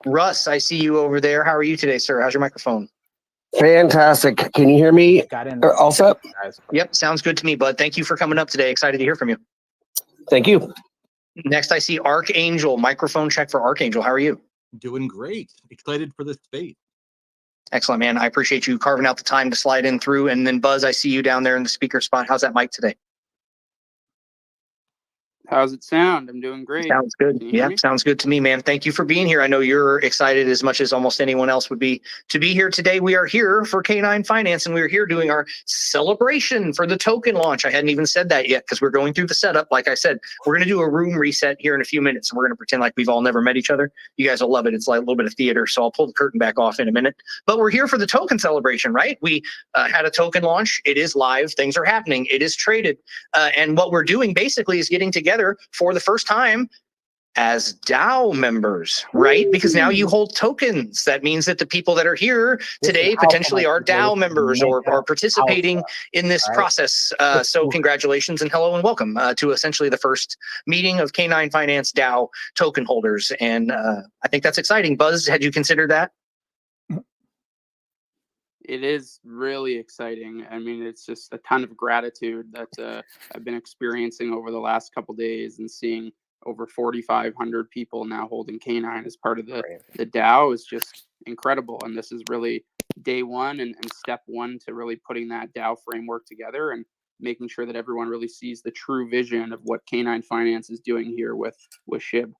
Russ, I see you over there. How are you today, sir? How's your microphone? Fantastic. Can you hear me? Got in. All set? Yep, sounds good to me, bud. Thank you for coming up today. Excited to hear from you. Thank you. Next, I see Archangel. Microphone check for Archangel. How are you? Doing great. Excited for this debate. Excellent, man. I appreciate you carving out the time to slide in through. And then Buzz, I see you down there in the speaker spot. How's that mic today? How's it sound? I'm doing great. Sounds good. Yeah, sounds good to me, man. Thank you for being here. I know you're excited as much as almost anyone else would be to be here today. We are here for K9 Finance, and we're here doing our celebration for the token launch. I hadn't even said that yet because we're going through the setup. Like I said, we're going to do a room reset here in a few minutes, and we're going to pretend like we've all never met each other. You guys will love it. It's like a little bit of theater, so I'll pull the curtain back off in a minute. But we're here for the token celebration, right? We had a token launch. It is live. Things are happening. It is traded. And what we're doing basically is getting together for the first time as DAO members, right? Because now you hold tokens. That means that the people that are here today potentially are DAO members or are participating in this process. So congratulations and hello and welcome to essentially the first meeting of K9 Finance DAO token holders. And I think that's exciting. Buzz, had you considered that? It is really exciting. I mean, it's just a ton of gratitude that I've been experiencing over the last couple days, and seeing over 4,500 people now holding K9 as part of the DAO is just incredible. And this is really day one and step one to really putting that DAO framework together and making sure that everyone really sees the true vision of what K9 Finance is doing here with SHIB.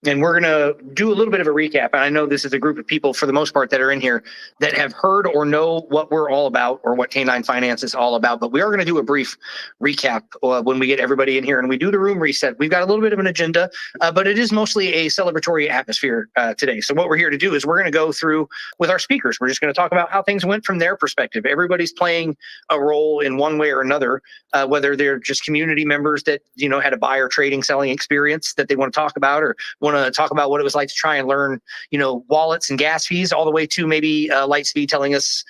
And we're going to do a little bit of a recap. And I know this is a group of people, for the most part, that are in here that have heard or know what we're all about or what K9 Finance is all about. But we are going to do a brief recap when we get everybody in here and we do the room reset. We've got a little bit of an agenda, but it is mostly a celebratory atmosphere today. So what we're here to do is we're going to go through with our speakers. We're just going to talk about how things went from their perspective. Everybody's playing a role in one way or another, whether they're just community members that, you know, had a buyer trading, selling experience that they want to talk about, or want to talk about what it was like to try and learn, you know, wallets and gas fees, all the way to maybe Lightspeed telling us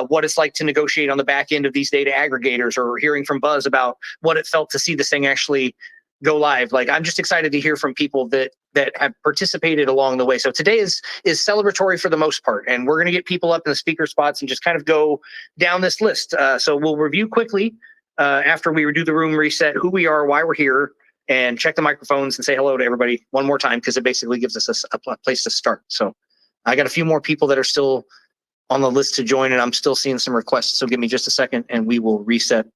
what it's like to negotiate on the back end of these data aggregators, or hearing from Buzz about what it felt to see this thing actually go live. Like, I'm just excited to hear from people that have participated along the way. So today is celebratory for the most part, and we're going to get people up in the speaker spots and just kind of go down this list. So we'll review quickly after we do the room reset, who we are, why we're here, and check the microphones and say hello to everybody one more time, because it basically gives us a place to start. So I got a few more people that are still on the list to join, and I'm still seeing some requests. So give me just a second and we will reset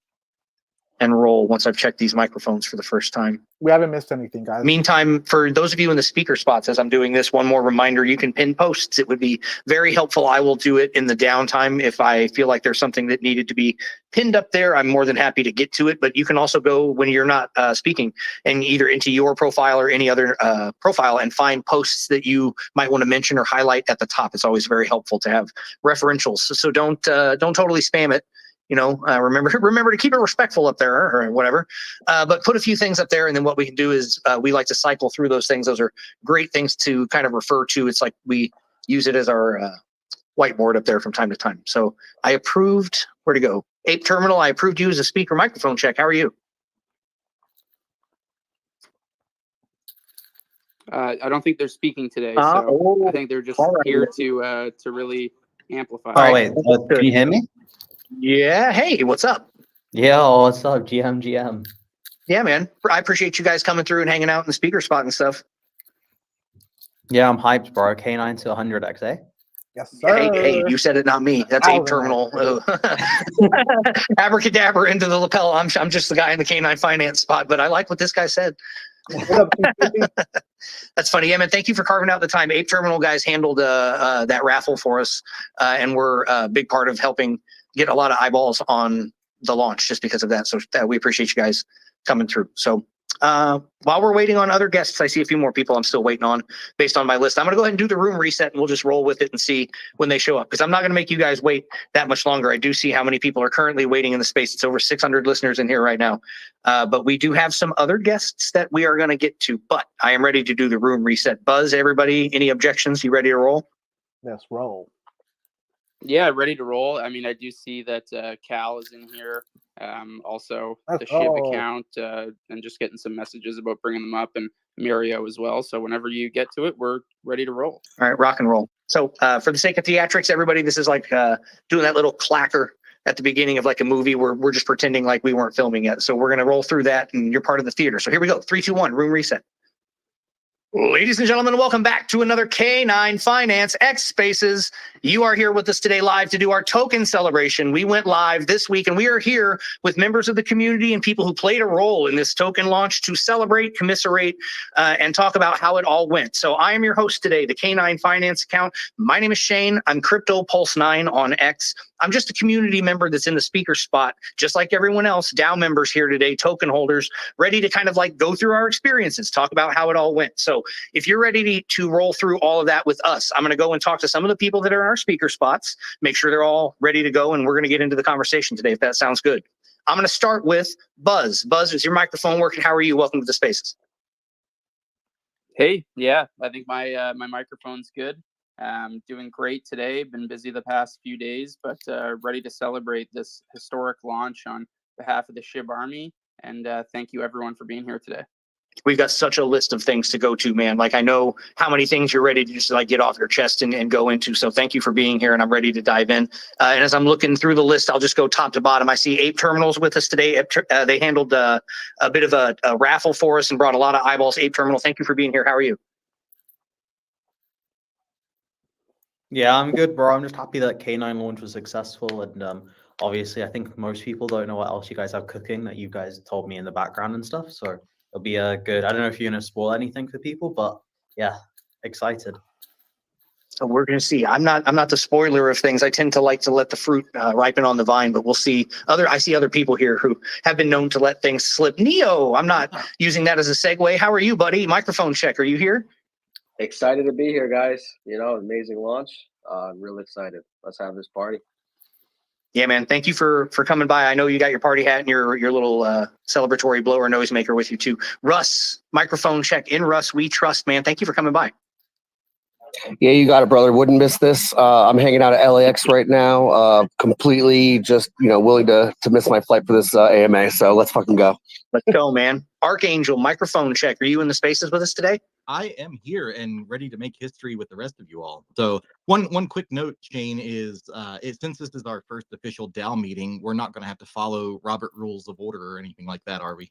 and roll once I've checked these microphones for the first time. We haven't missed anything, guys. Meantime, for those of you in the speaker spots, as I'm doing this, one more reminder, you can pin posts. It would be very helpful. I will do it in the downtime. If I feel like there's something that needed to be pinned up there, I'm more than happy to get to it. But you can also go when you're not speaking and either into your profile or any other profile and find posts that you might want to mention or highlight at the top. It's always very helpful to have referentials. So don't totally spam it. You know, remember to keep it respectful up there or whatever, but put a few things up there. And then what we can do is we like to cycle through those things. Those are great things to kind of refer to. It's like we use it as our whiteboard up there from time to time. So I approved, where to go? Ape Terminal, I approved you as a speaker. Microphone check. How are you? I don't think they're speaking today, so I think they're just here to really amplify. Oh, wait, can you hear me? Yeah. Hey, what's up? Yo, what's up, GM? Yeah, man. I appreciate you guys coming through and hanging out in the speaker spot and stuff. Yeah, I'm hyped, bro. K9 to 100 XA. Yes, sir. Hey, you said it, not me. That's Ape Terminal. Abracadabra into the lapel. I'm just the guy in the K9 Finance spot, but I like what this guy said. That's funny. Yeah, man, thank you for carving out the time. Ape Terminal guys handled that raffle for us, and we're a big part of helping get a lot of eyeballs on the launch just because of that. So we appreciate you guys coming through. So while we're waiting on other guests, I see a few more people I'm still waiting on based on my list. I'm going to go ahead and do the room reset, and we'll just roll with it and see when they show up, because I'm not going to make you guys wait that much longer. I do see how many people are currently waiting in the space. It's over 600 listeners in here right now. But we do have some other guests that we are going to get to, but I am ready to do the room reset. Buzz, everybody, any objections? You ready to roll? Let's roll. Yeah, ready to roll. I mean, I do see that Cal is in here. Also, the SHIB account, and just getting some messages about bringing them up. And Mario as well. So whenever you get to it, we're ready to roll. All right, rock and roll. So for the sake of theatrics, everybody, this is like doing that little clacker at the beginning of like a movie where we're just pretending like we weren't filming yet. So we're going to roll through that and you're part of the theater. So here we go. 3, 2, 1, room reset. Ladies and gentlemen, welcome back to another K9 Finance X Spaces. You are here with us today live to do our token celebration. We went live this week and we are here with members of the community and people who played a role in this token launch to celebrate, commiserate, and talk about how it all went. So I am your host today, the K9 Finance account. My name is Shane. I'm Crypto Pulse 9 on X. I'm just a community member that's in the speaker spot, just like everyone else. DAO members here today, token holders, ready to kind of like go through our experiences, talk about how it all went. So if you're ready to roll through all of that with us, I'm going to go and talk to some of the people that are in our speaker spots, make sure they're all ready to go, and we're going to get into the conversation today, if that sounds good. I'm going to start with Buzz. Buzz, is your microphone working? How are you? Welcome to the Spaces. Hey, yeah, I think my my microphone's good. Doing great today. Been busy the past few days, but ready to celebrate this historic launch on behalf of the SHIB Army. And thank you everyone for being here today. We've got such a list of things to go to, man. Like I know how many things you're ready to just like get off your chest and go into. So thank you for being here and I'm ready to dive in. And as I'm looking through the list, I'll just go top to bottom. I see Ape Terminals with us today. They handled a bit of a raffle for us and brought a lot of eyeballs. Ape Terminal, thank you for being here. How are you? Yeah, I'm good, bro. I'm just happy that K9 launch was successful. And obviously, I think most people don't know what else you guys have cooking that you guys told me in the background and stuff. So it'll be good. I don't know if you're going to spoil anything for people, but yeah, excited. So we're going to see. I'm not the spoiler of things. I tend to like to let the fruit ripen on the vine, but we'll see. I see other people here who have been known to let things slip. Neo, I'm not using that as a segue. How are you, buddy? Microphone check. Are you here? Excited to be here, guys. You know, amazing launch. I'm really excited. Let's have this party. Yeah, man. Thank you for coming by. I know you got your party hat and your little celebratory blower noisemaker with you too. Russ, microphone check. In Russ, we trust, man. Thank you for coming by. Yeah, you got it, brother. Wouldn't miss this. I'm hanging out at LAX right now. Completely just, willing to miss my flight for this AMA. So let's fucking go. Let's go, man. Archangel, microphone check. Are you in the Spaces with us today? I am here and ready to make history with the rest of you all. So one quick note, Shane, is since this is our first official DAO meeting, we're not going to have to follow Robert Rules of Order or anything like that, are we?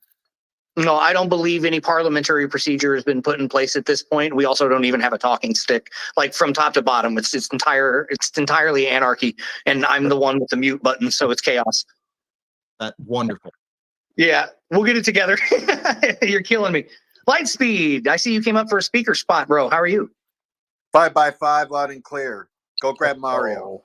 No, I don't believe any parliamentary procedure has been put in place at this point. We also don't even have a talking stick, like from top to bottom. It's entirely anarchy, and I'm the one with the mute button, so it's chaos. Wonderful. Yeah, we'll get it together. You're killing me. Lightspeed, I see you came up for a speaker spot, bro. How are you? 5x5, loud and clear. Go grab Mario.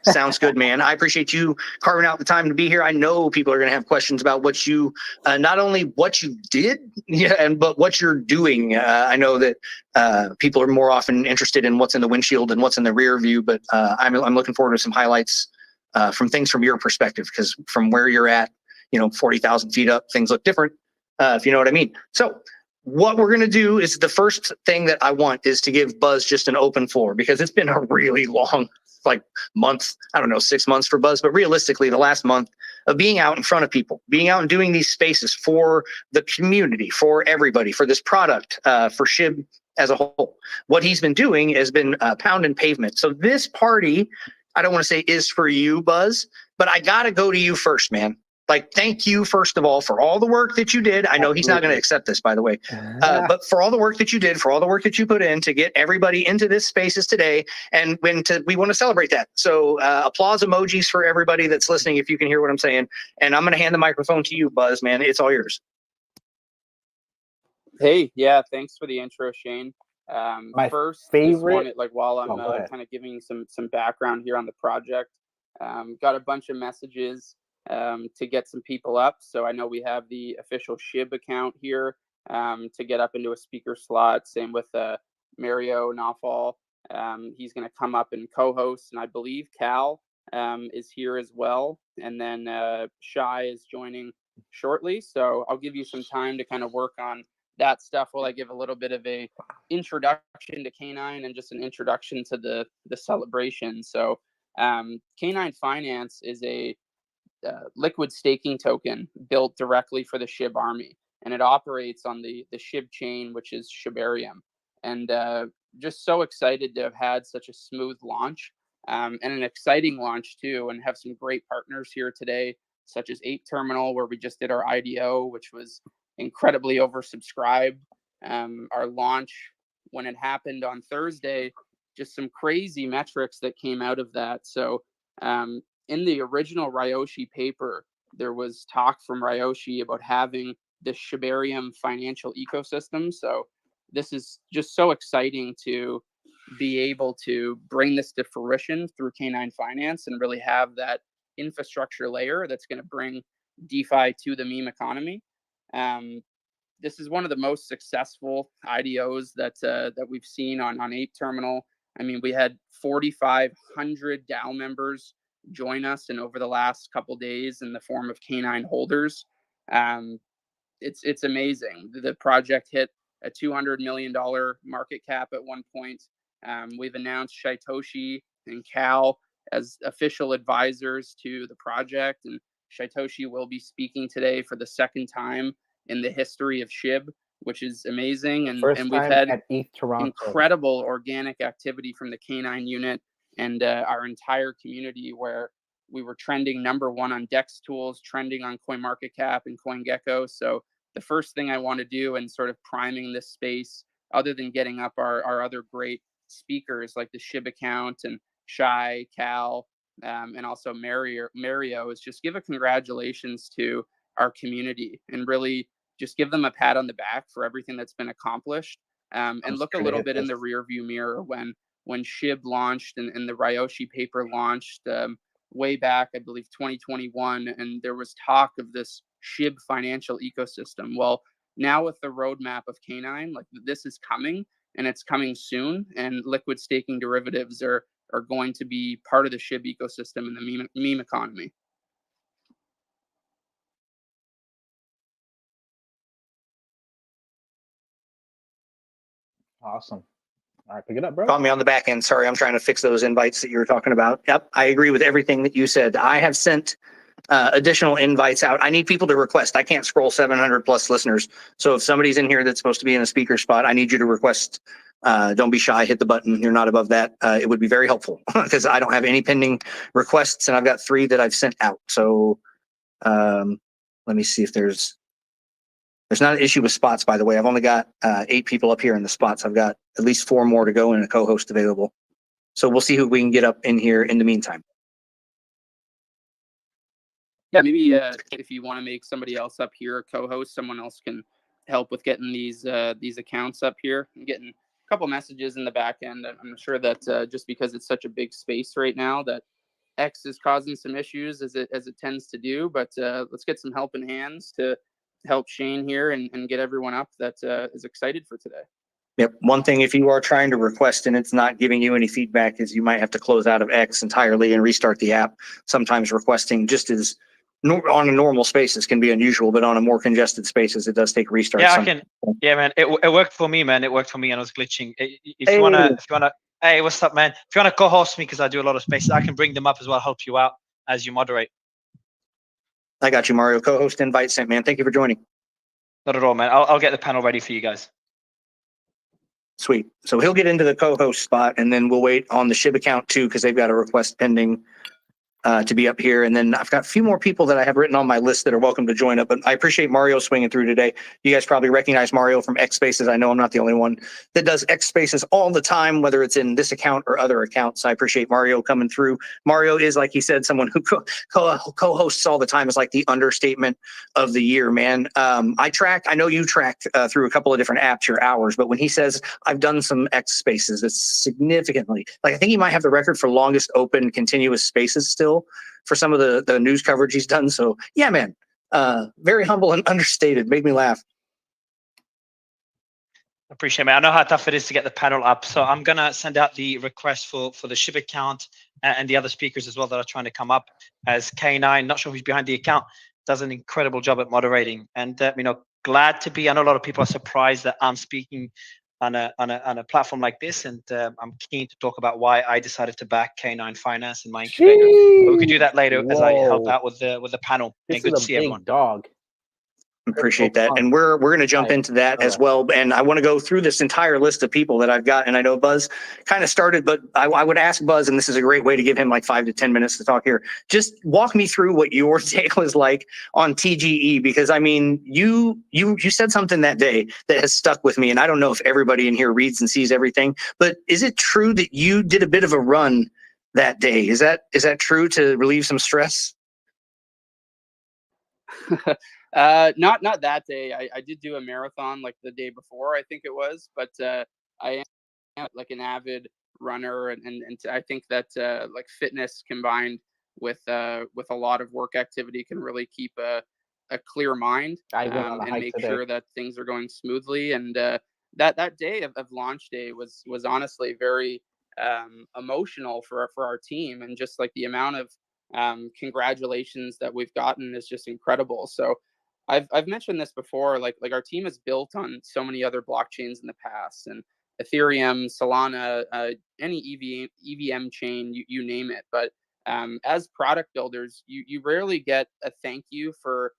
Sounds good, man. I appreciate you carving out the time to be here. I know people are going to have questions about what you, not only what you did, but what you're doing. I know that people are more often interested in what's in the windshield and what's in the rear view, but I'm looking forward to some highlights from things from your perspective, because from where you're at, 40,000 feet up, things look different, if you know what I mean. So what we're going to do is the first thing that I want is to give Buzz just an open floor, because it's been a really long month, I don't know, 6 months for Buzz, but realistically the last month of being out in front of people, being out and doing these spaces for the community, for everybody, for this product, for SHIB as a whole. What he's been doing has been pounding pavement. So this party, I don't want to say is for you, Buzz, but I got to go to you first, man. Thank you, first of all, for all the work that you did. I know he's not going to accept this, by the way, but for all the work that you did, for all the work that you put in to get everybody into this Spaces today, and we want to celebrate that. So applause emojis for everybody that's listening, if you can hear what I'm saying. And I'm going to hand the microphone to you, Buzz, man. It's all yours. Hey, yeah, thanks for the intro, Shane. My first, favorite. while I'm go ahead. kind of giving some background here on the project, got a bunch of messages to get some people up. So I know we have the official SHIB account here to get up into a speaker slot. Same with Mario Nafal. He's going to come up and co-host, and I believe Cal is here as well. And then Shai is joining shortly. So I'll give you some time to kind of work on that stuff while I give a little bit of a introduction to K9 and just an introduction to the celebration. So K9 Finance is a liquid staking token built directly for the SHIB Army. and it operates on the SHIB chain, which is Shibarium. And just so excited to have had such a smooth launch, and an exciting launch too, and have some great partners here today, such as 8 Terminal, where we just did our IDO, which was incredibly oversubscribed. Our launch, when it happened on Thursday, just some crazy metrics that came out of that. So in the original Ryoshi paper, there was talk from Ryoshi about having the Shibarium financial ecosystem. So this is just so exciting to be able to bring this to fruition through K9 Finance and really have that infrastructure layer that's going to bring DeFi to the meme economy. This is one of the most successful IDOs that we've seen on 8 Terminal. I mean, we had 4,500 DAO members join us and over the last couple days in the form of K9 holders. It's amazing. The project hit a $200 million market cap at one point. We've announced Shoshi and Cal as official advisors to the project, and Shoshi will be speaking today for the second time in the history of SHIB, which is amazing. And First we've time had at ETH Toronto. incredible organic activity from the K9 unit and our entire community, where we were trending #1 on DEX tools, trending on CoinMarketCap and CoinGecko. So the first thing I want to do in sort of priming this space, other than getting up our other great speakers like the SHIB account and Shai, Cal, and also Mario, is just give a congratulations to our community and really just give them a pat on the back for everything that's been accomplished. And look a little bit in the rearview mirror when SHIB launched and the Ryoshi paper launched way back, I believe 2021, and there was talk of this SHIB financial ecosystem. Well, now with the roadmap of K9, like this is coming and it's coming soon, and liquid staking derivatives are going to be part of the SHIB ecosystem in the meme economy. Awesome. All right, pick it up, bro. Call me on the back end. Sorry, I'm trying to fix those invites that you were talking about. Yep, I agree with everything that you said. I have sent additional invites out. I need people to request. I can't scroll 700 plus listeners. So if somebody's in here that's supposed to be in a speaker spot, I need you to request. Don't be shy. Hit the button. You're not above that. It would be very helpful because I don't have any pending requests, and I've got 3 that I've sent out. So let me see if there's not an issue with spots, by the way. I've only got 8 people up here in the spots. I've got at least 4 more to go and a co-host available. So we'll see who we can get up in here in the meantime. Yeah, maybe if you want to make somebody else up here a co-host, someone else can help with getting these accounts up here. I'm getting a couple messages in the back end. I'm sure that just because it's such a big space right now, that X is causing some issues as it tends to do. But let's get some helping hands to help Shane here and get everyone up that is excited for today. Yep. One thing, if you are trying to request and it's not giving you any feedback, is you might have to close out of X entirely and restart the app. Sometimes requesting just as on a normal spaces can be unusual, but on a more congested spaces, it does take restart. Yeah, I can. Yeah, man, it worked for me, man. It worked for me, and I was glitching. If you wanna, hey, what's up, man? If you wanna co-host me, because I do a lot of spaces, I can bring them up as well, help you out as you moderate. I got you, Mario. Co-host invite sent, man. Thank you for joining. Not at all, man. I'll get the panel ready for you guys. Sweet. So he'll get into the co-host spot, and then we'll wait on the SHIB account too, because they've got a request pending to be up here. And then I've got a few more people that I have written on my list that are welcome to join up. But I appreciate Mario swinging through today. You guys probably recognize Mario from X Spaces. I know I'm not the only one that does X Spaces all the time, whether it's in this account or other accounts. I appreciate Mario coming through. Mario is, like he said, someone who co-hosts all the time. Is like the understatement of the year, man. I know you track through a couple of different apps your hours, but when he says I've done some X Spaces, it's significantly, like, I think he might have the record for longest open continuous spaces still for some of the news coverage he's done. So yeah, man, very humble and understated. Made me laugh. Appreciate it, man. I know how tough it is to get the panel up. So I'm going to send out the request for the SHIB account and the other speakers as well that are trying to come up, as K9, not sure who's behind the account, does an incredible job at moderating. And, glad to be, I know a lot of people are surprised that I'm speaking on a platform like this, and I'm keen to talk about why I decided to back K9 Finance in my incubator. But we could do that later as I help out with the panel. This Good is to a see big everyone. dog. Appreciate that. And we're going to jump into that as well. And I want to go through this entire list of people that I've got. And I know Buzz kind of started, but I would ask Buzz, and this is a great way to give him like 5 to 10 minutes to talk here. Just walk me through what your take was like on TGE, because I mean, you said something that day that has stuck with me. And I don't know if everybody in here reads and sees everything, but is it true that you did a bit of a run that day? Is that true, to relieve some stress? Not that day. I did do a marathon like the day before, I think it was, but I am like an avid runner, and I think that like fitness combined with a lot of work activity can really keep a clear mind and make sure that things are going smoothly. And that day of launch day was honestly very emotional for our team, and just like the amount of congratulations that we've gotten is just incredible. So I've mentioned this before, like our team is built on so many other blockchains in the past, and Ethereum, Solana, any EVM chain, you name it. But as product builders, you rarely get a thank you for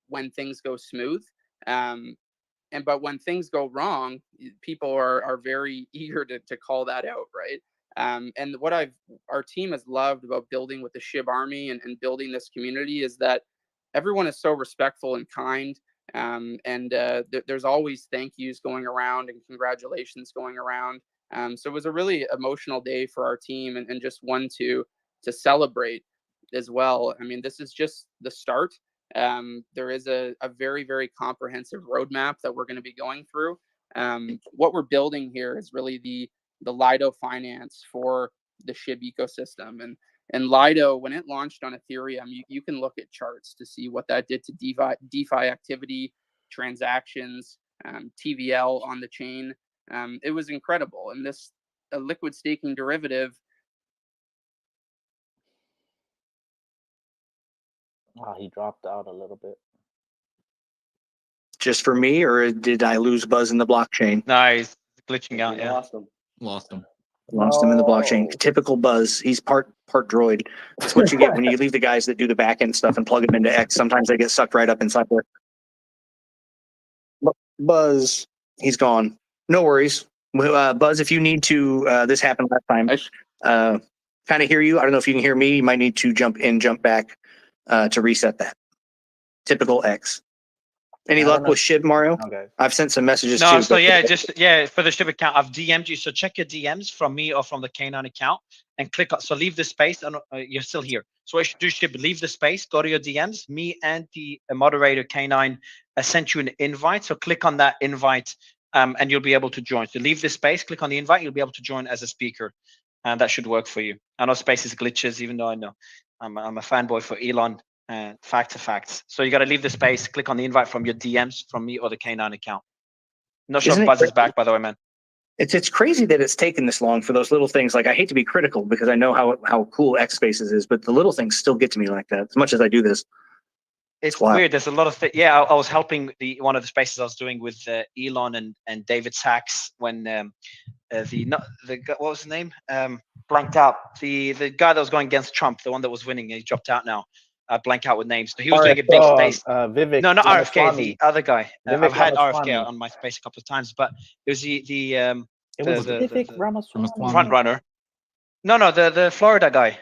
when things go smooth. But when things go wrong, people are very eager to call that out, right? And what our team has loved about building with the SHIB Army and building this community is that everyone is so respectful and kind. There's always thank yous going around and congratulations going around. So it was a really emotional day for our team, and just one to celebrate as well. I mean, this is just the start. There is a very, very comprehensive roadmap that we're going to be going through. What we're building here is really the Lido finance for the SHIB ecosystem. And Lido, when it launched on Ethereum, you can look at charts to see what that did to DeFi activity, transactions, TVL on the chain. It was incredible. And this a liquid staking derivative. He dropped out a little bit. Just for me, or did I lose Buzz in the blockchain? No, he's glitching out. Yeah. Lost him. Lost him in the blockchain. Typical Buzz. He's part droid. That's what you get when you leave the guys that do the back end stuff and plug them into X. Sometimes they get sucked right up inside there. Buzz, he's gone. No worries. Buzz, if you need to, this happened last time. Kind of hear you. I don't know if you can hear me. You might need to jump back to reset that. Typical X. Any luck with SHIB, Mario? Okay. I've sent some messages No, too. so yeah, for the SHIB account, I've DM'd you. So check your DMs from me or from the K9 account and click on. So leave the space. And you're still here. So what you should do, SHIB, leave the space, go to your DMs. Me and the moderator K9 sent you an invite. So click on that invite and you'll be able to join. So leave the space, click on the invite. You'll be able to join as a speaker. And that should work for you. I know spaces glitches, even though I know I'm a fanboy for Elon. Facts. So you got to leave the space, click on the invite from your DMs from me or the K9 account. Not sure if Buzz is back, by the way, man. It's crazy that it's taken this long for those little things. Like, I hate to be critical because I know how cool X Spaces is, but the little things still get to me like that as much as I do this. It's weird. There's a lot of yeah. I was helping one of the spaces I was doing with Elon and David Sachs when what was his name? Blanked out. The guy that was going against Trump, the one that was winning, he dropped out now. Blank out with names. So he was doing a big space. Vivek. No, not RFK. The other guy. Vivek I've had Ramaswamy. RFK on my space a couple of times, but it was the Ramaswamy. front runner. No, the Florida guy.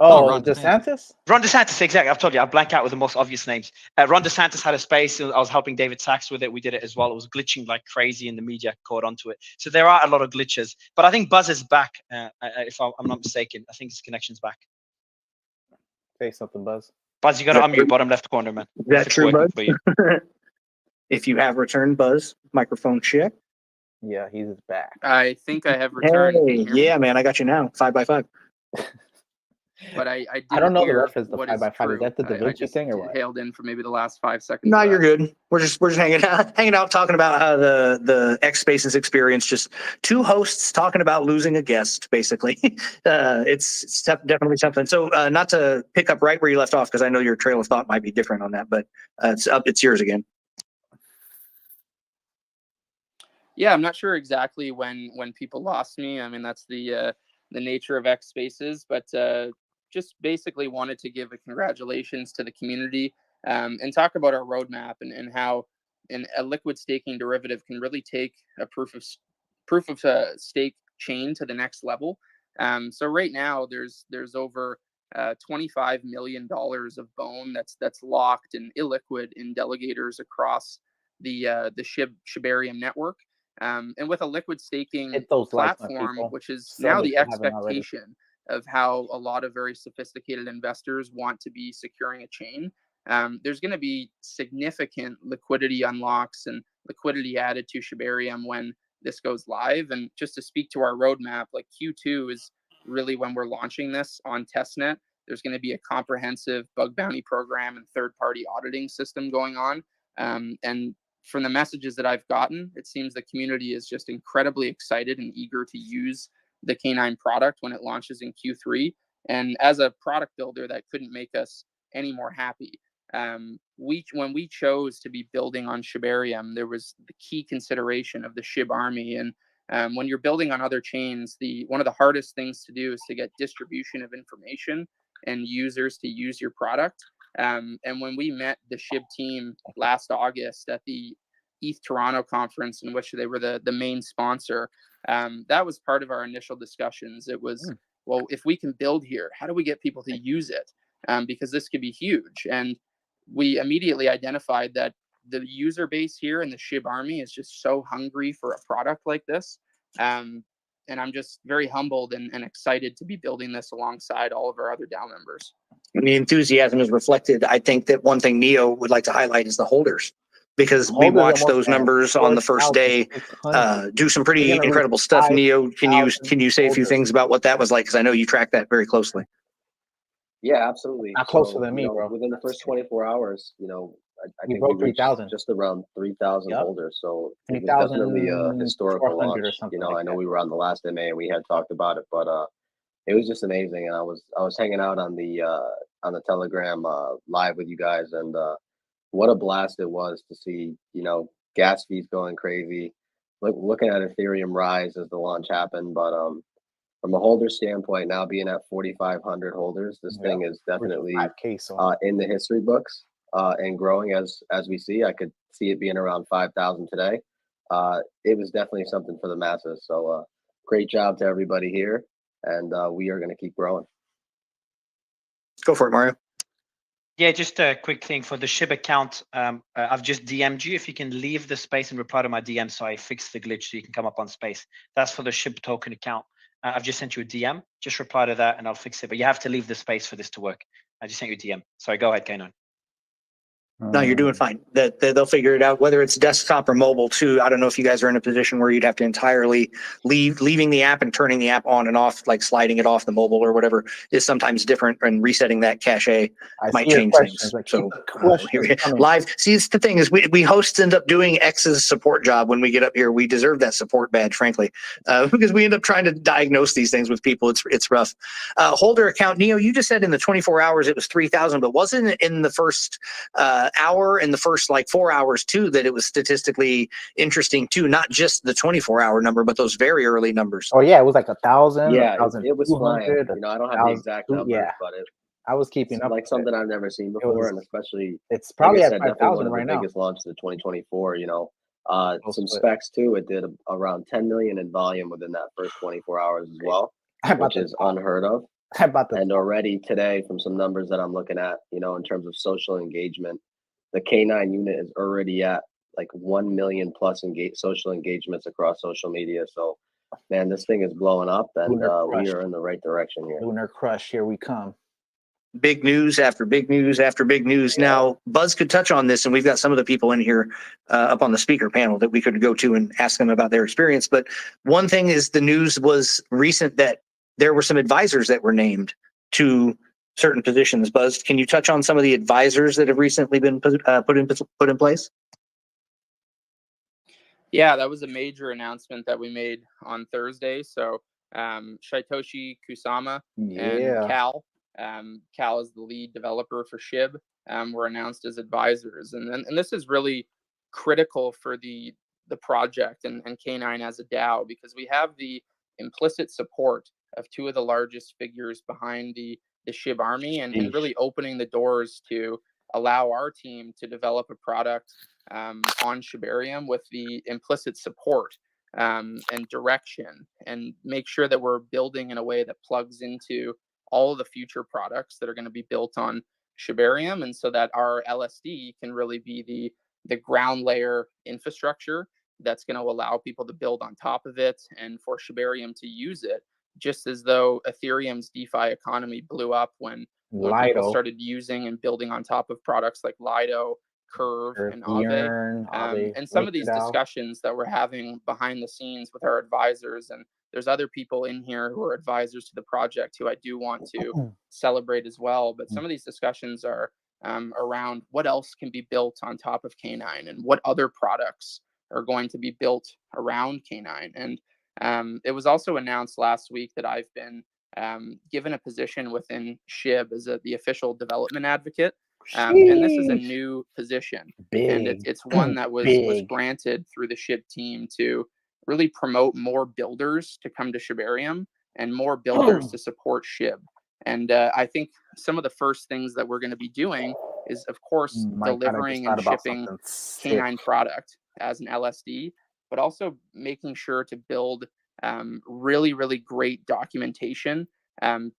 Ron DeSantis? Ron DeSantis, exactly. I've told you, I blank out with the most obvious names. Ron DeSantis had a space. I was helping David Sachs with it. We did it as well. It was glitching like crazy, and the media caught onto it. So there are a lot of glitches. But I think Buzz is back, if I'm not mistaken. I think his connection's back. Say something, Buzz. Buzz, you got to unmute bottom left corner, man. Is that true, Buzz? If you have returned, Buzz, microphone check. Yeah, he's back. I think I have returned. Hey, yeah, man, I got you now. 5x5. But I don't know the hear reference to what 5x5. Is that the Da I Vinci just thing or what? hailed in for maybe the last 5 seconds. No, you're good. We're just hanging out, talking about how the X Spaces experience. Just two hosts talking about losing a guest, basically. It's definitely something. So not to pick up right where you left off, because I know your trail of thought might be different on that, but it's yours again. Yeah, I'm not sure exactly when people lost me. I mean, that's the nature of X Spaces, but just basically wanted to give a congratulations to the community. and talk about our roadmap and how a liquid staking derivative can really take a proof of stake chain to the next level. So right now there's over $25 million of bone that's locked and illiquid in delegators across the Shibarium network. And with a liquid staking Hit those likes, my platform, people. which is So now much the for having already. expectation of how a lot of very sophisticated investors want to be securing a chain, there's going to be significant liquidity unlocks and liquidity added to Shibarium when this goes live. And just to speak to our roadmap, like Q2 is really when we're launching this on testnet. There's going to be a comprehensive bug bounty program and third-party auditing system going on. And from the messages that I've gotten, it seems the community is just incredibly excited and eager to use the K9 product when it launches in Q3. And as a product builder, that couldn't make us any more happy. When we chose to be building on Shibarium, there was the key consideration of the Shib army. And when you're building on other chains, one of the hardest things to do is to get distribution of information and users to use your product. And when we met the Shib team last August at the ETH Toronto conference, in which they were the main sponsor, that was part of our initial discussions. It was, well, if we can build here, how do we get people to use it? Because this could be huge. And we immediately identified that the user base here in the Shib army is just so hungry for a product like this. And I'm just very humbled and excited to be building this alongside all of our other DAO members. The enthusiasm is reflected. I think that one thing Neo would like to highlight is the holders, because we Holders watched almost those at numbers on the first day 4,600. do some pretty We're gonna reach incredible stuff. Neo, can you 5,000 say a few holders. things about what that was like? Because I know you track that very closely. Yeah, absolutely. Not closer than me, bro. Within the first 24 hours, I We think broke we reached 3,000. just around 3,000 Yep. holders. So it was definitely a historical 3,400 or launch. something I like know that. we were on the last MA and we had talked about it, but it was just amazing. And I was hanging out on the Telegram live with you guys, and what a blast it was to see, gas fees going crazy, looking at Ethereum rise as the launch happened. But from a holder standpoint, now being at 4,500 holders, this thing is definitely 5K, so in the history books and growing as we see. I could see it being around 5,000 today. It was definitely something for the masses. So great job to everybody here, and we are going to keep growing. Go for it, Mario. Yeah, just a quick thing for the Shib account. I've just DM'd you. If you can leave the space and reply to my DM, so I fixed the glitch so you can come up on space. That's for the Shib token account. I've just sent you a DM. Just reply to that and I'll fix it. But you have to leave the space for this to work. I just sent you a DM. Sorry, go ahead, K9. No, you're doing fine. That they'll figure it out, whether it's desktop or mobile too. I don't know if you guys are in a position where you'd have to entirely leaving the app and turning the app on and off, like sliding it off the mobile or whatever, is sometimes different, and resetting that cache might change things. So live. See, it's the thing is we hosts end up doing X's support job when we get up here. We deserve that support badge, frankly, because we end up trying to diagnose these things with people. It's rough. Holder account, Neo, you just said in the 24 hours it was 3,000, but wasn't it in the first hour and the first 4 hours too that it was statistically interesting too, not just the 24-hour number but those very early numbers? Oh yeah, it was like 1,000. Yeah, it was flying. I don't have the exact numbers, yeah, but I was keeping up. Like something I've never seen before, and especially it's probably like I at said, definitely one 5,000 of right the now. biggest launches of 2024. Some specs too. It did around 10 million in volume within that first 24 hours as well, which is unheard of. And already today, from some numbers that I'm looking at, in terms of social engagement, the K9 unit is already at 1 million plus social engagements across social media. So, man, this thing is blowing up, and we are in the right direction here. Lunar Crush, here we come. Big news after big news after big news. Yeah. Now, Buzz could touch on this, and we've got some of the people in here up on the speaker panel that we could go to and ask them about their experience. But one thing is, the news was recent that there were some advisors that were named to certain positions. Buzz, can you touch on some of the advisors that have recently been put in place? Yeah, that was a major announcement that we made on Thursday. So Shoshi Kusama and Cal is the lead developer for Shib, were announced as advisors. And this is really critical for the project and K9 as a DAO, because we have the implicit support of two of the largest figures behind the Shib army, and really opening the doors to allow our team to develop a product on Shibarium with the implicit support and direction, and make sure that we're building in a way that plugs into all of the future products that are going to be built on Shibarium, and so that our LSD can really be the ground layer infrastructure that's going to allow people to build on top of it, and for Shibarium to use it, just as though Ethereum's DeFi economy blew up when people started using and building on top of products like Lido, Curve, and Aave. And some of these discussions that we're having behind the scenes with our advisors, and there's other people in here who are advisors to the project who I do want to celebrate as well. But some of these discussions are around what else can be built on top of K9 and what other products are going to be built around K9. And it was also announced last week that I've been given a position within SHIB as the official development advocate. And this is a new position. And it's one that was granted through the SHIB team to really promote more builders to come to Shibarium and more builders to support SHIB. And I think some of the first things that we're going to be doing is, of course, delivering and shipping K9 product as an LSD, but also making sure to build really, really great documentation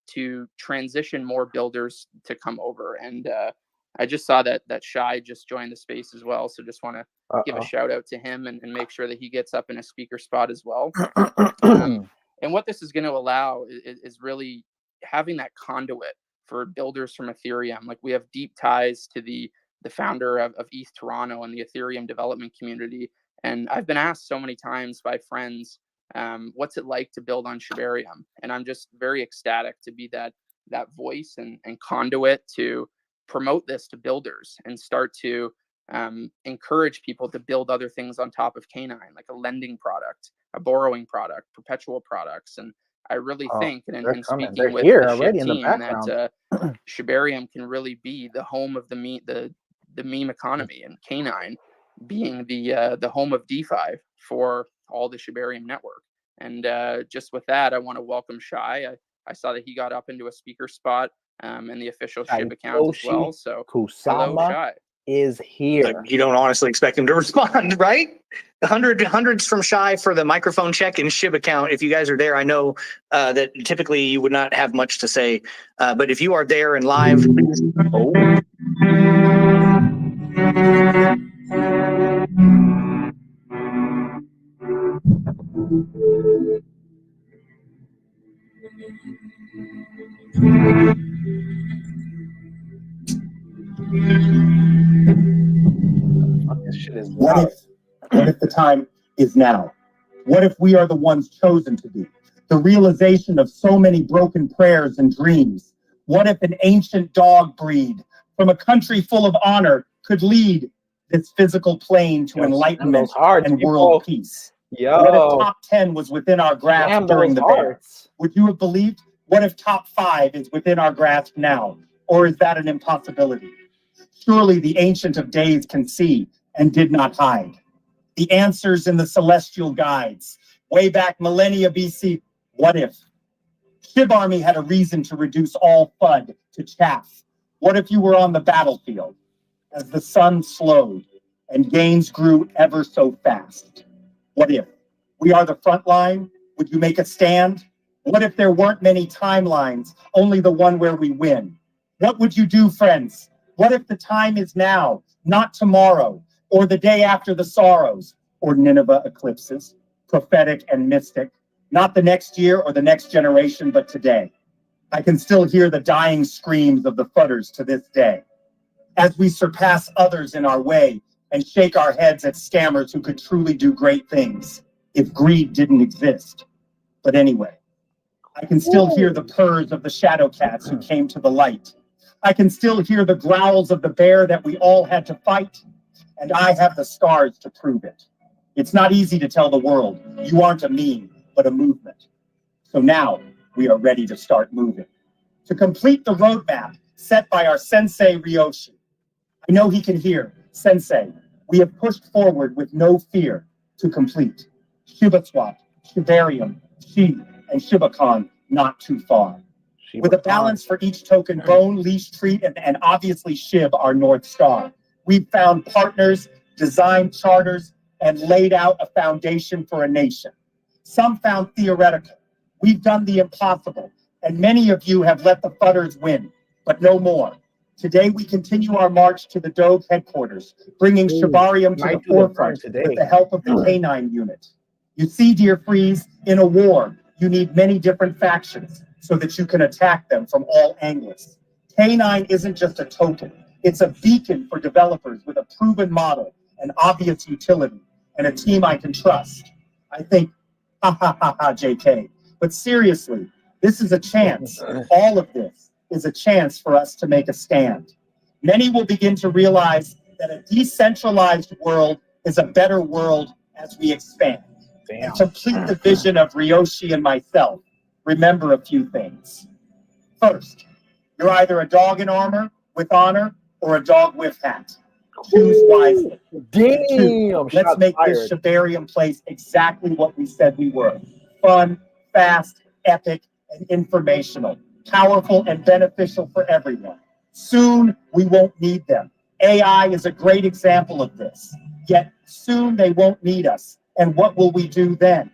to transition more builders to come over. And I just saw that Shai just joined the space as well. So just want to give a shout out to him and make sure that he gets up in a speaker spot as well. And what this is going to allow is really having that conduit for builders from Ethereum. Like, we have deep ties to the founder of ETH Toronto and the Ethereum development community. And I've been asked so many times by friends, what's it like to build on Shibarium? And I'm just very ecstatic to be that voice and conduit to promote this to builders and start to encourage people to build other things on top of K9, like a lending product, a borrowing product, perpetual products. And I really think, and speaking with the SHIB team, that Shibarium can really be the home of the meme economy, and K9 being the home of DeFi for all the Shibarium network. And just with that, I want to welcome Shai. I saw that he got up into a speaker spot in the official SHIB account as well. So hello, Shai. Is here. You don't honestly expect him to respond, right? Hundreds from Shai for the microphone check and SHIB account. If you guys are there, I know that typically you would not have much to say, but if you are there and live, What if the time is now? What if we are the ones chosen to be? The realization of so many broken prayers and dreams. What if an ancient dog breed from a country full of honor could lead this physical plane to enlightenment and world peace? What if top 10 was within our grasp during the bear? Would you have believed? What if top 5 is within our grasp now? Or is that an impossibility? Surely the Ancient of Days can see and did not hide. The answers in the celestial guides, way back millennia BC. What if? SHIB Army had a reason to reduce all FUD to chaff. What if you were on the battlefield as the sun slowed and gains grew ever so fast? What if? We are the front line. Would you make a stand? What if there weren't many timelines, only the one where we win? What would you do, friends? What if the time is now, not tomorrow, or the day after the sorrows, or Nineveh eclipses, prophetic and mystic, not the next year or the next generation, but today? I can still hear the dying screams of the fudders to this day, as we surpass others in our way and shake our heads at scammers who could truly do great things if greed didn't exist. But anyway, I can still hear the purrs of the shadow cats who came to the light. I can still hear the growls of the bear that we all had to fight, and I have the scars to prove it. It's not easy to tell the world, you aren't a meme, but a movement. So now we are ready to start moving. To complete the roadmap set by our sensei Ryoshi. I know he can hear, sensei, we have pushed forward with no fear to complete. ShibaSwap, Shibarium, Shi, and ShibaCon not too far. with a balance for each token: bone, leash, treat, and obviously SHIB, our North Star. We've found partners, designed charters, and laid out a foundation for a nation. Some found theoretical. We've done the impossible, and many of you have let the fudders win, but no more. Today, we continue our march to the Doge headquarters, bringing Shibarium to the forefront with the help of the K9 unit. You see, dear Freeze, in a war, you need many different factions so that you can attack them from all angles. K9 isn't just a token. It's a beacon for developers with a proven model, an obvious utility, and a team I can trust. I think, ha ha ha ha, JK. But seriously, this is a chance. All of this is a chance for us to make a stand. Many will begin to realize that a decentralized world is a better world as we expand. And to complete the vision of Ryoshi and myself, remember a few things. First, you're either a dog in armor with honor or a dog with hat. Choose wisely. And two, let's make this Shibarium place exactly what we said we were. Fun, fast, epic, and informational. Powerful and beneficial for everyone. Soon, we won't need them. AI is a great example of this. Yet, soon they won't need us. And what will we do then?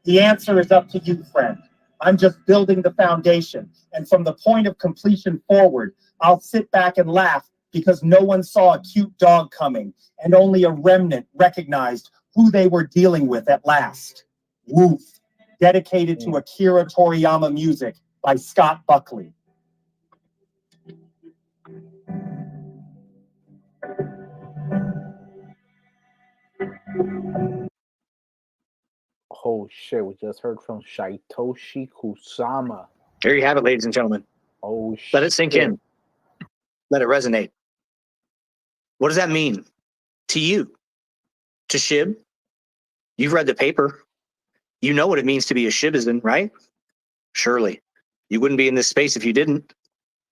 The answer is up to you, friend. I'm just building the foundation. And from the point of completion forward, I'll sit back and laugh because no one saw a cute dog coming and only a remnant recognized who they were dealing with at last. Woof. Dedicated to Akira Toriyama music by Scott Buckley. Oh shit, we just heard from Shoshi Kusama. There you have it, ladies and gentlemen. Oh shit. Let it sink in. Let it resonate. What does that mean to you? To SHIB? You've read the paper. You know what it means to be a Shibizen, right? Surely. You wouldn't be in this space if you didn't.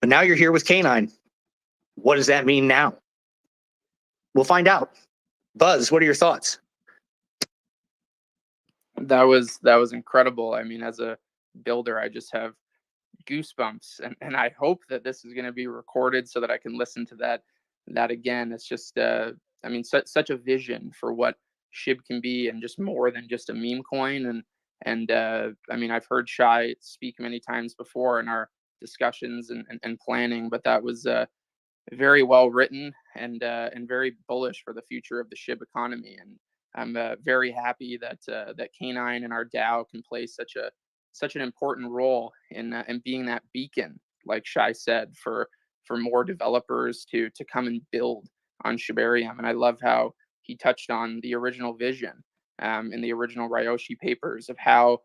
But now you're here with K9. What does that mean now? We'll find out. Buzz, what are your thoughts? That was incredible. I mean, as a builder, I just have goosebumps, and I hope that this is going to be recorded so that I can listen to that again. It's just I mean, such a vision for what SHIB can be, and just more than just a meme coin. And I mean, I've heard Shy speak many times before in our discussions and planning, but that was very well written and very bullish for the future of the SHIB economy. And I'm very happy that that K9 and our DAO can play such an important role in being that beacon, like Shai said, for more developers to come and build on Shibarium. And I love how he touched on the original vision in the original Ryoshi papers of how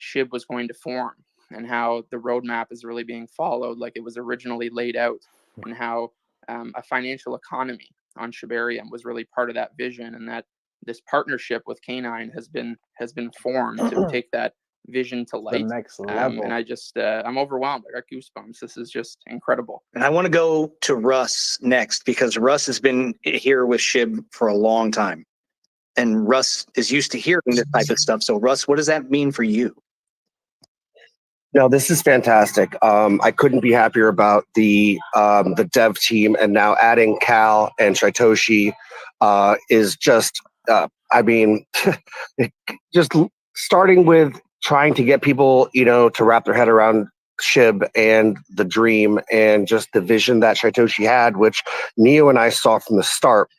SHIB was going to form and how the roadmap is really being followed like it was originally laid out, and how a financial economy on Shibarium was really part of that vision, and that this partnership with K9 has been formed to take that vision to light. The next level. And I just I'm overwhelmed. I got goosebumps. This is just incredible. And I want to go to Russ next, because Russ has been here with SHIB for a long time. And Russ is used to hearing this type of stuff. So Russ, what does that mean for you? No, this is fantastic. I couldn't be happier about the dev team, and now adding Cal and Shitoshi is just, I mean, just starting with trying to get people, to wrap their head around SHIB and the dream and just the vision that Shitoshi had, which Neo and I saw from the start,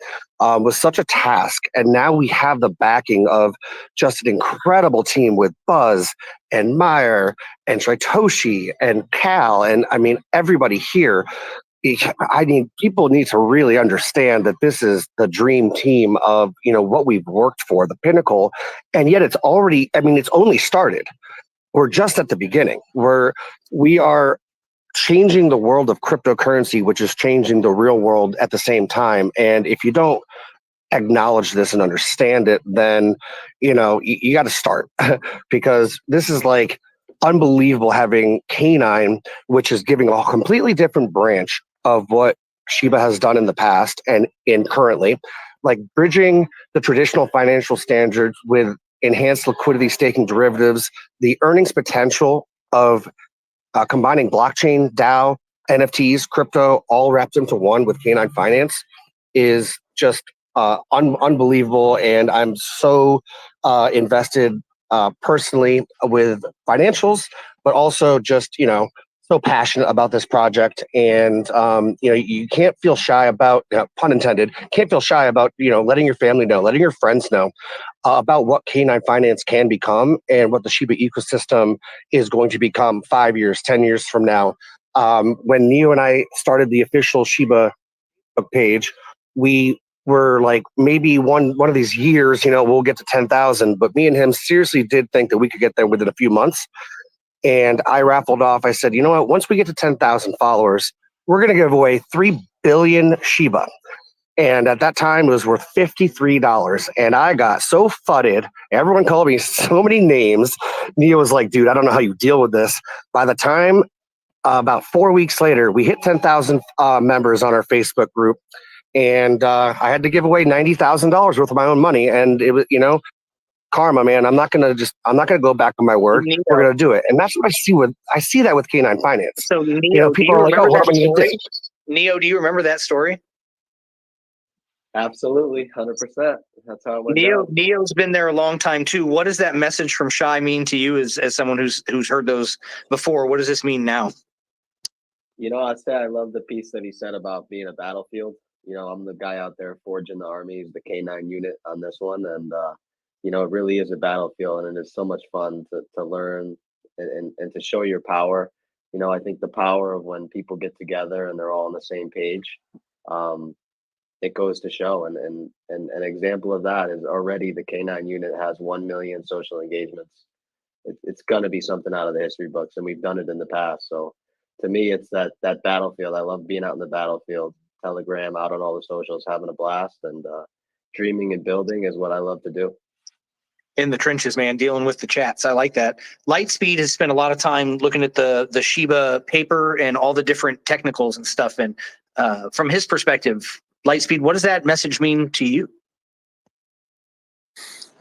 was such a task. And now we have the backing of just an incredible team with Buzz and Meyer and Shitoshi and Cal. And I mean, everybody here. I mean, people need to really understand that this is the dream team of, what we've worked for, the pinnacle. And yet it's already, I mean, it's only started. We're just at the beginning. We are changing the world of cryptocurrency, which is changing the real world at the same time. And if you don't acknowledge this and understand it, then, you got to start because this is like unbelievable having K9, which is giving a completely different branch of what Shiba has done in the past and in currently, like bridging the traditional financial standards with enhanced liquidity staking derivatives, the earnings potential of combining blockchain, DAO, NFTs, crypto, all wrapped into one with Canine Finance is just unbelievable. And I'm so invested personally with financials, but also just, so passionate about this project. And, you can't feel shy about, pun intended, can't feel shy about, letting your family know, letting your friends know about what Canine Finance can become and what the Shiba ecosystem is going to become 5 years, 10 years from now. When Neo and I started the official Shiba page, we were like, maybe one of these years, we'll get to 10,000. But me and him seriously did think that we could get there within a few months. And I raffled off. I said, you know what? Once we get to 10,000 followers, we're going to give away 3 billion Shiba. And at that time, it was worth $53. And I got so fudded. Everyone called me so many names. Nia was like, dude, I don't know how you deal with this. By the time, about 4 weeks later, we hit 10,000 members on our Facebook group. And I had to give away $90,000 worth of my own money. And it was, karma, man. I'm not gonna go back on my word. We're gonna do it. And that's what I see that with Canine Finance. So Neo, people are like, oh, what am I gonna do? Neo, do you remember that story? Absolutely, 100%. That's how it went down. Neo's been there a long time too. What does that message from Shy mean to you as someone who's heard those before? What does this mean now? I'd say I love the piece that he said about being a battlefield. I'm the guy out there forging the armies, the K9 unit on this one. And, it really is a battlefield, and it is so much fun to learn and to show your power. I think the power of when people get together and they're all on the same page, it goes to show. And an example of that is already the K9 unit has 1 million social engagements. It's going to be something out of the history books, and we've done it in the past. So to me, it's that battlefield. I love being out in the battlefield, Telegram, out on all the socials, having a blast, and dreaming and building is what I love to do. In the trenches, man, dealing with the chats. I like that. Lightspeed has spent a lot of time looking at the Shiba paper and all the different technicals and stuff. And from his perspective, Lightspeed, what does that message mean to you?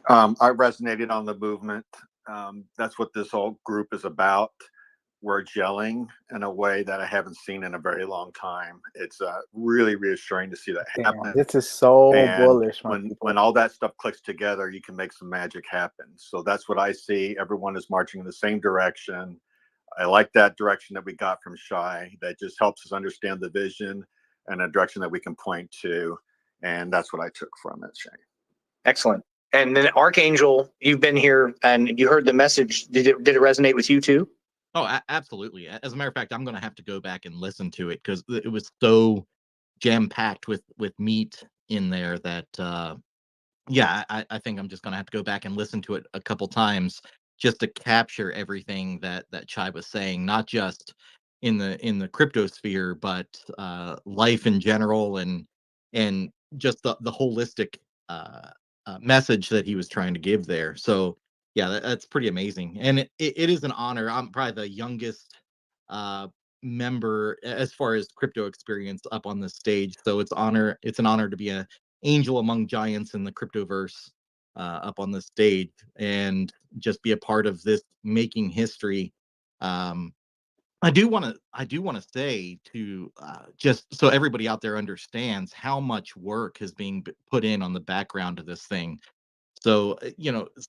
I resonated on the movement. That's what this whole group is about. We're gelling in a way that I haven't seen in a very long time. It's really reassuring to see that happen. This is so bullish. When all that stuff clicks together, you can make some magic happen. So that's what I see. Everyone is marching in the same direction. I like that direction that we got from Shy. That just helps us understand the vision and a direction that we can point to. And that's what I took from it, Shane. Excellent. And then Archangel, you've been here and you heard the message. Did it resonate with you too? Oh, absolutely. As a matter of fact, I'm going to have to go back and listen to it because it was so jam-packed with meat in there that, I think I'm just going to have to go back and listen to it a couple times just to capture everything that Chai was saying, not just in the crypto sphere, but life in general and just the holistic message that he was trying to give there. So yeah, that's pretty amazing. And it is an honor. I'm probably the youngest member as far as crypto experience up on this stage. So it's an honor to be an angel among giants in the cryptoverse up on this stage and just be a part of this making history. I do want to say to just so everybody out there understands how much work is being put in on the background of this thing. So,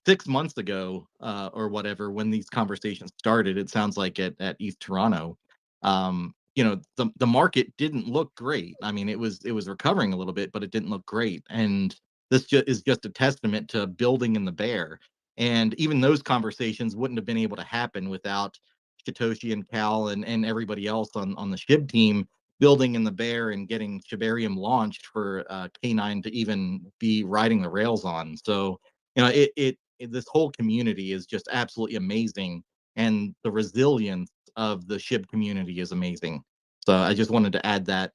6 months ago or whatever, when these conversations started, it sounds like at East Toronto, the market didn't look great. I mean, it was recovering a little bit, but it didn't look great. And this is just a testament to building in the bear. And even those conversations wouldn't have been able to happen without Satoshi and Cal and everybody else on the SHIB team building in the bear and getting Shibarium launched for K9 to even be riding the rails on. So, this whole community is just absolutely amazing. And the resilience of the SHIB community is amazing. So I just wanted to add that.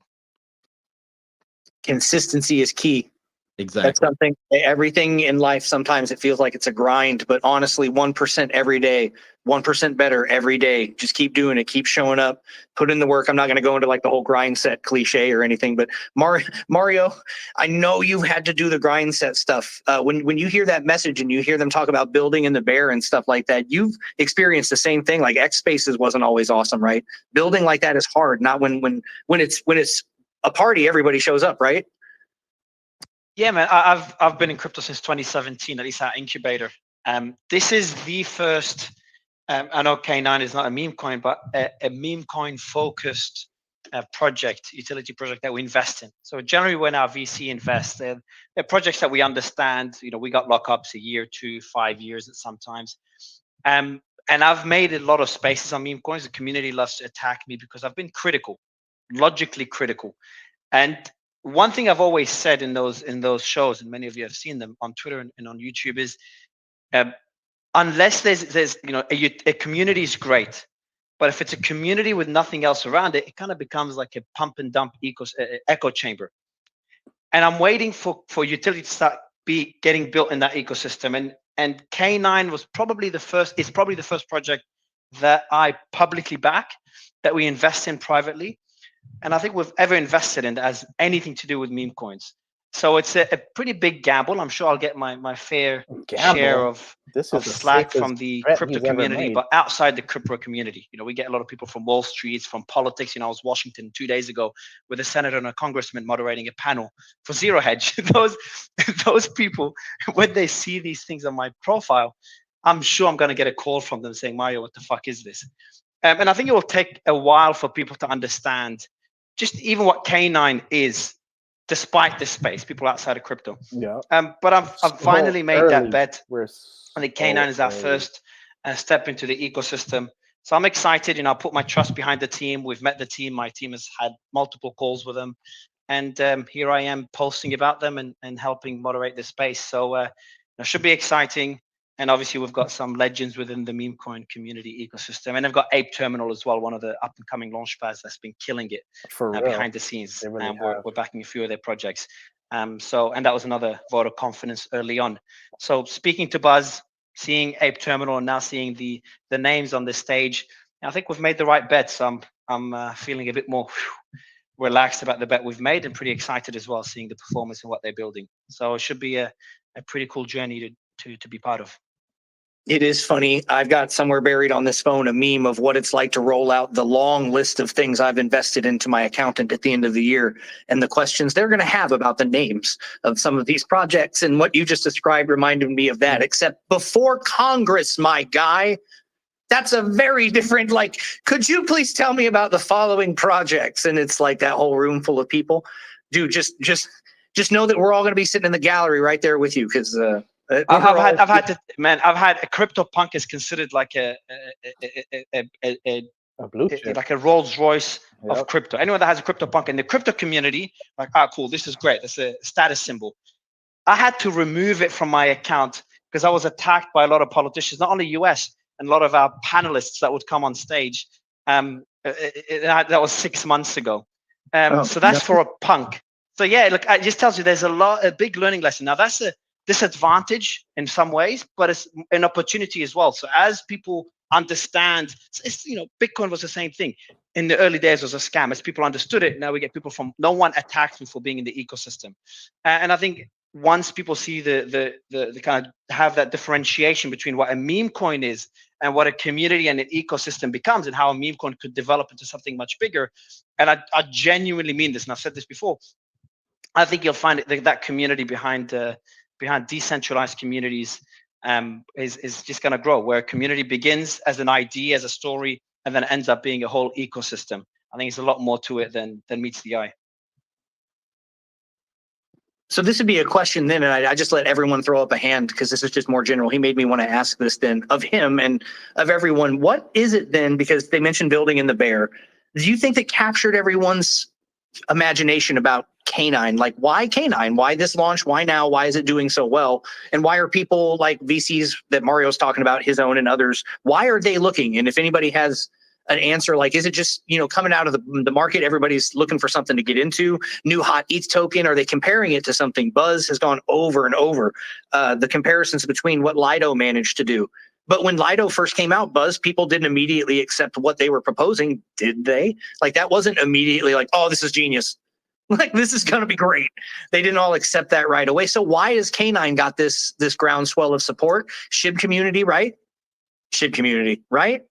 Consistency is key. Exactly. That's something, everything in life, sometimes it feels like it's a grind, but honestly, 1% every day 1% better every day. Just keep doing it. Keep showing up. Put in the work. I'm not going to go into like the whole grind set cliche or anything, but Mario, I know you've had to do the grind set stuff. When you hear that message and you hear them talk about building in the bear and stuff like that, you've experienced the same thing. Like X Spaces wasn't always awesome, right? Building like that is hard. Not when it's a party, everybody shows up, right? Yeah, man. I've been in crypto since 2017, at least our incubator. This is the first. I know K9 is not a meme coin, but a meme coin focused utility project that we invest in. So generally, when our VC invests, they're projects that we understand. You know, we got lockups a year, 2, 5 years at sometimes. And I've made a lot of spaces on meme coins. The community loves to attack me because I've been critical, logically critical. And one thing I've always said in those shows, and many of you have seen them on Twitter and on YouTube, is unless there's a community is great, but if it's a community with nothing else around it, it kind of becomes like a pump and dump echo chamber. And I'm waiting for utility to start getting built in that ecosystem. And K9 was probably the first. It's probably the first project that I publicly back, that we invest in privately, and I think we've ever invested in that has anything to do with meme coins. So it's a pretty big gamble. I'm sure I'll get my fair share of slack from the crypto community, but outside the crypto community, you know, we get a lot of people from Wall Street, from politics. You know, I was in Washington 2 days ago with a senator and a congressman moderating a panel for Zero Hedge. those people, when they see these things on my profile, I'm sure I'm going to get a call from them saying, Mario, what the fuck is this? And I think it will take a while for people to understand just even what K9 is, despite this space, people outside of crypto. Yeah. But I've finally made that bet. I think K9 is our early. first step into the ecosystem. So I'm excited. You know, I put my trust behind the team. We've met the team. My team has had multiple calls with them. And here I am posting about them and helping moderate this space. So it should be exciting. And obviously, we've got some legends within the meme coin community ecosystem. And I've got Ape Terminal as well, one of the up and coming launch pads that's been killing it behind the scenes. Really we're backing a few of their projects. And that was another vote of confidence early on. So speaking to Buzz, seeing Ape Terminal, and now seeing the names on this stage, I think we've made the right bet. So I'm feeling a bit more relaxed about the bet we've made, and pretty excited as well, seeing the performance and what they're building. So it should be a pretty cool journey to be part of. It is funny. I've got somewhere buried on this phone a meme of what it's like to roll out the long list of things I've invested into my accountant at the end of the year, and the questions they're going to have about the names of some of these projects. And what you just described reminded me of that, except before Congress, my guy. That's a very different, like, could you please tell me about the following projects? And it's like that whole room full of people. Dude, just know that we're all going to be sitting in the gallery right there with you, because I've had a CryptoPunk is considered like a blue chip, like a Rolls Royce of crypto. Anyone that has a CryptoPunk in the crypto community, like, cool, this is great. That's a status symbol. I had to remove it from my account because I was attacked by a lot of politicians, not only US, and a lot of our panelists that would come on stage. That was 6 months ago. So that's for a punk. So yeah, look, it just tells you there's a big learning lesson. Now that's a disadvantage in some ways, but it's an opportunity as well. So as people understand, Bitcoin was the same thing. In the early days, it was a scam. As people understood it, now we get people from, no one attacks me for being in the ecosystem. And I think once people see the kind of have that differentiation between what a meme coin is and what a community and an ecosystem becomes, and how a meme coin could develop into something much bigger. And I genuinely mean this, and I've said this before. I think you'll find that community behind decentralized communities is just going to grow, where a community begins as an idea, as a story, and then ends up being a whole ecosystem. I think it's a lot more to it than meets the eye. So this would be a question then, and I just let everyone throw up a hand because this is just more general. He made me want to ask this then of him and of everyone. What is it then, because they mentioned building in the bear, do you think that captured everyone's imagination about K9? Like, why K9? Why this launch? Why now? Why is it doing so well? And why are people like VCs that Mario's talking about, his own and others, why are they looking? And if anybody has an answer, like, is it just, coming out of the market, everybody's looking for something to get into, new hot ETH token? Are they comparing it to something? Buzz has gone over and over the comparisons between what Lido managed to do. But when Lido first came out, Buzz, people didn't immediately accept what they were proposing, did they? Like that wasn't immediately like, oh, this is genius. Like this is going to be great. They didn't all accept that right away. So why has K9 got this groundswell of support? SHIB community, right? SHIB community, right?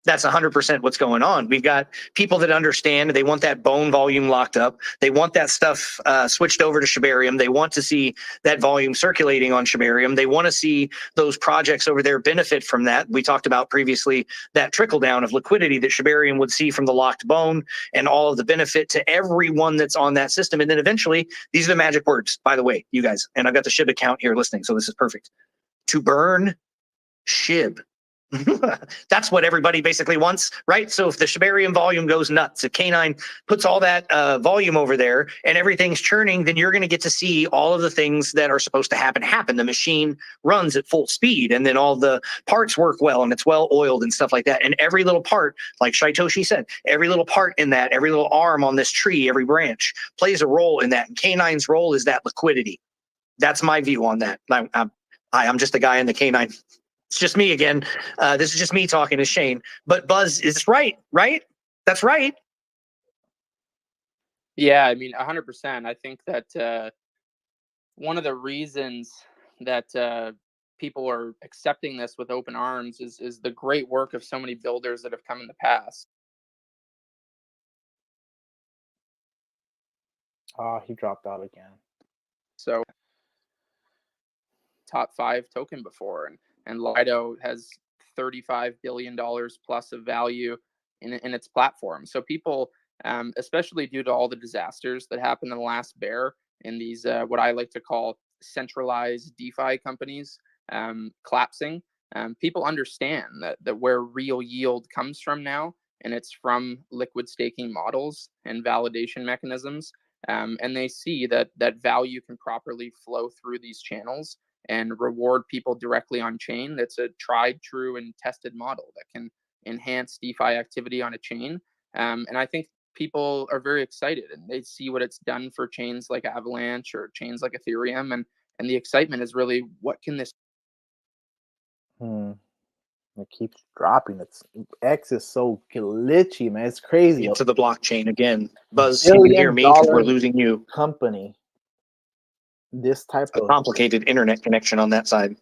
That's 100% what's going on. We've got people that understand. They want that bone volume locked up. They want that stuff switched over to Shibarium. They want to see that volume circulating on Shibarium. They want to see those projects over there benefit from that. We talked about previously that trickle down of liquidity that Shibarium would see from the locked bone and all of the benefit to everyone that's on that system. And then eventually, these are the magic words, by the way, you guys. And I've got the SHIB account here listening, so this is perfect. To burn SHIB. That's what everybody basically wants, right? So if the Shibarium volume goes nuts, if K9 puts all that volume over there and everything's churning, then you're going to get to see all of the things that are supposed to happen. The machine runs at full speed, and then all the parts work well, and it's well oiled and stuff like that. And every little part, like Shaitoshi said, every little part in that, every little arm on this tree, every branch plays a role in that. And K9's role is that liquidity. That's my view on that. I'm just a guy in the K9. It's just me again. This is just me talking to Shane. But Buzz is right? That's right. Yeah, I mean, 100%. I think that one of the reasons that people are accepting this with open arms is the great work of so many builders that have come in the past. He dropped out again. So, top 5 token before, and Lido has $35 billion plus of value in its platform. So people, especially due to all the disasters that happened in the last bear in these, what I like to call centralized DeFi companies collapsing, people understand that where real yield comes from now, and it's from liquid staking models and validation mechanisms. And they see that value can properly flow through these channels and reward people directly on chain. That's a tried, true, and tested model that can enhance DeFi activity on a chain. And I think people are very excited, and they see what it's done for chains like Avalanche or chains like Ethereum, and the excitement is really, what can this? It keeps dropping. X is so glitchy, man. It's crazy. To the blockchain again. Buzz, you can hear me because we're losing you. Company. This type of complicated internet connection on that side.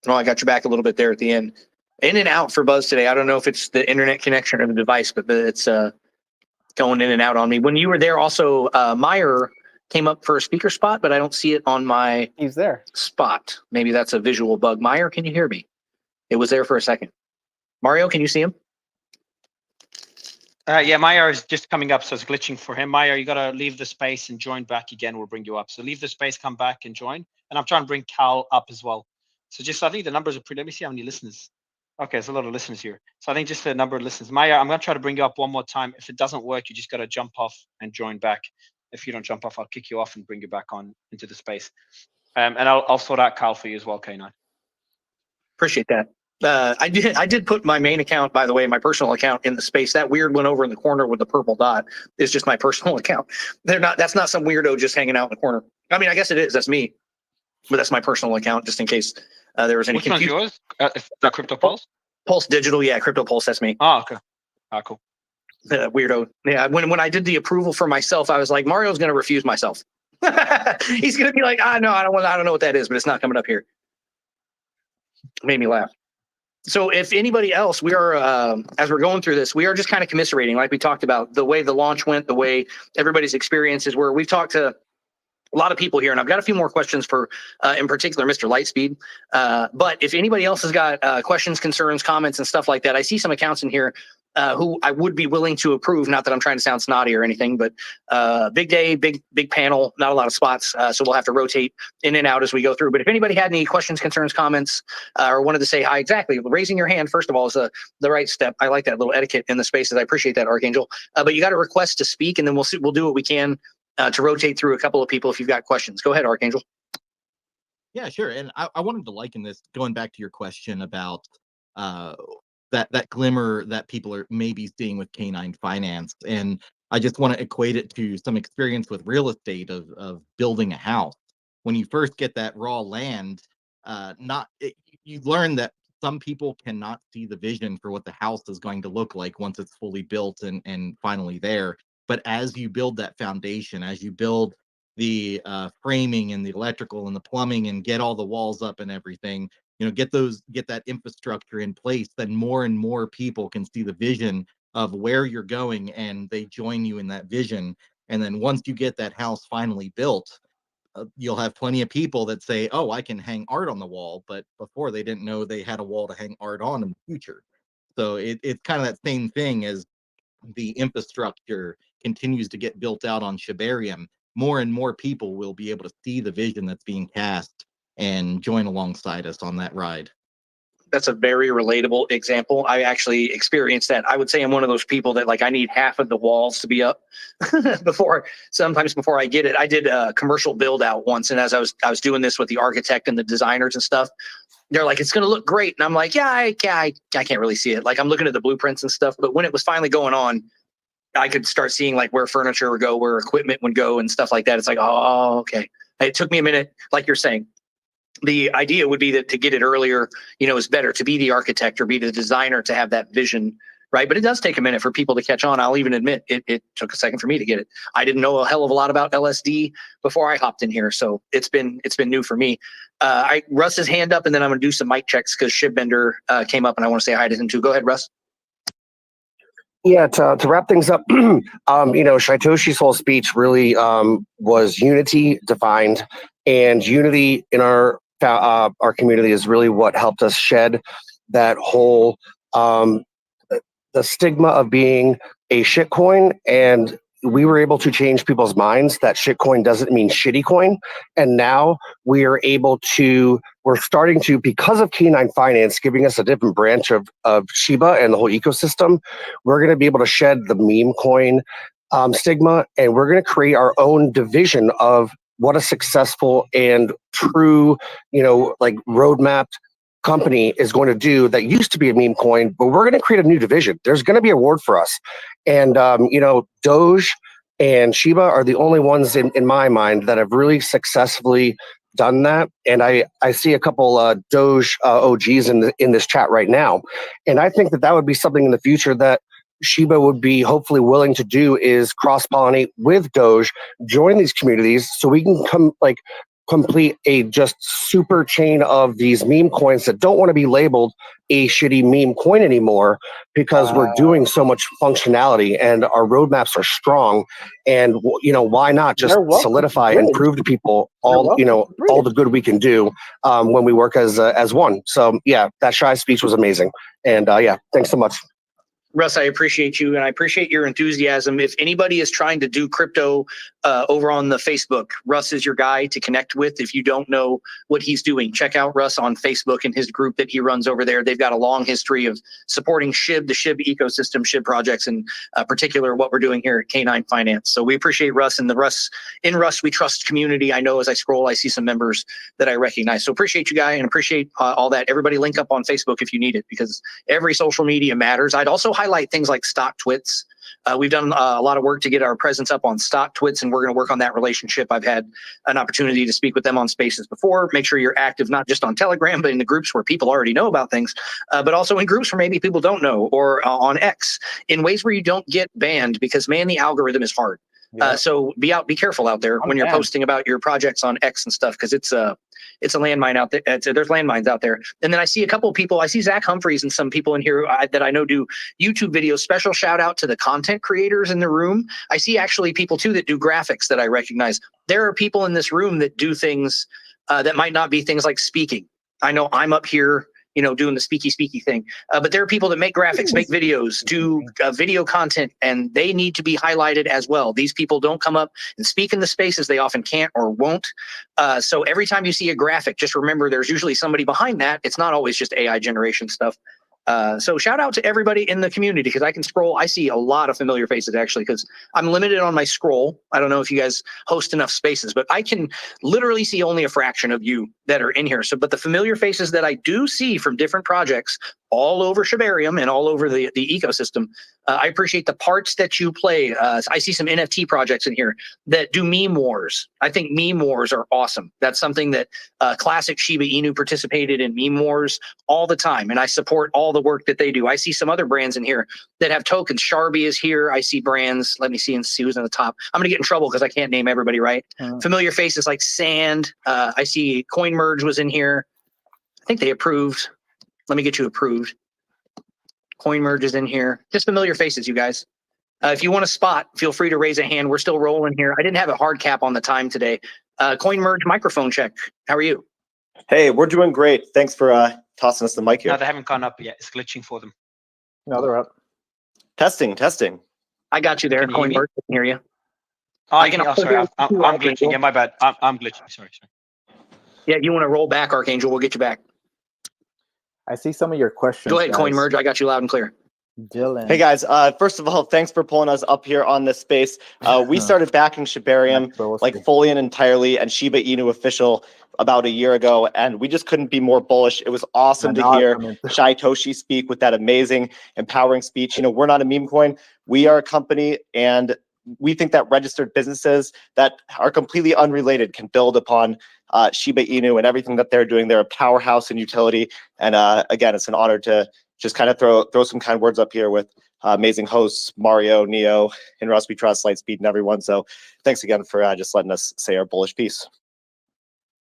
Oh, I got you back a little bit there at the end. In and out for Buzz today. I don't know if it's the internet connection or the device, but it's going in and out on me. When you were there, also Meyer came up for a speaker spot, but I don't see it on my He's there spot. Maybe that's a visual bug. Meyer, can you hear me? It was there for a second. Mario, can you see him? Yeah, Meyer is just coming up, so it's glitching for him. Meyer, you got to leave the space and join back again. We'll bring you up. So leave the space, come back and join. And I'm trying to bring Cal up as well. So I think the numbers are pretty, let me see how many listeners. Okay, there's a lot of listeners here. So I think just the number of listeners. Meyer, I'm going to try to bring you up one more time. If it doesn't work, you just got to jump off and join back. If you don't jump off, I'll kick you off and bring you back on into the space. And I'll sort out Cal for you as well, K9. Appreciate that. I did put my main account, by the way, my personal account in the space. That weird one over in the corner with the purple dot is just my personal account. That's not some weirdo just hanging out in the corner. I mean, I guess it is. That's me, but that's my personal account, just in case there was any confusion. Which one's yours? The Crypto Pulse? Pulse Digital, yeah, Crypto Pulse. That's me. Oh, okay. Cool. Weirdo. Yeah, when I did the approval for myself, I was like, Mario's going to refuse myself. He's going to be like, no, I don't know what that is, but it's not coming up here. Made me laugh. So if anybody else, we are, as we're going through this, we are just kind of commiserating, like we talked about, the way the launch went, the way everybody's experiences were. We've talked to a lot of people here, and I've got a few more questions for, in particular, Mr. Lightspeed. But if anybody else has got questions, concerns, comments, and stuff like that, I see some accounts in here who I would be willing to approve. Not that I'm trying to sound snotty or anything, but big day, big panel, not a lot of spots. So we'll have to rotate in and out as we go through. But if anybody had any questions, concerns, comments, or wanted to say hi, exactly, raising your hand, first of all, is the right step. I like that little etiquette in the spaces. I appreciate that, Archangel. But you got a request to speak, and then we'll do what we can to rotate through a couple of people if you've got questions. Go ahead, Archangel. Yeah, sure. And I wanted to liken this, going back to your question about that glimmer that people are maybe seeing with K9 Finance. And I just want to equate it to some experience with real estate of building a house. When you first get that raw land, you learn that some people cannot see the vision for what the house is going to look like once it's fully built and finally there. But as you build that foundation, as you build the framing and the electrical and the plumbing and get all the walls up and everything, get that infrastructure in place, then more and more people can see the vision of where you're going and they join you in that vision. And then once you get that house finally built, you'll have plenty of people that say, oh, I can hang art on the wall, but before they didn't know they had a wall to hang art on in the future. So it's kind of that same thing. As the infrastructure continues to get built out on Shibarium, more and more people will be able to see the vision that's being cast and join alongside us on that ride. That's a very relatable example. I actually experienced that. I would say I'm one of those people that I need half of the walls to be up sometimes before I get it. I did a commercial build out once, and as I was doing this with the architect and the designers and stuff, they're like, it's going to look great. And I'm like, yeah, I can't really see it. I'm looking at the blueprints and stuff, but when it was finally going on, I could start seeing where furniture would go, where equipment would go and stuff like that. It's like, oh, okay. It took me a minute, like you're saying. The idea would be that to get it earlier, is better to be the architect or be the designer to have that vision, right? But it does take a minute for people to catch on. I'll even admit it took a second for me to get it. I didn't know a hell of a lot about LSD before I hopped in here, so it's been new for me. Russ's hand up, and then I'm going to do some mic checks because Shibbender came up, and I want to say hi to him too. Go ahead, Russ. Yeah, to wrap things up, Shaitoshi's whole speech really was unity defined, and unity in our community is really what helped us shed that whole the stigma of being a shitcoin, and we were able to change people's minds that shitcoin doesn't mean shitty coin. And now we're starting to, because of K9 Finance giving us a different branch of Shiba and the whole ecosystem, we're going to be able to shed the meme coin stigma, and we're going to create our own division of what a successful and true, roadmapped company is going to do that used to be a meme coin, but we're going to create a new division. There's going to be a word for us. And, Doge and Shiba are the only ones in my mind that have really successfully done that. And I see a couple Doge OGs in this chat right now. And I think that would be something in the future that Shiba would be hopefully willing to do, is cross-pollinate with Doge, join these communities so we can complete a just super chain of these meme coins that don't want to be labeled a shitty meme coin anymore, because we're doing so much functionality and our roadmaps are strong. And why not just solidify and prove to people all the good we can do when we work as one. So yeah, that Shy speech was amazing. And thanks so much. Russ, I appreciate you, and I appreciate your enthusiasm. If anybody is trying to do crypto over on the Facebook, Russ is your guy to connect with. If you don't know what he's doing, check out Russ on Facebook and his group that he runs over there. They've got a long history of supporting SHIB, the SHIB ecosystem, SHIB projects, and particular what we're doing here at K9 Finance. So we appreciate Russ, and the Russ We Trust community. I know as I scroll, I see some members that I recognize. So appreciate you guys and appreciate all that. Everybody link up on Facebook if you need it, because every social media matters. I'd also highlight things like Stock Twits. We've done a lot of work to get our presence up on Stock Twits, and we're going to work on that relationship. I've had an opportunity to speak with them on Spaces before. Make sure you're active, not just on Telegram, but in the groups where people already know about things, but also in groups where maybe people don't know, or on X, in ways where you don't get banned, because man, the algorithm is hard. Yeah. So be careful out there when you're posting about your projects on X and stuff, because it's a landmine out there. There's landmines out there. And then I see a couple of people. I see Zach Humphreys and some people in here that I know do YouTube videos. Special shout out to the content creators in the room. I see actually people too that do graphics that I recognize. There are people in this room that do things that might not be things like speaking. I know I'm up here, doing the speaky thing. But there are people that make graphics, make videos, do video content, and they need to be highlighted as well. These people don't come up and speak in the spaces. They often can't or won't. So every time you see a graphic, just remember there's usually somebody behind that. It's not always just AI generation stuff. So shout out to everybody in the community, because I can scroll. I see a lot of familiar faces, actually, because I'm limited on my scroll. I don't know if you guys host enough spaces, but I can literally see only a fraction of you that are in here. So, but the familiar faces that I do see from different projects all over Shibarium and all over the ecosystem. I appreciate the parts that you play. I see some NFT projects in here that do meme wars. I think meme wars are awesome. That's something that Classic Shiba Inu participated in meme wars all the time, and I support all the work that they do. I see some other brands in here that have tokens. Sharby is here. I see brands. Let me see and see who's on the top. I'm going to get in trouble because I can't name everybody right. Familiar faces like Sand. I see CoinMerge was in here. I think they approved. Let me get you approved. CoinMerge is in here. Just familiar faces, you guys. If you want a spot, feel free to raise a hand. We're still rolling here. I didn't have a hard cap on the time today. CoinMerge microphone check. How are you? Hey, we're doing great. Thanks for tossing us the mic here. No, they haven't gone up yet. It's glitching for them. No, they're up. Testing. I got you there, Can you hear me? CoinMerge. I can hear you. Oh, sorry. I'm glitching. Yeah, my bad. I'm glitching. Sorry. Yeah, you want to roll back, Archangel? We'll get you back. I see some of your questions. Go ahead, guys. CoinMerge. I got you loud and clear. Dylan. Hey guys, first of all, thanks for pulling us up here on this space. We started backing Shibarium like fully and entirely and Shiba Inu official about a year ago, and we just couldn't be more bullish. It was awesome to hear Toshi speak with that amazing, empowering speech. You know, we're not a meme coin. We are a company, and we think that registered businesses that are completely unrelated can build upon Shiba Inu and everything that they're doing. They're a powerhouse in utility, and again, it's an honor to just kind of throw some kind words up here with amazing hosts, Mario, Neo, and Russ We Trust, Lightspeed, and everyone. So thanks again for just letting us say our bullish piece.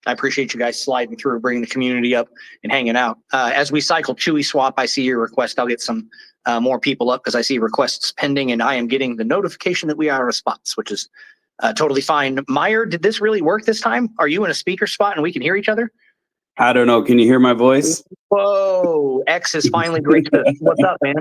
I appreciate you guys sliding through, bringing the community up and hanging out. As we cycle Chewy Swap, I see your request. I'll get some more people up because I see requests pending, and I am getting the notification that we are a spots, which is totally fine. Meyer, did this really work this time? Are you in a speaker spot and we can hear each other? I don't know. Can you hear my voice? Whoa, X is finally graced us. What's up, man?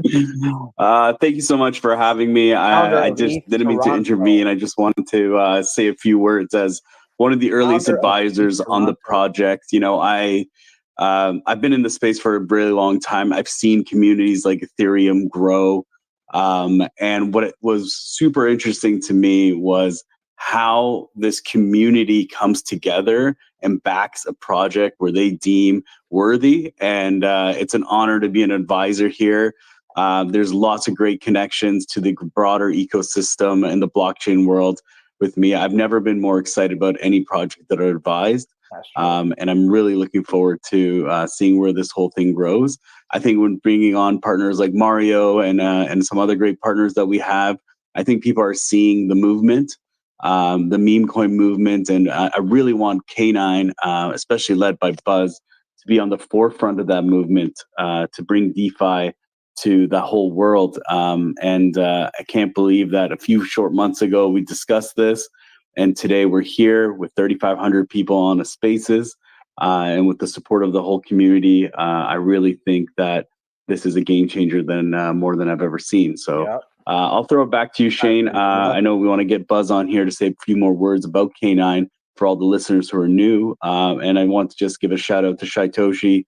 Thank you so much for having me. I just didn't mean to intervene. I just wanted to say a few words as one of the earliest advisors on the project. You know, I've been in the space for a really long time. I've seen communities like Ethereum grow. And what it was super interesting to me was how this community comes together and backs a project where they deem worthy. And it's an honor to be an advisor here. There's lots of great connections to the broader ecosystem and the blockchain world with me. I've never been more excited about any project that I advised. And I'm really looking forward to seeing where this whole thing grows. I think when bringing on partners like Mario and some other great partners that we have, I think people are seeing the movement. The meme coin movement, and I really want K9, especially led by Buzz, to be on the forefront of that movement, to bring DeFi to the whole world. And I can't believe that a few short months ago we discussed this, and today we're here with 3,500 people on the spaces, and with the support of the whole community. I really think that this is a game changer than more than I've ever seen. So. Yep. I'll throw it back to you, Shane. I know we want to get Buzz on here to say a few more words about K9 for all the listeners who are new. And I want to just give a shout out to Toshi.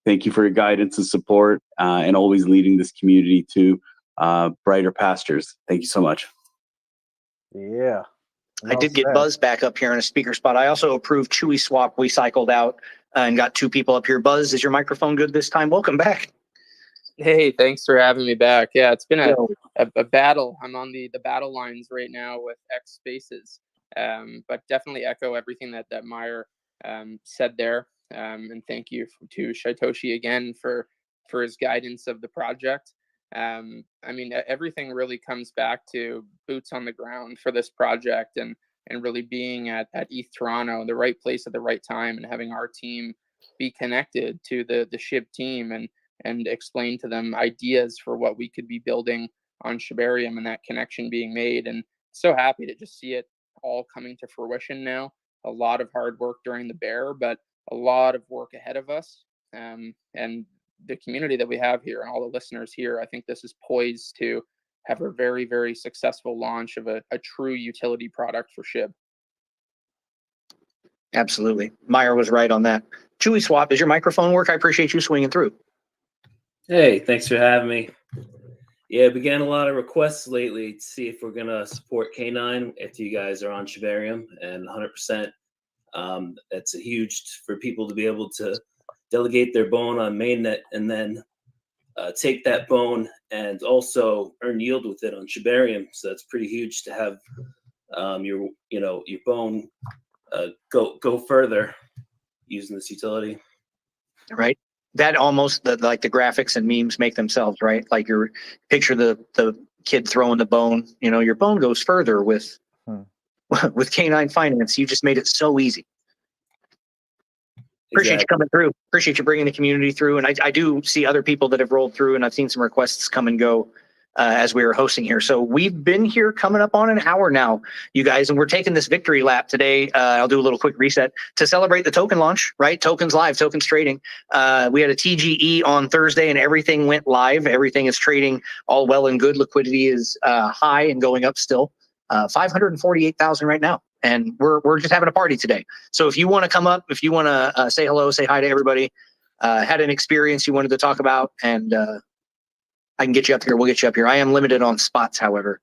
Thank you for your guidance and support and always leading this community to brighter pastures. Thank you so much. Yeah. I did get Buzz back up here in a speaker spot. I also approved Chewy Swap. We cycled out and got 2 people up here. Buzz, is your microphone good this time? Welcome back. Hey, thanks for having me back. Yeah, it's been a battle. I'm on the battle lines right now with X Spaces, but definitely echo everything that Meyer said there. And thank you to Shytoshi again for his guidance of the project. I mean, everything really comes back to boots on the ground for this project, and really being at ETH Toronto, the right place at the right time, and having our team be connected to the SHIB team and explain to them ideas for what we could be building on Shibarium, and that connection being made. And so happy to just see it all coming to fruition now. A lot of hard work during the bear, but a lot of work ahead of us. And the community that we have here and all the listeners here, I think this is poised to have a very, very successful launch of a true utility product for SHIB. Absolutely. Meyer was right on that. Chewy Swap, does your microphone work? I appreciate you swinging through. Hey, thanks for having me. Yeah, we getting a lot of requests lately to see if we're gonna support K9 if you guys are on Shibarium, and 100%. It's a huge for people to be able to delegate their bone on mainnet and then take that bone and also earn yield with it on Shibarium. So that's pretty huge to have your bone go further using this utility. Right. That almost like the graphics and memes make themselves, right? Like your picture the kid throwing the bone. Your bone goes further with with K9 Finance. You just made it so easy. Appreciate you coming through. Appreciate you bringing the community through. And I do see other people that have rolled through, and I've seen some requests come and go as we were hosting here. So we've been here coming up on an hour now, you guys, and we're taking this victory lap today. I'll do a little quick reset to celebrate the token launch, right? Tokens live, tokens trading. We had a TGE on Thursday and everything went live. Everything is trading all well and good. Liquidity is high and going up still. 548,000 right now. And we're just having a party today. So if you want to come up, if you want to say hello, say hi to everybody, had an experience you wanted to talk about, and I can get you up here. We'll get you up here. I am limited on spots, however,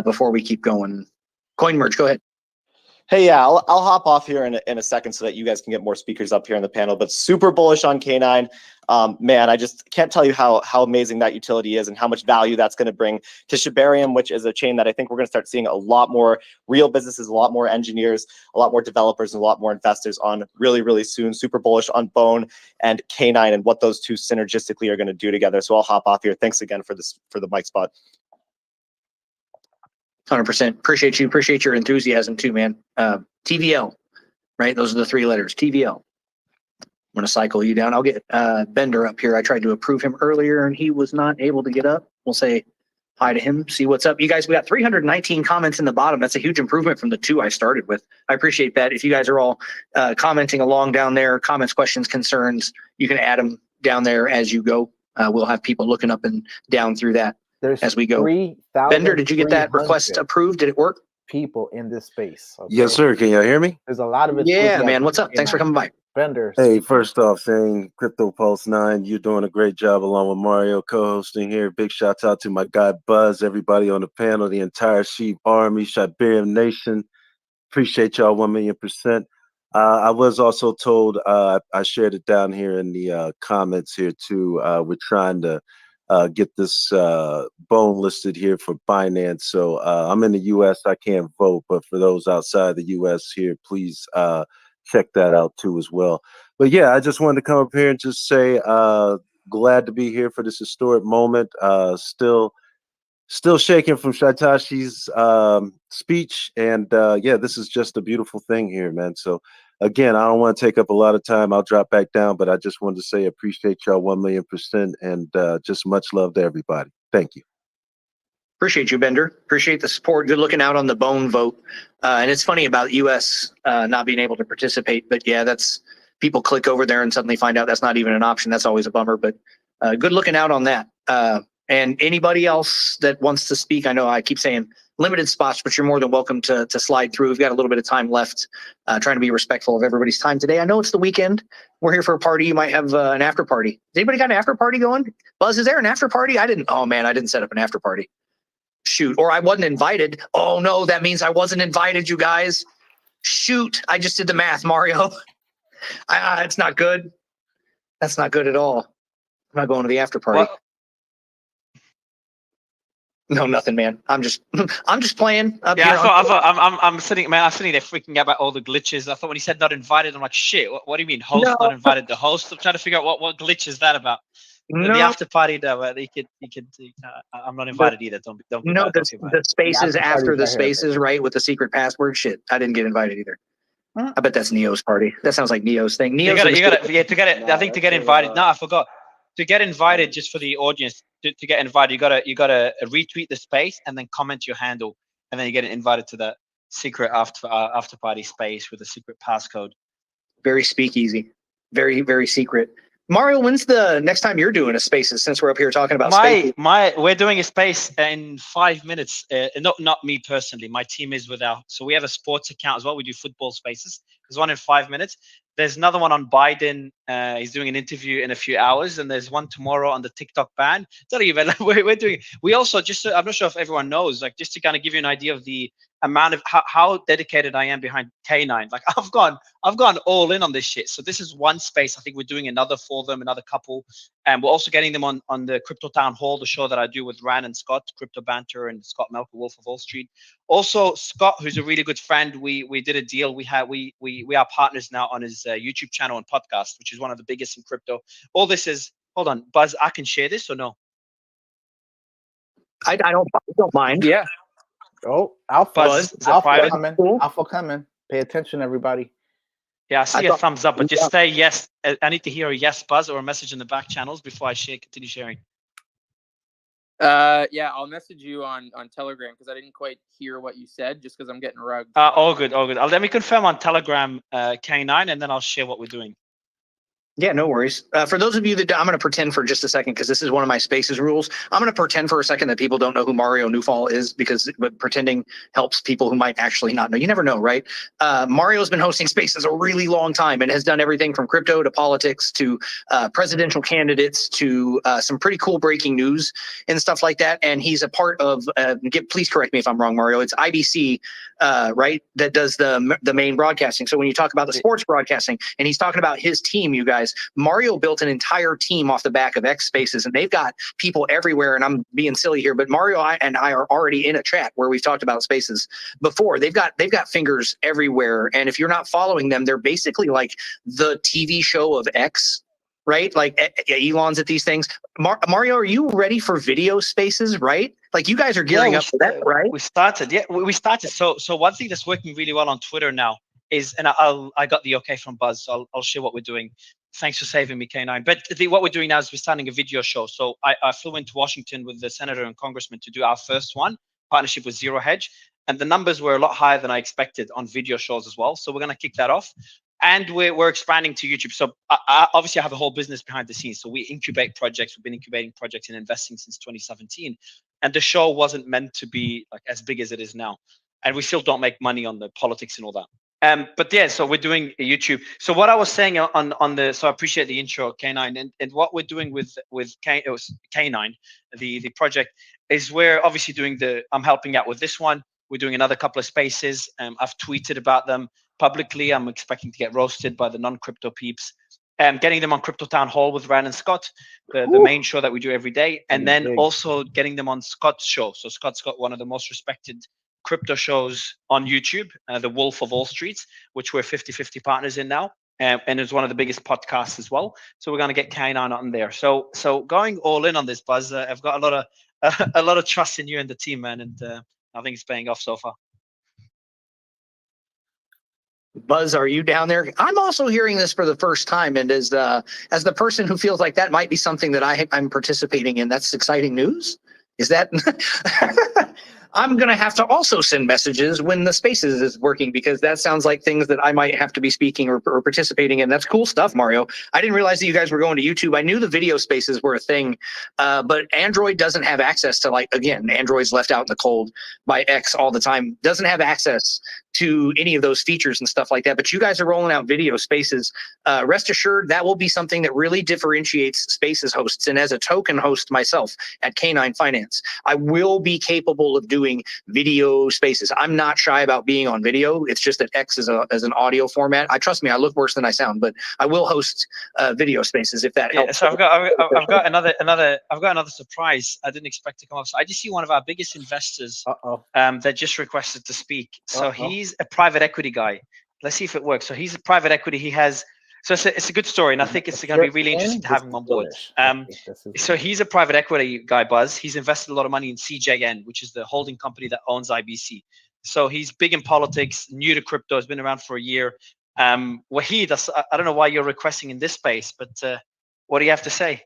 before we keep going. Coin Merge, go ahead. Hey, yeah, I'll hop off here in a second so that you guys can get more speakers up here in the panel, but super bullish on K9. Man, I just can't tell you how amazing that utility is and how much value that's going to bring to Shibarium, which is a chain that I think we're going to start seeing a lot more real businesses, a lot more engineers, a lot more developers, and a lot more investors on really, really soon. Super bullish on Bone and K9 and what those two synergistically are going to do together. So I'll hop off here. Thanks again for the mic spot. 100%. Appreciate you. Appreciate your enthusiasm too, man. TVL, right? Those are the three letters. TVL. I'm going to cycle you down. I'll get Bender up here. I tried to approve him earlier and he was not able to get up. We'll say hi to him, see what's up. You guys, we got 319 comments in the bottom. That's a huge improvement from the 2 I started with. I appreciate that. If you guys are all commenting along down there, comments, questions, concerns, you can add them down there as you go. We'll have people looking up and down through that. As we go. Bender, did you get that request approved? Did it work? People in this space. Okay? Yes, sir. Can y'all hear me? There's a lot of it. Yeah, man. What's up? Thanks for coming by. Bender. Hey, first off, saying Crypto Pulse 9, you're doing a great job along with Mario co-hosting here. Big shouts out to my guy Buzz, everybody on the panel, the entire Sheep Army, Shibarium Nation. Appreciate y'all 1,000,000%. I was also told, I shared it down here in the comments here too. We're trying to get this bone listed here for Binance. So I'm in the U.S. I can't vote, but for those outside the U.S. here, please check that out too as well. But yeah, I just wanted to come up here and just say glad to be here for this historic moment. Still shaking from Shatoshi's speech, and yeah, this is just a beautiful thing here, man. So again, I don't want to take up a lot of time. I'll drop back down, but I just wanted to say appreciate y'all 1,000,000%, and just much love to everybody. Thank you. Appreciate you, Bender. Appreciate the support. Good looking out on the Bone vote. And it's funny about U.S. Not being able to participate, but yeah, that's people click over there and suddenly find out that's not even an option. That's always a bummer, but good looking out on that. And anybody else that wants to speak, I know I keep saying limited spots, but you're more than welcome to slide through. We've got a little bit of time left, trying to be respectful of everybody's time today. I know it's the weekend. We're here for a party. You might have an after party. Has anybody got an after party going? Buzz, is there an after party? Oh man, I didn't set up an after party. Shoot, or I wasn't invited. Oh no, that means I wasn't invited, you guys. Shoot, I just did the math, Mario. It's not good. That's not good at all. I'm not going to the after party. Well, no, nothing, man. I'm just playing up yeah, here. I'm sitting, man. I'm sitting there freaking out about all the glitches. I thought when he said not invited, I'm like, shit. What do you mean, host not invited? The host. I'm trying to figure out what glitch is that about. No. The after party, though. I'm not invited either. Don't. No, the spaces after the spaces, right? With the secret password. Shit, I didn't get invited either. I bet that's Neo's party. That sounds like Neo's thing. You gotta, yeah, to get it. I think to get invited. No, I forgot. To get invited, just for the audience, to get invited, you gotta retweet the space and then comment your handle, and then you get invited to the secret after party space with a secret passcode. Very speakeasy, very very secret. Mario, when's the next time you're doing a spaces? Since we're up here talking about spaces? We're doing a space in 5 minutes. Not me personally. My team is so we have a sports account as well. We do football spaces. There's one in 5 minutes. There's another one on Biden. He's doing an interview in a few hours, and there's one tomorrow on the TikTok ban. Don't even. We're doing. We also I'm not sure if everyone knows. Like, just to kind of give you an idea of the amount of how dedicated I am behind K9. Like, I've gone all in on this shit. So this is one space. I think we're doing another for them, another couple, And we're also getting them on the Crypto Town Hall, the show that I do with Ran and Scott, Crypto Banter, and Scott Melker, Wolf of Wall Street. Also, Scott, who's a really good friend, we did a deal. We are partners now on his YouTube channel and podcast, which is one of the biggest in crypto. All this is, hold on, Buzz, I can share this or no? I don't mind. Yeah. Oh, Alpha. Buzz, is that Alpha private? coming. Cool. Alpha coming. Pay attention, everybody. Yeah, I see a thumbs up, but just say yes. I need to hear a yes, Buzz, or a message in the back channels before I continue sharing. Yeah, I'll message you on Telegram because I didn't quite hear what you said just because I'm getting rugged. All good, all good. Let me confirm on Telegram, K9, and then I'll share what we're doing. Yeah, no worries. For those of you that I'm going to pretend for just a second, because this is one of my Spaces rules. I'm going to pretend for a second that people don't know who Mario Newfall is, because pretending helps people who might actually not know. You never know, right? Mario's been hosting Spaces a really long time and has done everything from crypto to politics to presidential candidates to some pretty cool breaking news and stuff like that. And he's a part of, please correct me if I'm wrong, Mario, it's IBC, right, that does the main broadcasting. So when you talk about the sports broadcasting, and he's talking about his team, you guys, Mario built an entire team off the back of X Spaces, and they've got people everywhere. And I'm being silly here, but Mario and I are already in a chat where we've talked about Spaces before. They've got fingers everywhere, and if you're not following them, they're basically like the TV show of X, right? Like Elon's at these things. Mario, are you ready for video Spaces? Right? Like you guys are gearing up for that, right? We started. Yeah, we started. So one thing that's working really well on Twitter now is, and I got the okay from Buzz, so I'll share what we're doing. Thanks for saving me, K9. But what we're doing now is we're starting a video show. So I flew into Washington with the senator and congressman to do our first one, partnership with Zero Hedge. And the numbers were a lot higher than I expected on video shows as well. So we're going to kick that off. And we're expanding to YouTube. So obviously I have a whole business behind the scenes. So we incubate projects. We've been incubating projects and investing since 2017. And the show wasn't meant to be like as big as it is now. And we still don't make money on the politics and all that. But yeah, so we're doing YouTube. So what I was saying on the, so I appreciate the intro, K9, and what we're doing with K9, the project, is we're obviously doing I'm helping out with this one. We're doing another couple of Spaces. I've tweeted about them publicly. I'm expecting to get roasted by the non-crypto peeps. Getting them on Crypto Town Hall with Ran and Scott, the main show that we do every day, and then also getting them on Scott's show. So Scott's got one of the most respected crypto shows on YouTube, the Wolf of Wall Street, which we're 50-50 partners in now, and it's one of the biggest podcasts as well. So we're going to get K9 on there. So going all in on this, Buzz. I've got a lot of trust in you and the team, man, and I think it's paying off so far. Buzz, are you down there? I'm also hearing this for the first time, and as the person who feels like that might be something that I'm participating in, that's exciting news. Is that? I'm going to have to also send messages when the Spaces is working, because that sounds like things that I might have to be speaking or participating in. That's cool stuff, Mario. I didn't realize that you guys were going to YouTube. I knew the video Spaces were a thing, but Android doesn't have access to, like, again, Android's left out in the cold by X all the time, doesn't have access to any of those features and stuff like that. But you guys are rolling out video Spaces. Rest assured, that will be something that really differentiates Spaces hosts. And as a token host myself at K9 Finance, I will be capable of doing video Spaces. I'm not shy about being on video. It's just that X is an audio format. Trust me, I look worse than I sound, but I will host video Spaces if that helps. So I've got another surprise I didn't expect to come up. So I just see one of our biggest investors that just requested to speak. So he's a private equity guy. Let's see if it works. So he's a private equity. He has. So it's a good story, and I think it's going to be really interesting to have him on board. So he's a private equity guy, Buzz. He's invested a lot of money in CJN, which is the holding company that owns IBC. So he's big in politics, new to crypto, has been around for a year. Wahid, I don't know why you're requesting in this space, but what do you have to say?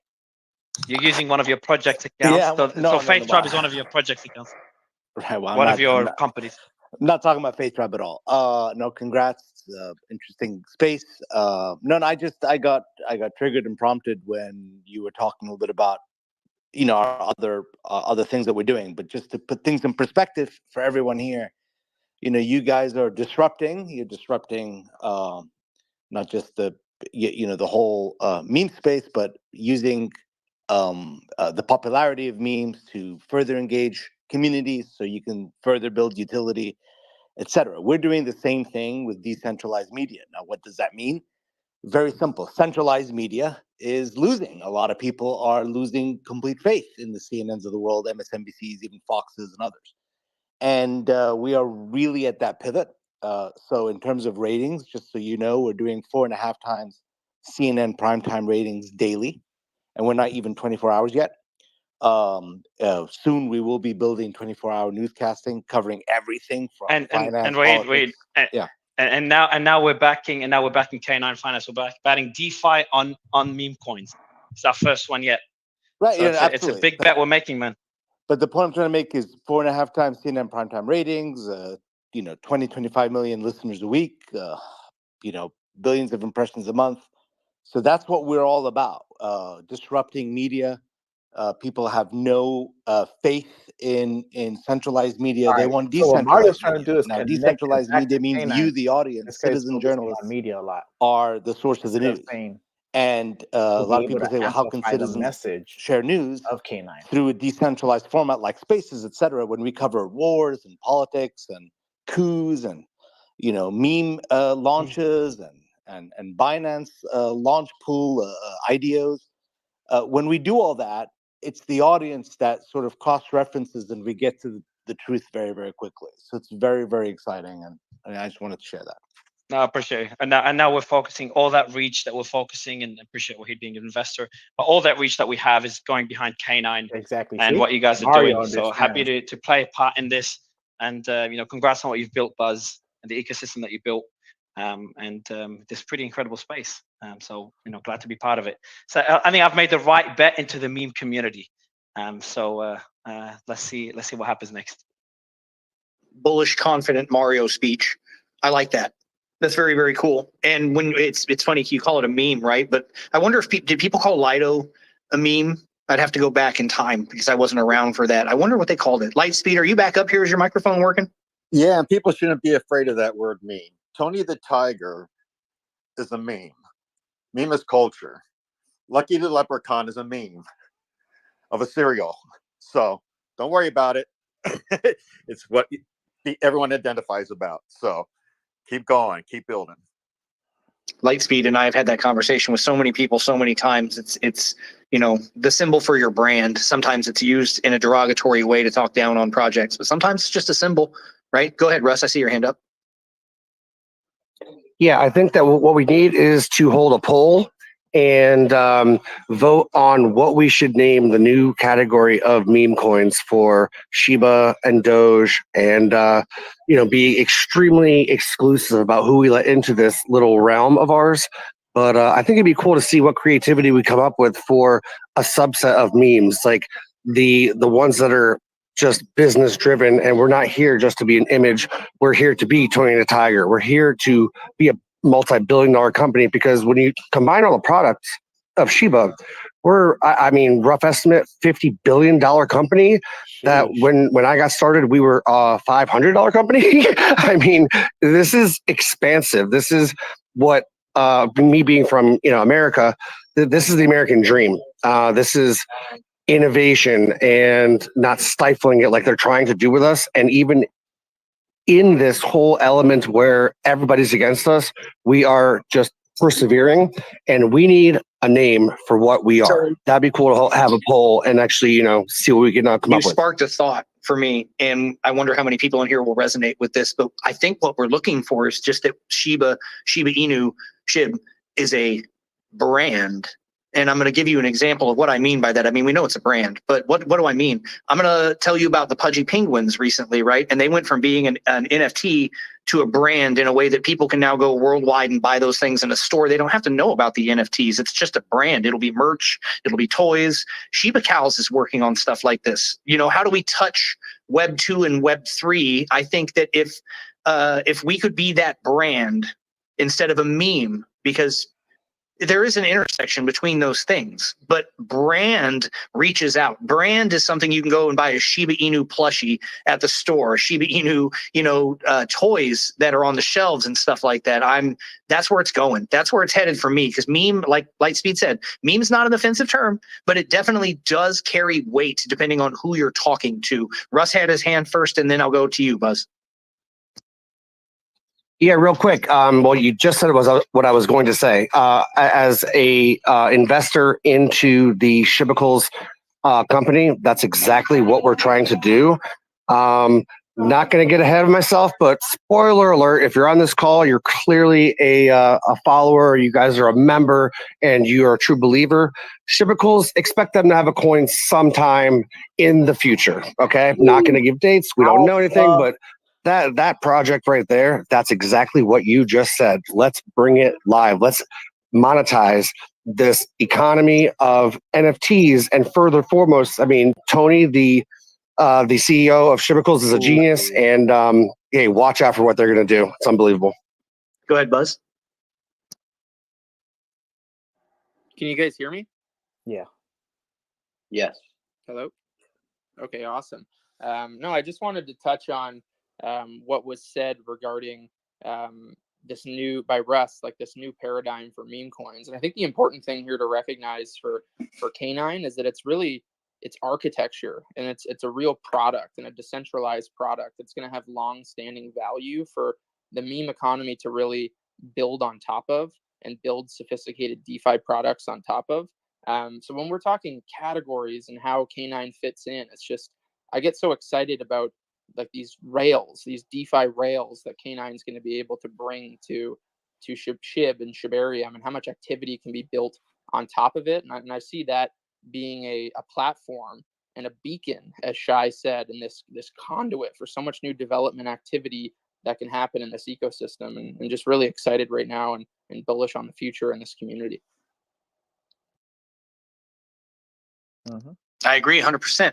You're using one of your project accounts. Yeah, Faith Tribe is one of your project accounts. Right. Well, one of your companies. I'm not talking about Faith Tribe at all. No, congrats. Interesting space. I got triggered and prompted when you were talking a little bit about, our other things that we're doing. But just to put things in perspective for everyone here, you guys are disrupting. You're disrupting not just the whole meme space, but using the popularity of memes to further engage communities, so you can further build utility, etc. We're doing the same thing with decentralized media. Now, what does that mean? Very simple. Centralized media is losing. A lot of people are losing complete faith in the CNNs of the world, MSNBCs, even Foxes and others. And we are really at that pivot. So in terms of ratings, just so you know, we're doing 4.5 times CNN primetime ratings daily, and we're not even 24 hours yet. Soon we will be building 24-hour newscasting, covering everything from finance, and politics. yeah. And now we're backing K9 Finance. We're backing DeFi on meme coins. It's our first one yet. Right, So yeah, it's a big bet we're making, man. But the point I'm trying to make is 4.5 times CNN primetime ratings, 25 million listeners a week, billions of impressions a month. So that's what we're all about, disrupting media. People have no faith in centralized media. They want decentralized what Mario's trying to do is now, connect decentralized it back media to means K9. you, the audience, This guy's citizen focusing journalists, on media a lot. are the source of the Instead news. saying And to a lot be of able people to say, well, how can amplify the citizens message share news of K9 through a decentralized format like Spaces, et cetera, when we cover wars and politics and coups and meme launches and Binance launch pool IDOs. When we do all that, it's the audience that sort of cross references and we get to the truth very, very quickly. So it's very, very exciting, and I just wanted to share that. No, I appreciate it. And now we're focusing all that reach that we're focusing, and appreciate Wahid being an investor, but all that reach that we have is going behind K9 exactly and See? what you guys are Mario doing. So happy to play a part in this, and congrats on what you've built, Buzz, and the ecosystem that you built, and this pretty incredible space. So glad to be part of it. So I think I've made the right bet into the meme community. So let's see what happens next. Bullish, confident Mario speech. I like that. That's very, very cool. And when it's funny, you call it a meme, right? But I wonder if did people call Lido a meme? I'd have to go back in time because I wasn't around for that. I wonder what they called it. Lightspeed, are you back up here? Is your microphone working? Yeah, and people shouldn't be afraid of that word meme. Tony the Tiger is a meme. Meme is culture. Lucky the Leprechaun is a meme of a cereal. So don't worry about it. It's what everyone identifies about. So keep going, keep building. Lightspeed and I have had that conversation with so many people so many times. It's the symbol for your brand. Sometimes it's used in a derogatory way to talk down on projects, but sometimes it's just a symbol, right? Go ahead, Russ. I see your hand up. Yeah, I think that what we need is to hold a poll and vote on what we should name the new category of meme coins for Shiba and Doge, and be extremely exclusive about who we let into this little realm of ours. But I think it'd be cool to see what creativity we come up with for a subset of memes, like the ones that are just business driven, and we're not here just to be an image. We're here to be Tony the Tiger. We're here to be a multi-billion-dollar company, because when you combine all the products of Shiba, we're, rough estimate, $50 billion company. That when I got started, we were a $500 company. I mean, this is expansive. This is what me being from America. This is the American dream. This is innovation and not stifling it like they're trying to do with us. And even in this whole element where everybody's against us, we are just persevering, and we need a name for what we are. That'd be cool to have a poll and actually, see what we can come up with. You sparked a thought for me, and I wonder how many people in here will resonate with this. But I think what we're looking for is just that Shiba Inu, SHIB is a brand. And I'm going to give you an example of what I mean by that. I mean, we know it's a brand, but what do I mean? I'm going to tell you about the Pudgy Penguins recently, right? And they went from being an NFT to a brand in a way that people can now go worldwide and buy those things in a store. They don't have to know about the NFTs. It's just a brand. It'll be merch. It'll be toys. Shiba Cows is working on stuff like this. How do we touch Web 2 and Web 3? I think that if we could be that brand instead of a meme, because there is an intersection between those things, but brand reaches out. Brand is something you can go and buy a Shiba Inu plushie at the store, Shiba Inu, toys that are on the shelves and stuff like that. That's where it's going. That's where it's headed for me. Because meme, like Lightspeed said, meme's not an offensive term, but it definitely does carry weight depending on who you're talking to. Russ had his hand first, and then I'll go to you, Buzz. Yeah, real quick. Well, you just said what I was going to say. As a investor into the Shibicles company, that's exactly what we're trying to do. Not going to get ahead of myself, but spoiler alert: if you're on this call, you're clearly a follower. You guys are a member, and you are a true believer. Shibicles, expect them to have a coin sometime in the future. Okay, not going to give dates. We don't know anything, but that project right there, that's exactly what you just said. Let's bring it live. Let's monetize this economy of NFTs. And further foremost, I mean, Tony, the CEO of Shibicles, is a genius. And hey, watch out for what they're going to do. It's unbelievable. Go ahead, Buzz. Can you guys hear me? Yeah. Yes. Hello? Okay, awesome. No, I just wanted to touch on what was said regarding this new, by Russ, like this new paradigm for meme coins. And I think the important thing here to recognize for K9 is that it's architecture, and it's a real product and a decentralized product. It's going to have long-standing value for the meme economy to really build on top of and build sophisticated DeFi products on top of. So when we're talking categories and how K9 fits in, it's just, I get so excited about like these rails, these DeFi rails that K9 is going to be able to bring to Shib and Shibarium, and how much activity can be built on top of it. And I see that being a platform and a beacon, as Shai said, and this conduit for so much new development activity that can happen in this ecosystem, and just really excited right now and bullish on the future in this community. I agree 100%.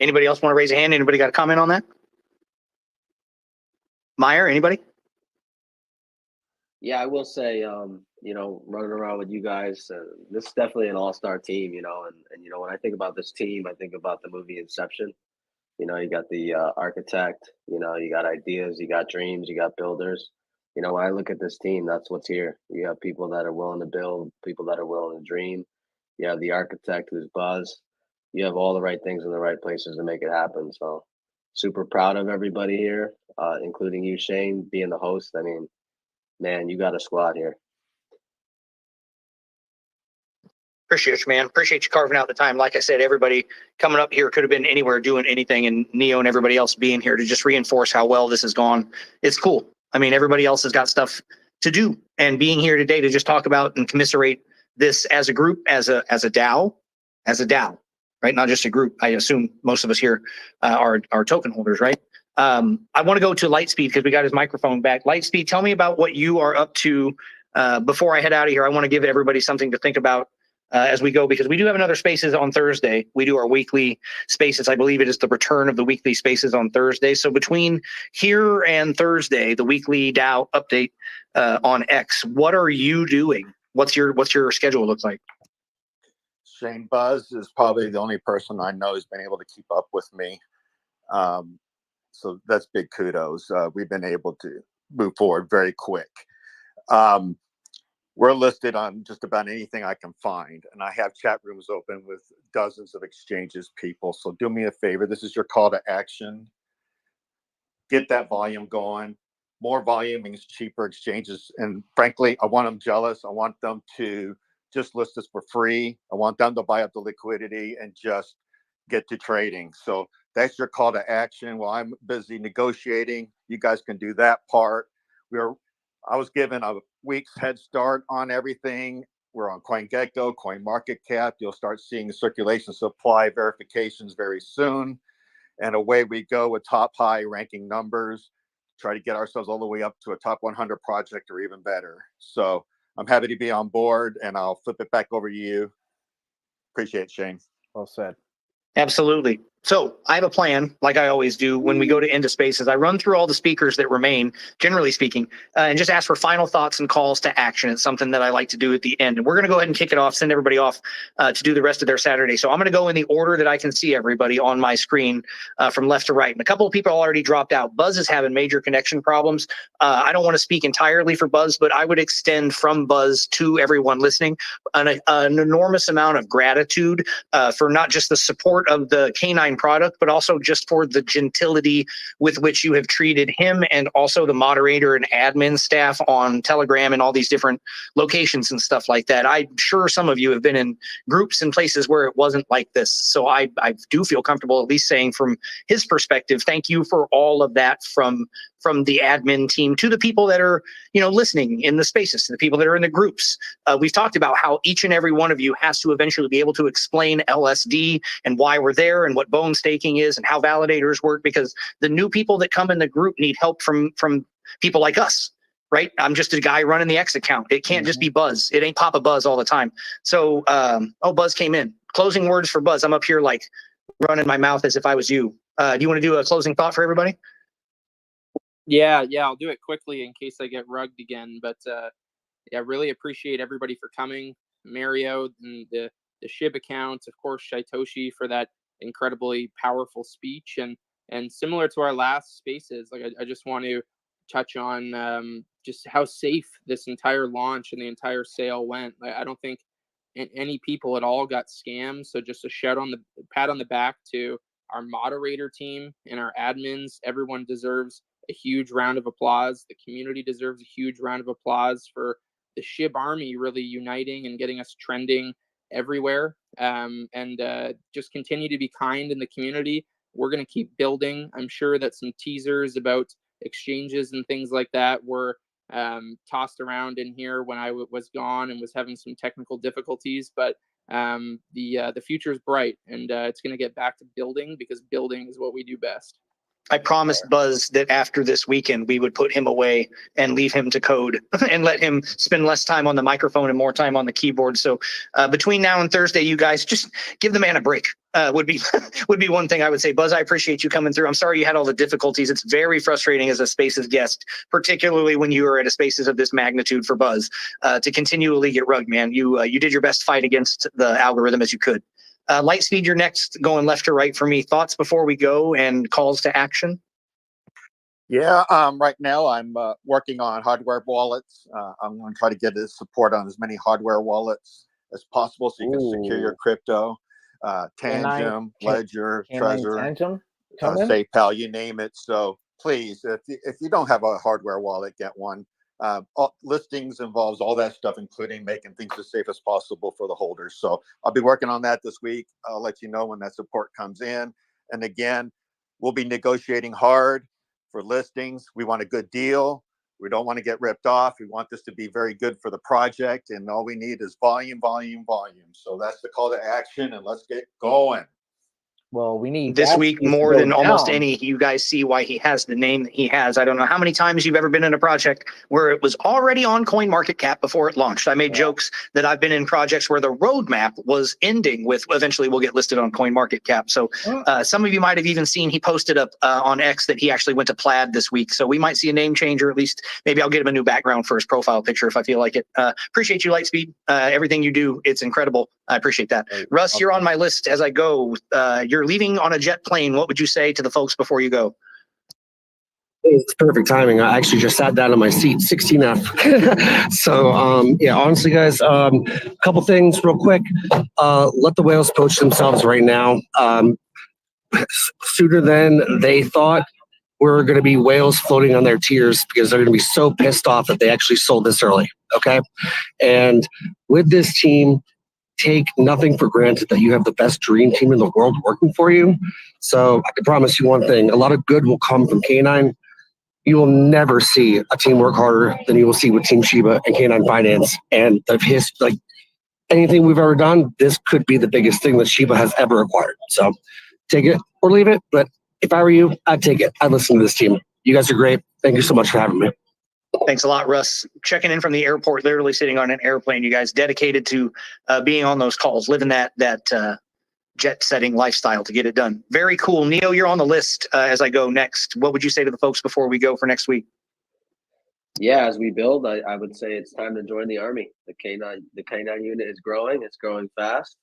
Anybody else want to raise a hand? Anybody got a comment on that? Meyer, anybody? Yeah, I will say, running around with you guys, this is definitely an all-star team, and when I think about this team, I think about the movie Inception. You got the architect, you got ideas, you got dreams, you got builders. When I look at this team, that's what's here. You have people that are willing to build, people that are willing to dream. You have the architect who's Buzz. You have all the right things in the right places to make it happen. So super proud of everybody here, including you, Shane, being the host. I mean, man, you got a squad here. Appreciate you, man. Appreciate you carving out the time. Like I said, everybody coming up here could have been anywhere doing anything, and Neo and everybody else being here to just reinforce how well this has gone. It's cool. I mean, everybody else has got stuff to do, and being here today to just talk about and commiserate this as a group, as a DAO, right? Not just a group. I assume most of us here are token holders, right? I want to go to Lightspeed because we got his microphone back. Lightspeed, tell me about what you are up to before I head out of here. I want to give everybody something to think about as we go, because we do have another Spaces on Thursday. We do our weekly Spaces. I believe it is the return of the weekly Spaces on Thursday. So between here and Thursday, the weekly DAO update on X, what are you doing? What's your schedule look like? Shane, Buzz is probably the only person I know who's been able to keep up with me. So that's big kudos. We've been able to move forward very quick. We're listed on just about anything I can find, and I have chat rooms open with dozens of exchanges people. So do me a favor. This is your call to action. Get that volume going. More volume means cheaper exchanges. And frankly, I want them jealous. I want them to just list us for free. I want them to buy up the liquidity and just get to trading. So that's your call to action. While I'm busy negotiating, you guys can do that part. I was given a week's head start on everything. We're on CoinGecko, CoinMarketCap. You'll start seeing circulation supply verifications very soon. And away we go with top high ranking numbers. Try to get ourselves all the way up to a top 100 project or even better. So I'm happy to be on board, and I'll flip it back over to you. Appreciate it, Shane. Well said. Absolutely. So I have a plan, like I always do when we go to Into Spaces. I run through all the speakers that remain, generally speaking, and just ask for final thoughts and calls to action. It's something that I like to do at the end. And we're going to go ahead and kick it off, send everybody off to do the rest of their Saturday. So I'm going to go in the order that I can see everybody on my screen from left to right. And a couple of people already dropped out. Buzz is having major connection problems. I don't want to speak entirely for Buzz, but I would extend from Buzz to everyone listening an enormous amount of gratitude for not just the support of the K9 K9 product, but also just for the gentility with which you have treated him and also the moderator and admin staff on Telegram and all these different locations and stuff like that. I'm sure some of you have been in groups and places where it wasn't like this. So I do feel comfortable at least saying from his perspective, thank you for all of that from the admin team to the people that are, listening in the spaces, to the people that are in the groups. We've talked about how each and every one of you has to eventually be able to explain LSD and why we're there and what bone staking is and how validators work, because the new people that come in the group need help from people like us. Right? I'm just a guy running the X account. It can't just be Buzz. It ain't Papa Buzz all the time. So, Buzz came in. Closing words for Buzz. I'm up here like running my mouth as if I was you. Do you want to do a closing thought for everybody? Yeah, I'll do it quickly in case I get rugged again. But yeah, really appreciate everybody for coming. Mario and the SHIB account, of course, Shaitoshi for that incredibly powerful speech, and similar to our last spaces, like I just want to touch on just how safe this entire launch and the entire sale went. Like, I don't think any people at all got scammed. So just a pat on the back to our moderator team and our admins. Everyone deserves a huge round of applause. The community deserves a huge round of applause for the SHIB army really uniting and getting us trending everywhere. And just continue to be kind in the community. We're going to keep building. I'm sure that some teasers about exchanges and things like that were tossed around in here when I was gone and was having some technical difficulties, but the future is bright, and it's going to get back to building, because building is what we do best. I promised Buzz that after this weekend, we would put him away and leave him to code and let him spend less time on the microphone and more time on the keyboard. So between now and Thursday, you guys just give the man a break. Would be one thing I would say. Buzz, I appreciate you coming through. I'm sorry you had all the difficulties. It's very frustrating as a Spaces guest, particularly when you are at a Spaces of this magnitude for Buzz, to continually get rugged, man. You did your best fight against the algorithm as you could. Lightspeed, you're next, going left to right for me. Thoughts before we go and calls to action? Yeah, right now I'm working on hardware wallets. I'm going to try to get support on as many hardware wallets as possible so you can secure your crypto. Tangem, Ledger, Trezor, SafePal, you name it. So please, if you don't have a hardware wallet, get one. Listings involves all that stuff, including making things as safe as possible for the holders. So I'll be working on that this week. I'll let you know when that support comes in. And again, we'll be negotiating hard for listings. We want a good deal. We don't want to get ripped off. We want this to be very good for the project. And all we need is volume, volume, volume. So that's the call to action, and let's get going. Well, we need this week more than almost any. You guys see why he has the name that he has. I don't know how many times you've ever been in a project where it was already on CoinMarketCap before it launched. I made jokes that I've been in projects where the roadmap was ending with eventually we'll get listed on CoinMarketCap. So some of you might have even seen he posted up on X that he actually went to Plaid this week. So we might see a name change, or at least maybe I'll get him a new background for his profile picture if I feel like it. Appreciate you, Lightspeed. Everything you do, it's incredible. I appreciate that. Russ, you're on my list as I go. You're leaving on a jet plane. What would you say to the folks before you go? It's perfect timing. I actually just sat down in my seat, 16F. So, yeah, honestly, guys, a couple things real quick. Let the whales poach themselves right now. Sooner than they thought, we're going to be whales floating on their tears because they're going to be so pissed off that they actually sold this early. Okay. And with this team, take nothing for granted that you have the best dream team in the world working for you. So I can promise you one thing, a lot of good will come from K9. You will never see a team work harder than you will see with Team Shiba and K9 Finance. And like anything we've ever done, this could be the biggest thing that Shiba has ever acquired. So take it or leave it. But if I were you, I'd take it. I'd listen to this team. You guys are great. Thank you so much for having me. Thanks a lot, Russ. Checking in from the airport, literally sitting on an airplane. You guys dedicated to being on those calls, living that jet-setting lifestyle to get it done. Very cool. Neo, you're on the list as I go next. What would you say to the folks before we go for next week? Yeah, as we build, I would say it's time to join the army. The K9 unit is growing. It's growing fast.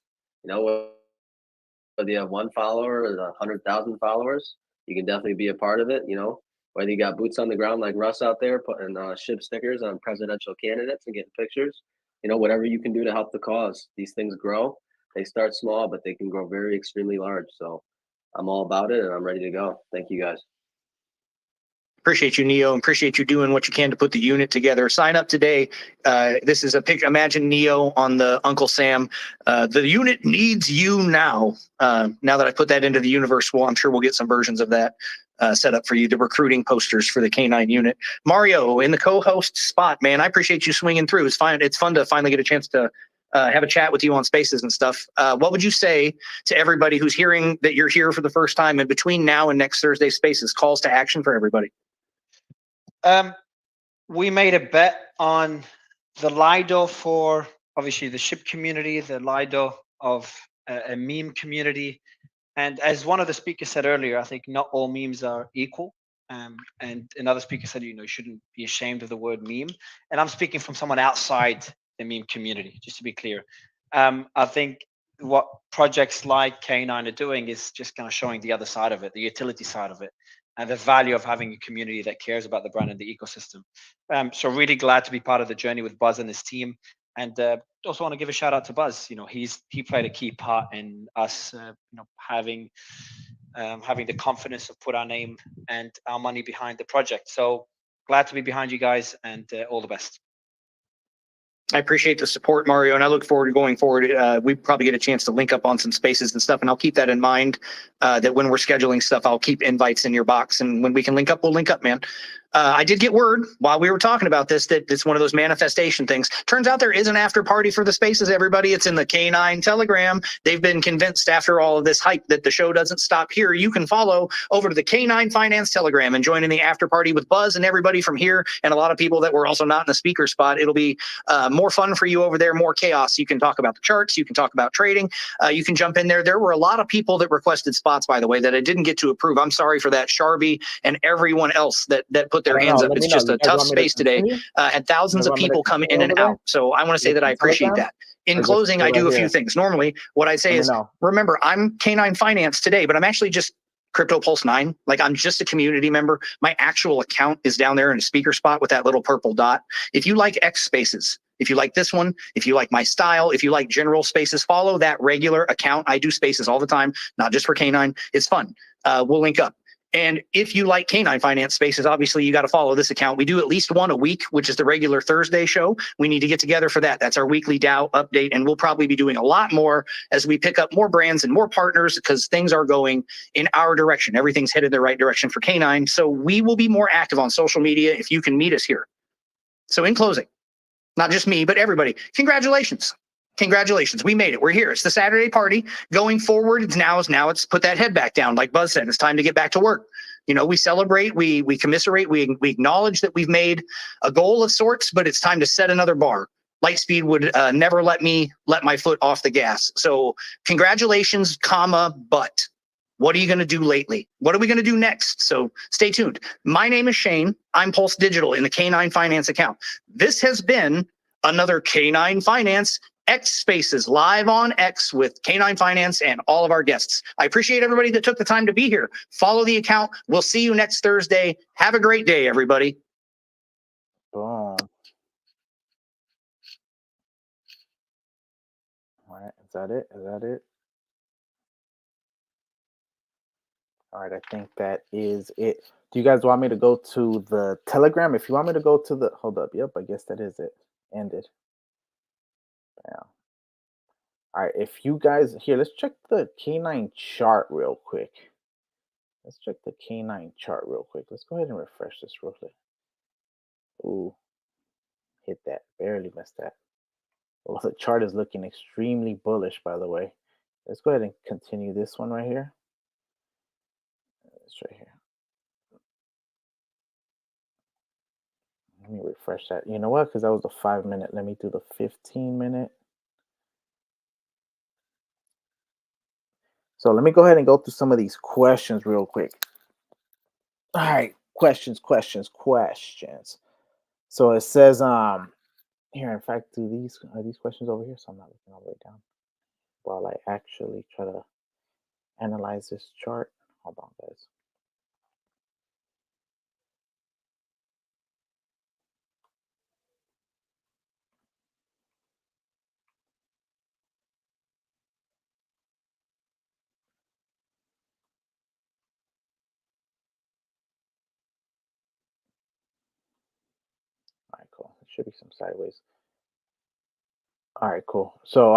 You know, whether you have one follower or 100,000 followers, you can definitely be a part of it. You know, whether you got boots on the ground like Russ out there putting SHIB stickers on presidential candidates and getting pictures, you know, whatever you can do to help the cause. These things grow. They start small, but they can grow very extremely large. So I'm all about it and I'm ready to go. Thank you guys. Appreciate you, Neo. Appreciate you doing what you can to put the unit together. Sign up today. This is a picture. Imagine Neo on the Uncle Sam. The unit needs you now. Now that I put that into the universe, well, I'm sure we'll get some versions of that set up for you. The recruiting posters for the K9 unit. Mario in the co-host spot, man. I appreciate you swinging through. It's fine. It's fun to finally get a chance to have a chat with you on Spaces and stuff. What would you say to everybody who's hearing that you're here for the first time, and between now and next Thursday Spaces, calls to action for everybody? We made a bet on the Lido for obviously the ship community, the Lido of a meme community. And as one of the speakers said earlier, I think not all memes are equal. And another speaker said, you shouldn't be ashamed of the word meme. And I'm speaking from someone outside the meme community, just to be clear. I think what projects like K9 are doing is just kind of showing the other side of it, the utility side of it, and the value of having a community that cares about the brand and the ecosystem. So really glad to be part of the journey with Buzz and his team. And also want to give a shout out to Buzz. He played a key part in us, having the confidence to put our name and our money behind the project. So glad to be behind you guys, and all the best. I appreciate the support, Mario, and I look forward to going forward. We probably get a chance to link up on some Spaces and stuff, and I'll keep that in mind, that when we're scheduling stuff, I'll keep invites in your box, and when we can link up, we'll link up, man. I did get word while we were talking about this that it's one of those manifestation things. Turns out there is an after party for the Spaces, everybody. It's in the K9 Telegram. They've been convinced after all of this hype that the show doesn't stop here. You can follow over to the K9 Finance Telegram and join in the after party with Buzz and everybody from here, and a lot of people that were also not in the speaker spot. It'll be more fun for you over there, more chaos. You can talk about the charts. You can talk about trading. You can jump in there. There were a lot of people that requested spots, by the way, that I didn't get to approve. I'm sorry for that. Sharby and everyone else that put their hands up. It's just a tough space today. Had thousands of people come in and out. So I want to say that I appreciate that. In closing, I do a few things. Normally, what I say is, remember, I'm K9 Finance today, but I'm actually just Crypto Pulse 9. Like, I'm just a community member. My actual account is down there in a speaker spot with that little purple dot. If you like X Spaces, if you like this one, if you like my style, if you like general Spaces, follow that regular account. I do Spaces all the time, not just for K9. It's fun. We'll link up. And if you like K9 Finance Spaces, obviously you got to follow this account. We do at least one a week, which is the regular Thursday show. We need to get together for that. That's our weekly DAO update. And we'll probably be doing a lot more as we pick up more brands and more partners, because things are going in our direction. Everything's headed the right direction for K9. So we will be more active on social media if you can meet us here. So in closing, not just me, but everybody, congratulations. Congratulations. We made it. We're here. It's the Saturday party. Going forward, it's put that head back down. Like Buzz said, it's time to get back to work. We celebrate, we commiserate, we acknowledge that we've made a goal of sorts, but it's time to set another bar. Lightspeed would never let my foot off the gas. So congratulations, but what are you going to do lately? What are we going to do next? So stay tuned. My name is Shane. I'm Pulse Digital in the K9 Finance account. This has been another K9 Finance X Spaces live on X with K9 Finance and all of our guests. I appreciate everybody that took the time to be here. Follow the account. We'll see you next Thursday. Have a great day, everybody. Boom. All right. Is that it? All right. I think that is it. Do you guys want me to go to the Telegram? If you want me to go to the, hold up. Yep. I guess that is it. Ended. Bam. All right, if you guys here, let's check the K9 chart real quick. Let's check the K9 chart real quick. Let's go ahead and refresh this real quick. Ooh, hit that, barely missed that. Well, the chart is looking extremely bullish, by the way. Let's go ahead and continue this one right here. It's right here. Let me refresh that. You know what? Because that was a 5-minute. Let me do the 15-minute. So let me go ahead and go through some of these questions real quick. All right, questions. So it says, here, in fact, are these questions over here? So I'm not looking all the way down while I actually try to analyze this chart. Hold on, guys. Should be some sideways. All right, cool. So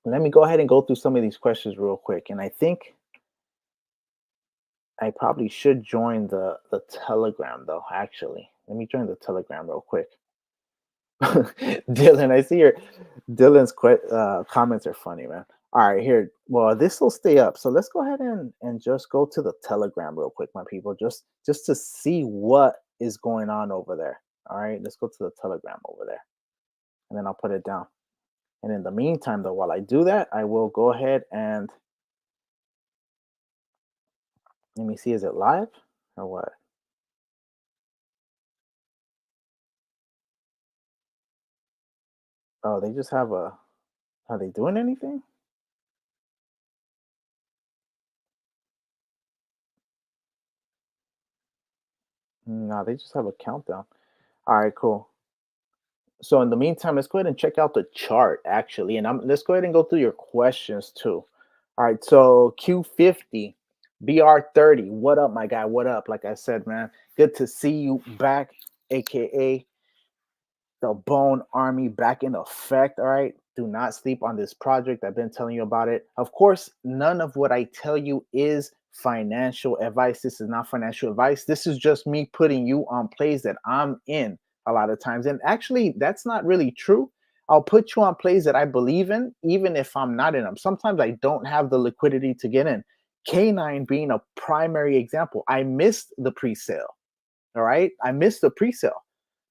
let me go ahead and go through some of these questions real quick. And I think I probably should join the Telegram though, actually. Let me join the Telegram real quick. Dylan, I see your Dylan's comments are funny, man. All right, here. Well, this will stay up. So let's go ahead and just go to the Telegram real quick, my people, just to see what is going on over there. All right, let's go to the Telegram over there. And then I'll put it down. And in the meantime, though, while I do that, I will go ahead and let me see, is it live or what? Oh, they just have a, are they doing anything? No, they just have a countdown. All right, cool. So in the meantime, let's go ahead and check out the chart actually. And let's go ahead and go through your questions too. All right, so Q50, BR30. What up, my guy? What up? Like I said, man, good to see you back, aka the Bone Army back in effect. All right. Do not sleep on this project. I've been telling you about it. Of course, none of what I tell you is financial advice. This is not financial advice. This is just me putting you on plays that I'm in a lot of times. And actually, that's not really true. I'll put you on plays that I believe in, even if I'm not in them. Sometimes I don't have the liquidity to get in. K9 being a primary example. I missed the pre-sale. All right. I missed the pre-sale,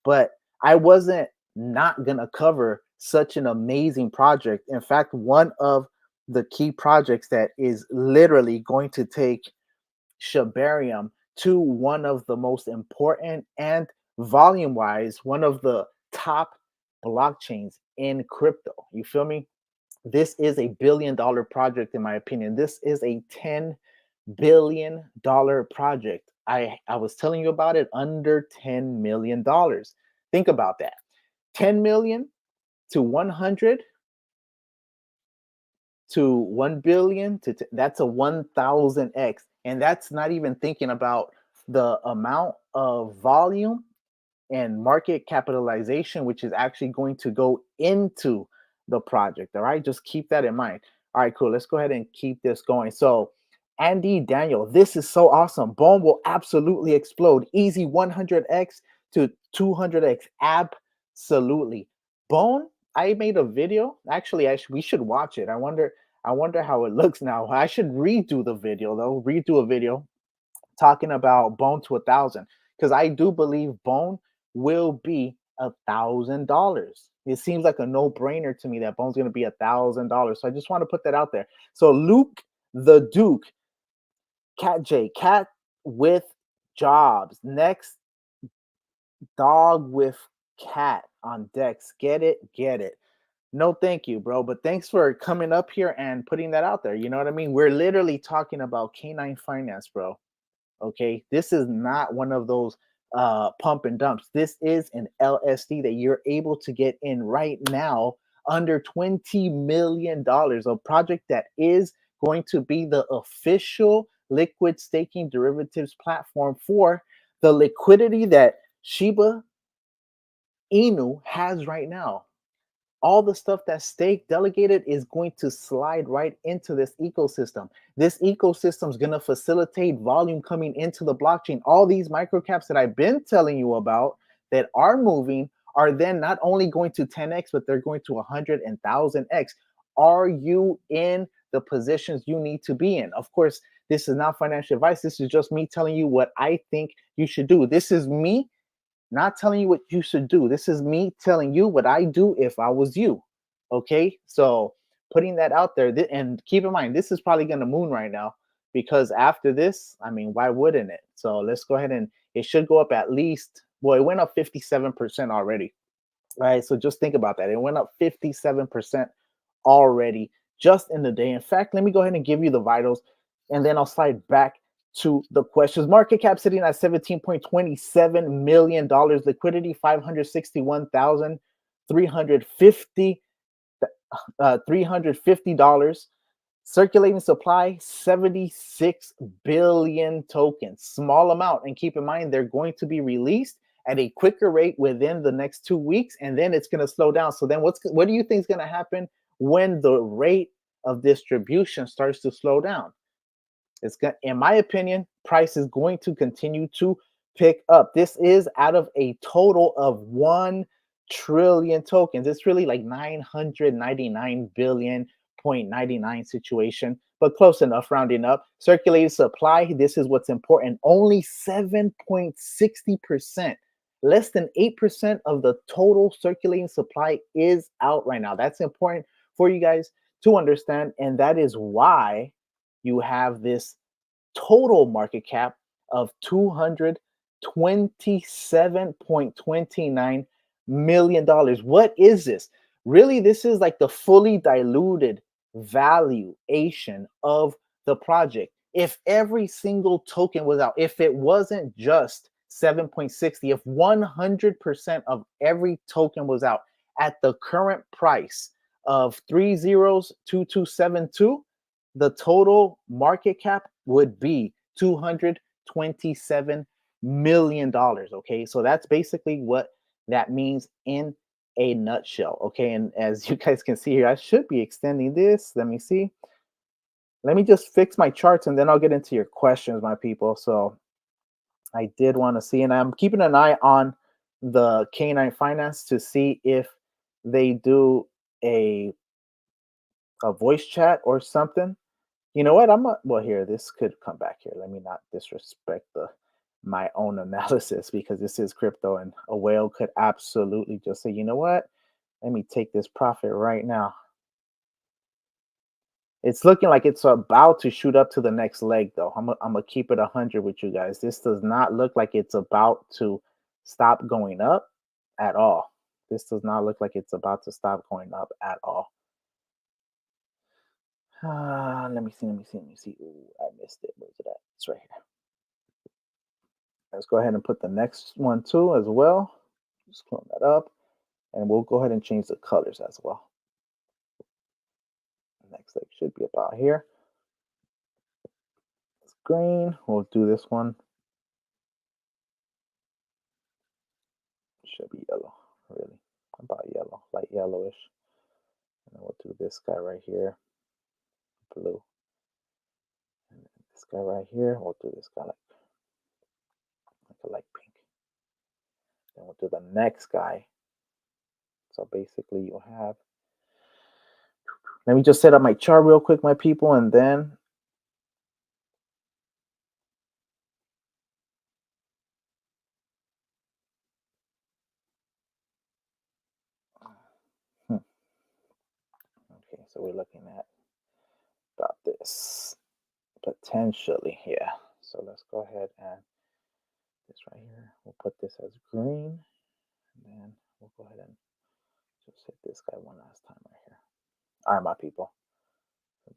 but I wasn't not going to cover such an amazing project. In fact, one of the key projects that is literally going to take Shibarium to one of the most important and volume-wise, one of the top blockchains in crypto. You feel me? This is a $1 billion project, in my opinion. This is a $10 billion project. I was telling you about it, under $10 million. Think about that. 10 million to 100 to 1 billion to that's a 1000x, and that's not even thinking about the amount of volume and market capitalization which is actually going to go into the project. All right, just keep that in mind. All right, cool. Let's go ahead and keep this going. So Andy Daniel, this is so awesome. Bone will absolutely explode. Easy 100x to 200x. Absolutely. Bone, I made a video. Actually, we should watch it. I wonder how it looks now. I should redo the video though. Redo a video talking about Bone to 1,000, because I do believe Bone will be $1,000. It seems like a no-brainer to me that Bone's going to be $1,000. So I just want to put that out there. So Luke the Duke, Cat J, Cat with Jobs. Next, Dog with Cat on Dex. Get it? Get it. No, thank you, bro. But thanks for coming up here and putting that out there. You know what I mean? We're literally talking about K9 Finance, bro. Okay, this is not one of those pump and dumps. This is an LSD that you're able to get in right now under $20 million, a project that is going to be the official liquid staking derivatives platform for the liquidity that Shiba Inu has right now. All the stuff that's staked, delegated is going to slide right into this ecosystem. This ecosystem is going to facilitate volume coming into the blockchain. All these microcaps that I've been telling you about that are moving are then not only going to 10x, but they're going to 100 and 1000x. Are you in the positions you need to be in? Of course, this is not financial advice. This is just me telling you what I think you should do. This is me not telling you what you should do. This is me telling you what I do if I was you. Okay, so putting that out there, and keep in mind, this is probably going to moon right now, because after this, I mean, why wouldn't it? So let's go ahead, and it should go up at least, well, it went up 57% already. All right, so just think about that. It went up 57% already just in the day. In fact, let me go ahead and give you the vitals, and then I'll slide back to the questions. Market cap sitting at $17.27 million. Liquidity, 561,350 $350. Circulating supply, 76 billion tokens. Small amount. And keep in mind, they're going to be released at a quicker rate within the next 2 weeks, and then it's going to slow down. So then what do you think is going to happen when the rate of distribution starts to slow down? It's going, in my opinion, price is going to continue to pick up. This is out of a total of 1 trillion tokens. It's really like 999 billion 0.99 situation, but close enough, rounding up. Circulating supply, this is what's important. Only 7.60%, less than 8% of the total circulating supply is out right now. That's important for you guys to understand, and that is why you have this total market cap of $227.29 million. What is this? Really, this is like the fully diluted valuation of the project. If every single token was out, if it wasn't just 7.60, if 100% of every token was out at the current price of 302272, the total market cap would be $227 million. Okay, so that's basically what that means in a nutshell. Okay, and as you guys can see here, I should be extending this. Let me see. Let me just fix my charts and then I'll get into your questions, my people. So I did want to see, and I'm keeping an eye on the K9 Finance to see if they do a voice chat or something. You know what? Well, here, this could come back here. Let me not disrespect my own analysis, because this is crypto, and a whale could absolutely just say, you know what? Let me take this profit right now. It's looking like it's about to shoot up to the next leg, though. I'm gonna keep it 100 with you guys. This does not look like it's about to stop going up at all. This does not look like it's about to stop going up at all. Let me see. Ooh, I missed it. Where's it at? It's right here. Let's go ahead and put the next one too as well. Just clone that up, and we'll go ahead and change the colors as well. Next leg should be about here. It's green. We'll do this one. Should be yellow, really. About yellow, light yellowish. And then we'll do this guy right here, blue. And then this guy right here, we'll do this guy like a light pink. Then we'll do the next guy. So basically you have, let me just set up my chart real quick, my people, and then okay, so we're looking at about this potentially, yeah. So let's go ahead and this right here, we'll put this as green, and then we'll go ahead and just hit this guy one last time right here. All right, my people,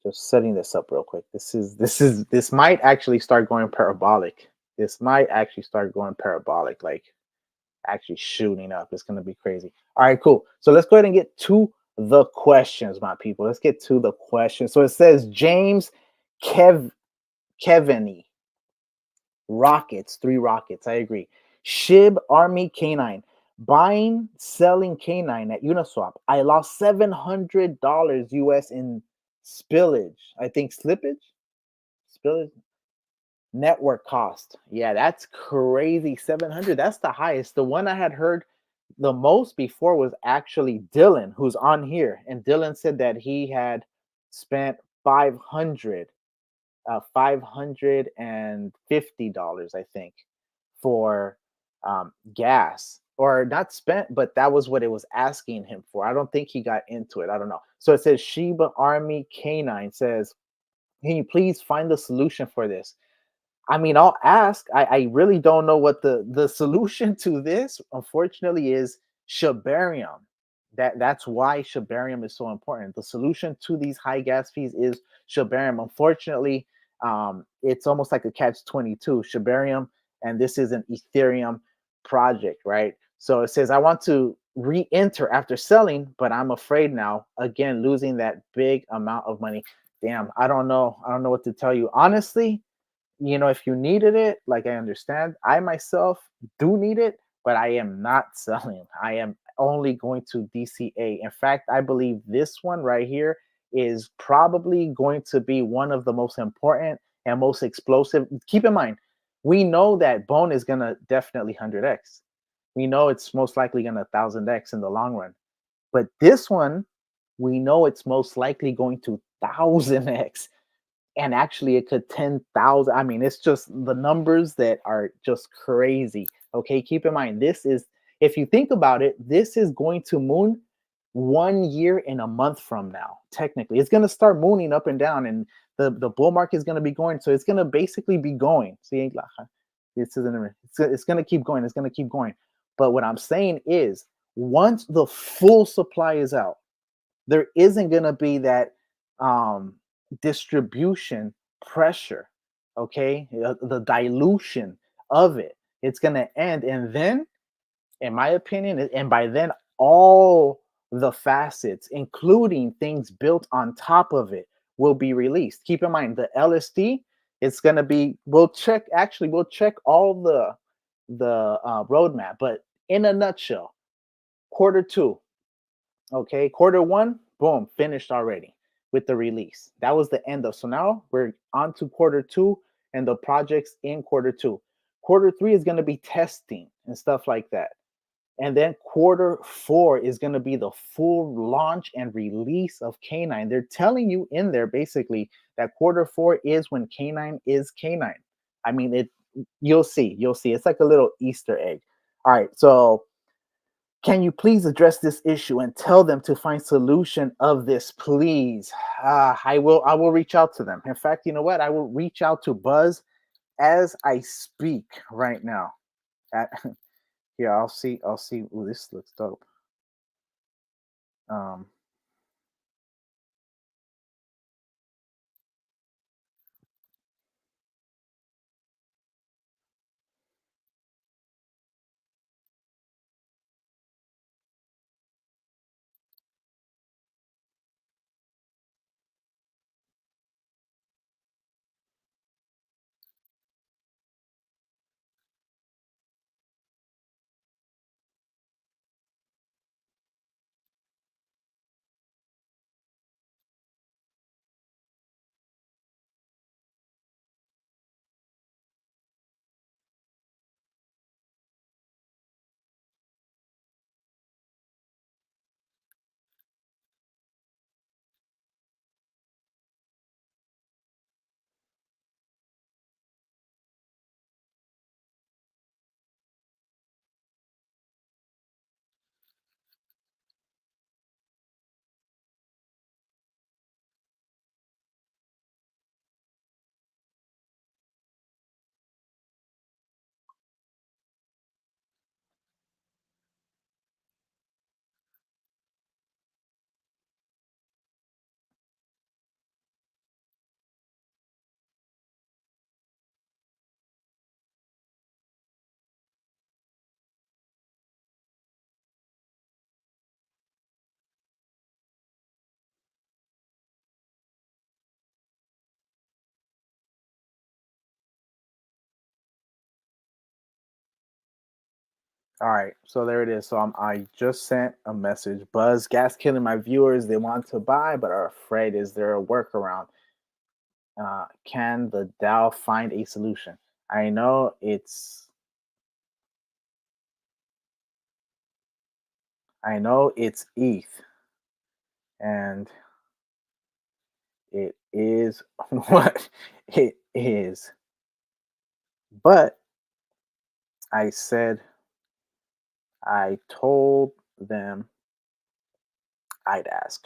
just setting this up real quick. This might actually start going parabolic. This might actually start going parabolic, like actually shooting up. It's gonna be crazy. All right, cool. So let's go ahead and get to the questions, my people. Let's get to the questions. So it says James Kevany. Rockets, 3 rockets. I agree. Shib Army K9. Buying, selling K9 at Uniswap. I lost $700 US in spillage. I think slippage? Spillage? Network cost. Yeah, that's crazy. 700. That's the highest. The one I had heard the most before was actually Dylan, who's on here. And Dylan said that he had spent $550, I think, for gas, or not spent, but that was what it was asking him for. I don't think he got into it. I don't know. So it says Shiba Army K9 says, can you please find the solution for this? I mean, I'll ask. I really don't know what the solution to this, unfortunately, is Shibarium. That's why Shibarium is so important. The solution to these high gas fees is Shibarium. Unfortunately, it's almost like a catch-22. Shibarium, and this is an Ethereum project, right? So it says, I want to re-enter after selling, but I'm afraid now, again, losing that big amount of money. Damn, I don't know. I don't know what to tell you. Honestly, you know, if you needed it, like, I understand. I myself do need it, but I am not selling. I am only going to DCA. In fact, I believe this one right here is probably going to be one of the most important and most explosive. Keep in mind, we know that Bone is going to definitely 100x. We know it's most likely going to 1000x in the long run. But this one, we know it's most likely going to 1000x. And actually, it could 10,000. I mean, it's just the numbers that are just crazy. Okay, keep in mind, this is, if you think about it, this is going to moon 1 year and a month from now. Technically, it's going to start mooning up and down, and the bull market is going to be going. So it's going to basically be going. See, this isn't. It's going to keep going. It's going to keep going. But what I'm saying is, once the full supply is out, there isn't going to be that distribution pressure. Okay, the dilution of it. It's going to end, and then, in my opinion, and by then, all the facets, including things built on top of it, will be released. Keep in mind, the LSD, it's going to be, we'll check all the roadmap, but in a nutshell, Q2, okay, Q1, boom, finished already with the release. That was the end of. So now we're on to Q2 and the projects in Q2. Q3 is going to be testing and stuff like that. And then Q4 is going to be the full launch and release of K9. They're telling you in there basically that Q4 is when K9 is K9. I mean, you'll see. It's like a little Easter egg. All right. So can you please address this issue and tell them to find solution of this, please? I will reach out to them. In fact, you know what? I will reach out to Buzz as I speak right now. Yeah, I'll see. Ooh, this looks dope. All right, so there it is. So I just sent a message. Buzz, gas killing my viewers. They want to buy, but are afraid. Is there a workaround? Can the DAO find a solution? I know it's ETH, and it is what it is. But I told them I'd ask.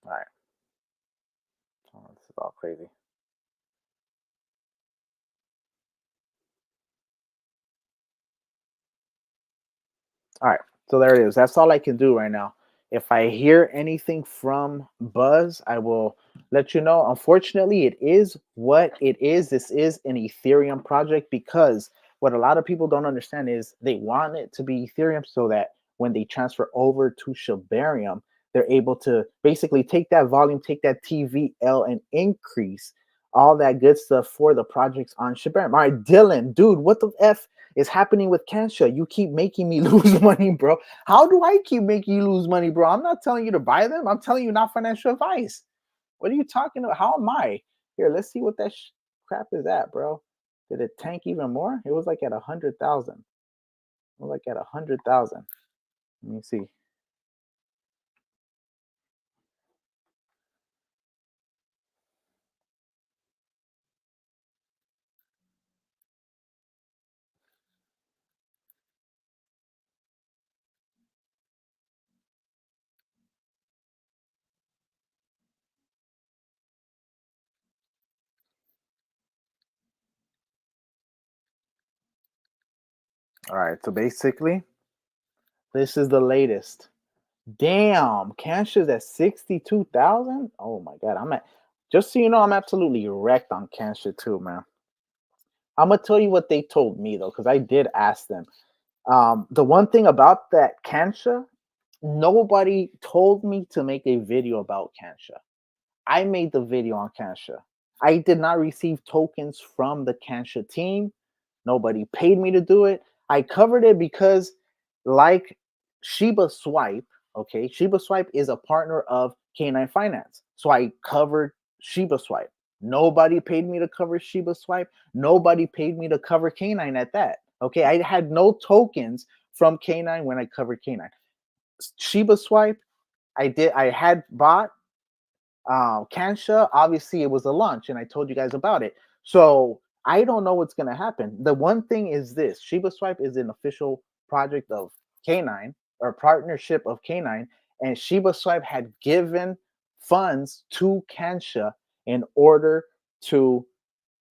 All right. Oh, this is all crazy. All right. So there it is. That's all I can do right now. If I hear anything from Buzz, I will let you know. Unfortunately, it is what it is. This is an Ethereum project because what a lot of people don't understand is they want it to be Ethereum so that when they transfer over to Shibarium, they're able to basically take that volume, take that TVL, and increase all that good stuff for the projects on Shibarium. All right, Dylan, dude, what the F is happening with Kansha? You keep making me lose money, bro. How do I keep making you lose money, bro? I'm not telling you to buy them. I'm telling you not financial advice. What are you talking about? How am I? Here, let's see what that crap is at, bro. Did it tank even more? It was like at 100,000. It was like at 100,000. Let me see. All right, so basically, this is the latest. Damn, Kansha's at 62,000. Oh my god, I'm at. Just so you know, I'm absolutely wrecked on Kansha too, man. I'm gonna tell you what they told me though, because I did ask them. The one thing about that Kansha, nobody told me to make a video about Kansha. I made the video on Kansha. I did not receive tokens from the Kansha team. Nobody paid me to do it. I covered it because, like Shiba Swipe, okay, Shiba Swipe is a partner of K9 Finance. So I covered Shiba Swipe. Nobody paid me to cover Shiba Swipe. Nobody paid me to cover K9 at that. Okay, I had no tokens from K9 when I covered K9. Shiba Swipe, I had bought Kansha, obviously it was a launch and I told you guys about it. So I don't know what's going to happen. The one thing is this: Shiba Swipe is an official project of K9 or partnership of K9, and Shiba Swipe had given funds to Kansha in order to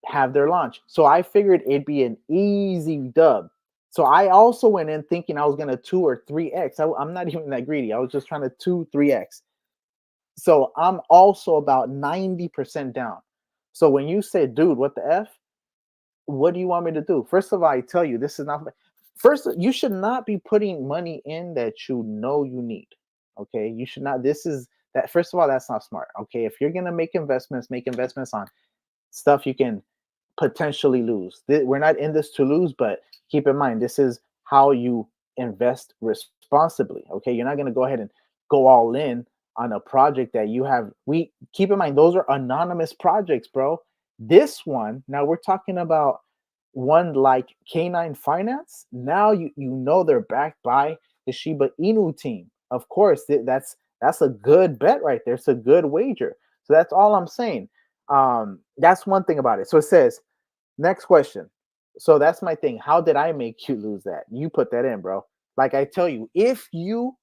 have their launch. So I figured it'd be an easy dub. So I also went in thinking I was going to 2 or 3x. I'm not even that greedy. I was just trying to 2, 3x. So I'm also about 90% down. So when you say, dude, what the F? What do you want me to do? First of all, I tell you, this is not. First, you should not be putting money in that you know you need. Okay. You should not. This is that. First of all, that's not smart. Okay. If you're going to make investments on stuff you can potentially lose. We're not in this to lose, but keep in mind, this is how you invest responsibly. Okay. You're not going to go ahead and go all in on a project that you have. We keep in mind, those are anonymous projects, bro. This one, now we're talking about one like K9 Finance. Now you know they're backed by the Shiba Inu team. Of course, that's a good bet right there. It's a good wager. So that's all I'm saying. That's one thing about it. So it says, next question. So that's my thing. How did I make you lose that? You put that in, bro. Like I tell you, if you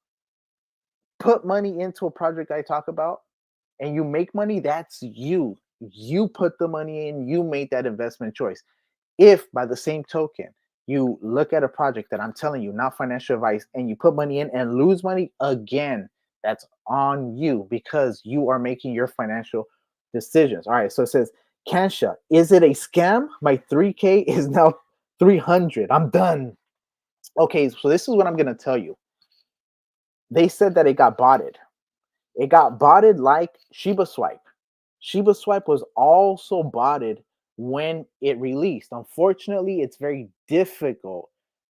put money into a project I talk about and you make money, that's you. You put the money in, you made that investment choice. If by the same token, you look at a project that I'm telling you, not financial advice, and you put money in and lose money, again, that's on you because you are making your financial decisions. All right, so it says, Kansha, is it a scam? My 3K is now 300. I'm done. Okay, so this is what I'm going to tell you. They said that it got botted. It got botted like Shiba Swipe. Shiba Swipe was also botted when it released. Unfortunately, it's very difficult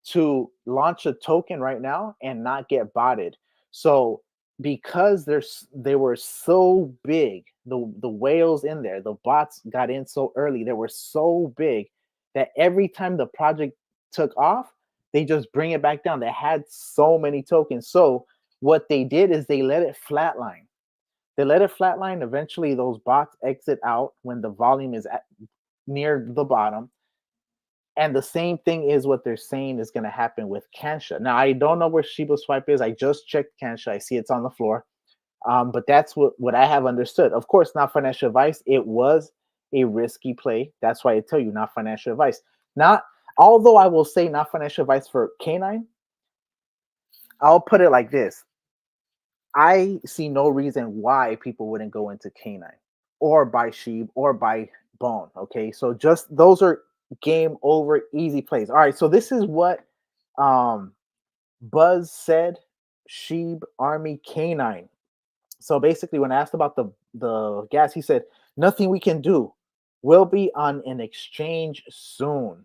to launch a token right now and not get botted. So because they were so big, the whales in there, the bots got in so early, they were so big that every time the project took off, they just bring it back down. They had so many tokens. So what they did is they let it flatline. They let it flatline. Eventually, those bots exit out when the volume is near the bottom. And the same thing is what they're saying is going to happen with Kansha. Now, I don't know where Shiba Swipe is. I just checked Kansha. I see it's on the floor. But that's what I have understood. Of course, not financial advice. It was a risky play. That's why I tell you, not financial advice. Although I will say not financial advice for K9, I'll put it like this. I see no reason why people wouldn't go into K9 or buy Sheeb or buy Bone. Okay, so just those are game over, easy plays. All right, so this is what Buzz said. Sheeb Army K9. So basically, when asked about the gas, he said nothing we can do. will be on an exchange soon.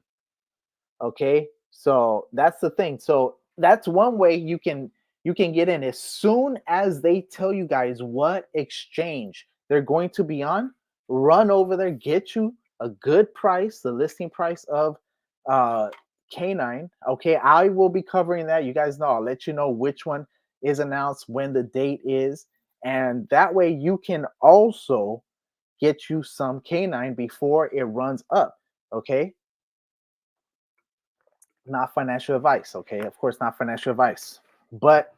Okay, so that's the thing. So that's one way you can get in as soon as they tell you guys what exchange they're going to be on. Run over there, get you a good price, the listing price of K9. Okay, I will be covering that. You guys know, I'll let you know which one is announced, when the date is, and that way you can also get you some K9 before it runs up. Okay, not financial advice. Okay, of course, not financial advice, but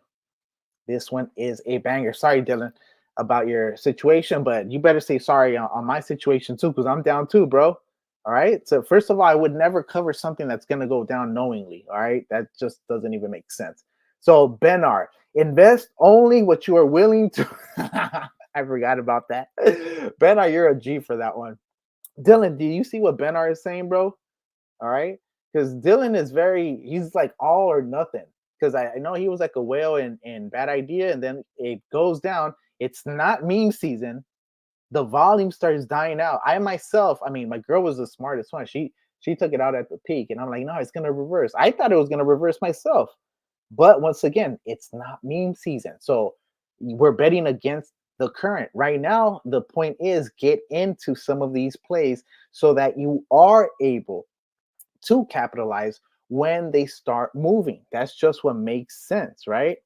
this one is a banger. Sorry, Dylan, about your situation, but you better say sorry on my situation too, because I'm down too, bro. All right. So first of all, I would never cover something that's gonna go down knowingly. All right, that just doesn't even make sense. So Benar, invest only what you are willing to. I forgot about that. Benar, you're a G for that one. Dylan, do you see what Benar is saying, bro? All right, because Dylan is he's like all or nothing. Because I know he was like a whale in Bad Idea, and then it goes down. It's not meme season. The volume starts dying out. I myself, I mean, my girl was the smartest one. She took it out at the peak, and I'm like, no, it's gonna reverse. I thought it was gonna reverse myself, but once again, it's not meme season. So we're betting against the current right now. The point is, get into some of these plays so that you are able to capitalize when they start moving. That's just what makes sense, right?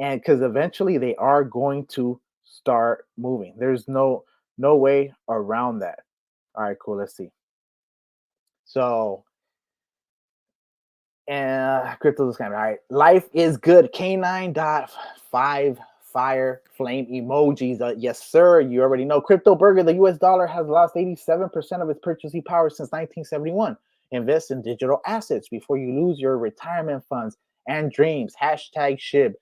And because eventually they are going to start moving. There's no way around that. All right, cool. Let's see. So, and crypto is kind of all right. Life is good. K9.5 fire flame emojis. Yes, sir. You already know. Crypto Burger, the US dollar has lost 87% of its purchasing power since 1971. Invest in digital assets before you lose your retirement funds and dreams. Hashtag SHIB.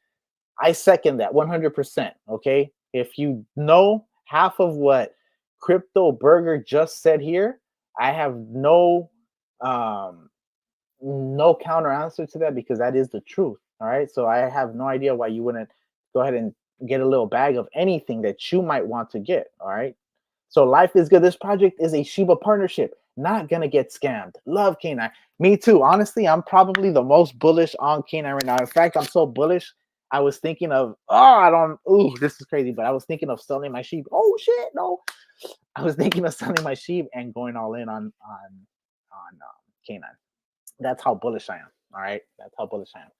I second that 100%. Okay. If you know half of what Crypto Burger just said here, I have no counter answer to that, because that is the truth. All right. So I have no idea why you wouldn't go ahead and get a little bag of anything that you might want to get. All right. So life is good. This project is a Shiba partnership. Not gonna get scammed. Love K9. Me too. Honestly, I'm probably the most bullish on K9 right now. In fact, I'm so bullish. I was thinking of this is crazy, but I was thinking of selling my sheep. Oh shit, no. I was thinking of selling my sheep and going all in on K9. That's how bullish I am. All right, that's how bullish I am.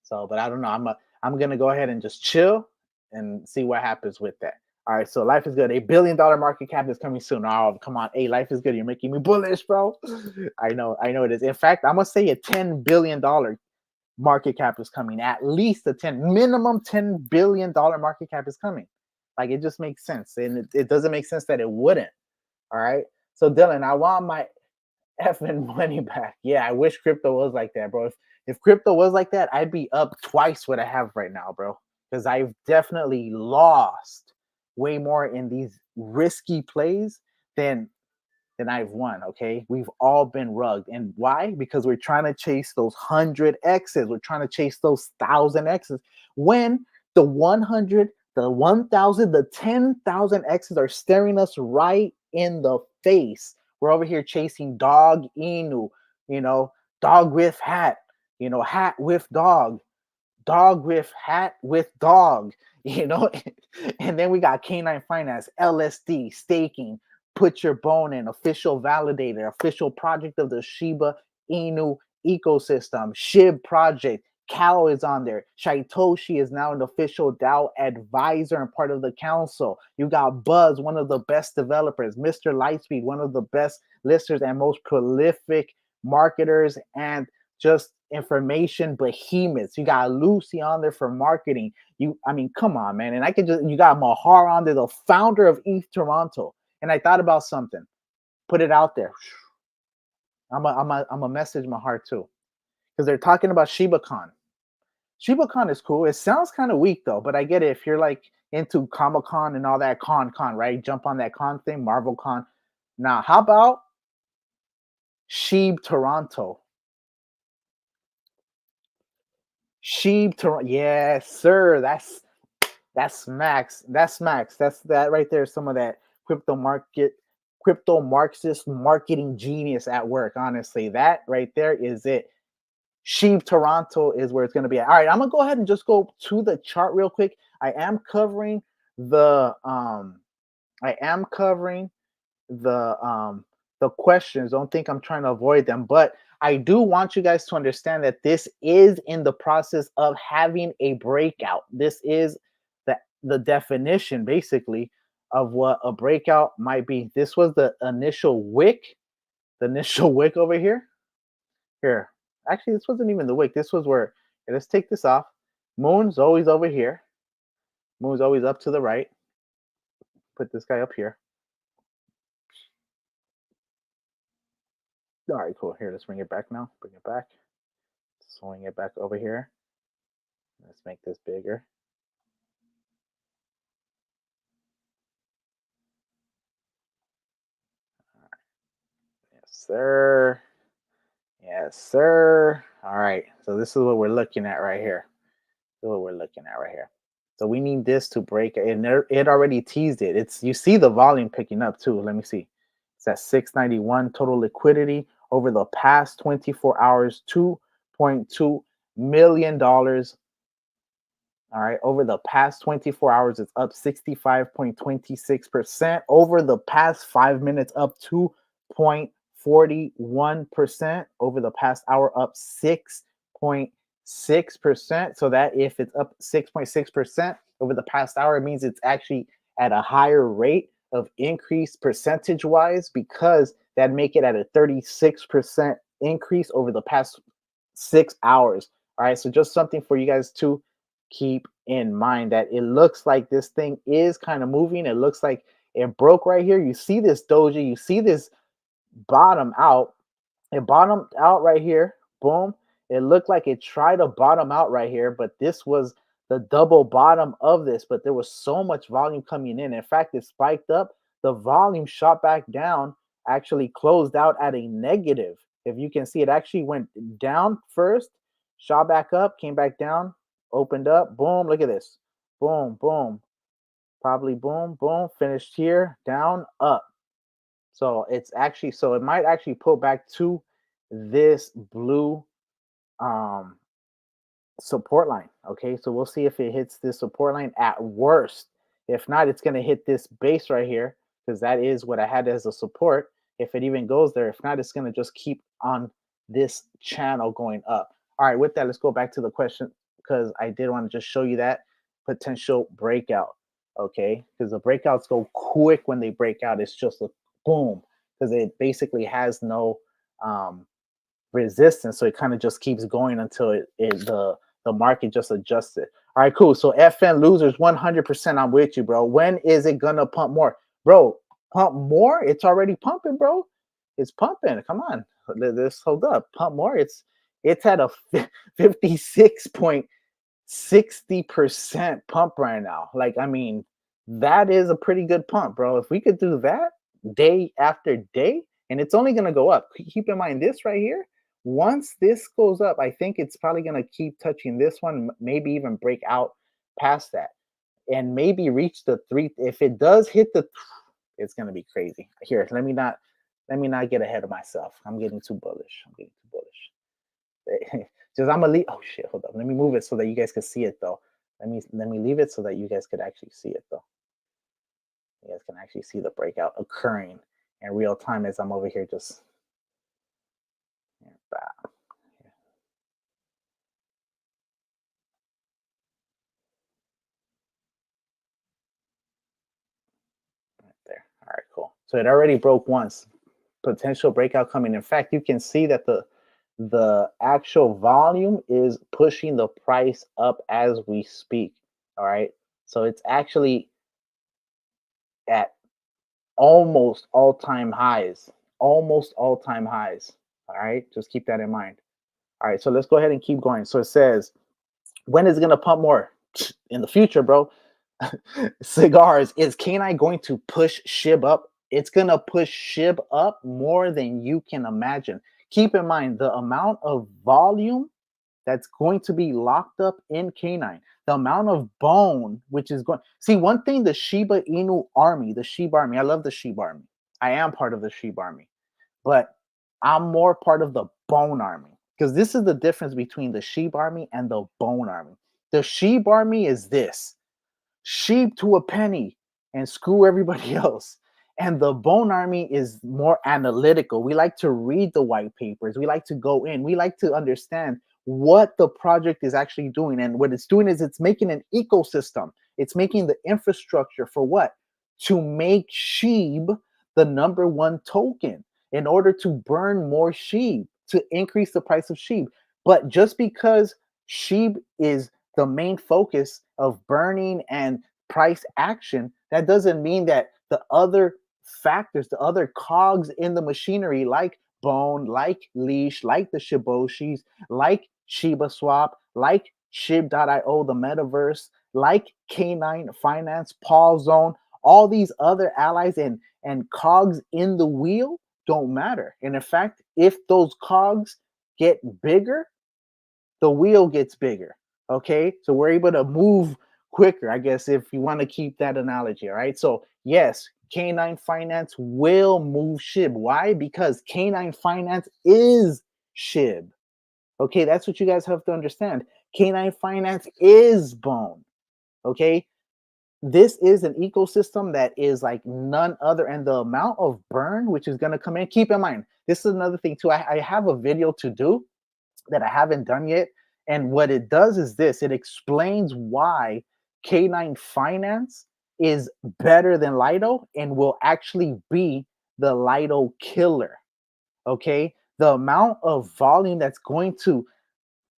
So, but I don't know. I'm gonna go ahead and just chill and see what happens with that. All right, so life is good. $1 billion market cap is coming soon. Oh, come on. Hey, life is good. You're making me bullish, bro. I know it is. In fact, I'm gonna say a $10 billion market cap is coming. At least minimum $10 billion market cap is coming. Like, it just makes sense. And it doesn't make sense that it wouldn't. All right. So Dylan, I want my effing money back. Yeah, I wish crypto was like that, bro. If crypto was like that, I'd be up twice what I have right now, bro. Because I've definitely lost way more in these risky plays than I've won. Okay, we've all been rugged, and why? Because we're trying to chase those 100 X's. We're trying to chase those 1,000 X's. When the 100, the 1,000, the 10,000 X's are staring us right in the face. We're over here chasing dog Inu, dog with hat, hat with dog with hat with dog, and then we got K9 Finance, LSD, staking, put your bone in, official validator, official project of the Shiba Inu ecosystem, SHIB project. Cal is on there. Shaitoshi is now an official DAO advisor and part of the council. You got Buzz, one of the best developers, Mr. Lightspeed, one of the best listers and most prolific marketers and just information behemoths. You got Lucy on there for marketing. Come on, man. And you got Mahar on there, the founder of ETH Toronto. And I thought about something, put it out there. I'm a message Mahar too, because they're talking about ShibaCon. ShibaCon is cool. It sounds kind of weak though, but I get it if you're like into Comic-Con and all that con, right? Jump on that con thing, Marvel Con. Now, how about Sheeb Toronto? Sheeb Toronto. Yes, sir. That's Max. That's Max. That's that right there. Some of that crypto market crypto Marxist marketing genius at work. Honestly, that right there is it. Sheep Toronto is where it's going to be at. All right, I'm gonna go ahead and just go to the chart real quick. I am covering the questions. Don't think I'm trying to avoid them, but I do want you guys to understand that this is in the process of having a breakout. This is the definition basically of what a breakout might be. This was the initial wick over here. Here, actually, this wasn't even the wick. This was where, let's take this off. Moon's always over here. Moon's always up to the right. Put this guy up here. All right, cool. Here, let's bring it back now. Bring it back. Swing it back over here. Let's make this bigger. All right. Yes, sir. Yes, sir. All right. So this is what we're looking at right here. This is what we're looking at right here. So we need this to break, and it already teased it. It's, you see the volume picking up too. Let me see. It's at 691 total liquidity over the past 24 hours, $2.2 million. All right, over the past 24 hours, it's up 65.26%. Over the past 5 minutes, up 2.41%. Over the past hour, up 6.6%. So that if it's up 6.6% over the past hour, it means it's actually at a higher rate of increase percentage wise, because that'd make it at a 36% increase over the past 6 hours. All right, so just something for you guys to keep in mind, that it looks like this thing is kind of moving. It looks like it broke right here. You see this doji, you see this bottom out. It bottomed out right here. Boom. It looked like it tried to bottom out right here, but this was the double bottom of this. But there was so much volume coming in. In fact, it spiked up. The volume shot back down, actually closed out at a negative. If you can see, it actually went down first, shot back up, came back down, opened up. Boom. Look at this. Boom, boom. Probably boom, boom. Finished here, down, up. So it's actually, so it might actually pull back to this blue support line. Okay, so we'll see if it hits this support line at worst. If not, it's going to hit this base right here, because that is what I had as a support. If it even goes there, if not, it's going to just keep on this channel going up. All right, with that, let's go back to the question, because I did want to just show you that potential breakout. Okay, because the breakouts go quick when they break out. It's just a boom, because it basically has no resistance, so it kind of just keeps going until the market just adjusts it. All right, cool. So FN losers 100%. I'm with you, bro. When is it gonna pump more, bro? Pump more? It's already pumping, bro. It's pumping. Come on, let's hold up. Pump more. It's at a 56.60% pump right now. Like, I mean, that is a pretty good pump, bro. If we could do that day after day, and it's only going to go up. Keep in mind this right here. Once this goes up, I think it's probably going to keep touching this one, maybe even break out past that, and maybe reach the 3. If it does hit the, it's going to be crazy. Here, let me not get ahead of myself. I'm getting too bullish. Just I'm gonna leave. Oh shit, hold up. Let me move it so that you guys can see it though. Let me leave it so that you guys could actually see it though. You guys can actually see the breakout occurring in real time as I'm over here just right there. All right, cool. So it already broke once. Potential breakout coming. In fact, you can see that the actual volume is pushing the price up as we speak. All right, so it's actually at almost all-time highs. Almost all-time highs. All right, just keep that in mind. All right, so let's go ahead and keep going. So it says, when is it gonna pump more? In the future, bro. Cigars. Is K9 going to push SHIB up? It's gonna push SHIB up more than you can imagine. Keep in mind the amount of volume that's going to be locked up in K9, the amount of bone which is going. See, one thing, the Shiba Inu army, the Shiba army, I love the Shiba army. I am part of the sheep army, but I'm more part of the bone army, because this is the difference between the sheep army and the bone army. The sheep army is this: sheep to a penny and screw everybody else. And the bone army is more analytical. We like to read the white papers. We like to go in. We like to understand what the project is actually doing. And what it's doing is it's making an ecosystem. It's making the infrastructure for what? To make SHIB the #1 token in order to burn more SHIB, to increase the price of SHIB. But just because SHIB is the main focus of burning and price action, that doesn't mean that the other factors, the other cogs in the machinery, like Bone, like Leash, like the Shiboshis, like Shiba Swap, like Shib.io, the metaverse, like K9 Finance, Paul Zone, all these other allies and cogs in the wheel don't matter. And in fact, if those cogs get bigger, the wheel gets bigger. Okay, so we're able to move quicker, I guess, if you want to keep that analogy. All right, so yes, K9 Finance will move SHIB. Why? Because K9 Finance is SHIB. Okay, that's what you guys have to understand. K9 Finance is Bone. Okay, this is an ecosystem that is like none other, and the amount of burn which is going to come in, keep in mind, this is another thing too. I have a video to do that I haven't done yet, and what it does is this: it explains why K9 Finance is better than Lido and will actually be the Lido killer. Okay, the amount of volume that's going to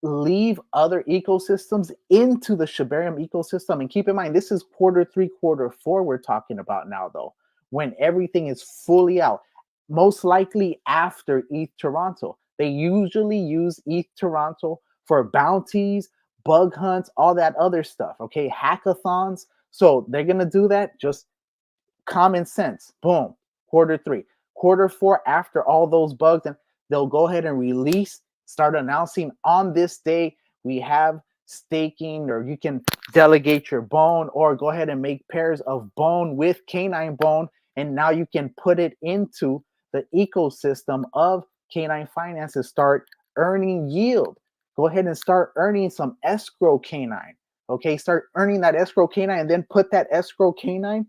leave other ecosystems into the Shibarium ecosystem. And keep in mind, this is Q3, Q4 we're talking about now, though, when everything is fully out, most likely after ETH Toronto. They usually use ETH Toronto for bounties, bug hunts, all that other stuff, okay? Hackathons. So they're going to do that. Just common sense. Boom. Q3. Q4, after all those bugs, and they'll go ahead and release, start announcing on this day we have staking, or you can delegate your Bone, or go ahead and make pairs of Bone with K9 Bone, and now you can put it into the ecosystem of K9 Finance and start earning yield. Go ahead and start earning some escrow K9. Okay, start earning that escrow K9 and then put that escrow K9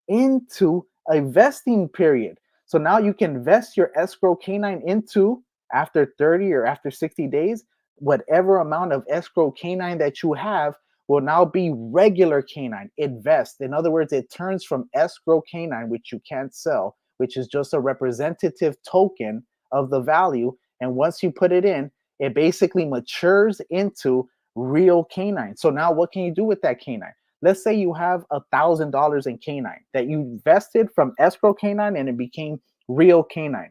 into a vesting period. So now you can vest your escrow K9 into, after 30 or after 60 days, whatever amount of escrow K9 that you have will now be regular K9. It vests. In other words, it turns from escrow K9, which you can't sell, which is just a representative token of the value. And once you put it in, it basically matures into real K9. So now what can you do with that K9? Let's say you have $1,000 in K9 that you vested from escrow K9 and it became real K9.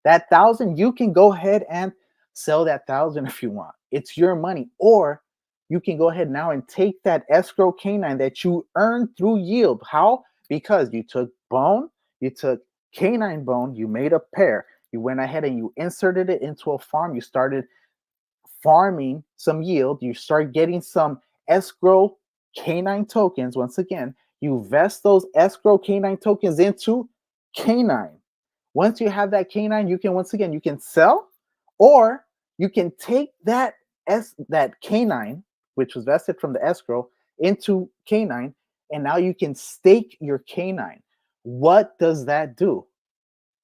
That 1,000, you can go ahead and sell that 1,000 if you want. It's your money. Or you can go ahead now and take that escrow K9 that you earned through yield. How? Because you took Bone, you took K9 Bone, you made a pair. You went ahead and you inserted it into a farm. You started farming some yield. You start getting some escrow K9 tokens. Once again, you vest those escrow K9 tokens into K9. Once you have that K9, you can, once again, you can sell, or you can take that K9, which was vested from the escrow, into K9, and now you can stake your K9. What does that do?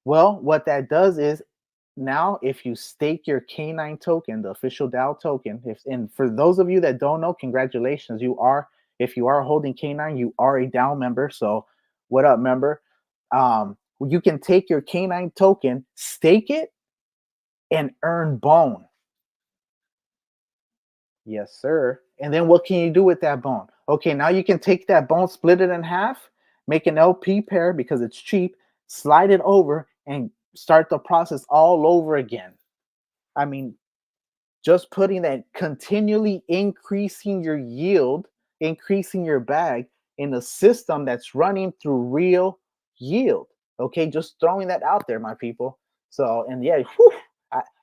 Well, what that does is, now if you stake your K9 token, the official DAO token, and for those of you that don't know, congratulations, if you are holding K9, you are a DAO member. So what up, member? You can take your K9 token, stake it, and earn Bone. Yes, sir. And then what can you do with that Bone? Okay, now you can take that Bone, split it in half, make an LP pair because it's cheap, slide it over, and start the process all over again. I mean, just putting that, continually increasing your yield, increasing your bag in a system that's running through real yield. Okay, just throwing that out there, my people. So, and yeah,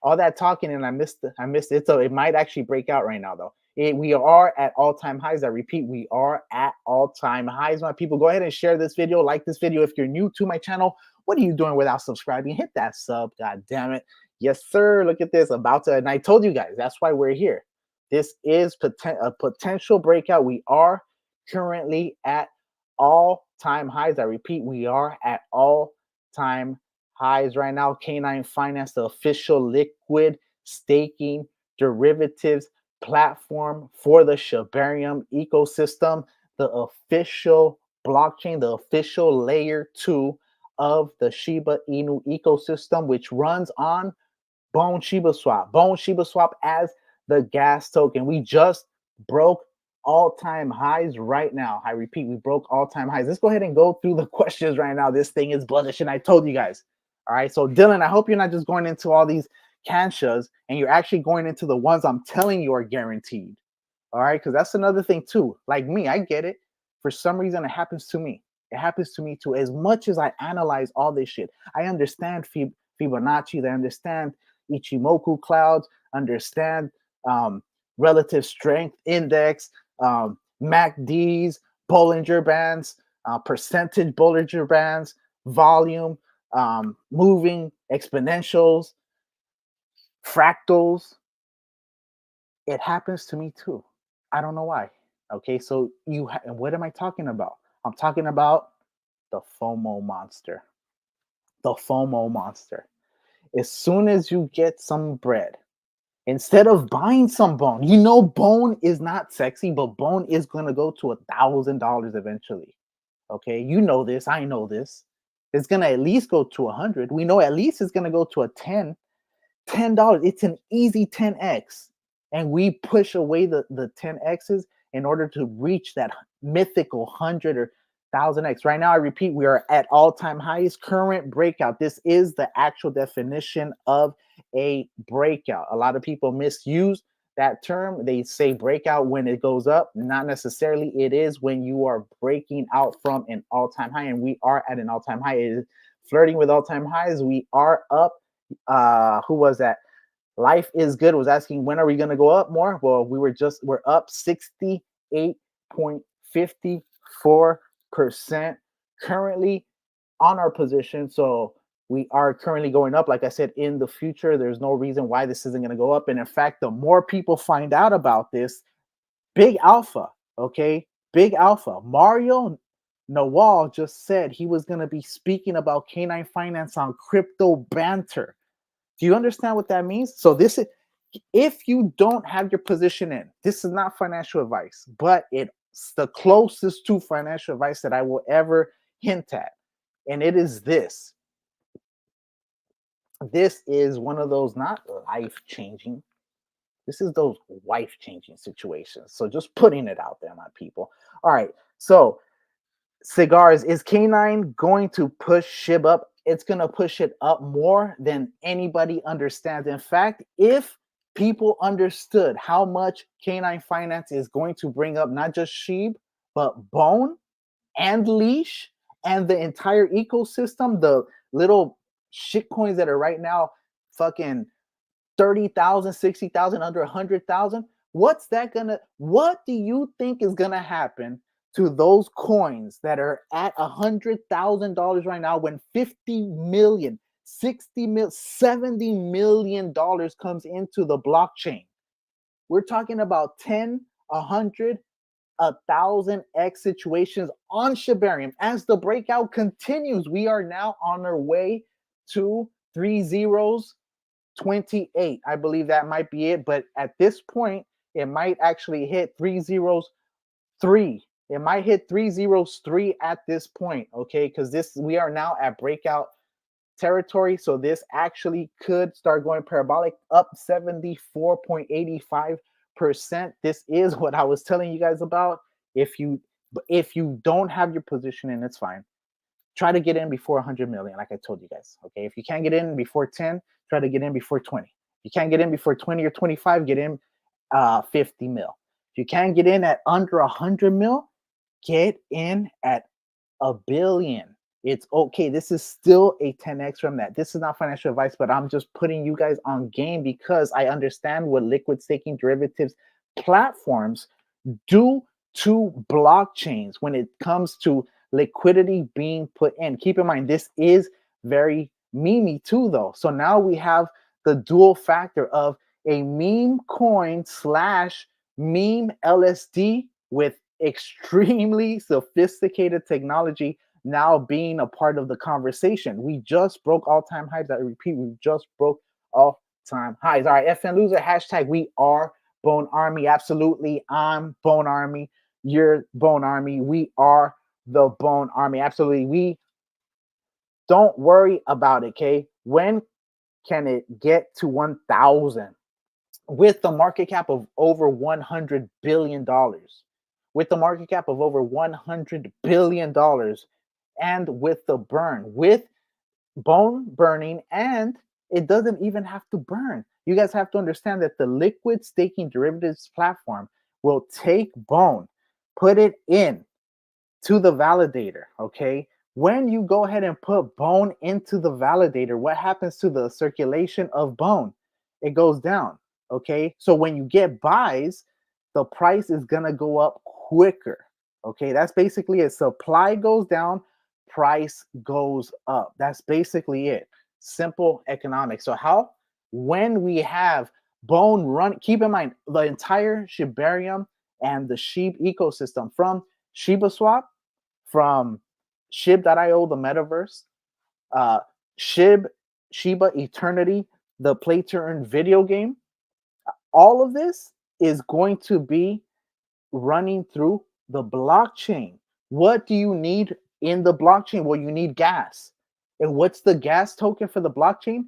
all that talking, and I missed it. So it might actually break out right now, though. We are at all-time highs. I repeat, we are at all-time highs, my people. Go ahead and share this video, like this video. If you're new to my channel, what are you doing without subscribing? Hit that sub, god damn it. Yes, sir. Look at this. And I told you guys, that's why we're here. This is a potential breakout. We are currently at all-time highs. I repeat, we are at all-time highs right now. K9 Finance, the official liquid staking derivatives platform for the Shibarium ecosystem, the official blockchain, the official layer 2 of the Shiba Inu ecosystem, which runs on Bone Shiba Swap. Bone Shiba Swap as the gas token. We just broke all-time highs right now. I repeat, we broke all-time highs. Let's go ahead and go through the questions right now. This thing is bullish, and I told you guys. All right, so Dylan, I hope you're not just going into all these canchas and you're actually going into the ones I'm telling you are guaranteed. All right, because that's another thing too. Like me, I get it. For some reason, it happens to me. It happens to me too. As much as I analyze all this shit, I understand Fibonacci, I understand Ichimoku clouds, understand relative strength index, MACDs, Bollinger Bands, percentage Bollinger Bands, volume, moving exponentials, fractals. It happens to me too. I don't know why. Okay, so and what am I talking about? I'm talking about the FOMO monster. The FOMO monster. As soon as you get some bread, instead of buying some bone, you know bone is not sexy, but bone is gonna go to $1,000 eventually. Okay, you know this, I know this. It's gonna at least go to 100. We know at least it's gonna go to a $10. It's an easy 10x, and we push away the 10x's in order to reach that mythical 100 or 1000x. Right now, I repeat, we are at all-time highs. Current breakout. This is the actual definition of a breakout. A lot of people misuse that term. They say breakout when it goes up. Not necessarily. It is when you are breaking out from an all-time high, and we are at an all-time high. It is flirting with all-time highs. We are up. Who was that? Life is Good was asking, when are we going to go up more? Well, we're up 68.54% currently on our position. So we are currently going up. Like I said, in the future, there's no reason why this isn't going to go up. And in fact, the more people find out about this, Big Alpha, okay? Big Alpha. Mario Nawal just said he was going to be speaking about K9 Finance on Crypto Banter. Do you understand what that means? So this is, if you don't have your position in, this is not financial advice, but it's the closest to financial advice that I will ever hint at. And it is this. This is one of those not life-changing. This is those life-changing situations. So just putting it out there, my people. All right. So Cigars, is K9 going to push SHIB up? It's going to push it up more than anybody understands. In fact, if people understood how much K9 Finance is going to bring up not just SHIB, but Bone and Leash and the entire ecosystem, the little shit coins that are right now fucking 30,000, 60,000, under 100,000, what do you think is going to happen to those coins that are at $100,000 right now when 50 million, 60 million, $70 million comes into the blockchain? We're talking about 10, 100, 1,000x situations on Shibarium. As the breakout continues, we are now on our way to 3 zeros, 28. I believe that might be it, but at this point, it might actually hit 3 zeros, 3. It might hit 3 zeros, 3 at this point, okay? Because we are now at breakout territory, so this actually could start going parabolic, up 74.85%. This is what I was telling you guys about. If you don't have your position in, it's fine. Try to get in before 100 million, like I told you guys, okay? If you can't get in before 10, try to get in before 20. If you can't get in before 20 or 25, get in 50 mil. If you can't get in at under 100 mil, get in at $1 billion. It's okay. This is still a 10x from that. This is not financial advice, but I'm just putting you guys on game because I understand what liquid staking derivatives platforms due to blockchains when it comes to liquidity being put in. Keep in mind, this is very memey too, though. So now we have the dual factor of a meme coin slash meme LSD with extremely sophisticated technology now being a part of the conversation. We just broke all-time highs. I repeat, we just broke all-time highs. All right, FN loser, hashtag we are Bone Army. Absolutely, I'm Bone Army. You're Bone Army. We are the Bone Army. Absolutely. We don't worry about it, okay? When can it get to 1,000? With the market cap of over $100 billion. With the market cap of over $100 billion. And with the burn, with bone burning, and it doesn't even have to burn. You guys have to understand that the liquid staking derivatives platform will take bone, put it in to the validator, okay? When you go ahead and put bone into the validator, what happens to the circulation of bone? It goes down, okay? So when you get buys, the price is gonna go up quicker, okay? That's basically it. Supply goes down, price goes up. That's basically it. Simple economics. So how? When we have bone run, keep in mind the entire Shibarium and the SHIB ecosystem from Shiba Swap, from SHIB.io, the metaverse, SHIB, Shiba Eternity, the play to earn video game. All of this is going to be running through the blockchain. What do you need in the blockchain? Well, you need gas. And what's the gas token for the blockchain?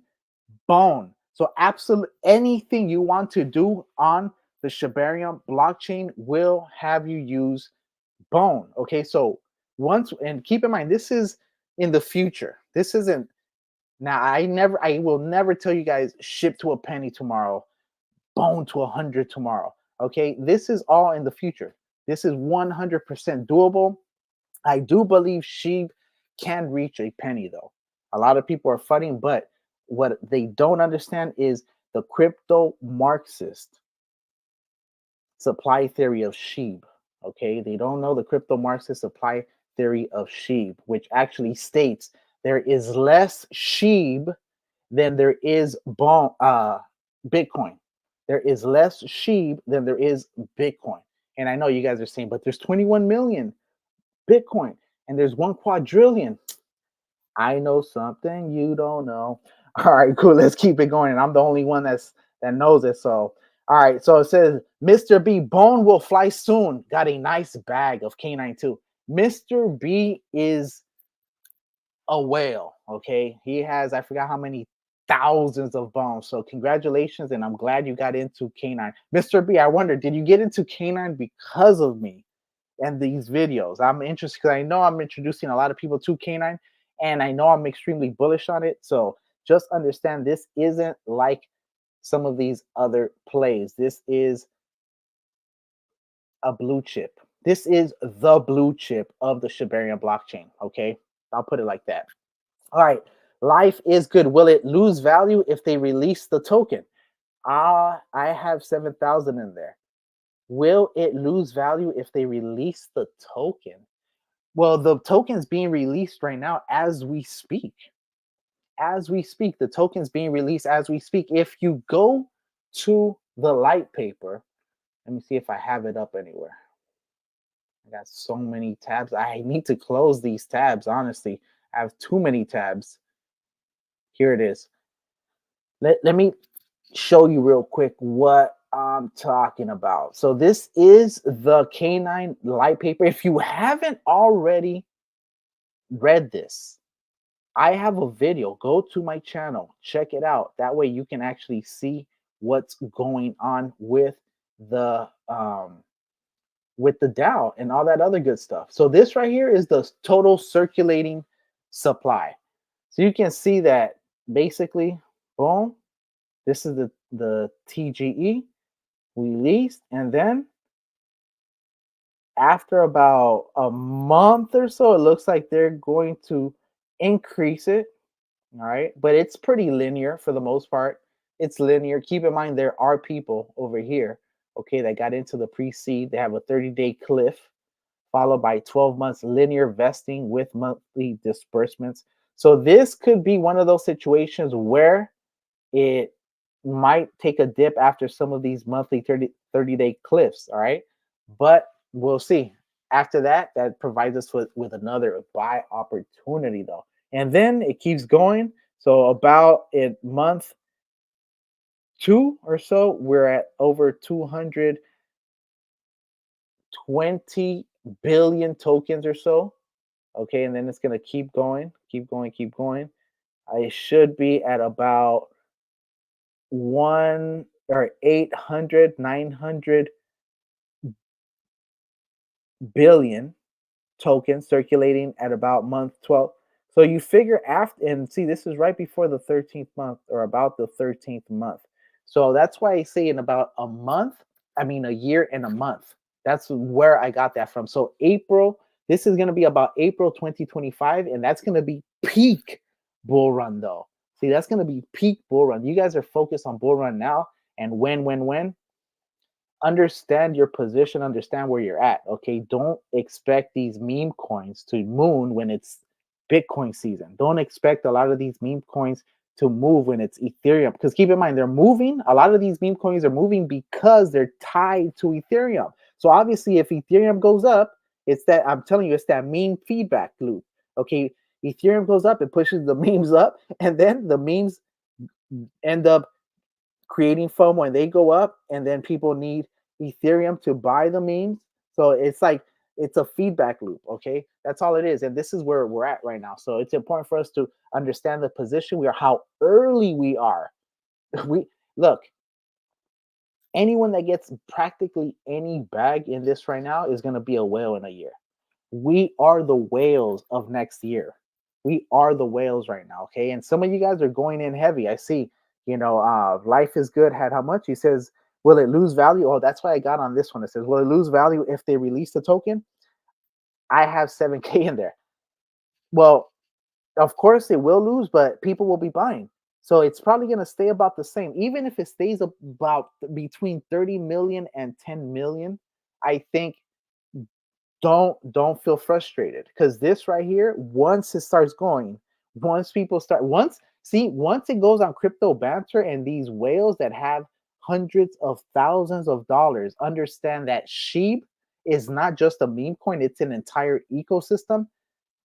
Bone. So absolutely anything you want to do on the Shibarium blockchain will have you use bone. Okay, so once, and keep in mind, this is in the future. This isn't now. I will never tell you guys ship to a penny tomorrow, bone to 100 tomorrow. Okay, this is all in the future. This is 100% doable. I do believe SHIB can reach a penny, though. A lot of people are fighting, but what they don't understand is the crypto Marxist supply theory of SHIB. Okay, they don't know the crypto Marxist supply theory of SHIB, which actually states there is less SHIB than there is Bitcoin. There is less SHIB than there is Bitcoin. And I know you guys are saying, but there's 21 million Bitcoin and there's 1 quadrillion. I know something you don't know. All right, cool. Let's keep it going. And I'm the only one that knows it. So, all right. So it says, Mr. B, bone will fly soon. Got a nice bag of K9 too. Mr. B is a whale. Okay, he has, I forgot how many thousands of bones. So congratulations, and I'm glad you got into K9. Mr. B, I wonder, did you get into K9 because of me and these videos? I'm interested because I know I'm introducing a lot of people to K9, and I know I'm extremely bullish on it. So just understand, this isn't like some of these other plays. This is a blue chip. This is the blue chip of the Shibarium blockchain. Okay, I'll put it like that. All right, life is good. Will it lose value if they release the token? I have 7,000 in there. Will it lose value if they release the token? Well, the token's being released right now as we speak. As we speak, the token's being released as we speak. If you go to the light paper, let me see if I have it up anywhere. I got so many tabs. I need to close these tabs, honestly. I have too many tabs. Here it is. Let me show you real quick what I'm talking about. So this is the K9 light paper. If you haven't already read this, I have a video. Go to my channel, check it out. That way you can actually see what's going on with the DAO and all that other good stuff. So this right here is the total circulating supply. So you can see that basically, boom, this is the TGE released, and then after about a month or so, it looks like they're going to increase it. All right, but it's pretty linear for the most part. It's linear. Keep in mind, there are people over here okay, that got into the pre-seed. They have a 30-day cliff, followed by 12 months linear vesting with monthly disbursements. So this could be one of those situations where it might take a dip after some of these monthly 30-day cliffs, all right? But we'll see. After that, that provides us with another buy opportunity, though. And then it keeps going. So about in month 2 or so, we're at over 220 billion tokens or so. Okay, and then it's going to keep going, keep going, keep going. I should be at about 900 billion tokens circulating at about month 12. So you figure after, and see, this is right before the 13th month or about the 13th month. So that's why I say in about a year and a month. That's where I got that from. So April, this is going to be about April 2025, and that's going to be peak bull run though. See, that's going to be peak bull run. You guys are focused on bull run now, and when. Understand your position, understand where you're at. Okay, don't expect these meme coins to moon when it's Bitcoin season. Don't expect a lot of these meme coins to move when it's Ethereum, because keep in mind, they're moving. A lot of these meme coins are moving because they're tied to Ethereum. So obviously, if Ethereum goes up, it's that, I'm telling you, it's that meme feedback loop. Okay, Ethereum goes up, it pushes the memes up, and then the memes end up creating FOMO and they go up, and then people need Ethereum to buy the memes. So it's like, it's a feedback loop. Okay, that's all it is. And this is where we're at right now. So it's important for us to understand the position we are, how early we are. We look, anyone that gets practically any bag in this right now is going to be a whale in a year. We are the whales of next year. We are the whales right now. Okay, and some of you guys are going in heavy. I see. Life is good had how much? He says, will it lose value? Oh, that's why I got on this one. It says, will it lose value if they release the token? I have 7K in there. Well, of course it will lose, but people will be buying. So it's probably going to stay about the same. Even if it stays about between 30 million and 10 million, I think don't feel frustrated, because this right here, once it starts going, once it goes on crypto banter and these whales that have hundreds of thousands of dollars understand that SHIB is not just a meme coin, it's an entire ecosystem.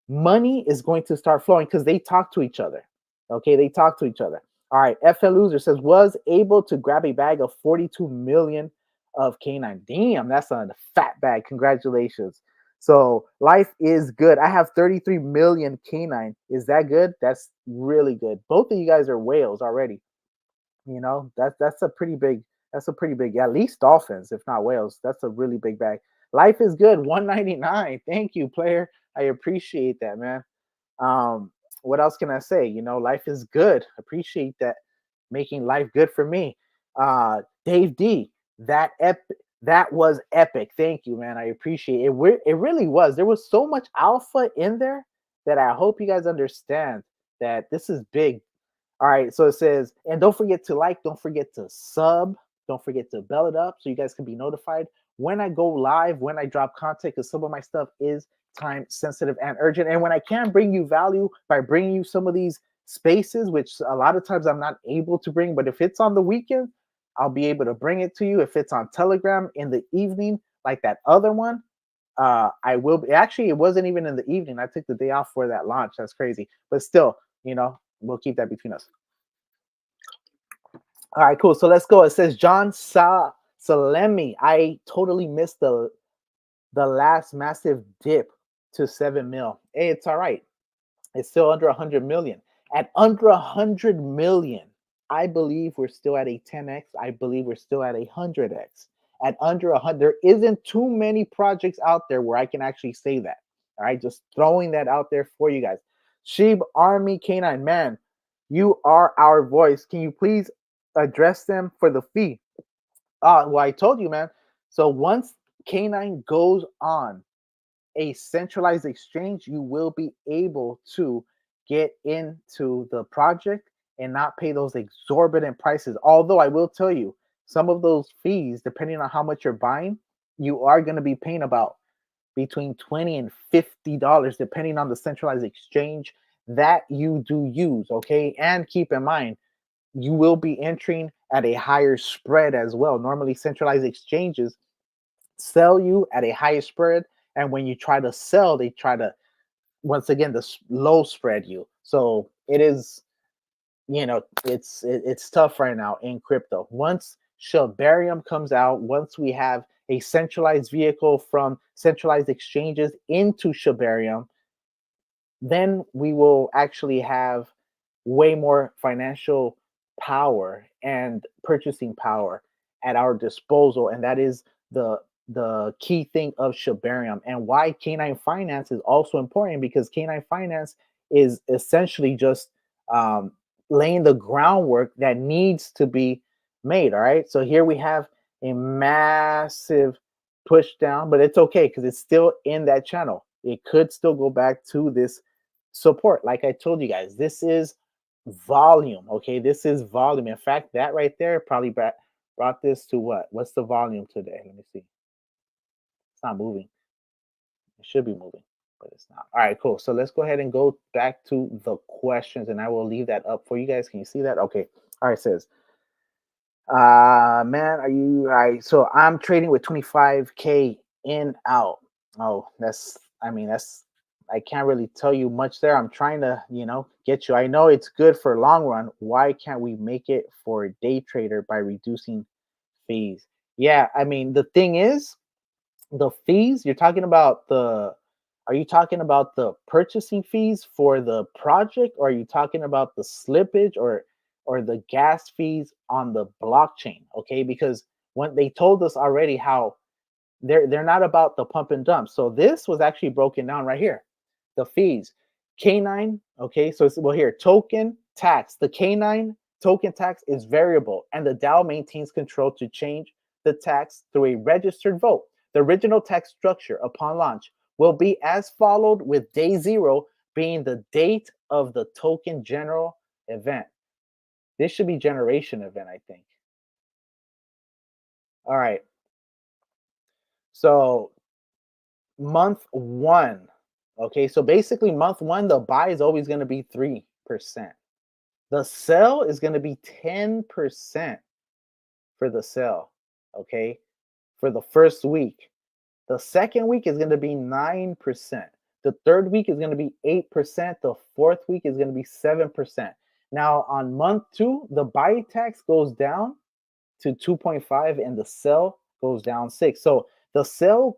Money is going to start flowing because they talk to each other. Okay, they talk to each other. All right, FL Loser says, was able to grab a bag of 42 million of K9. Damn, that's a fat bag. Congratulations. So life is good. I have 33 million K9. Is that good? That's really good. Both of you guys are whales already. That's a pretty big, at least dolphins, if not whales. That's a really big bag. Life is good. 199. Thank you, player. I appreciate that, man. What else can I say? Life is good. Appreciate that, making life good for me. Dave D, that was epic. Thank you, man. I appreciate it. It really was. There was so much alpha in there that I hope you guys understand that this is big. All right, so it says, and don't forget to like, don't forget to sub, don't forget to bell it up so you guys can be notified when I go live, when I drop content, because some of my stuff is time sensitive and urgent. And when I can bring you value by bringing you some of these spaces, which a lot of times I'm not able to bring, but if it's on the weekend, I'll be able to bring it to you. If it's on Telegram in the evening, like that other one, I will be. Actually, it wasn't even in the evening. I took the day off for that launch. That's crazy. But still, we'll keep that between us. All right, cool. So let's go. It says John Salemi. I totally missed the last massive dip to 7 mil. Hey, it's all right. It's still under 100 million. At under 100 million, I believe we're still at a 10x. I believe we're still at a 100x. At under 100, there isn't too many projects out there where I can actually say that. All right, just throwing that out there for you guys. Sheeb Army K9, man, you are our voice. Can you please address them for the fee? Well, I told you, man. So once K9 goes on a centralized exchange, you will be able to get into the project and not pay those exorbitant prices. Although I will tell you, some of those fees, depending on how much you're buying, you are going to be paying about between $20 and $50, depending on the centralized exchange that you do use. Okay. And keep in mind, you will be entering at a higher spread as well. Normally, centralized exchanges sell you at a higher spread. And when you try to sell, they try to, once again, low spread you. So it is, it's tough right now in crypto. Once Shibarium comes out, once we have a centralized vehicle from centralized exchanges into Shibarium, then we will actually have way more financial power and purchasing power at our disposal. And that is the key thing of Shibarium, and why Canine Finance is also important, because Canine Finance is essentially just laying the groundwork that needs to be made. All right. So here we have a massive push down, but it's okay because it's still in that channel. It could still go back to this support. Like I told you guys, this is volume. Okay. This is volume. In fact, that right there probably brought this to what? What's the volume today? Let me see. It's not moving. It should be moving, but it's not. All right, cool. So let's go ahead and go back to the questions, and I will leave that up for you guys. Can you see that? Okay. All right, says, man, are you all right? So I'm trading with 25K in out. Oh, I can't really tell you much there. I'm trying to, get you. I know it's good for long run. Why can't we make it for a day trader by reducing fees? Yeah, I mean, the thing is, the fees, are you talking about the purchasing fees for the project, or are you talking about the slippage or the gas fees on the blockchain? Okay, because when they told us already how they're not about the pump and dump. So this was actually broken down right here. The fees. Canine, okay, so it's, well, here, token tax. The Canine token tax is variable, and the DAO maintains control to change the tax through a registered vote. The original tax structure upon launch will be as followed, with day 0 being the date of the token general event. This should be generation event, I think. All right. So month 1. Okay, so basically month 1, the buy is always going to be 3%. The sell is going to be 10% for the sell, okay, for the first week. The second week is going to be 9%. The third week is going to be 8%. The fourth week is going to be 7%. Now on month 2, the buy tax goes down to 2.5 and the sell goes down 6. So the sell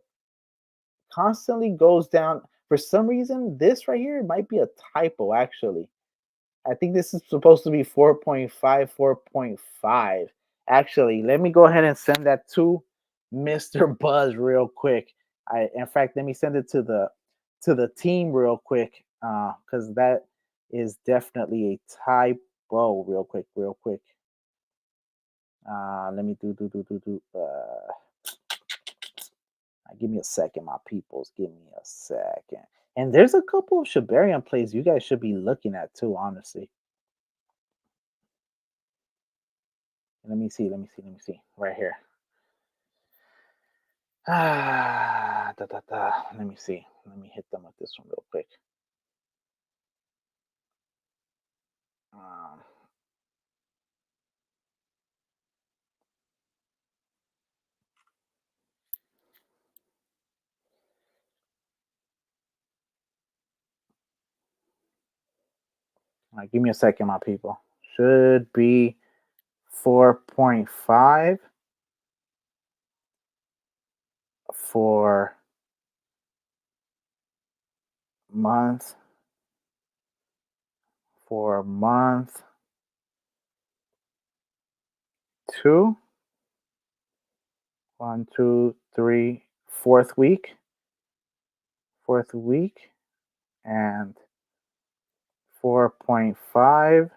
constantly goes down. For some reason, this right here might be a typo, actually. I think this is supposed to be 4.5, 4.5. Actually, let me go ahead and send that to Mr. Buzz real quick. In fact, let me send it to the team real quick, because that is definitely a typo. Real quick. Let me give me a second, my peoples. Give me a second. And there's a couple of Shibarium plays you guys should be looking at too, honestly. Let me see. Right here. Let me see. Let me hit them with this one real quick. Give me a second, my people. Should be 4.5 for month. For month 2. 1, 2, 3, fourth week. And 4.5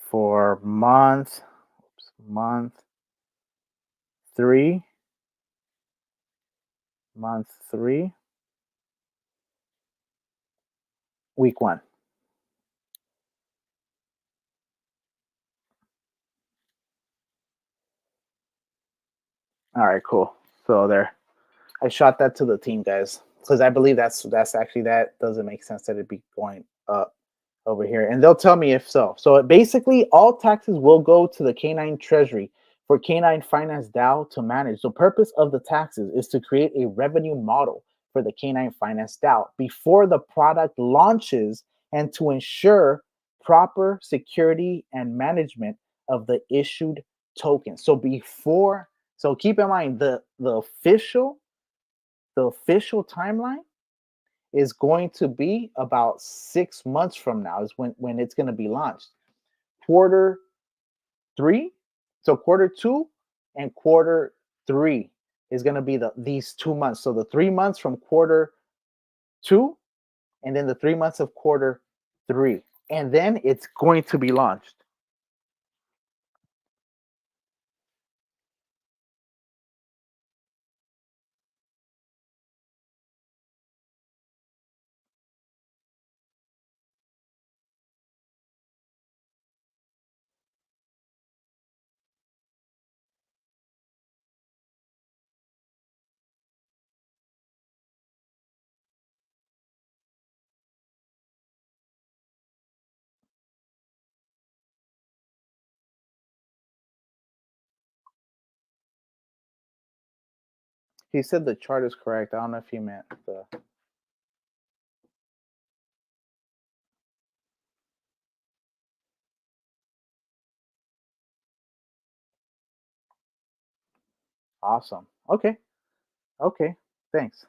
for month 3. Month 3. Week 1. All right, cool. So there, I shot that to the team, guys, because I believe that's actually, that doesn't make sense that it'd be going up over here, and they'll tell me if so. So basically, all taxes will go to the Canine Treasury for Canine Finance DAO to manage. The purpose of the taxes is to create a revenue model for the Canine Finance DAO before the product launches and to ensure proper security and management of the issued token. So before, so keep in mind the official timeline is going to be about 6 months from now is when it's going to be launched. Quarter 3, so quarter 2 and quarter 3 is going to be these 2 months. So the 3 months from quarter 2 and then the 3 months of quarter 3, and then it's going to be launched. He said the chart is correct. I don't know if he meant the. Awesome. Okay. Okay. Thanks.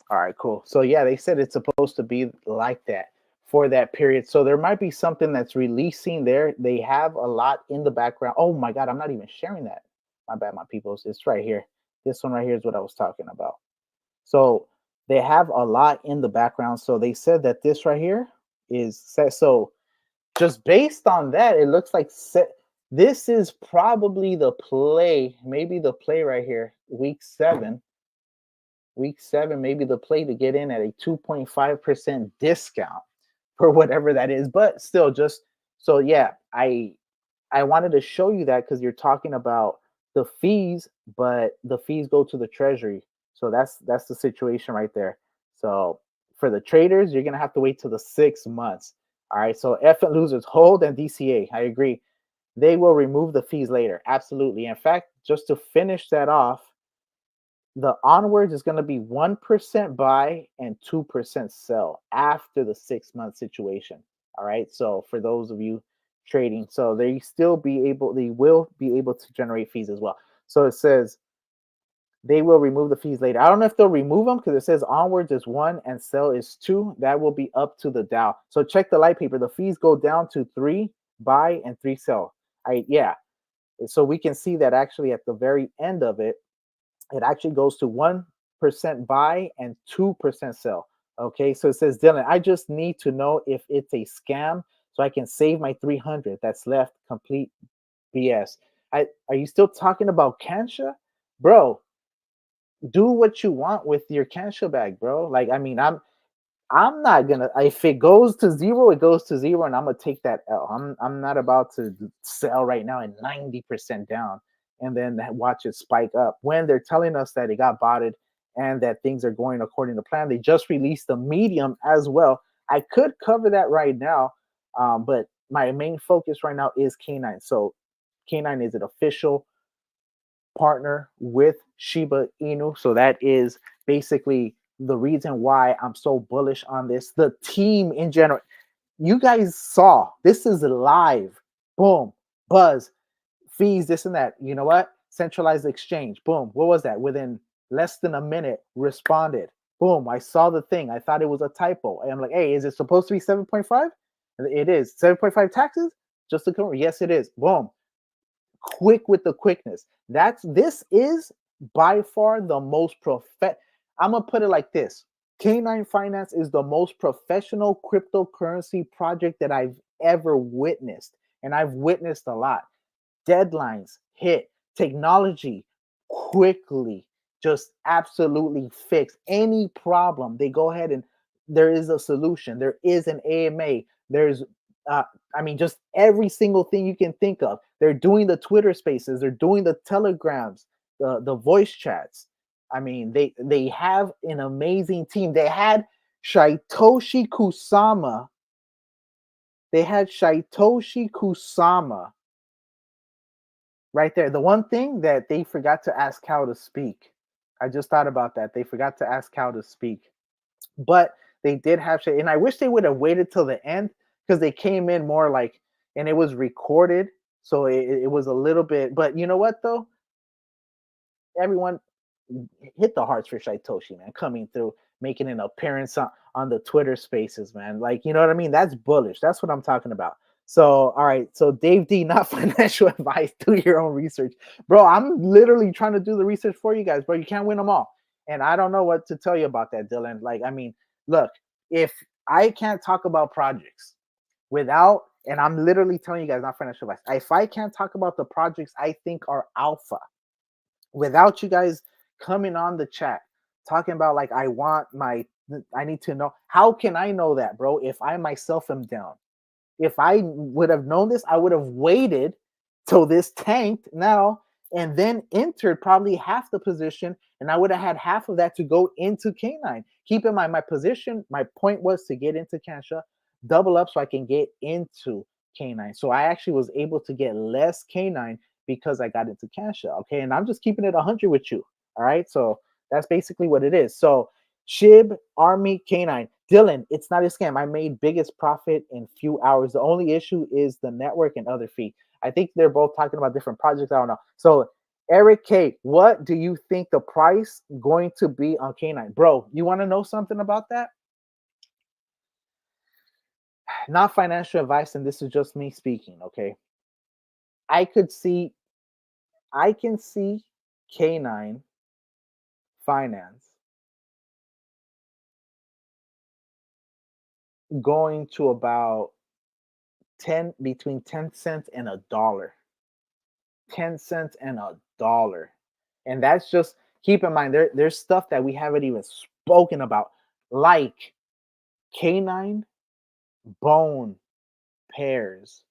All right, cool. So yeah, they said it's supposed to be like that for that period. So there might be something that's releasing there. They have a lot in the background. Oh my God, I'm not even sharing that. My bad, my peoples. It's right here. This one right here is what I was talking about. So they have a lot in the background. So they said that this right here is set. So just based on that, it looks like this is probably the play, maybe the play right here, week 7, maybe the play to get in at a 2.5% discount for whatever that is. But still, just so yeah, I wanted to show you that because you're talking about the fees, but the fees go to the treasury. So that's the situation right there. So for the traders, you're gonna have to wait till the 6 months. All right. So F and losers, hold and DCA. I agree. They will remove the fees later. Absolutely. In fact, just to finish that off, the onwards is going to be 1% buy and 2% sell after the 6 month situation. All right. So for those of you trading, so they will be able to generate fees as well. So it says they will remove the fees later. I don't know if they'll remove them because it says onwards is 1 and sell is 2. That will be up to the DAO. So check the light paper. The fees go down to 3 buy and 3 sell. Yeah. So we can see that actually at the very end of it, it actually goes to 1% buy and 2% sell. Okay, so it says, Dylan, I just need to know if it's a scam so I can save my 300 that's left. Complete BS. Are you still talking about Kansha? Bro, do what you want with your Kansha bag, bro. Like, I mean, I'm not gonna, if it goes to 0, it goes to 0, and I'm gonna take that L. I'm not about to sell right now at 90% down and then watch it spike up when they're telling us that it got botted and that things are going according to plan. They just released the medium as well. I could cover that right now, but my main focus right now is K9. So K9 is an official partner with Shiba Inu. So that is basically the reason why I'm so bullish on this. The team in general, you guys saw this is live. Boom, buzz, fees, this and that. You know what? Centralized exchange. Boom. What was that? Within less than a minute, responded. Boom. I saw the thing. I thought it was a typo. And I'm like, hey, is it supposed to be 7.5? It is 7.5 taxes. Just to confirm. Yes, it is. Boom. Quick with the quickness. This is by far the most I'm gonna put it like this. K9 Finance is the most professional cryptocurrency project that I've ever witnessed. and I've witnessed a lot. Deadlines hit, technology quickly just absolutely fix any problem. They go ahead and there is a solution. There is an AMA. There's I mean, just every single thing you can think of. They're doing the Twitter spaces, they're doing the telegrams, the voice chats. I mean, they have an amazing team. They had Shaitoshi Kusama. They had Shaitoshi Kusama right there. The one thing that they forgot to ask Cal to speak. I just thought about that. They forgot to ask Cal to speak. But they did have Shay, and I wish they would have waited till the end because they came in more like, and it was recorded, so it was a little bit. But you know what though? Everyone hit the hearts for Shaitoshi, man, coming through, making an appearance on the Twitter spaces, man. Like, you know what I mean? That's bullish. That's what I'm talking about. So, all right. So, Dave D, not financial advice. Do your own research, bro. I'm literally trying to do the research for you guys, bro. You can't win them all. And I don't know what to tell you about that, Dylan. Like, I mean, look, if I can't talk about projects without, and I'm literally telling you guys, not financial advice, if I can't talk about the projects I think are alpha without you guys coming on the chat talking about like I need to know, how can I know that, bro, if I myself am down? If I would have known this, I would have waited till this tanked now and then entered probably half the position, and I would have had half of that to go into K9. Keep in mind, my position, my point was to get into Kansha, double up so I can get into K9. So I actually was able to get less K9 because I got into Kansha. Okay, and I'm just keeping it 100 with you. All right, so that's basically what it is. So Shib, Army, K9. Dylan, it's not a scam. I made biggest profit in few hours. The only issue is the network and other fee. I think they're both talking about different projects. I don't know. So Eric K, what do you think the price going to be on K9? Bro, you want to know something about that? Not financial advice, and this is just me speaking, okay? I can see K9 finance going to about between 10 cents and $1. 10 cents and $1. And that's just, keep in mind, there's stuff that we haven't even spoken about, like K9 bone pairs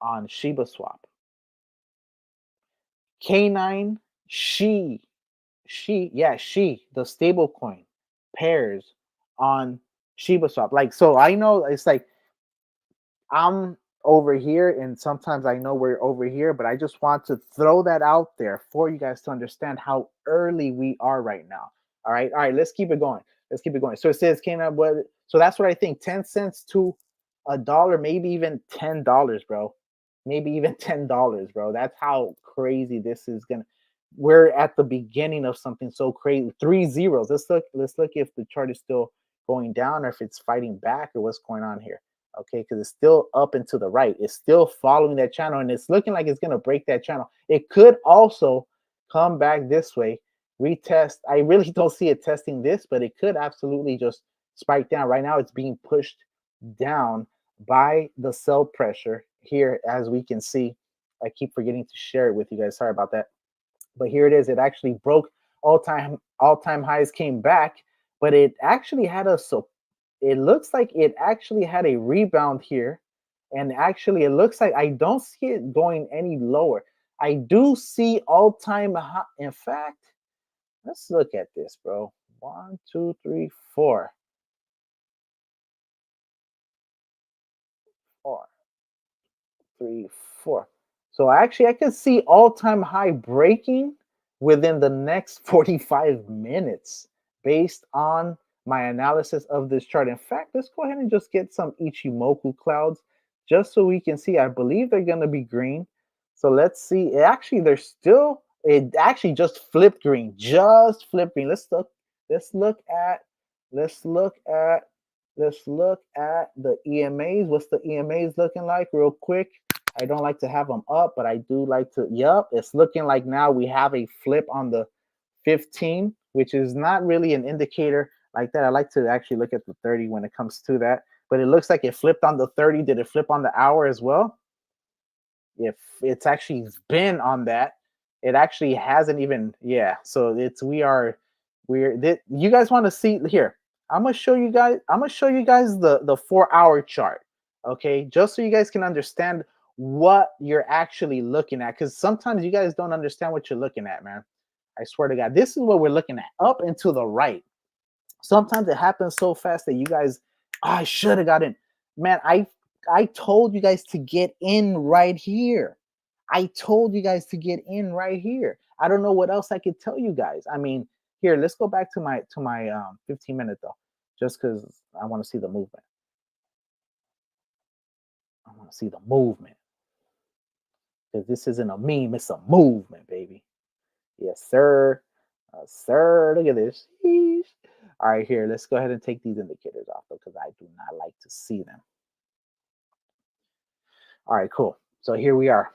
on Shiba Swap. K9 she, the stable coin pairs on Shiba Swap. Like, so I know it's like I'm over here and sometimes I know we're over here, but I just want to throw that out there for you guys to understand how early we are right now. All right, let's keep it going. So it says K9, so that's what I think, 10 cents to $1, maybe even $10, bro. Maybe even $10, bro. That's how crazy this is gonna. We're at the beginning of something so crazy. 3 zeros. Let's look if the chart is still going down or if it's fighting back or what's going on here. Okay, because it's still up and to the right. It's still following that channel, and it's looking like it's gonna break that channel. It could also come back this way, retest. I really don't see it testing this, but it could absolutely just spike down. Right now, it's being pushed down by the sell pressure here, as we can see. I keep forgetting to share it with you guys. Sorry about that. But here it is. It actually broke all-time highs, came back, but it actually had it looks like it actually had a rebound here. And actually, it looks like I don't see it going any lower. I do see all-time high. In fact, let's look at this, bro. 1, 2, 3, 4. 4, 3, 4. So actually, I can see all-time high breaking within the next 45 minutes based on my analysis of this chart. In fact, let's go ahead and just get some Ichimoku clouds just so we can see. I believe they're going to be green. So let's see. It actually just flipped green. Just flipped green. Let's look at the EMAs. What's the EMAs looking like real quick? I don't like to have them up, but I do like to. Yep, it's looking like now we have a flip on the 15, which is not really an indicator like that. I like to actually look at the 30 when it comes to that, but it looks like it flipped on the 30. Did it flip on the hour as well? if it's actually been on that, it actually hasn't even. Yeah, so you guys want to see here? I'm gonna show you guys. The 4-hour chart. Okay, just so you guys can understand what you're actually looking at, because sometimes you guys don't understand what you're looking at, man. I swear to God, this is what we're looking at, up and to the right. Sometimes it happens so fast that you guys, I should have got in. Man, I told you guys to get in right here. I told you guys to get in right here. I don't know what else I could tell you guys. I mean, here, let's go back to my 15-minute though, just because I want to see the movement. I want to see the movement. Because this isn't a meme, it's a movement, baby. Yes, sir. Sir, look at this. Sheesh. All right, here, let's go ahead and take these indicators off though, because I do not like to see them. All right, cool. So here we are.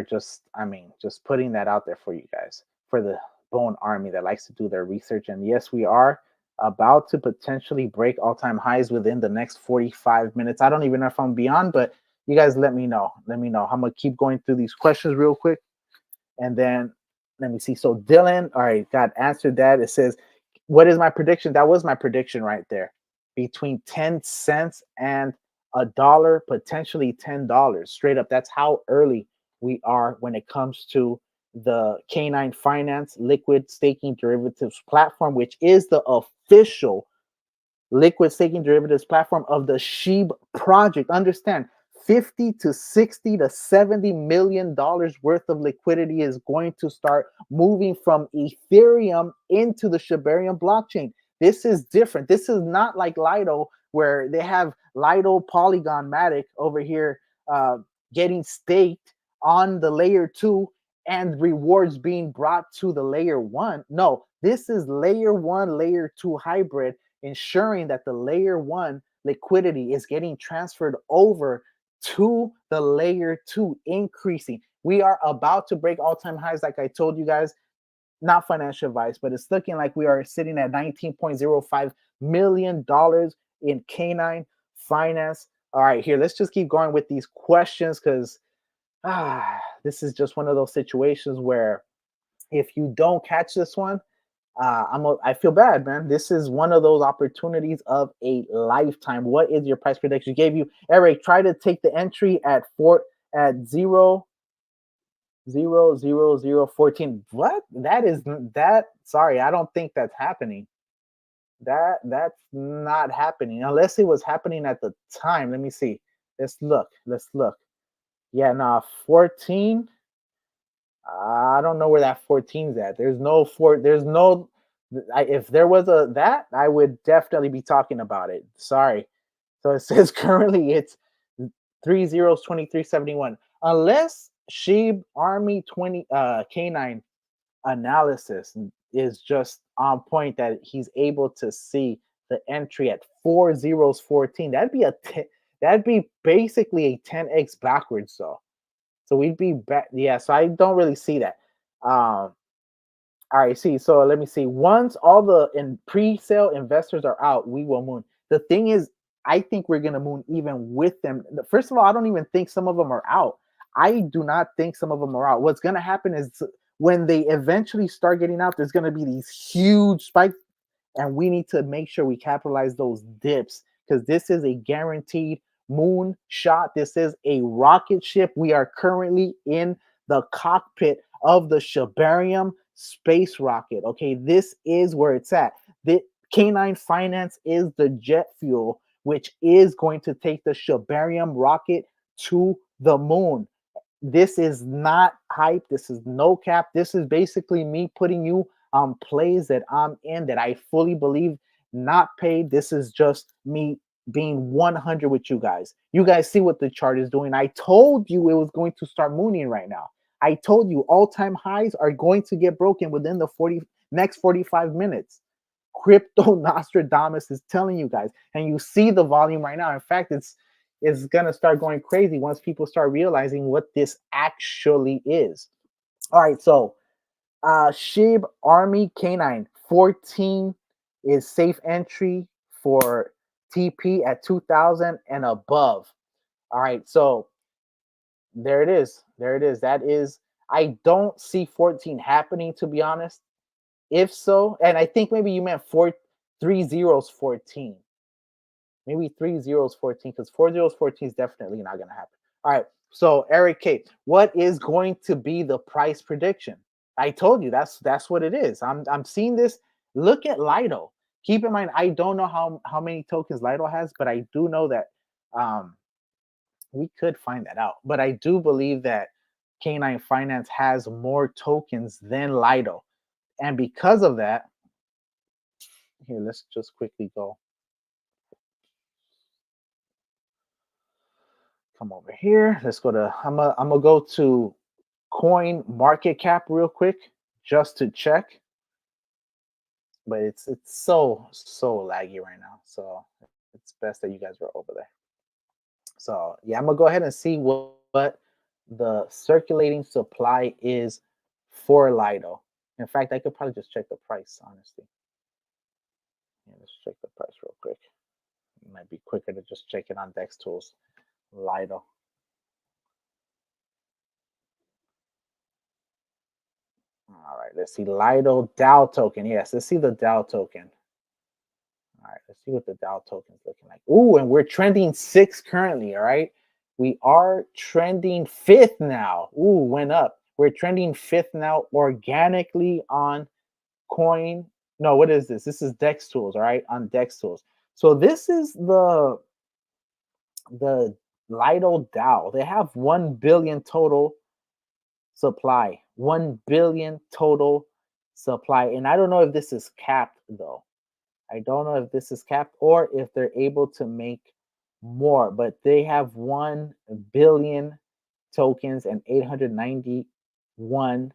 Just putting that out there for you guys, for the Bone Army that likes to do their research. And yes, we are about to potentially break all-time highs within the next 45 minutes. I don't even know if I'm beyond, but you guys let me know. I'm gonna keep going through these questions real quick, and then let me see. So Dylan, all right, got answered that. It says, what is my prediction? That was my prediction right there. Between 10 cents and $1, potentially $10. Straight up. That's how early we are when it comes to the K9 Finance liquid staking derivatives platform, which is the official liquid staking derivatives platform of the SHIB project. Understand, 50 to 60 to 70 million dollars worth of liquidity is going to start moving from Ethereum into the Shibarium blockchain. This is different. This is not like Lido, where they have Lido Polygon Matic over here getting staked on the layer 2 and rewards being brought to the layer 1. No, this is layer 1, layer 2 hybrid, ensuring that the layer 1 liquidity is getting transferred over to the layer 2, increasing. We are about to break all-time highs, like I told you guys. Not financial advice, but it's looking like we are sitting at $19.05 million in K9 Finance. All right, here, let's just keep going with these questions, because this is just one of those situations where if you don't catch this one, I feel bad, man. This is one of those opportunities of a lifetime. What is your price prediction? Gave you, Eric, try to take the entry at 0.00014. What? Sorry, I don't think that's happening. That's not happening unless it was happening at the time. Let me see. Let's look. Yeah, nah, 14. I don't know where that 14's at. There's no. If there was that, I would definitely be talking about it. Sorry. So it says currently it's 2371. Unless Sheeb Army 20 K9 analysis is just on point, that he's able to see the entry at 4014. That'd be basically a 10x backwards, though. So we'd be back. Yeah, so I don't really see that. All right, so let me see. Once all the pre-sale investors are out, we will moon. The thing is, I think we're gonna moon even with them. First of all, I don't even think some of them are out. I do not think some of them are out. What's gonna happen is when they eventually start getting out, there's gonna be these huge spikes, and we need to make sure we capitalize those dips, because this is a guaranteed moon shot. This is a rocket ship. We are currently in the cockpit of the Shibarium space rocket. Okay, this is where it's at. The K9 Finance is the jet fuel, which is going to take the Shibarium rocket to the moon. This is not hype. This is no cap. This is basically me putting you on plays that I'm in, that I fully believe, not paid. This is just me being 100 with you guys. You guys see what the chart is doing. I told you it was going to start mooning right now. I told you all-time highs are going to get broken within the next 45 minutes. Crypto Nostradamus is telling you guys, and you see the volume right now. In fact, it's gonna start going crazy once people start realizing what this actually is. All right, so Shib Army K9 14 is safe entry for TP at 2000 and above. All right, so there it is. there it is. That is, I don't see 14 happening, to be honest. If so, and I think maybe you meant 3 zeros 14. Maybe 3 zeros 14, because 4 zeros 14 is definitely not going to happen. All right. So Eric K, what is going to be the price prediction? I told you that's what it is. I'm seeing this. Look at Lido. Keep in mind, I don't know how many tokens Lido has, but I do know that we could find that out. But I do believe that K9 Finance has more tokens than Lido. And because of that, here, let's just quickly go. Come over here. Let's go to, I'm gonna go to coin market cap real quick just to check. But it's so laggy right now. So it's best that you guys were over there. So yeah, I'm gonna go ahead and see what the circulating supply is for Lido. In fact, I could probably just check the price, honestly. Yeah, let's check the price real quick. It might be quicker to just check it on Dex Tools. Lido. All right, let's see. Lido DAO token. Yes, let's see the DAO token. All right, let's see what the DAO token is looking like. Ooh, and we're trending 6 currently. All right, we are trending 5th now. Ooh, went up. We're trending 5th now organically on coin. No, what is this? This is Dex Tools. All right, on Dex Tools. So this is the Lido DAO. They have 1 billion total supply. 1 billion total supply. And I don't know if this is capped though. I don't know if this is capped or if they're able to make more, but they have 1 billion tokens and 891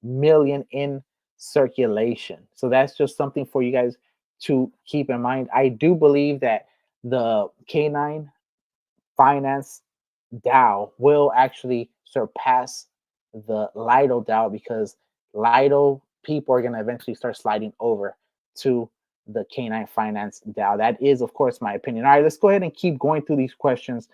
million in circulation. So that's just something for you guys to keep in mind. I do believe that the K9 Finance DAO will actually surpass the Lido DAO, because Lido people are going to eventually start sliding over to the K9 Finance DAO. That is, of course, my opinion. All right, let's go ahead and keep going through these questions.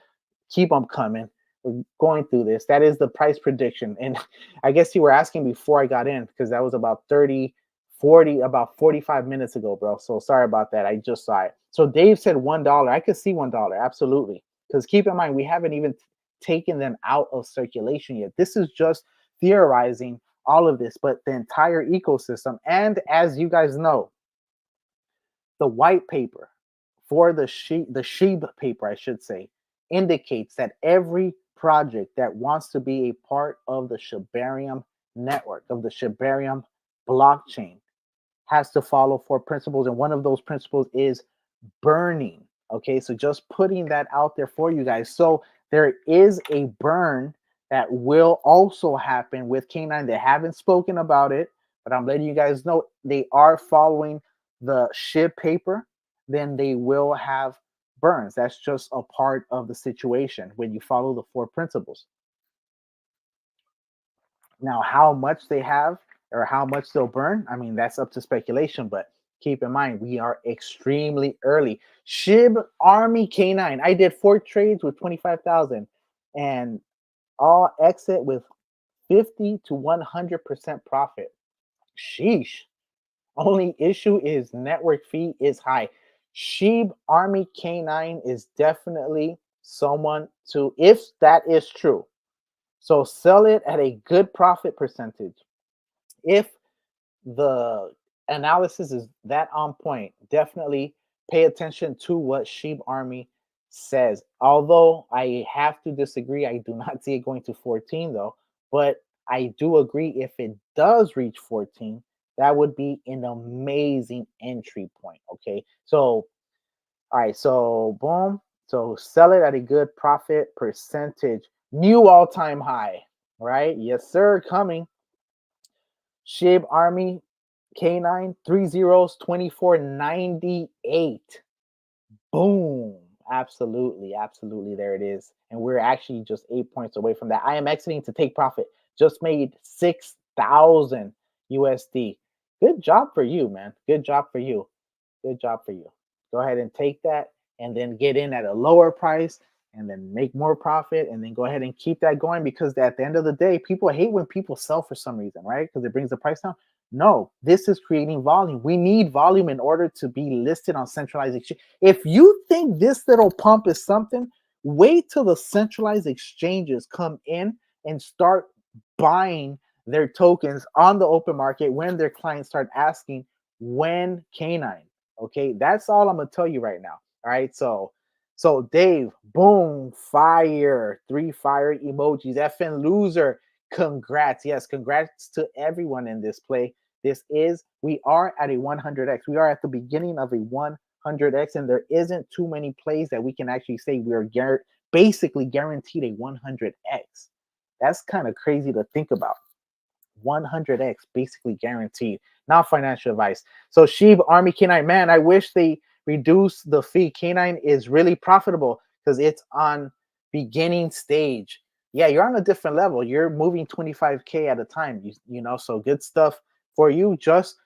Keep them coming. We're going through this. That is the price prediction. And I guess you were asking before I got in, because that was about about 45 minutes ago, bro. So sorry about that. I just saw it. So Dave said $1. I could see $1. Absolutely. Because keep in mind, we haven't even taken them out of circulation yet. This is just theorizing all of this, but the entire ecosystem. And as you guys know, the white paper for the SHIB paper, I should say, indicates that every project that wants to be a part of the Shibarium network, of the Shibarium blockchain, has to follow 4 principles. And one of those principles is burning. Okay, so just putting that out there for you guys. So there is a burn that will also happen with K9. They haven't spoken about it, but I'm letting you guys know they are following the SHIB paper. Then they will have burns. That's just a part of the situation when you follow the 4 principles. Now, how much they have or how much they'll burn, I mean, that's up to speculation, but keep in mind, we are extremely early. SHIB Army K9. I did 4 trades with 25,000 and all exit with 50 to 100% profit. Sheesh. Only issue is network fee is high. SHIB Army K9 is definitely someone to, if that is true. So sell it at a good profit percentage. If the analysis is that on point, definitely pay attention to what SHIB Army says. Although I have to disagree, I do not see it going to 14 though, but I do agree if it does reach 14, that would be an amazing entry point. Okay, so all right, so boom, so sell it at a good profit percentage, new all-time high, right? Yes sir, coming. SHIB Army K9, 3 zeros, 24.98. Boom. Absolutely. Absolutely. There it is. And we're actually just 8 points away from that. I am exiting to take profit. Just made 6,000 USD. Good job for you, man. Good job for you. Good job for you. Go ahead and take that and then get in at a lower price and then make more profit and then go ahead and keep that going, because at the end of the day, people hate when people sell for some reason, right? Because it brings the price down. No, this is creating volume. We need volume in order to be listed on centralized exchange. If you think this little pump is something, wait till the centralized exchanges come in and start buying their tokens on the open market when their clients start asking when Canine. Okay, that's all I'm gonna tell you right now. All right, so Dave, boom, fire, 3 fire emojis. FN loser, congrats. Yes, congrats to everyone in this play. We are at a 100x. We are at the beginning of a 100x, and there isn't too many plays that we can actually say we're basically guaranteed a 100x. That's kind of crazy to think about. 100x basically guaranteed. Not financial advice. So Sheeb Army Canine, man, I wish they reduce the fee. Canine is really profitable because it's on beginning stage. Yeah, you're on a different level. You're moving 25K at a time, you know, so good stuff for you. Just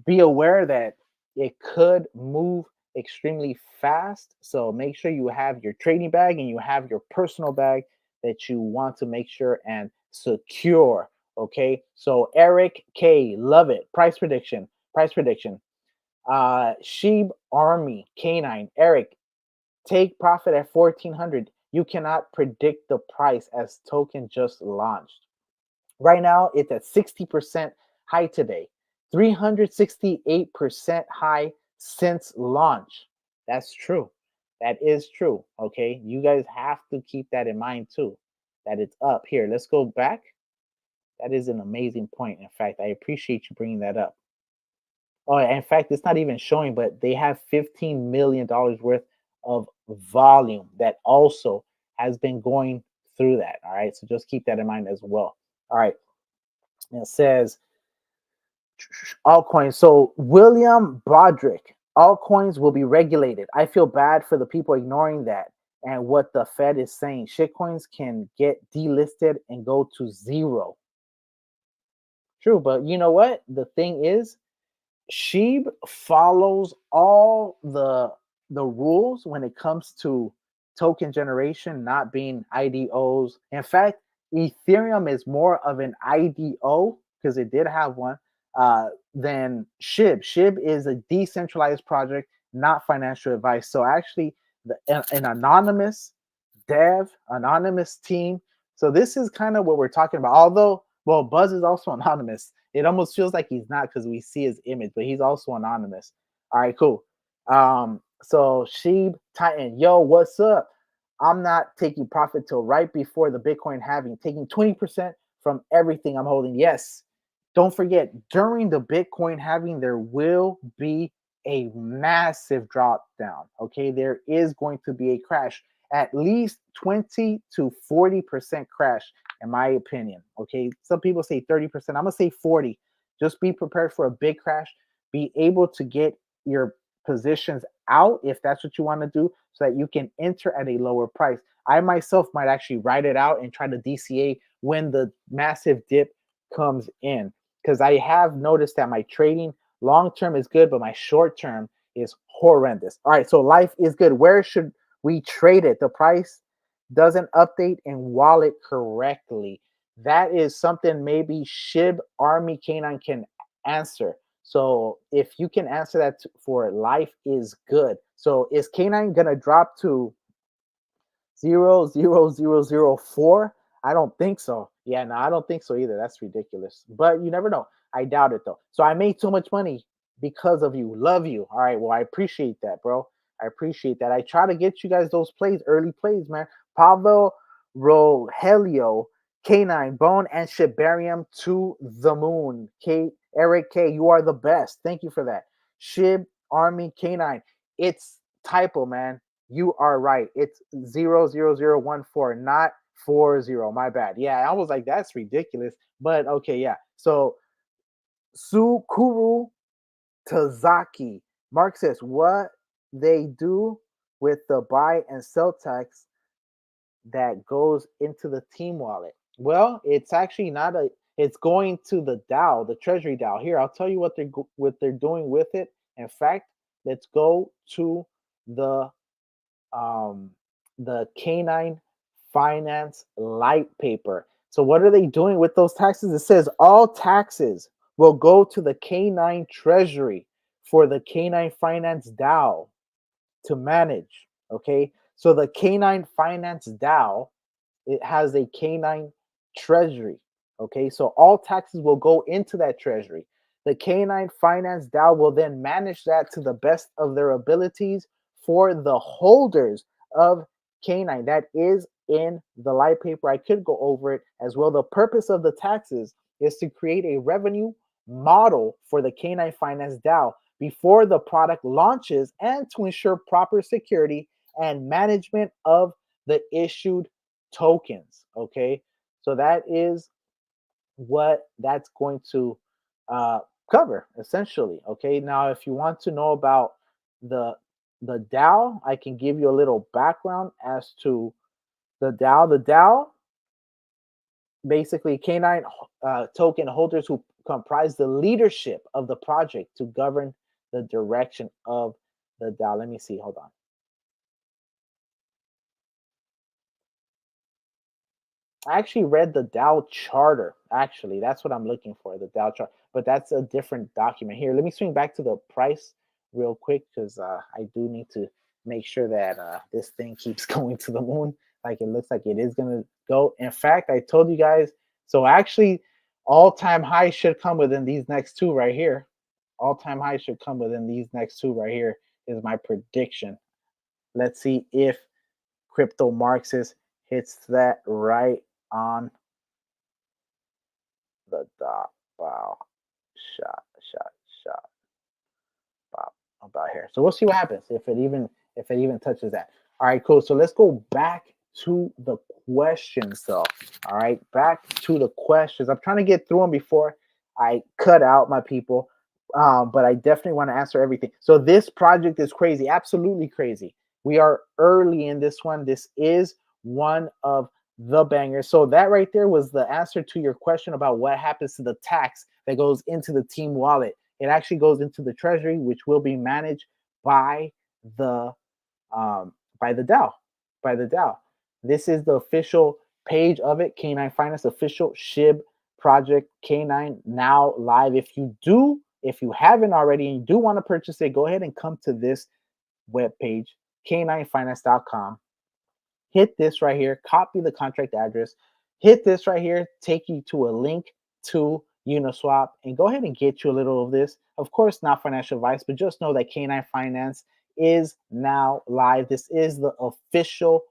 be aware that it could move extremely fast. So make sure you have your trading bag and you have your personal bag that you want to make sure and secure. Okay, so Eric K, love it. Price prediction. Sheeb Army Canine. Eric, take profit at 1400. You cannot predict the price as token just launched. Right now, it's at 60% high today, 368% high since launch. That's true. That is true. Okay, you guys have to keep that in mind too. That it's up here. Let's go back. That is an amazing point. In fact, I appreciate you bringing that up. Oh, in fact, it's not even showing, but they have $15 million worth of volume that also has been going through that. All right. So just keep that in mind as well. All right. And it says altcoins. So William Broderick, altcoins will be regulated. I feel bad for the people ignoring that and what the Fed is saying. Shitcoins can get delisted and go to zero. True, but you know what? The thing is, Sheeb follows all the rules when it comes to token generation not being IDOs. In fact, Ethereum is more of an IDO because it did have one than SHIB. SHIB is a decentralized project, not financial advice. So actually, an anonymous dev, anonymous team. So this is kind of what we're talking about. Although, well, Buzz is also anonymous. It almost feels like he's not because we see his image, but he's also anonymous. All right, cool. So Sheeb Titan, yo, what's up? I'm not taking profit till right before the Bitcoin halving, taking 20% from everything I'm holding. Yes. Don't forget, during the Bitcoin halving, there will be a massive drop down. Okay, there is going to be a crash, at least 20 to 40% crash, in my opinion. Okay, some people say 30%. I'm gonna say 40. Just be prepared for a big crash. Be able to get your positions out if that's what you want to do, so that you can enter at a lower price. I myself might actually write it out and try to DCA when the massive dip comes in, because I have noticed that my trading long term is good, but my short term is horrendous. All right, so life is good. Where should we trade it? The price doesn't update and wallet correctly. That is something maybe Shib Army Canine can answer. So if you can answer that for life is good. So is Canine gonna drop to 0.00004? I don't think so. Yeah, no, I don't think so either. That's ridiculous. But you never know. I doubt it though. So I made so much money because of you. Love you. All right. Well, I appreciate that, bro. I appreciate that. I try to get you guys those plays, early plays, man. Pavel Rogelio, K9, Bone, and Shibarium to the moon. Eric K, you are the best. Thank you for that. Shib Army K9. It's typo, man. You are right. It's 00014, not 40. My bad. Yeah, I was like, that's ridiculous. But okay, yeah. So Sukuru Tazaki. Mark says, what they do with the buy and sell tax that goes into the team wallet. Well, it's actually not a. It's going to the DAO, the Treasury DAO. Here, I'll tell you what they're doing with it. In fact, let's go to the the Canine Finance Light Paper. So what are they doing with those taxes? It says all taxes will go to the Canine Treasury for the Canine Finance DAO to manage. Okay, so the Canine Finance DAO, it has a Canine Treasury. Okay, so all taxes will go into that treasury. The Canine Finance DAO will then manage that to the best of their abilities for the holders of Canine. That is in the light paper. I could go over it as well. The purpose of the taxes is to create a revenue model for the Canine Finance DAO before the product launches and to ensure proper security and management of the issued tokens. Okay, so that is what that's going to cover essentially. Okay, now if you want to know about the DAO, I can give you a little background as to the DAO. The DAO, basically Canine token holders who comprise the leadership of the project to govern the direction of the DAO. Let me see, hold on. I actually read the DAO charter. Actually, that's what I'm looking for, the DAO chart. But that's a different document. Here, let me swing back to the price real quick because I do need to make sure that this thing keeps going to the moon like it looks like it is going to go. In fact, I told you guys, so actually all-time high should come within these next two right here. All-time high should come within these next two right here is my prediction. Let's see if Crypto Marxist hits that right on the dot. Wow. Shot. Wow. About here. So we'll see what happens if it even touches that. All right, cool. So let's go back to the questions though. All right, back to the questions. I'm trying to get through them before I cut out my people. But I definitely want to answer everything. So this project is crazy, absolutely crazy. We are early in this one. This is one of the bangers. So that right there was the answer to your question about what happens to the tax that goes into the team wallet. It actually goes into the treasury, which will be managed by the DAO. By the DAO. This is the official page of it. Canine Finance official SHIB project Canine now live. If you haven't already and you do want to purchase it, go ahead and come to this webpage, caninefinance.com. Hit this right here, copy the contract address, hit this right here, take you to a link to Uniswap, and go ahead and get you a little of this. Of course, not financial advice, but just know that Canine Finance is now live. This is the official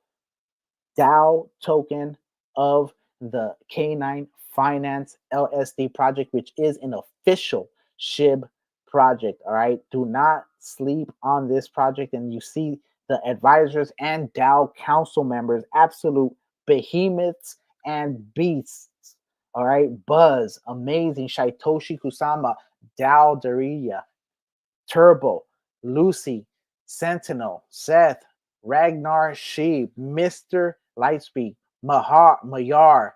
DAO token of the Canine Finance LSD project, which is an official SHIB project. All right, do not sleep on this project. And you see the advisors and DAO council members, absolute behemoths and beasts. All right, Buzz, amazing, Shaitoshi Kusama, DAO Daria, Turbo, Lucy, Sentinel, Seth, Ragnar Sheeb, Mr. Lightspeed, Mayar,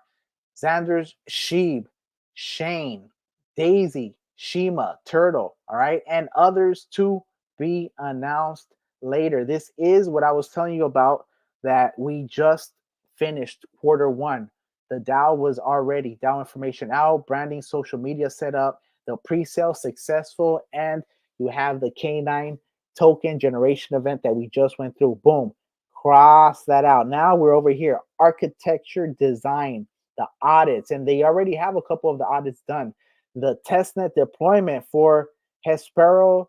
Xander's Sheeb, Shane, Daisy, Shima, Turtle, all right, and others to be announced later. This is what I was telling you about, that we just finished quarter one. The DAO was already DAO information out, branding, social media set up, the pre-sale successful, and you have the Canine token generation event that we just went through. Boom. Cross that out. Now we're over here. Architecture design, the audits, and they already have a couple of the audits done. The testnet deployment for Hespero,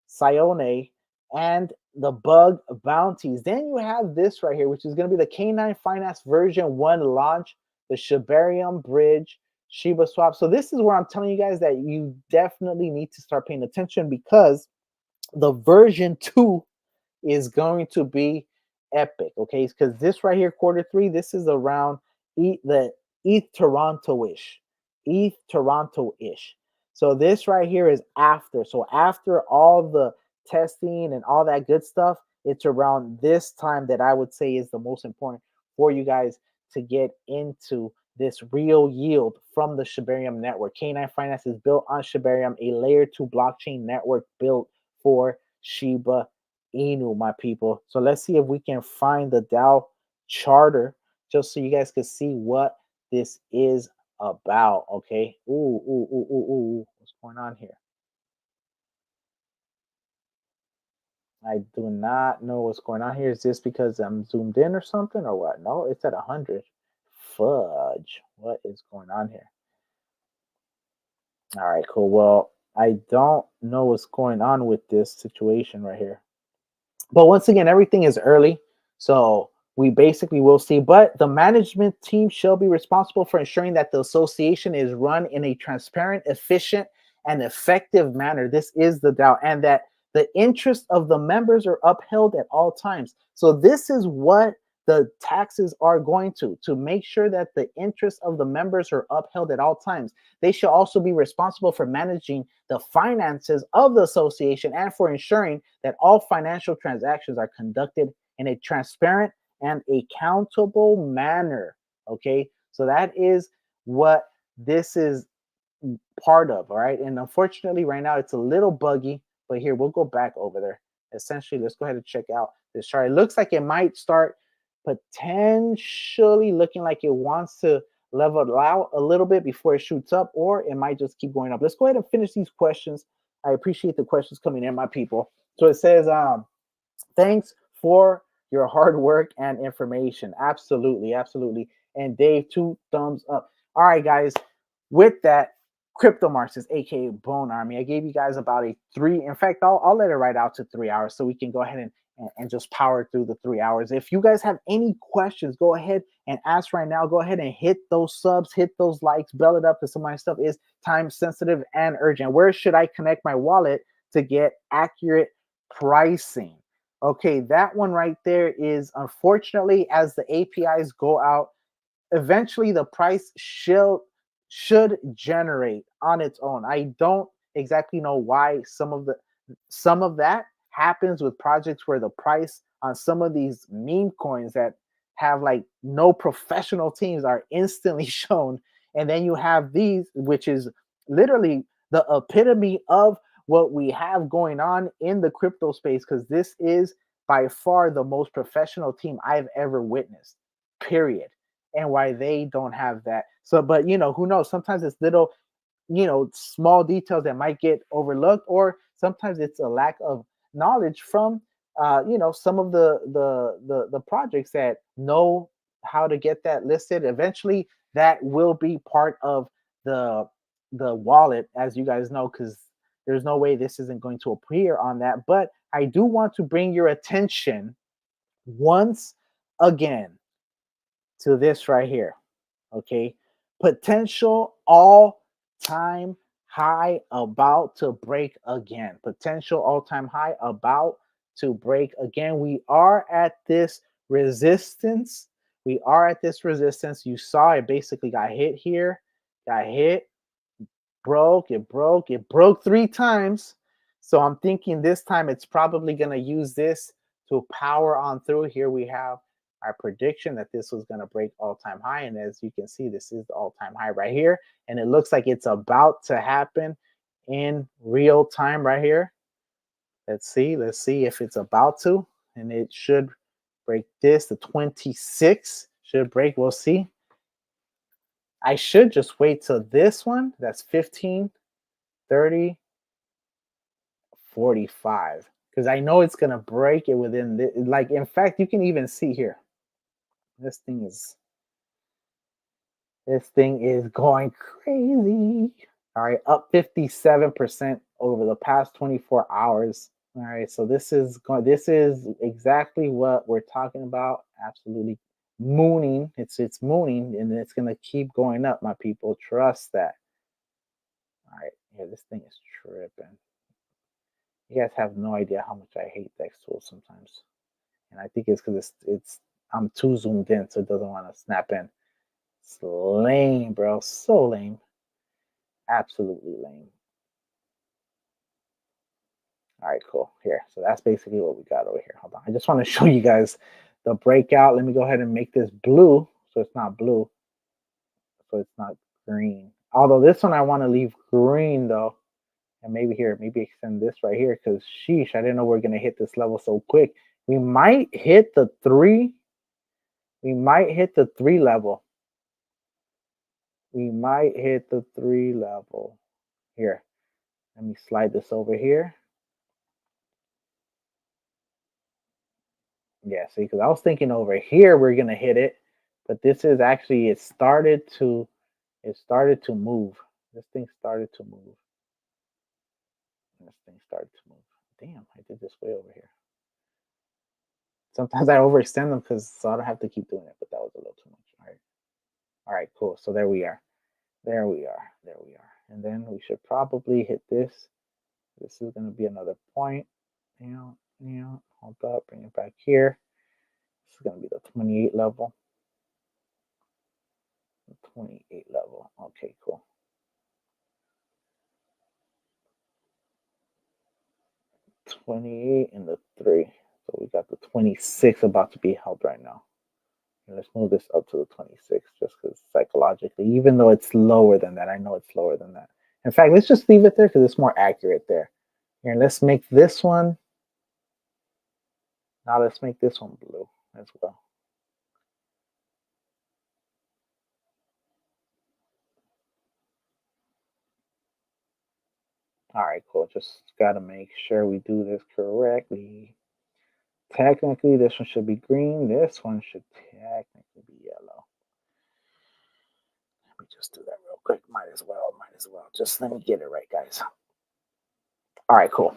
Sione, and the bug bounties. Then you have this right here, which is going to be the Canine Finance version 1 launch, the Shibarium Bridge, Shiba Swap. So this is where I'm telling you guys that you definitely need to start paying attention, because the version 2 is going to be epic. Okay, because this right here, quarter 3, this is around the ETH Toronto-ish. ETH Toronto-ish. So this right here is after. So after all the testing and all that good stuff, it's around this time that I would say is the most important for you guys to get into this real yield from the Shibarium network. Canine Finance is built on Shibarium, a layer 2 blockchain network built for Shiba Inu, my people. So let's see if we can find the DAO charter just so you guys can see what this is about. Okay. Ooh. What's going on here? I do not know what's going on here. Is this because I'm zoomed in or something or what? No, it's at 100. Fudge. What is going on here? All right, cool. Well, I don't know what's going on with this situation right here. But once again, everything is early. So we basically will see. But the management team shall be responsible for ensuring that the association is run in a transparent, efficient, and effective manner. This is the DAO. And that the interests of the members are upheld at all times. So this is what the taxes are going to make sure that the interests of the members are upheld at all times. They shall also be responsible for managing the finances of the association and for ensuring that all financial transactions are conducted in a transparent and accountable manner. Okay, so that is what this is part of. All right, and unfortunately right now it's a little buggy, but here we'll go back over there. Essentially, let's go ahead and check out this chart. It looks like it might start potentially looking like it wants to level out a little bit before it shoots up, or it might just keep going up. Let's go ahead and finish these questions. I appreciate the questions coming in, my people. So it says, thanks for your hard work and information. Absolutely. And Dave, 2 thumbs up. All right, guys. With that, Crypto Marxist, aka Bone Army, I gave you guys about a 3. In fact, I'll let it ride out to 3 hours so we can go ahead and just power through the 3 hours. If you guys have any questions, go ahead and ask right now. Go ahead and hit those subs, hit those likes, bell it up, because some of my stuff is time sensitive and urgent. Where should I connect my wallet to get accurate pricing? Okay, that one right there is, unfortunately, as the APIs go out, eventually the price should generate on its own. I don't exactly know why some of that happens with projects where the price on some of these meme coins that have like no professional teams are instantly shown, and then you have these, which is literally the epitome of what we have going on in the crypto space, because this is by far the most professional team I've ever witnessed, period. And why they don't have that. So, but who knows? Sometimes it's little, small details that might get overlooked, or sometimes it's a lack of knowledge from, some of the projects that know how to get that listed. Eventually, that will be part of the wallet, as you guys know, because there's no way this isn't going to appear on that. But I do want to bring your attention once again to this right here. Okay, potential all-time high about to break again. Potential all-time high about to break again. We are at this resistance. You saw it basically got hit here, got hit, it broke 3 times. So I'm thinking this time it's probably going to use this to power on through. Here we have our prediction that this was going to break all-time high, and as you can see, this is the all-time high right here, and it looks like it's about to happen in real time right here. Let's see if it's about to, and it should break this. The 26 should break. We'll see. I should just wait till this one. That's 15, 30, 45, because I know it's going to break it within the, like, in fact, you can even see here. This thing is going crazy. All right, up 57% over the past 24 hours. All right, so this is exactly what we're talking about. Absolutely mooning. It's mooning, and it's gonna keep going up, my people. Trust that. All right, yeah, this thing is tripping. You guys have no idea how much I hate Dex tools sometimes, and I think it's because I'm too zoomed in, so it doesn't want to snap in. It's lame, bro. So lame. Absolutely lame. All right, cool. Here. So that's basically what we got over here. Hold on. I just want to show you guys the breakout. Let me go ahead and make this blue so it's not blue. So it's not green. Although this one I want to leave green though. And maybe here, maybe extend this right here, because sheesh, I didn't know we are gonna hit this level so quick. We might hit the 3. We might hit the 3 level. We might hit the 3 level. Here, let me slide this over here. Yeah, see, because I was thinking over here we're gonna hit it, but this is actually it started to move. This thing started to move. This thing started to move. Damn, I did this way over here. Sometimes I overextend them because so I don't have to keep doing it, but that was a little too much. All right, cool. So there we are. There we are. There we are. And then we should probably hit this. This is going to be another point. Hold up, bring it back here. This is going to be the 28 level. The 28 level. Okay, cool. 28 and the 3. So we got the 26 about to be held right now. And let's move this up to the 26 just because psychologically, even though it's lower than that, I know it's lower than that. In fact, let's just leave it there because it's more accurate there. Here, let's make this one. Now let's make this one blue as well. All right, cool. Just got to make sure we do this correctly. Technically, this one should be green. This one should technically be yellow. Let me just do that real quick. Might as well. Just let me get it right, guys. All right, cool.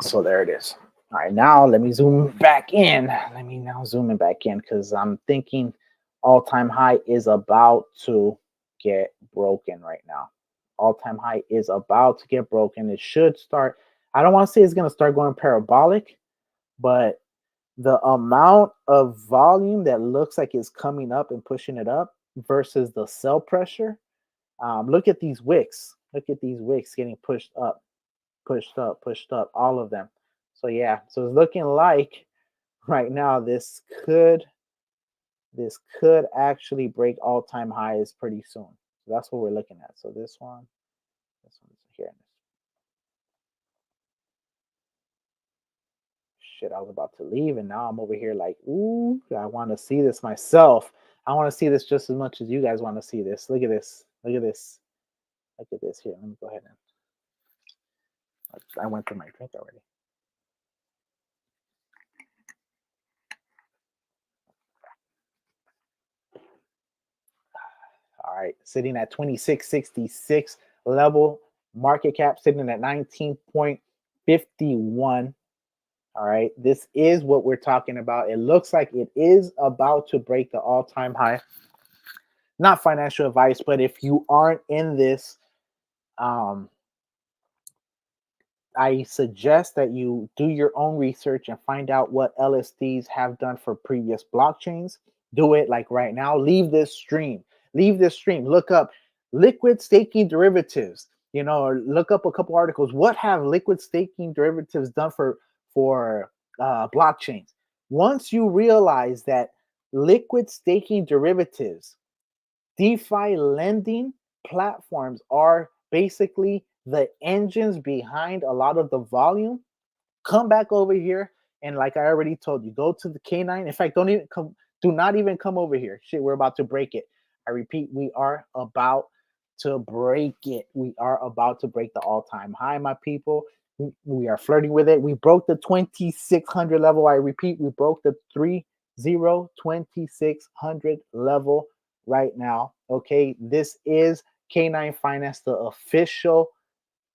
So there it is. All right, now let me zoom back in. Let me now zoom in back in because I'm thinking all-time high is about to get broken right now. All-time high is about to get broken. It should start. I don't want to say it's going to start going parabolic, but the amount of volume that looks like it's coming up and pushing it up versus the sell pressure. Look at these wicks. Look at these wicks getting pushed up, all of them. So yeah, so it's looking like right now this could actually break all-time highs pretty soon. So that's what we're looking at. So this one's here. Shit, I was about to leave and now I'm over here like, ooh, I want to see this myself. I want to see this just as much as you guys want to see this. Look at this. Look at this. Look at this here. Let me go ahead and I went through my drink already. All right, sitting at 2666 level, market cap sitting at 19.51. All right, this is what we're talking about. It looks like it is about to break the all-time high. Not financial advice, but if you aren't in this, I suggest that you do your own research and find out what LSDs have done for previous blockchains. Do it like right now. Leave this stream. Look up liquid staking derivatives, or look up a couple articles. What have liquid staking derivatives done for blockchains? Once you realize that liquid staking derivatives, DeFi lending platforms are basically the engines behind a lot of the volume, come back over here and like I already told you, go to the K9. In fact, do not even come over here. Shit, we're about to break it. I repeat, we are about to break it. We are about to break the all-time high, my people. We are flirting with it. We broke the 2600 level. I repeat, we broke the 2600 level right now. Okay, this is K9 Finance, the official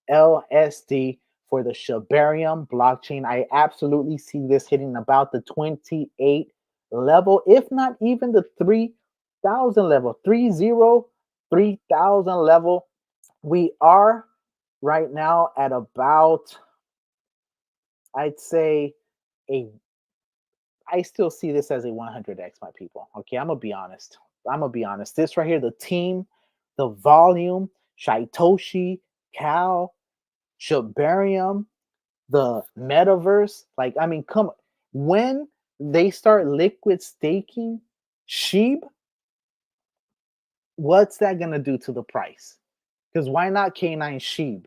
LSD for the Shibarium blockchain. I absolutely see this hitting about the 28 level, if not even the 3000 level, 3000 level. We are right now at about, I'd say, I still see this as a 100x, my people. Okay, I'm gonna be honest. This right here, the team, the volume, Shoshi, Cal, Shibarium, the metaverse. Like, I mean, come on. When they start liquid staking SHIB, what's that gonna do to the price? Because why not K9 SHIB?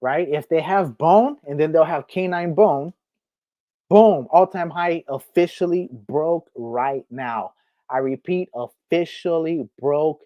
right? If they have Bone and then they'll have Canine Bone, boom, all-time high officially broke right now. I repeat, officially broke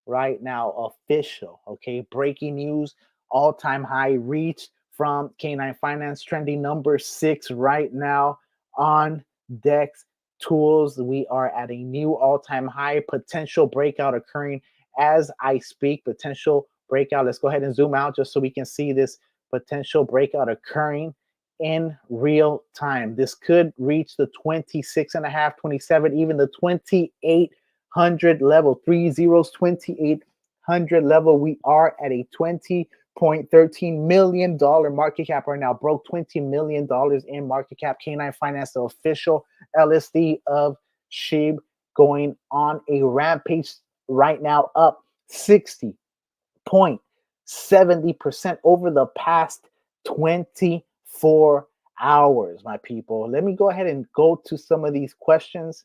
right now. Official, okay? Breaking news, all-time high reached from Canine Finance, trending number 6 right now on Dex Tools. We are at a new all-time high, potential breakout occurring as I speak. Potential breakout. Let's go ahead and zoom out just so we can see this potential breakout occurring in real time. This could reach the 26.5, 27, even the 2,800 level. 3 zeros, 2,800 level. We are at a $20.13 million market cap right now. Broke $20 million in market cap. Canine Finance, the official LSD of SHIB, going on a rampage right now, up 60.70% over the past 24 hours, my people. Let me go ahead and go to some of these questions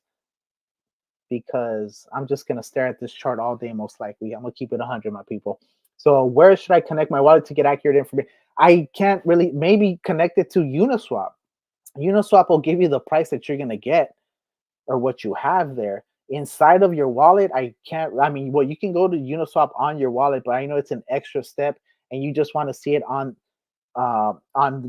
because I'm just going to stare at this chart all day, most likely. I'm going to keep it 100, my people. So where should I connect my wallet to get accurate information? I can't really, maybe connect it to Uniswap. Uniswap will give you the price that you're going to get or what you have there. Inside of your wallet, I mean, well, you can go to Uniswap on your wallet, but I know it's an extra step and you just want to see it on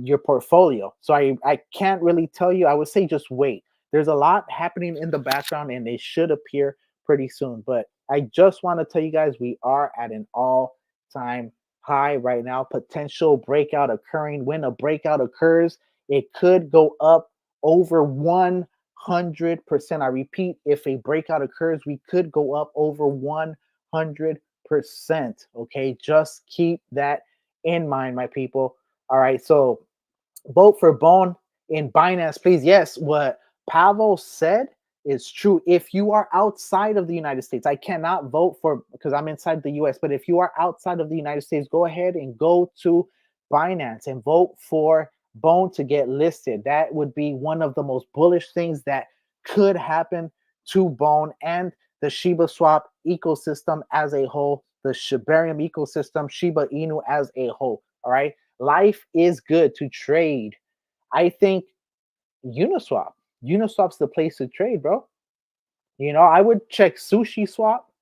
your portfolio. So I can't really tell you. I would say just wait. There's a lot happening in the background and they should appear pretty soon. But I just want to tell you guys, we are at an all-time high right now. Potential breakout occurring. When a breakout occurs, it could go up over 100%. I repeat, if a breakout occurs, we could go up over 100%. Okay, just keep that in mind, my people. All right, so vote for Bone in Binance, please. Yes, what Pavel said is true. If you are outside of the United States, I cannot vote for because I'm inside the US, but if you are outside of the United States, go ahead and go to Binance and vote for Bone to get listed. That would be one of the most bullish things that could happen to Bone and the Shiba Swap ecosystem as a whole, the Shibarium ecosystem, Shiba Inu as a whole. All right. Life is good to trade. I think Uniswap's the place to trade, bro. You know, I would check Sushi Swap,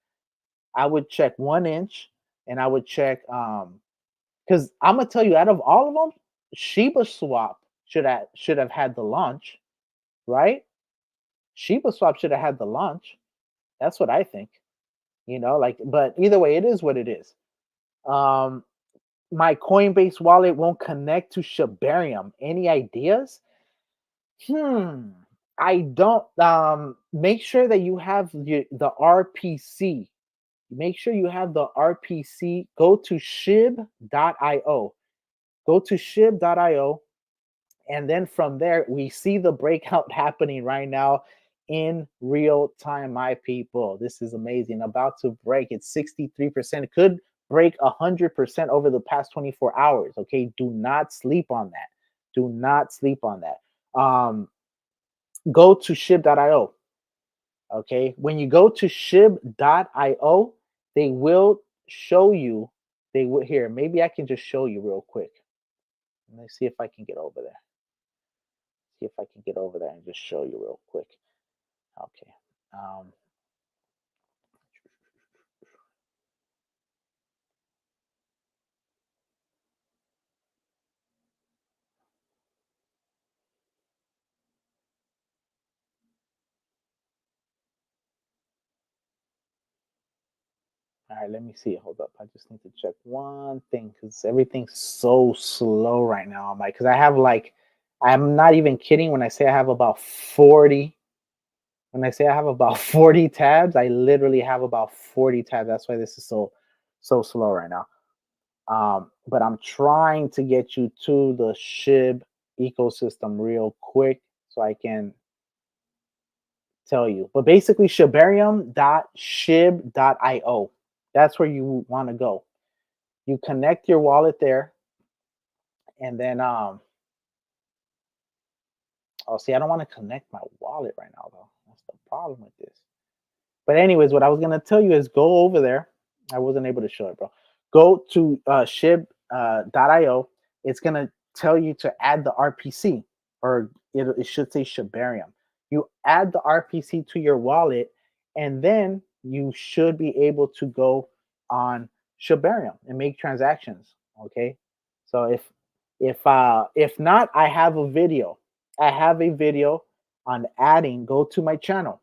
I would check 1inch, and I would check because I'm gonna tell you, out of all of them, Shiba Swap should have had the launch, right? Shiba Swap should have had the launch. That's what I think. You know, like, but either way, it is what it is. My Coinbase wallet won't connect to Shibarium. Any ideas? I don't. Make sure that you have the RPC. Make sure you have the RPC. Go to shib.io. Go to shib.io. And then from there, we see the breakout happening right now in real time, my people. This is amazing. About to break. It's 63%. It could break 100% over the past 24 hours. Okay, do not sleep on that. Do not sleep on that. Go to shib.io. Okay, when you go to shib.io, they will show you. They will here. Maybe I can just show you real quick. Let me see if I can get over there. See if I can get over there and just show you real quick. Okay. All right, let me see. Hold up. I just need to check one thing because everything's so slow right now. I'm like, because I have like, I'm not even kidding when I say I have about 40. When I say I have about 40 tabs, I literally have about 40 tabs. That's why this is so slow right now. But I'm trying to get you to the SHIB ecosystem real quick so I can tell you. But basically, shibarium.shib.io. That's where you want to go. You connect your wallet there, and then oh, see, I don't want to connect my wallet right now though. That's the problem with this. But anyways, what I was gonna tell you is go over there. I wasn't able to show it, bro. Go to shib.io. it's going to tell you to add the RPC, or it should say Shibarium. You add the RPC to your wallet, and then you should be able to go on Shibarium and make transactions. Okay, so if not, I have a video. I have a video on adding. Go to my channel.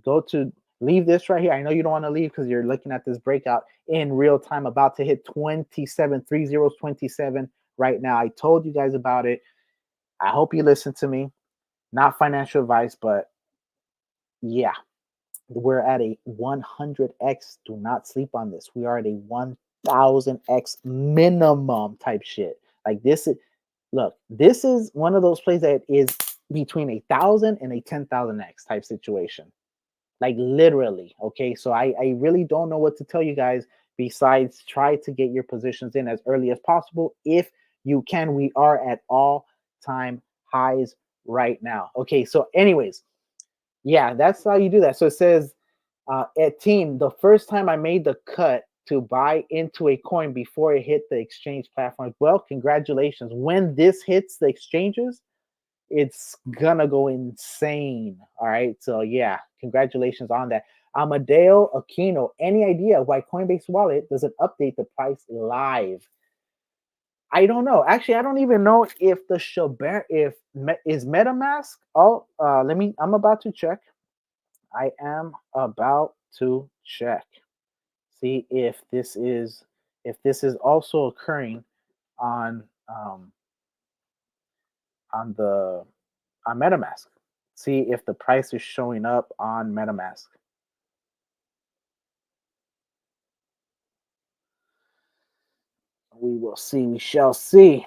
Go to leave this right here. I know you don't want to leave because you're looking at this breakout in real time, about to hit 27, 3027 right now. I told you guys about it. I hope you listen to me. Not financial advice, but yeah, we're at a 100x. Do not sleep on this. We are at a 1000x minimum type shit. Like this is, look, this is one of those plays that is between 1,000 and a 10,000x type situation. Like literally. Okay, so I really don't know what to tell you guys besides try to get your positions in as early as possible if you can. We are at all-time highs right now. Okay, so anyways, yeah, that's how you do that. So it says at team, the first time I made the cut to buy into a coin before it hit the exchange platform. Well, congratulations. When this hits the exchanges, it's gonna go insane. All right, so yeah, congratulations on that. Amadeo Aquino, any idea why Coinbase Wallet doesn't update the price live? I don't know. Actually, I don't even know if the is MetaMask. Oh, I'm about to check. I am about to check. See if this is also occurring on the on MetaMask. See if the price is showing up on MetaMask. We will see. We shall see.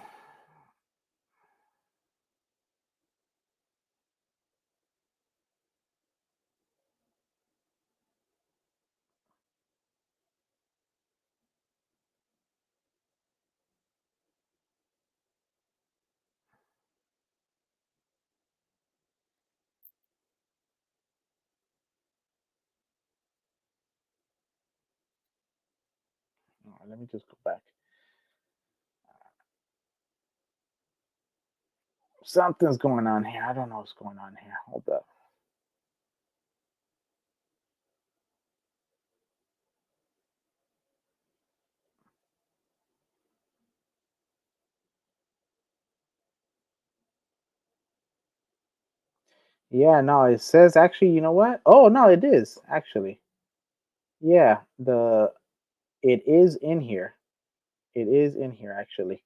All right, let me just go back. Something's going on here. I don't know what's going on here. Hold up. Yeah, no, it says actually, you know what? Oh, no, it is actually. Yeah, it is in here. It is in here actually.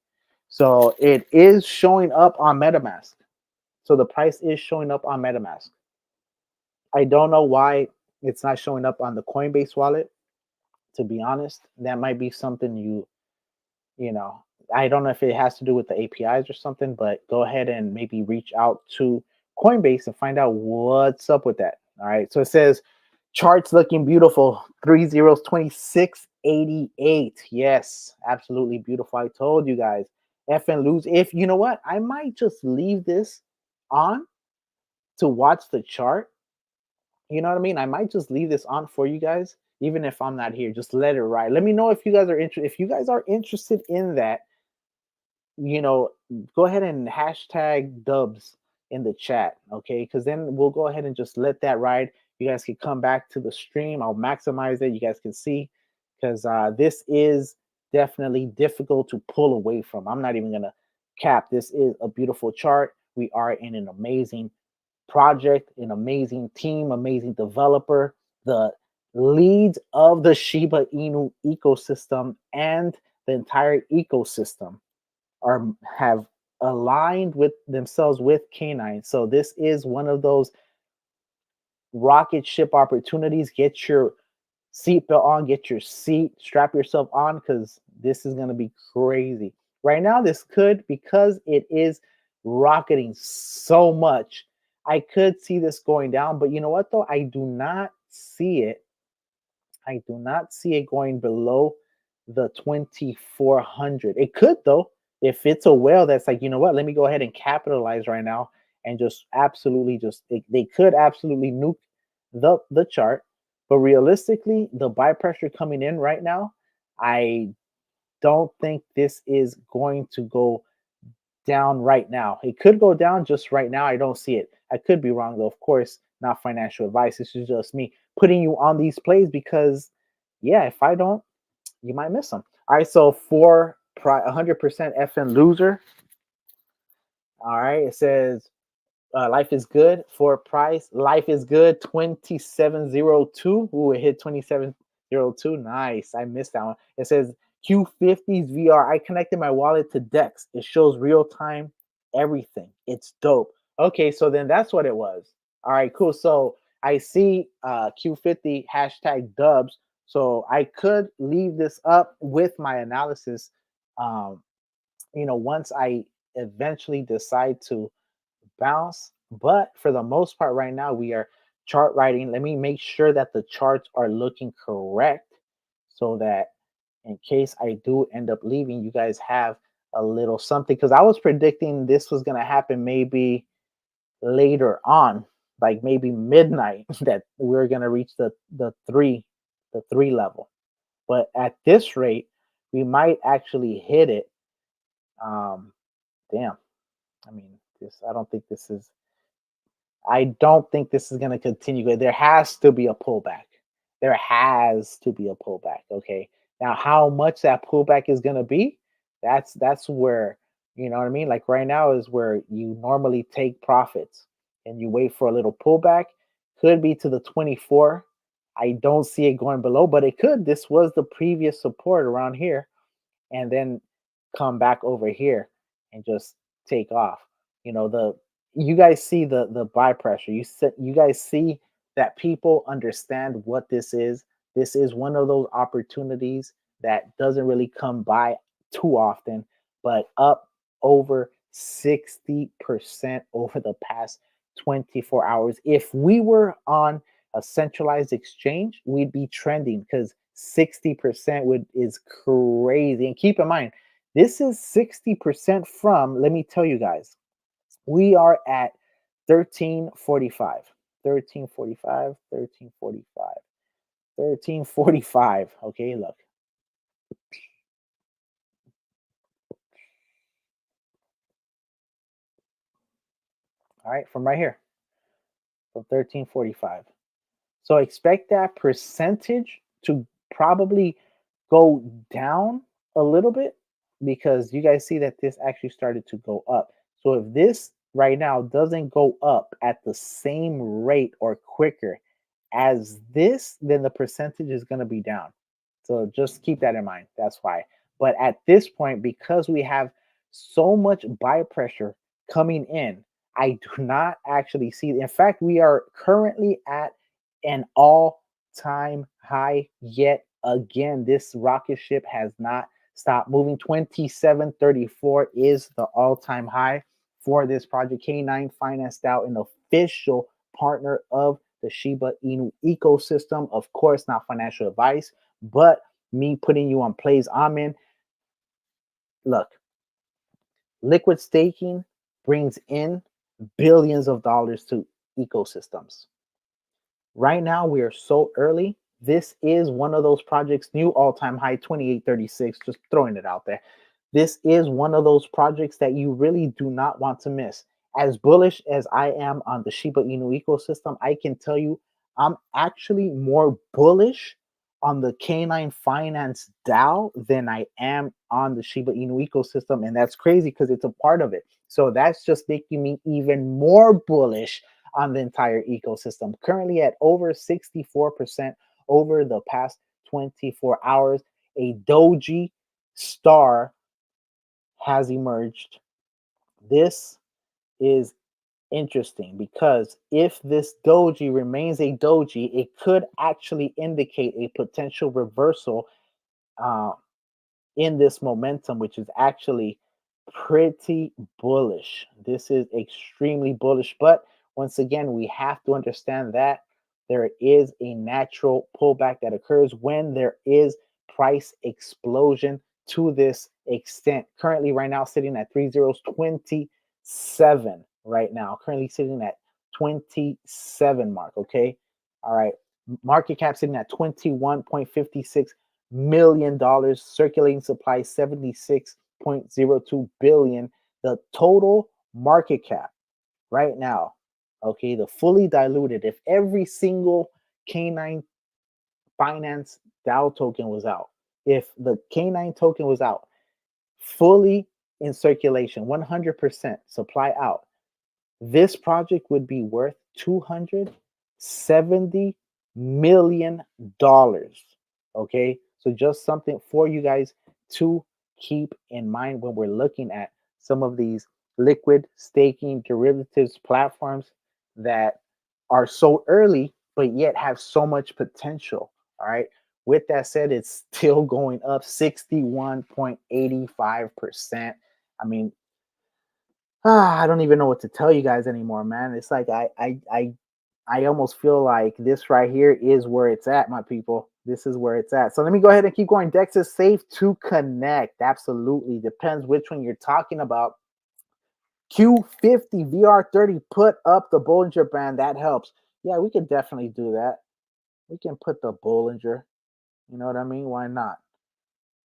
So it is showing up on MetaMask. So the price is showing up on MetaMask. I don't know why it's not showing up on the Coinbase wallet. To be honest, that might be something you know, I don't know if it has to do with the APIs or something, but go ahead and maybe reach out to Coinbase and find out what's up with that. All right. So it says charts looking beautiful. 302688. Yes, absolutely beautiful. I told you guys. F and lose. If you know what, I might just leave this on to watch the chart. You know what I mean? I might just leave this on for you guys, even if I'm not here. Just let it ride. Let me know if you guys are interested. If you guys are interested in that, you know, go ahead and hashtag dubs in the chat, okay? Because then we'll go ahead and just let that ride. You guys can come back to the stream. I'll maximize it. You guys can see, because this is definitely difficult to pull away from. I'm not even going to cap. This is a beautiful chart. We are in an amazing project, an amazing team, amazing developer. The leads of the Shiba Inu ecosystem and the entire ecosystem have aligned with themselves with K9. So this is one of those rocket ship opportunities. Get your seatbelt on, get your seat, strap yourself on, because this is going to be crazy. Right now, this could, because it is rocketing so much, I could see this going down. But you know what, though? I do not see it. I do not see it going below the 2,400. It could, though, if it's a whale that's like, you know what, let me go ahead and capitalize right now and just absolutely they could absolutely nuke the chart. But realistically, the buy pressure coming in right now, I don't think this is going to go down right now. It could go down just right now. I don't see it. I could be wrong though. Of course, not financial advice. This is just me putting you on these plays because, yeah, if I don't, you might miss them. All right, so for 100% FN loser. All right, it says life is good for price. Life is good 2702. Ooh, it hit 2702. Nice. I missed that one. It says Q50's VR. I connected my wallet to Dex. It shows real time everything. It's dope. Okay, so then that's what it was. All right, cool. So I see Q50 hashtag dubs. So I could leave this up with my analysis. Once I eventually decide to bounce. But for the most part, right now, we are chart writing. Let me make sure that the charts are looking correct so that in case I do end up leaving, you guys have a little something. Because I was predicting this was going to happen maybe later on, like maybe midnight, that we're going to reach the three level. But at this rate, we might actually hit it. Damn. I mean, I don't think this is going to continue. There has to be a pullback. There has to be a pullback. Okay. Now, how much that pullback is going to be, that's where, you know what I mean? Like right now is where you normally take profits and you wait for a little pullback. Could be to the 24. I don't see it going below, but it could. This was the previous support around here and then come back over here and just take off. You guys see the buy pressure. You guys see that people understand what this is. This is one of those opportunities that doesn't really come by too often, but up over 60% over the past 24 hours. If we were on a centralized exchange, we'd be trending because 60% is crazy. And keep in mind, this is 60% from, let me tell you guys, we are at 1345. 1345, 1345, 1345. Okay, look. All right, from right here. From 1345. So expect that percentage to probably go down a little bit because you guys see that this actually started to go up. So if this right now doesn't go up at the same rate or quicker as this, then the percentage is going to be down. So just keep that in mind. That's why. But at this point, because we have so much buy pressure coming in, I do not actually see. In fact, we are currently at an all-time high yet again. This rocket ship has not stopped moving. 2734 is the all-time high for this project. K9 financed out an official partner of the Shiba Inu ecosystem. Of course, not financial advice, but me putting you on plays I'm in. Look, liquid staking brings in billions of dollars to ecosystems. Right now, we are so early. This is one of those projects, new all-time high, 2836, just throwing it out there. This is one of those projects that you really do not want to miss. As bullish as I am on the Shiba Inu ecosystem, I can tell you I'm actually more bullish on the K9 Finance DAO than I am on the Shiba Inu ecosystem. And that's crazy because it's a part of it. So that's just making me even more bullish on the entire ecosystem. Currently at over 64% over the past 24 hours. A doji star has emerged. This is interesting because if this doji remains a doji, it could actually indicate a potential reversal in this momentum, which is actually pretty bullish. This is extremely bullish, but once again, we have to understand that there is a natural pullback that occurs when there is price explosion to this extent. Currently, right now, sitting at 3027 right now. Currently sitting at 27 mark, okay? All right. Market cap sitting at $21.56 million. Circulating supply 76.02 billion. The total market cap right now, okay, the fully diluted, if every single K9 Finance DAO token was out, if the K9 token was out, fully in circulation, 100% supply out, this project would be worth $270 million. Okay, so just something for you guys to keep in mind when we're looking at some of these liquid staking derivatives platforms that are so early but yet have so much potential. All right, with that said, it's still going up 61.85%. I mean, I don't even know what to tell you guys anymore, man. It's like I almost feel like this right here is where it's at, my people. This is where it's at. So let me go ahead and keep going. Dex is safe to connect. Absolutely. Depends which one you're talking about. Q50 VR30, put up the Bollinger Band. That helps. Yeah, we can definitely do that. We can put the Bollinger. You know what I mean? Why not?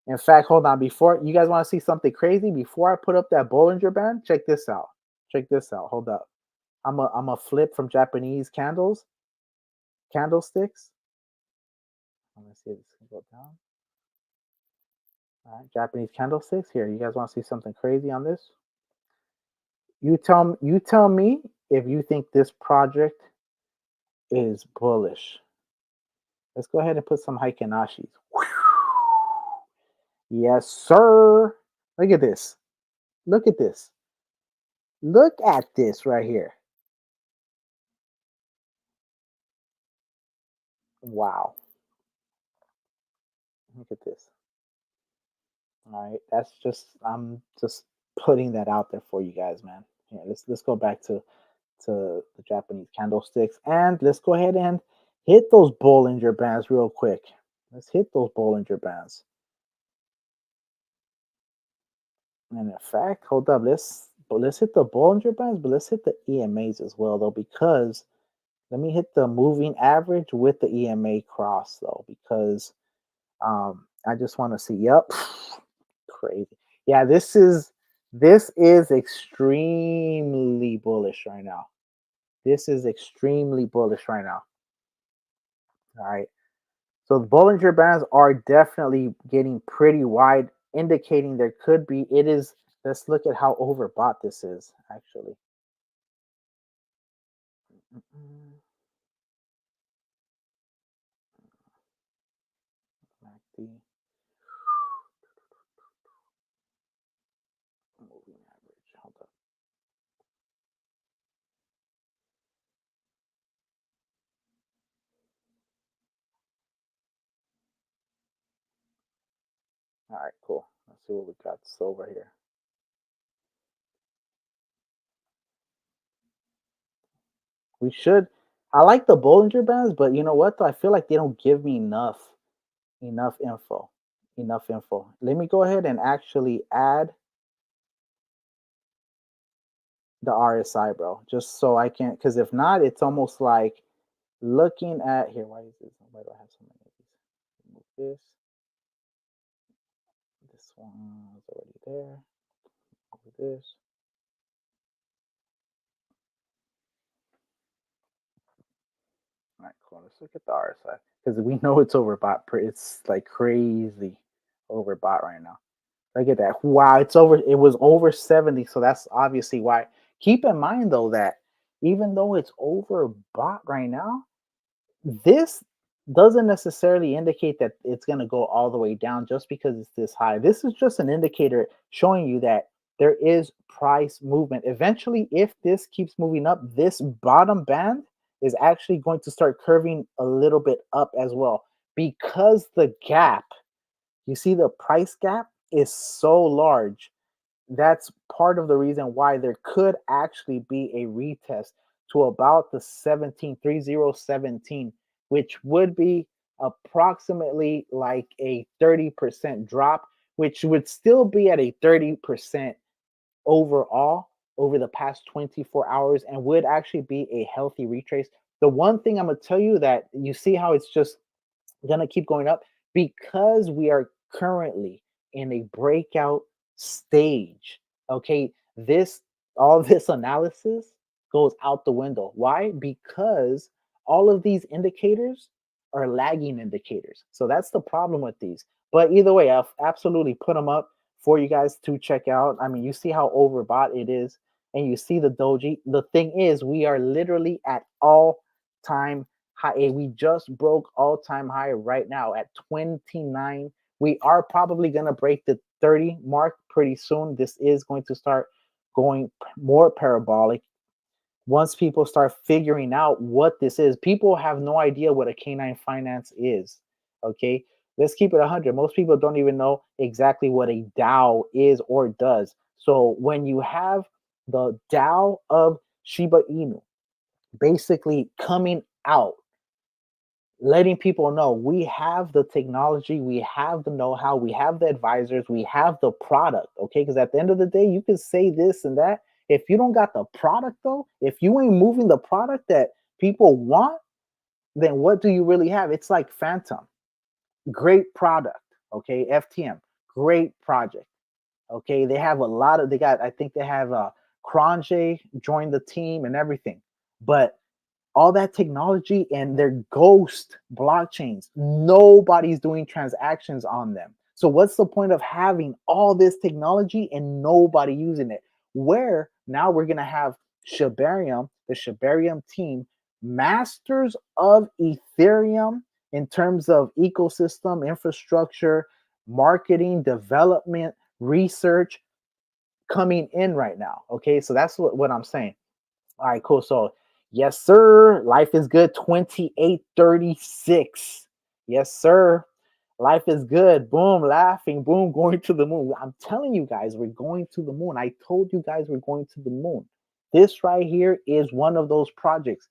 In fact, hold on. Before you guys want to see something crazy, before I put up that Bollinger Band, check this out. Check this out. Hold up. I'm a flip from Japanese candlesticks. Let me see if this can go down. All right, Japanese candlesticks. Here, you guys want to see something crazy on this? You tell me if you think this project is bullish. Let's go ahead and put some Heikenashis. Yes, sir. Look at this. Look at this. Look at this right here. Wow. Look at this. All right, that's just, I'm just putting that out there for you guys, man. Yeah, let's go back to the Japanese candlesticks, and let's go ahead and hit those Bollinger Bands real quick. Let's hit those Bollinger Bands. And in fact, hold up, let's hit the Bollinger Bands, but let's hit the EMAs as well, though, because let me hit the moving average with the EMA cross, though, because I just want to see. Yep. Crazy. Yeah, this is extremely bullish right now. This is extremely bullish right now. All right. So the Bollinger Bands are definitely getting pretty wide, indicating there could be, it is, let's look at how overbought this is, actually. Moving average. Hold up. All right, cool. Let's see what we got over here. We should. I like the Bollinger Bands, but you know what? Though I feel like they don't give me enough info. Let me go ahead and actually add the RSI, bro, just so I can. Because if not, it's almost like looking at here. Why is this? Why do I have so many of these? Remove this. This one is already there. Remove this. All right, cool. Let's look at the RSI because we know it's overbought. It's like crazy overbought right now. Look at that. Wow, it's over. It was over 70, so that's obviously why. Keep in mind though that even though it's overbought right now, this doesn't necessarily indicate that it's going to go all the way down just because it's this high. This is just an indicator showing you that there is price movement. Eventually, if this keeps moving up, this bottom band is actually going to start curving a little bit up as well because the gap, you see the price gap is so large. That's part of the reason why there could actually be a retest to about the 17, which would be approximately like a 30% drop, which would still be at a 30% overall over the past 24 hours and would actually be a healthy retrace. The one thing I'm going to tell you that you see how it's just going to keep going up because we are currently in a breakout stage. Okay, this all this analysis goes out the window. Why? Because all of these indicators are lagging indicators. So that's the problem with these. But either way, I've absolutely put them up for you guys to check out. I mean, you see how overbought it is, and you see the doji. The thing is, we are literally at all-time high. We just broke all-time high right now at 29. We are probably going to break the 30 mark pretty soon. This is going to start going more parabolic once people start figuring out what this is. People have no idea what a canine finance is. Okay, let's keep it 100. Most people don't even know exactly what a DAO is or does. So when you have the DAO of Shiba Inu basically coming out, letting people know we have the technology, we have the know-how, we have the advisors, we have the product. Okay, because at the end of the day, you can say this and that. If you don't got the product, though, if you ain't moving the product that people want, then what do you really have? It's like Phantom, great product. Okay, FTM, great project. Okay, they have a lot of, I think they have Cronje joined the team and everything, but all that technology and their ghost blockchains, nobody's doing transactions on them. So what's the point of having all this technology and nobody using it? Where now we're going to have Shibarium, the Shibarium team, masters of Ethereum in terms of ecosystem, infrastructure, marketing, development, research coming in right now. Okay, so that's what I'm saying. All right, cool. So yes, sir. Life is good. 2836. Yes, sir. Life is good. Boom, laughing. Boom, going to the moon. I'm telling you guys, we're going to the moon. I told you guys we're going to the moon. This right here is one of those projects.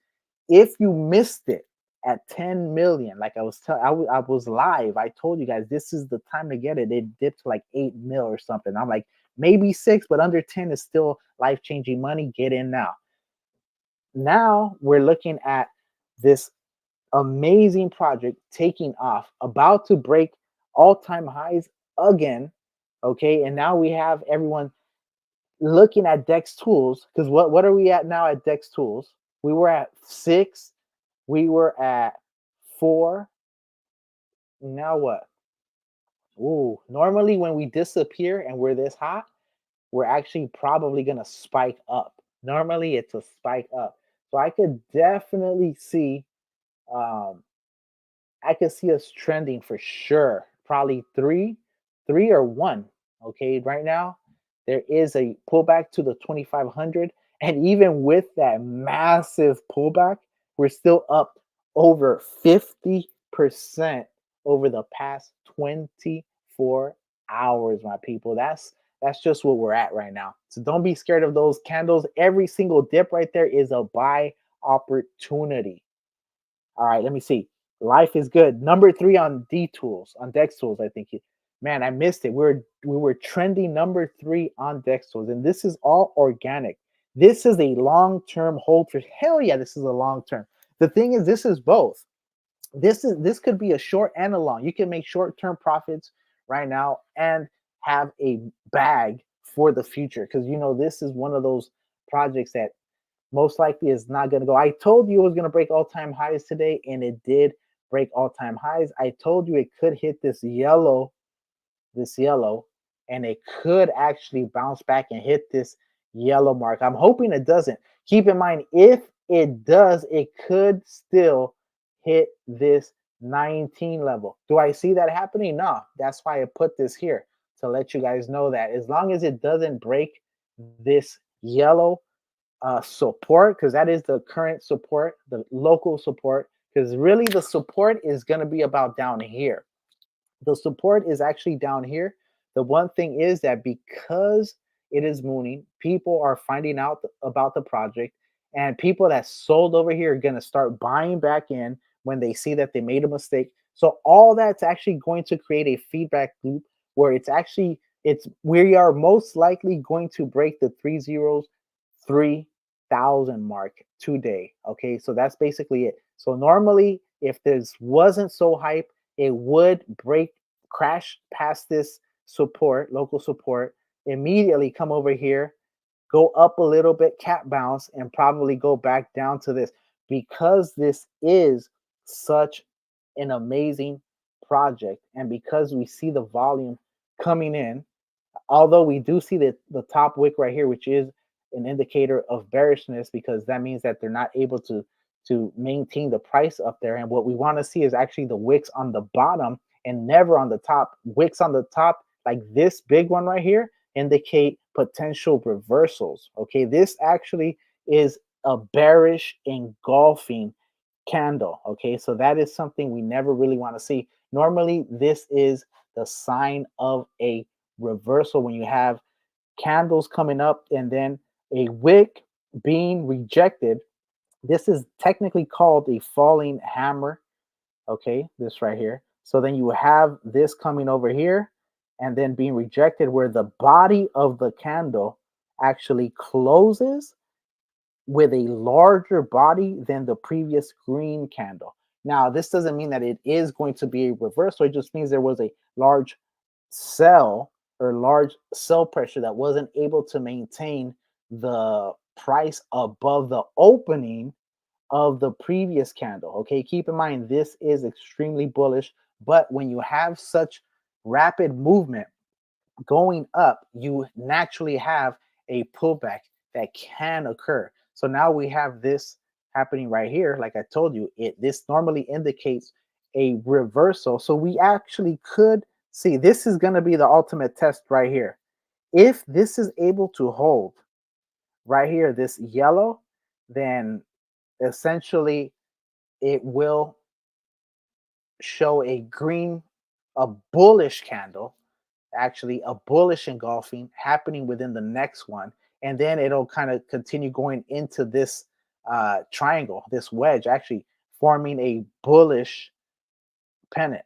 If you missed it at 10 million, like I was live, I told you guys this is the time to get it. It dipped to like 8 mil or something. I'm like, maybe 6, but under 10 is still life-changing money. Get in now. Now we're looking at this amazing project taking off, about to break all-time highs again. Okay, and now we have everyone looking at Dex Tools, because what are we at now at Dex Tools? We were at 6, we were at 4. Now what? Ooh, normally when we disappear and we're this hot, we're actually probably gonna spike up. Normally it's a spike up. So I could definitely see I could see us trending for sure. Probably 3 or 1. Okay, right now there is a pullback to the 2500, and even with that massive pullback, we're still up over 50% over the past 24 hours, my people. That's just what we're at right now. So don't be scared of those candles. Every single dip right there is a buy opportunity. All right, let me see. Life is good. Number 3 on D Tools, on Dex Tools, I think. Man, I missed it. We were trending number 3 on Dex Tools, and this is all organic. This is a long-term hold for, hell yeah, this is a long-term. The thing is, this is both. This could be a short and a long. You can make short-term profits right now and have a bag for the future, because this is one of those projects that most likely is not going to go. I told you it was going to break all-time highs today, and it did break all-time highs. I told you it could hit this yellow, and it could actually bounce back and hit this yellow mark. I'm hoping it doesn't. Keep in mind, if it does, it could still hit this 19 level. Do I see that happening? No. That's why I put this here, to let you guys know that as long as it doesn't break this yellow support, because that is the current support, the local support, because really the support is going to be about down here. The support is actually down here. The one thing is that because it is mooning, people are finding out about the project, and people that sold over here are going to start buying back in when they see that they made a mistake. So all that's actually going to create a feedback loop where we are most likely going to break the 3,000 mark today. Okay, so that's basically it. So normally, if this wasn't so hype, it would crash past this support, local support, immediately come over here go up a little bit, cap bounce, and probably go back down to this. Because this is such an amazing project, and because we see the volume coming in, although we do see the top wick right here, which is an indicator of bearishness, because that means that they're not able to maintain the price up there. And what we want to see is actually the wicks on the bottom and never on the top. Wicks on the top, like this big one right here, indicate potential reversals. Okay, this actually is a bearish engulfing candle. Okay, so that is something we never really want to see. Normally, this is the sign of a reversal when you have candles coming up and then a wick being rejected. This is technically called a falling hammer. Okay, this right here. So then you have this coming over here and then being rejected, where the body of the candle actually closes with a larger body than the previous green candle. Now, this doesn't mean that it is going to be a reversal. It just means there was a large sell or large sell pressure that wasn't able to maintain the price above the opening of the previous candle. Okay, keep in mind, this is extremely bullish, but when you have such rapid movement going up, you naturally have a pullback that can occur. So now we have this happening right here. Like I told you, this normally indicates a reversal. So we actually could see this is going to be the ultimate test right here. If this is able to hold right here, this yellow, then essentially it will show a green, a bullish candle, actually a bullish engulfing happening within the next one, and then it'll kind of continue going into this triangle, this wedge, actually forming a bullish pennant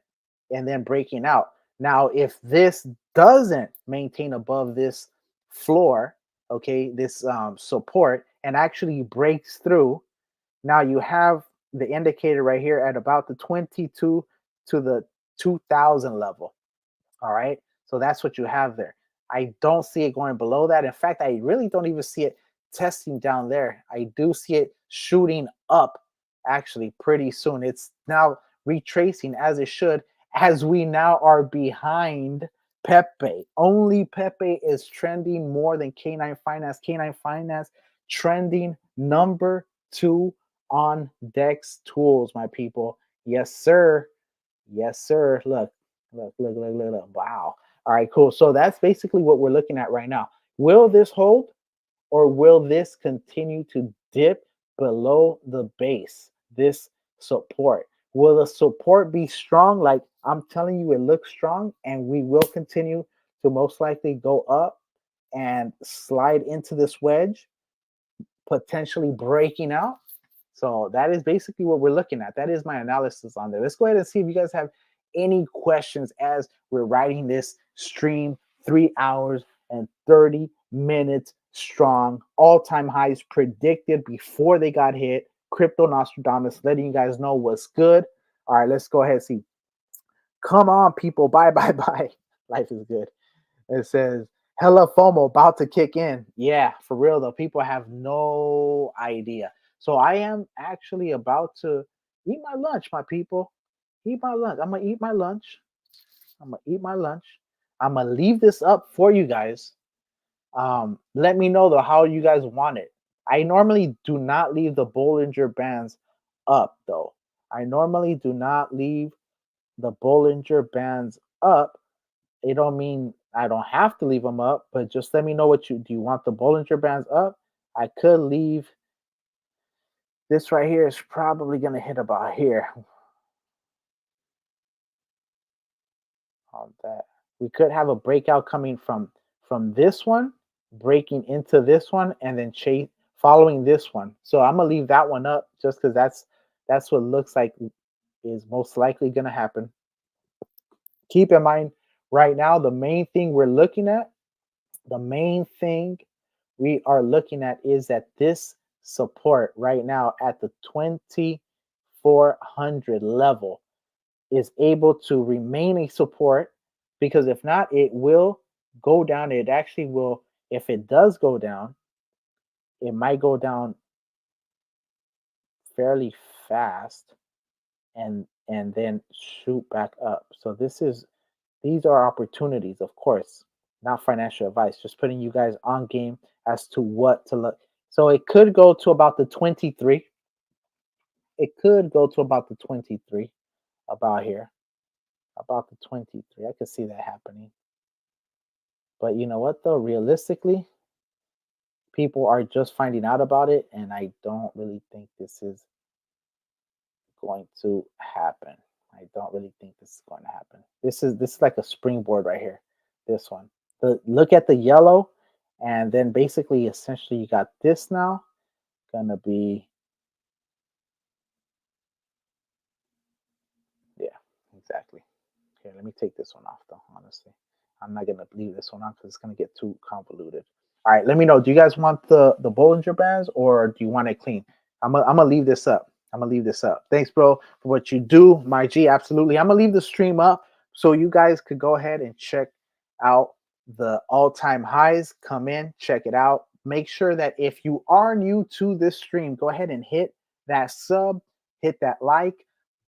and then breaking out. Now, if this doesn't maintain above this floor, okay, this support, and actually breaks through, now you have the indicator right here at about the 22 to the 2000 level. All right, so that's what you have there. I don't see it going below that. In fact, I really don't even see it testing down there. I do see it shooting up actually pretty soon. It's now retracing as it should, as we now are behind Pepe. Only Pepe is trending more than K9 Finance. K9 Finance trending number 2 on Dex Tools, my people. Yes, sir. Yes, sir. Look. Wow. All right, cool. So that's basically what we're looking at right now. Will this hold, or will this continue to dip below the base, this support? Will the support be strong? Like I'm telling you, it looks strong, and we will continue to most likely go up and slide into this wedge, potentially breaking out. So that is basically what we're looking at. That is my analysis on there. Let's go ahead and see if you guys have any questions as we're writing this stream. 3 hours and 30 minutes strong. All-time highs predicted before they got hit. Crypto Nostradamus letting you guys know what's good. All right, let's go ahead and see. Come on, people. Bye, bye, bye. Life is good. It says, hella FOMO about to kick in. Yeah, for real though. People have no idea. So I am actually about to eat my lunch, my people. Eat my lunch. I'm going to eat my lunch. I'm going to eat my lunch. I'm going to leave this up for you guys. Let me know though how you guys want it. I normally do not leave the Bollinger Bands up though. I normally do not leave the Bollinger Bands up. It don't mean I don't have to leave them up, but just let me know what do you want the Bollinger Bands up? I could leave this right here is probably going to hit about here. On that. We could have a breakout coming from this one, breaking into this one, and then following this one. So I'm going to leave that one up just because that's what looks like is most likely going to happen. Keep in mind, right now, the main thing we're looking at, is that this support right now at the 2400 level is able to remain a support, because if not, it will go down. It actually will, if it does go down, it might go down fairly fast and then shoot back up. So these are opportunities, of course, not financial advice, just putting you guys on game as to what to look. So it could go to about the 23. It could go to about the 23 about here. About the 23. I could see that happening. But you know what though? Realistically, people are just finding out about it, and I don't really think this is going to happen. I don't really think this is going to happen. This is like a springboard right here. This one. Look at the yellow, and then basically, essentially, you got this now. Gonna be, yeah, exactly. Okay, let me take this one off though. Honestly, I'm not gonna leave this one on because it's gonna get too convoluted. All right, let me know. Do you guys want the Bollinger Bands or do you want it clean? I'm gonna leave this up. I'm gonna leave this up. Thanks, bro, for what you do, my G. Absolutely. I'm gonna leave the stream up so you guys could go ahead and check out the all-time highs. Come in, check it out. Make sure that if you are new to this stream, go ahead and hit that sub, hit that like,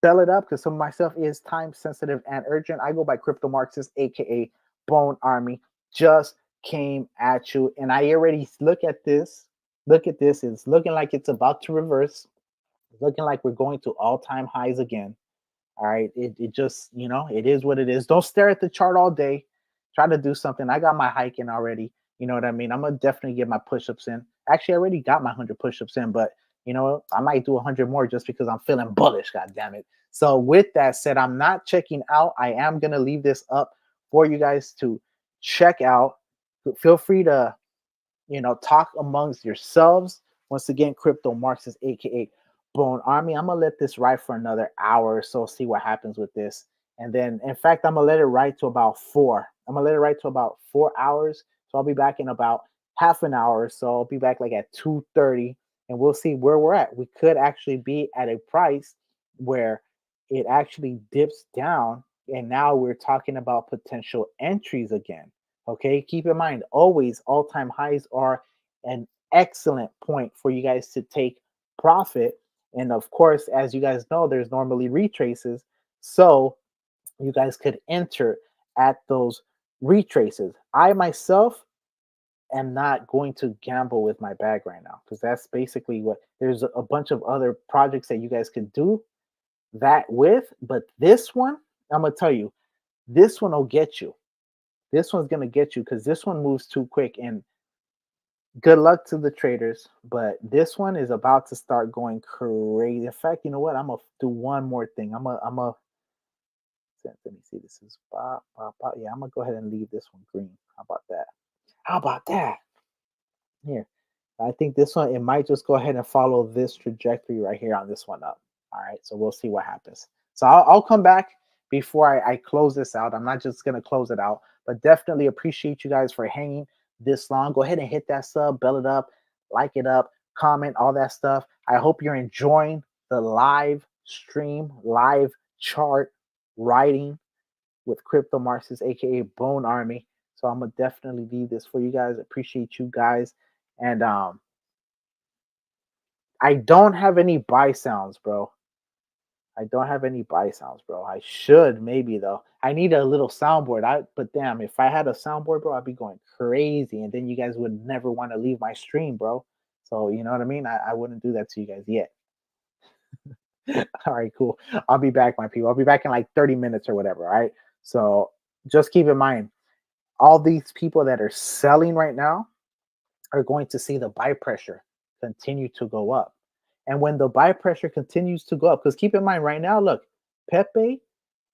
bell it up because some of my stuff is time sensitive and urgent. I go by Crypto Marxist, aka Bone Army. Just came at you, and I already look at this. Look at this. It's looking like it's about to reverse. It's looking like we're going to all-time highs again. All right. It just, it is what it is. Don't stare at the chart all day. Try to do something. I got my hike in already. You know what I mean? I'm going to definitely get my push-ups in. Actually, I already got my 100 push-ups in, but I might do 100 more just because I'm feeling bullish. God damn it. So with that said, I'm not checking out. I am going to leave this up for you guys to check out. Feel free to, talk amongst yourselves. Once again, Crypto Marxist, aka Bone Army. I'm gonna let this ride for another hour or so, see what happens with this. And then, in fact, I'm gonna let it ride to about 4. I'm gonna let it ride to about 4 hours. So I'll be back in about half an hour or so. I'll be back like at 2:30, and we'll see where we're at. We could actually be at a price where it actually dips down, and now we're talking about potential entries again. Okay, keep in mind, always all-time highs are an excellent point for you guys to take profit. And of course, as you guys know, there's normally retraces. So you guys could enter at those retraces. I myself am not going to gamble with my bag right now because that's basically what there's a bunch of other projects that you guys could do that with. But this one, I'm going to tell you, this one will get you. This one's going to get you because this one moves too quick. And good luck to the traders, but this one is about to start going crazy. In fact, you know what? I'm gonna do one more thing. I'm gonna let me see. This is yeah. I'm gonna go ahead and leave this one green. How about that? How about that? Here, I think this one it might just go ahead and follow this trajectory right here on this one up. All right, so we'll see what happens. So I'll come back before I close this out. I'm not just gonna close it out, but definitely appreciate you guys for hanging this long. Go ahead and hit that sub, bell it up, like it up, comment, all that stuff. I hope you're enjoying the live stream, live chart writing with Crypto Marxist, aka Bone Army. So I'm gonna definitely leave this for you guys. Appreciate you guys. And I don't have any buy sounds, bro. I don't have any buy sounds, bro. I should maybe though. I need a little soundboard. But damn, if I had a soundboard, bro, I'd be going crazy, and then you guys would never want to leave my stream, bro. So you know what I mean? I wouldn't do that to you guys yet. All right, cool. I'll be back, my people. I'll be back in like 30 minutes or whatever. All right. So just keep in mind, all these people that are selling right now are going to see the buy pressure continue to go up. And when the buy pressure continues to go up, because keep in mind right now, look, Pepe,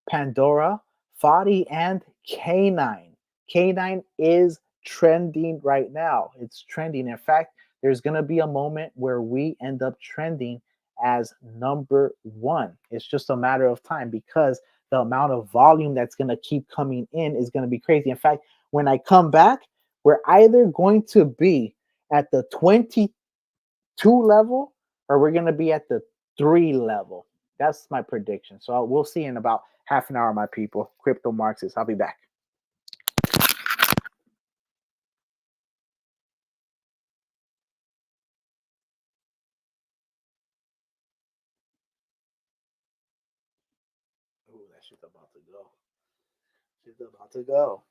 Pandora, Fadi, and K9. K9 is trending right now. It's trending. In fact, there's going to be a moment where we end up trending as number 1. It's just a matter of time because the amount of volume that's going to keep coming in is going to be crazy. In fact, when I come back, we're either going to be at the 22 level or we're going to be at the 3 level. That's my prediction. So we'll see in about half an hour, my people. Crypto Marxist. I'll be back. she's about to go. She's about to go.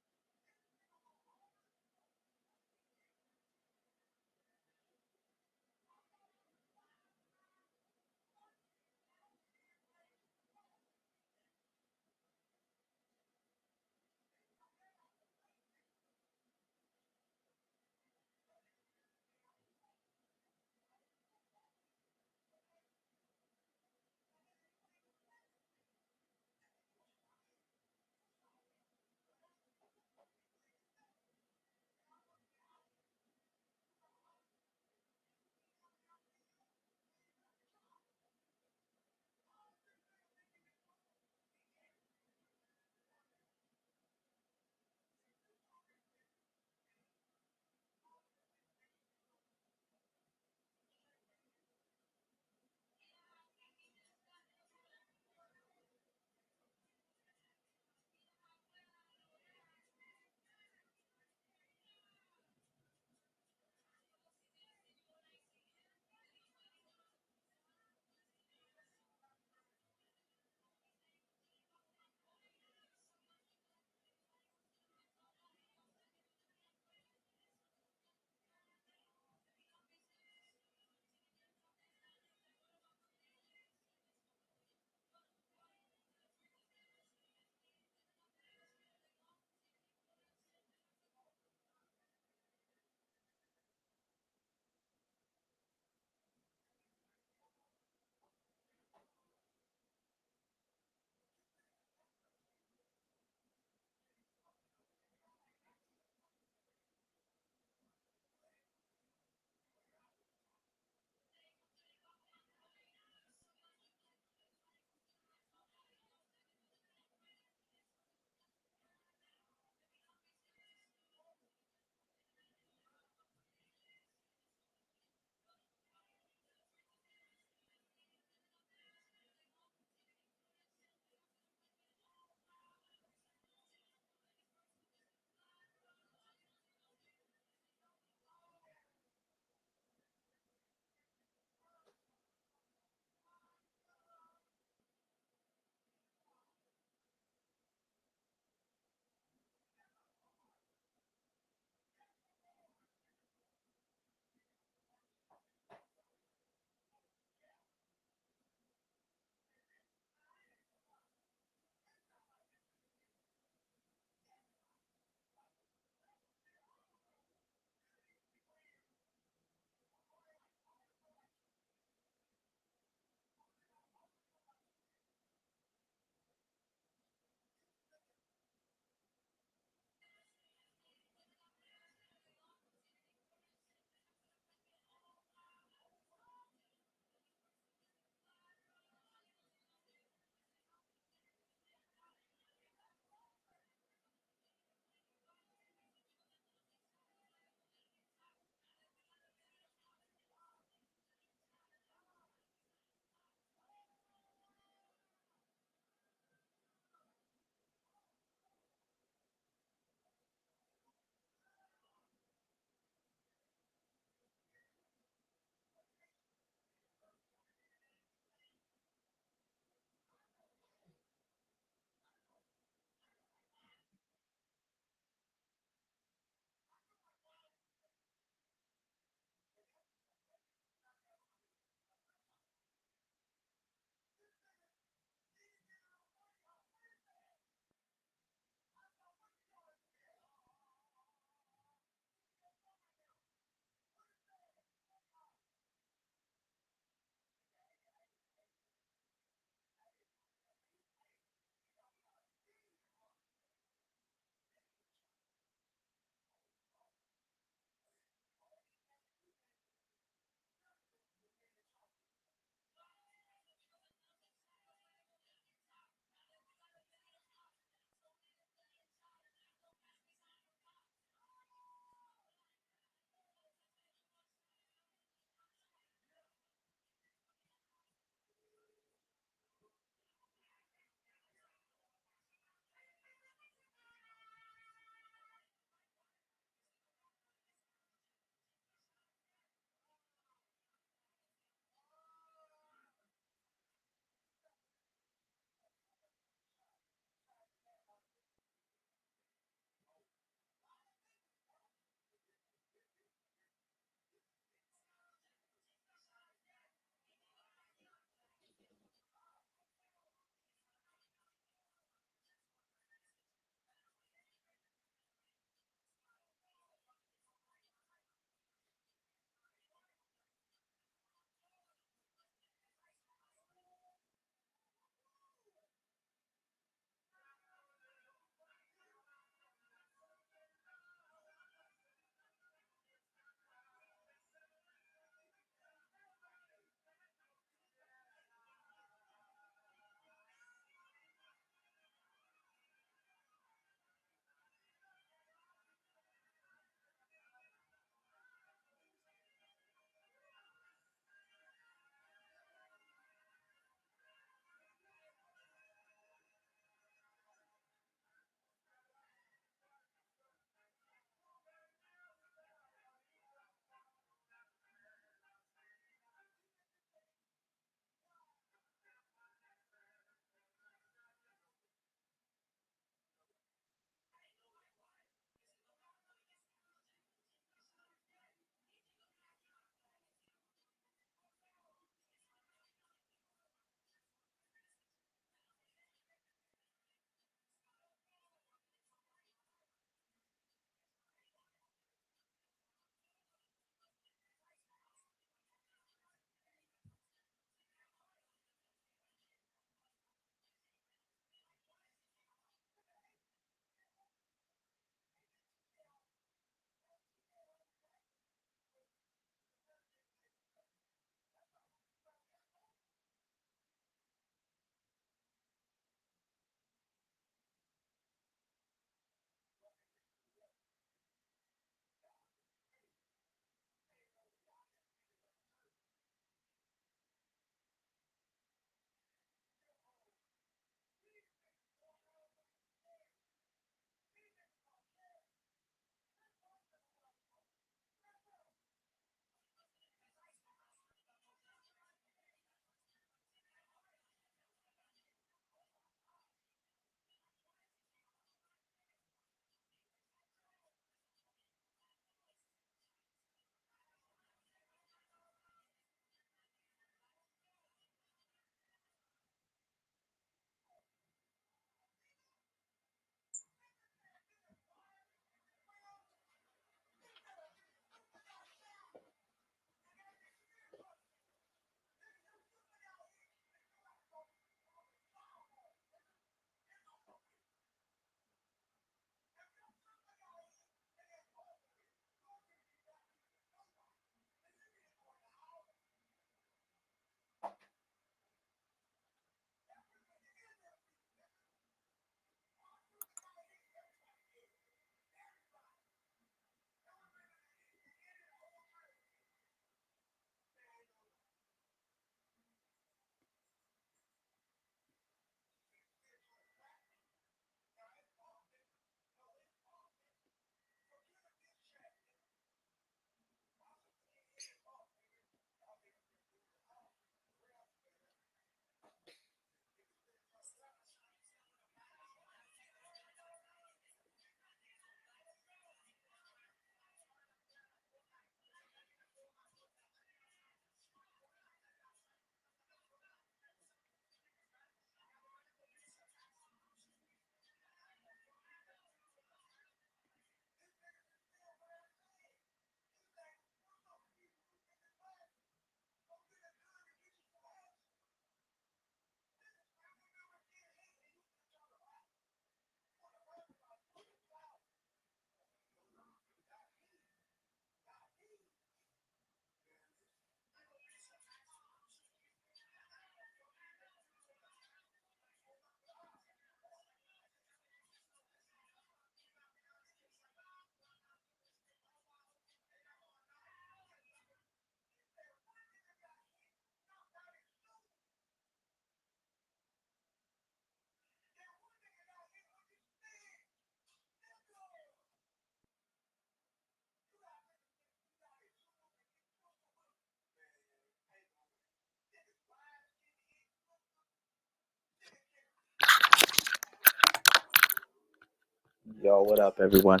Yo, what up, everyone?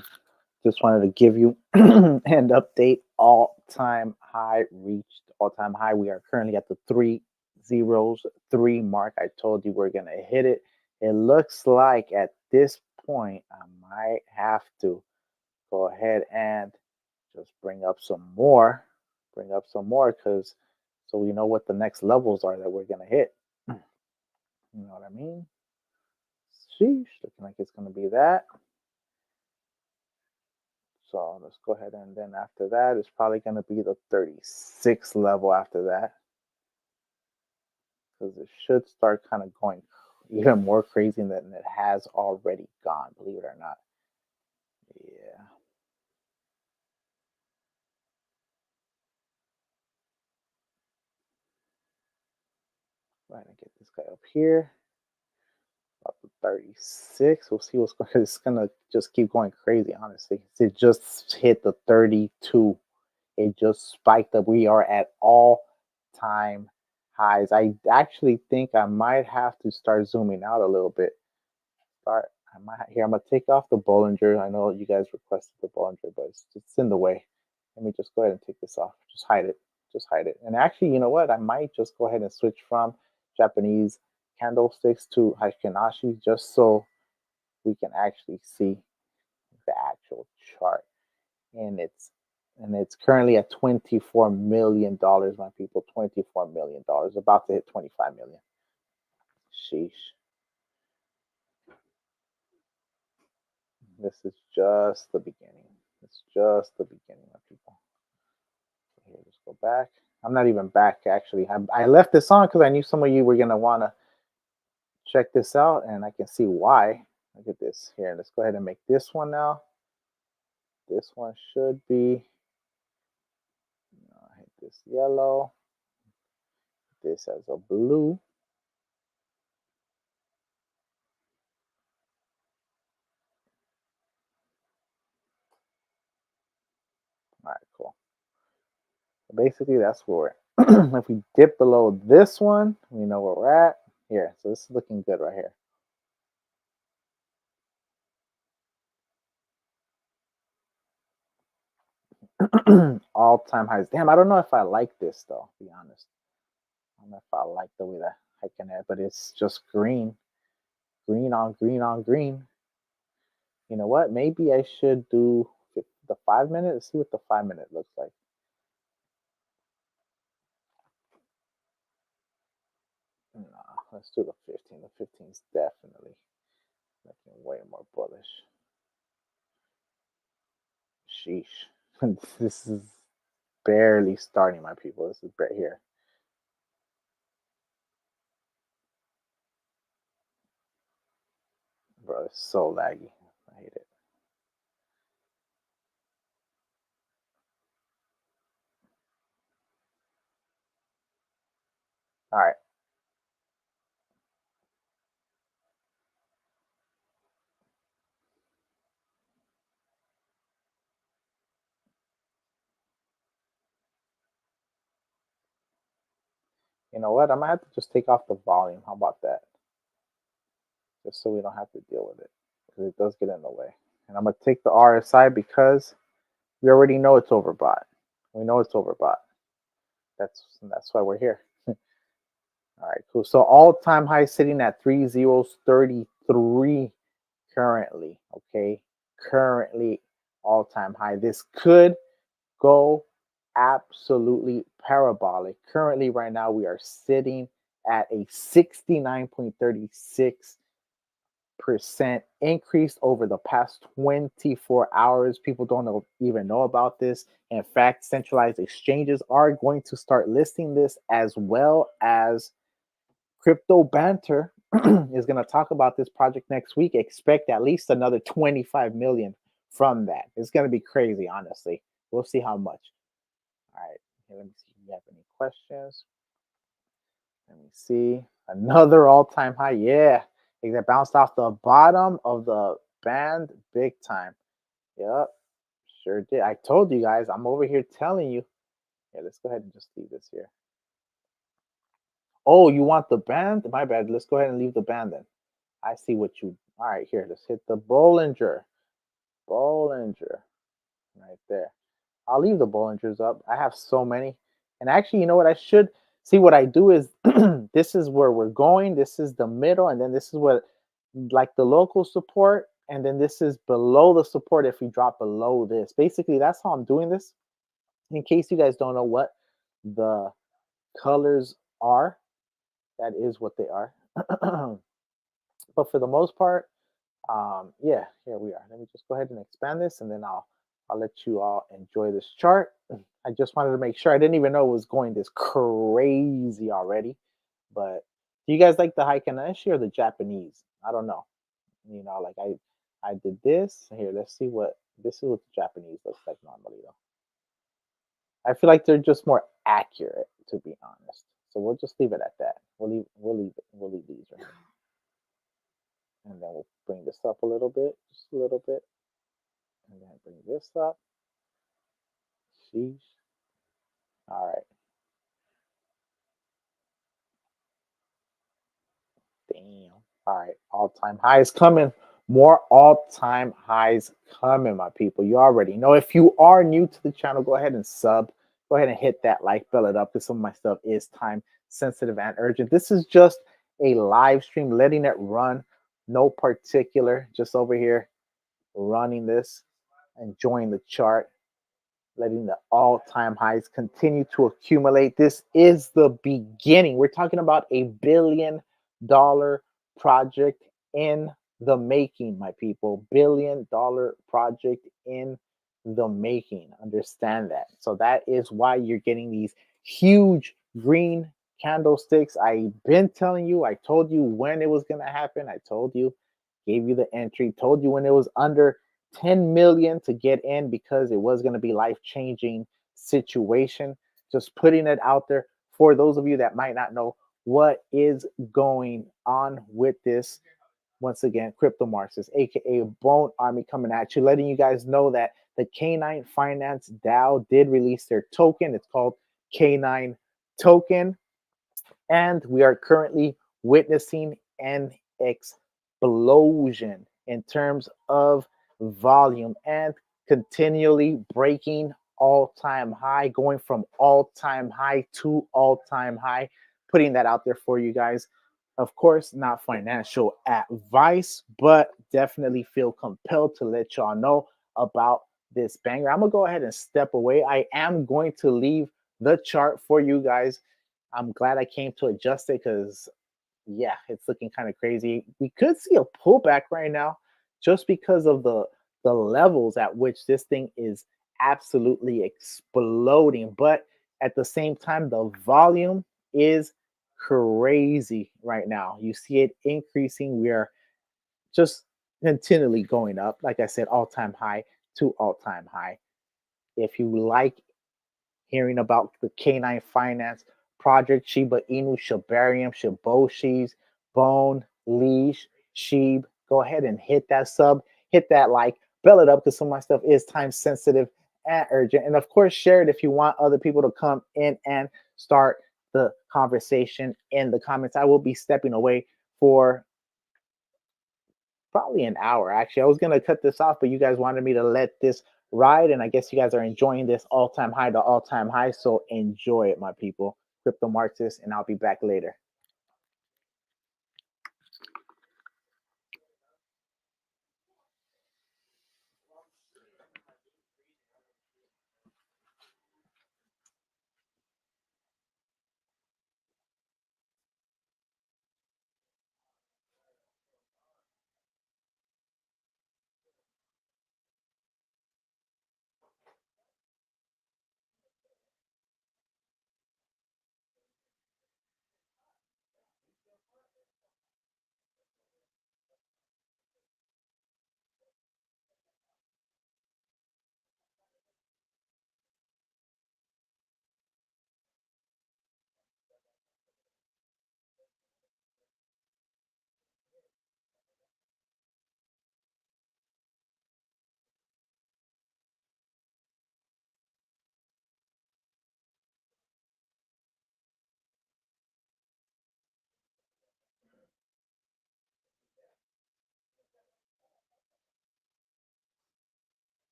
Just wanted to give you an update. All-time high reached. All-time high. We are currently at the 303 mark. I told you we're gonna hit it. It looks like at this point I might have to go ahead and just bring up some more. Bring up some more because so we know what the next levels are that we're gonna hit. You know what I mean? Sheesh, looking like it's gonna be that. So let's go ahead and then after that, it's probably going to be the 36th level after that. Because it should start kind of going even more crazy than it has already gone, believe it or not. Yeah. Go ahead and get this guy up here. About the 36. We'll see what's going to, it's going to just keep going crazy, honestly. It just hit the 32. It just spiked up. We are at all-time highs. I actually think I might have to start zooming out a little bit. I'm gonna take off the Bollinger. I know you guys requested the Bollinger, but it's in the way. Let me just go ahead and take this off. Just hide it. Just hide it. And actually, you know what? I might just go ahead and switch from Japanese candlesticks to Hashinashi just so we can actually see the actual chart. And it's currently at $24 million, my people. $24 million. About to hit 25 million. Sheesh. This is just the beginning. It's just the beginning, my people. Here, just go back. I'm not even back, actually. I left this on because I knew some of you were going to want to check this out, and I can see why. Look at this. Here, let's go ahead and make this one now. This one should be, hit this yellow. This as a blue. All right, cool. So basically, that's where we're if we dip below this one, we know where we're at. Here, so this is looking good right here. All-time highs. Damn, I don't know if I like this though, to be honest. I don't know if I like the way that I can add, but it's just green. Green on green on green. You know what? Maybe I should do the 5 minute. Let's see what the 5 minute looks like. No, let's do the 15. The 15 is definitely looking way more bullish. Sheesh. This is barely starting, my people. This is right here. Bro, it's so laggy. I hate it. All right. You know what? I might have to just take off the volume. How about that? Just so we don't have to deal with it. Because it does get in the way. And I'm going to take the RSI because we already know it's overbought. We know it's overbought. That's why we're here. All right, cool. So all-time high sitting at 3033 currently. Okay, currently all-time high. This could go absolutely parabolic. Currently, right now, we are sitting at a 69.36% increase over the past 24 hours. People don't even know about this. In fact, centralized exchanges are going to start listing this, as well as Crypto Banter is going to talk about this project next week. Expect at least another 25 million from that. It's going to be crazy, honestly. We'll see how much. All right, here, let me see if you have any questions. Let me see. Another all-time high. Yeah, it bounced off the bottom of the band big time. Yep, sure did. I told you guys. I'm over here telling you. Yeah, let's go ahead and just leave this here. Oh, you want the band? My bad. Let's go ahead and leave the band then. I see what you. All right, here. Let's hit the Bollinger. Bollinger right there. I'll leave the Bollingers up. I have so many. And actually, you know what? I should see what I do is this is where we're going. This is the middle. And then this is what, like the local support. And then this is below the support if we drop below this. Basically, that's how I'm doing this. In case you guys don't know what the colors are, that is what they are. But for the most part, yeah, here we are. Let me just go ahead and expand this, and then I'll let you all enjoy this chart. I just wanted to make sure. I didn't even know it was going this crazy already. But do you guys like the Haikanashi or the Japanese? I don't know. You know, like I did this. Here, let's see what this is what the Japanese looks like normally though. I feel like they're just more accurate, to be honest. So we'll just leave it at that. We'll leave these right here. And then we'll bring this up a little bit, just a little bit. And then bring this up. Sheesh. All right. Damn. All right. All-time highs coming. More all-time highs coming, my people. You already know. If you are new to the channel, go ahead and sub. Go ahead and hit that like, bell it up, because some of my stuff is time sensitive and urgent. This is just a live stream, letting it run. No particular. Just over here running this, enjoying the chart, letting the all-time highs continue to accumulate. This is the beginning. We're talking about $1 billion project in the making, my people. $1 billion project in the making. Understand that. So that is why you're getting these huge green candlesticks. I've been telling you, I told you when it was going to happen. I told you, gave you the entry, told you when it was under 10 million to get in, because it was going to be life-changing situation. Just putting it out there for those of you that might not know what is going on with this. Once again, Crypto Marxist, aka Bone Army, coming at you, letting you guys know that the K9 Finance DAO did release their token. It's called K9 Token, and we are currently witnessing an explosion in terms of volume and continually breaking all-time high, going from all-time high to all-time high, putting that out there for you guys. Of course, not financial advice, but definitely feel compelled to let y'all know about this banger. I'm gonna go ahead and step away. I am going to leave the chart for you guys. I'm glad I came to adjust it, because yeah, it's looking kind of crazy. We could see a pullback right now just because of the levels at which this thing is absolutely exploding. But at the same time, the volume is crazy right now. You see it increasing. We are just continually going up. Like I said, all-time high to all-time high. If you like hearing about the K9 Finance project, Shiba Inu, Shibarium, Shiboshis, Bone, Leash, Sheeb, go ahead and hit that sub, hit that like, bell it up, because some of my stuff is time sensitive and urgent. And of course, share it if you want other people to come in and start the conversation in the comments. I will be stepping away for probably an hour. Actually, I was going to cut this off, but you guys wanted me to let this ride, and I guess you guys are enjoying this all-time high to all-time high, so enjoy it, my people. Crypto Marxist, and I'll be back later.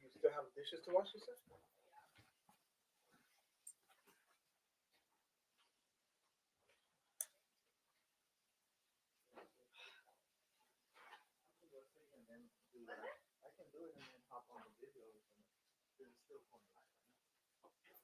You still have dishes to wash, you said? I can do it and then hop on the video. It's still going live right now.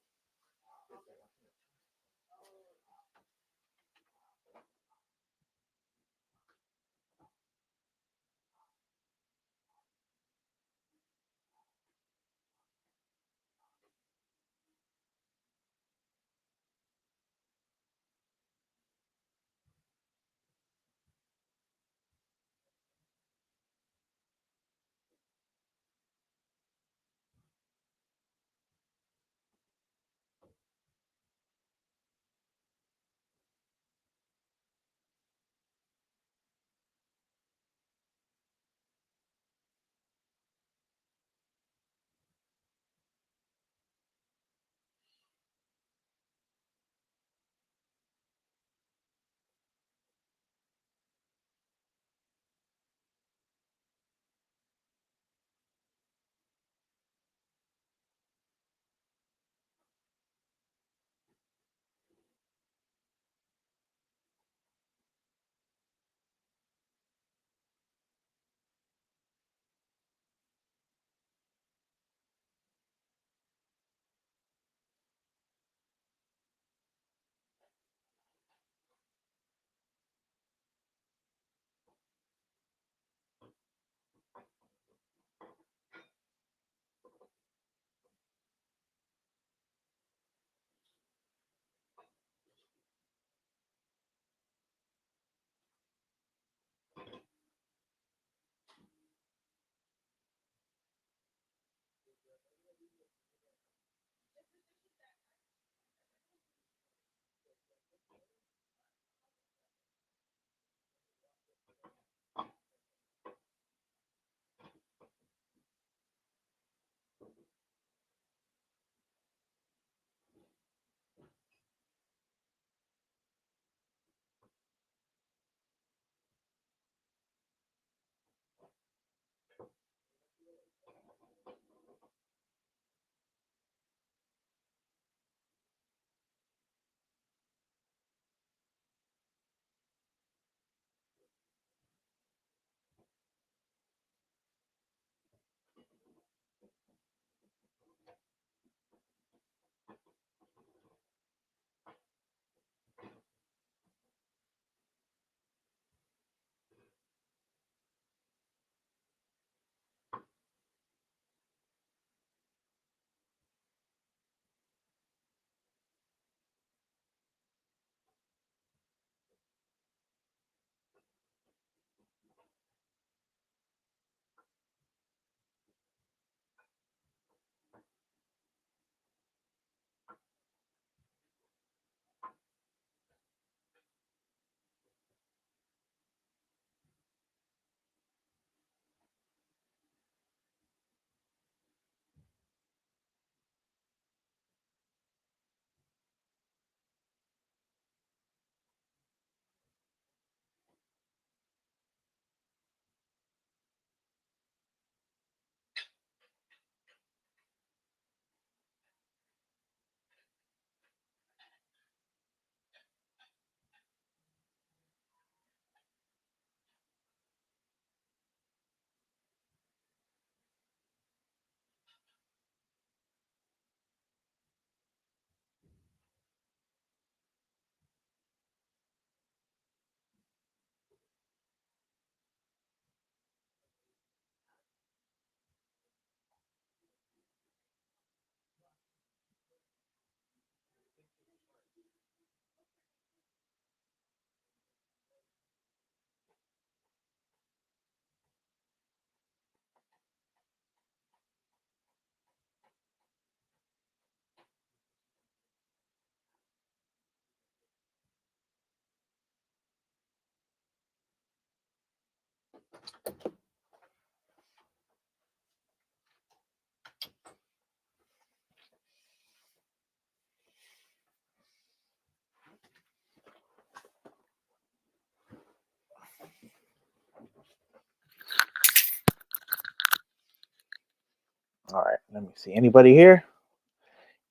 All right, let me see. Anybody here?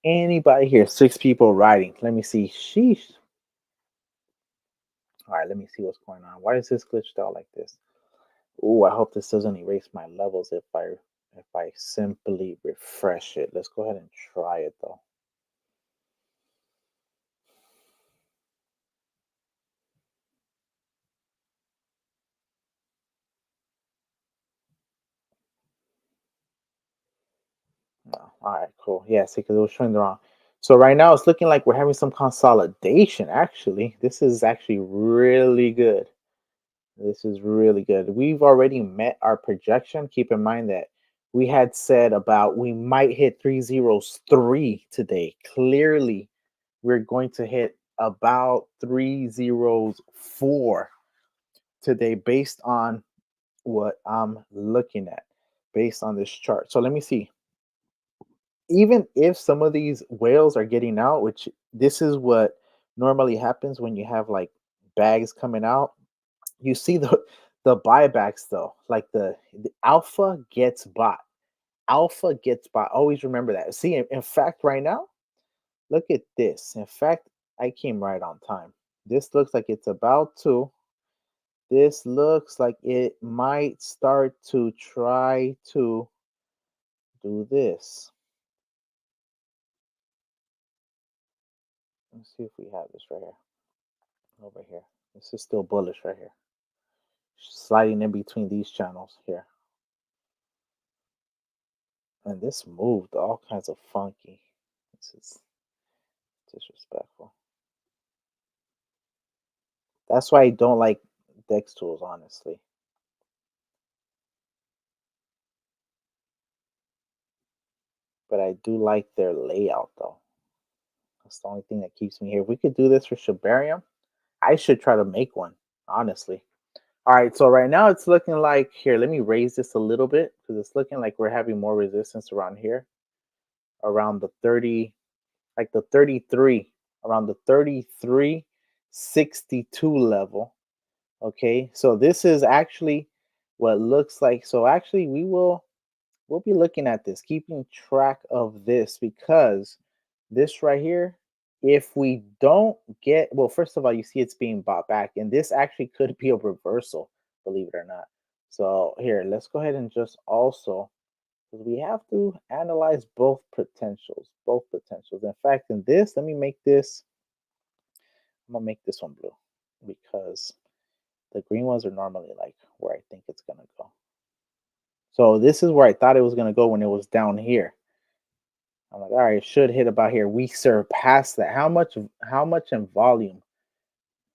Anybody here? 6 people writing. Let me see. Sheesh. All right, let me see what's going on. Why is this glitched out like this? Oh, I hope this doesn't erase my levels if I simply refresh it. Let's go ahead and try it though. No. All right, cool. Yeah, see, because it was showing the wrong. So right now it's looking like we're having some consolidation. Actually, this is actually really good. This is really good. We've already met our projection. Keep in mind that we had said about we might hit 303 today. Clearly, we're going to hit about 304 today based on what I'm looking at, based on this chart. So let me see. Even if some of these whales are getting out, which this is what normally happens when you have like bags coming out, you see the buybacks though, like the alpha gets bought. Alpha gets bought. Always remember that. See, in fact, right now, look at this. In fact, I came right on time. This looks like it's about to. This looks like it might start to try to do this. Let's see if we have this right here. Over here. This is still bullish right here. Sliding in between these channels here. And this moved all kinds of funky. This is disrespectful. That's why I don't like Dex tools, honestly. But I do like their layout, though. That's the only thing that keeps me here. If we could do this for Shibarium, I should try to make one, honestly. All right, so right now it's looking like, here, let me raise this a little bit because it's looking like we're having more resistance around here, around the 30, like the 33, around the 33.62 level. Okay, so this is actually what looks like. So actually we'll be looking at this, keeping track of this, because this right here, if we don't get, well, first of all, you see it's being bought back, and this actually could be a reversal, believe it or not. So here, let's go ahead and just also, because we have to analyze both potentials. In fact, in this, let me make this, I'm gonna make this one blue because the green ones are normally like where I think it's gonna go. So this is where I thought it was gonna go when it was down here. I'm like, all right, it should hit about here. We surpassed that. How much in volume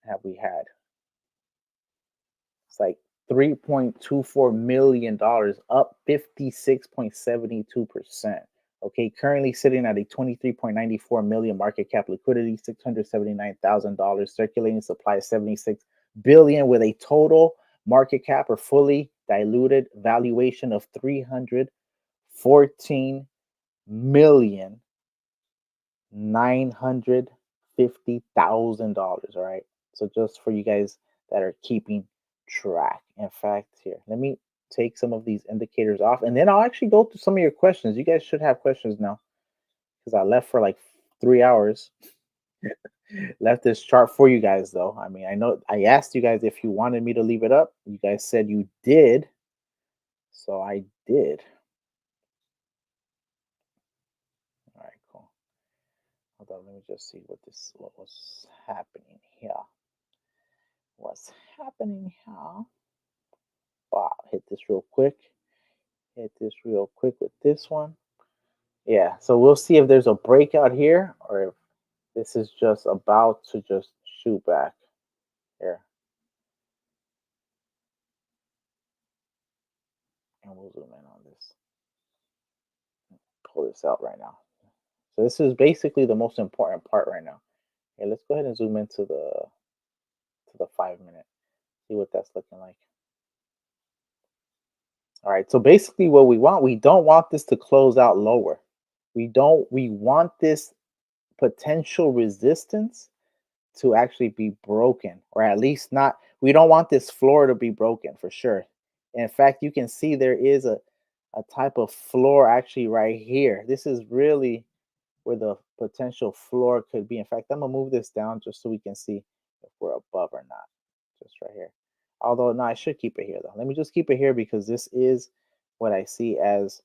have we had? It's like $3.24 million, up 56.72%. Okay, currently sitting at a 23.94 million market cap, liquidity $679,000, circulating supply 76 billion, with a total market cap or fully diluted valuation of $314,950,000. All right, so just for you guys that are keeping track. In fact, here, let me take some of these indicators off, and then I'll actually go through some of your questions. You guys should have questions now because I left for like 3 hours. Left this chart for you guys, though. I mean, I know I asked you guys if you wanted me to leave it up. You guys said you did, so I did. All right, cool. Hold on, let me just see what was happening here. What's happening here? Wow, hit this real quick. Hit this real quick with this one. Yeah, so we'll see if there's a breakout here or if this is just about to just shoot back here. And we'll zoom in on this. Pull this out right now. So this is basically the most important part right now. Okay, let's go ahead and zoom into the 5 minute. See what that's looking like. All right. So basically what we don't want this to close out lower. We want this potential resistance to actually be broken, or at least not. We don't want this floor to be broken for sure. In fact, you can see there is a type of floor actually right here. This is really where the potential floor could be. In fact, I'm gonna move this down just so we can see if we're above or not. Just right here. Although no, I should keep it here though. Let me just keep it here because this is what I see as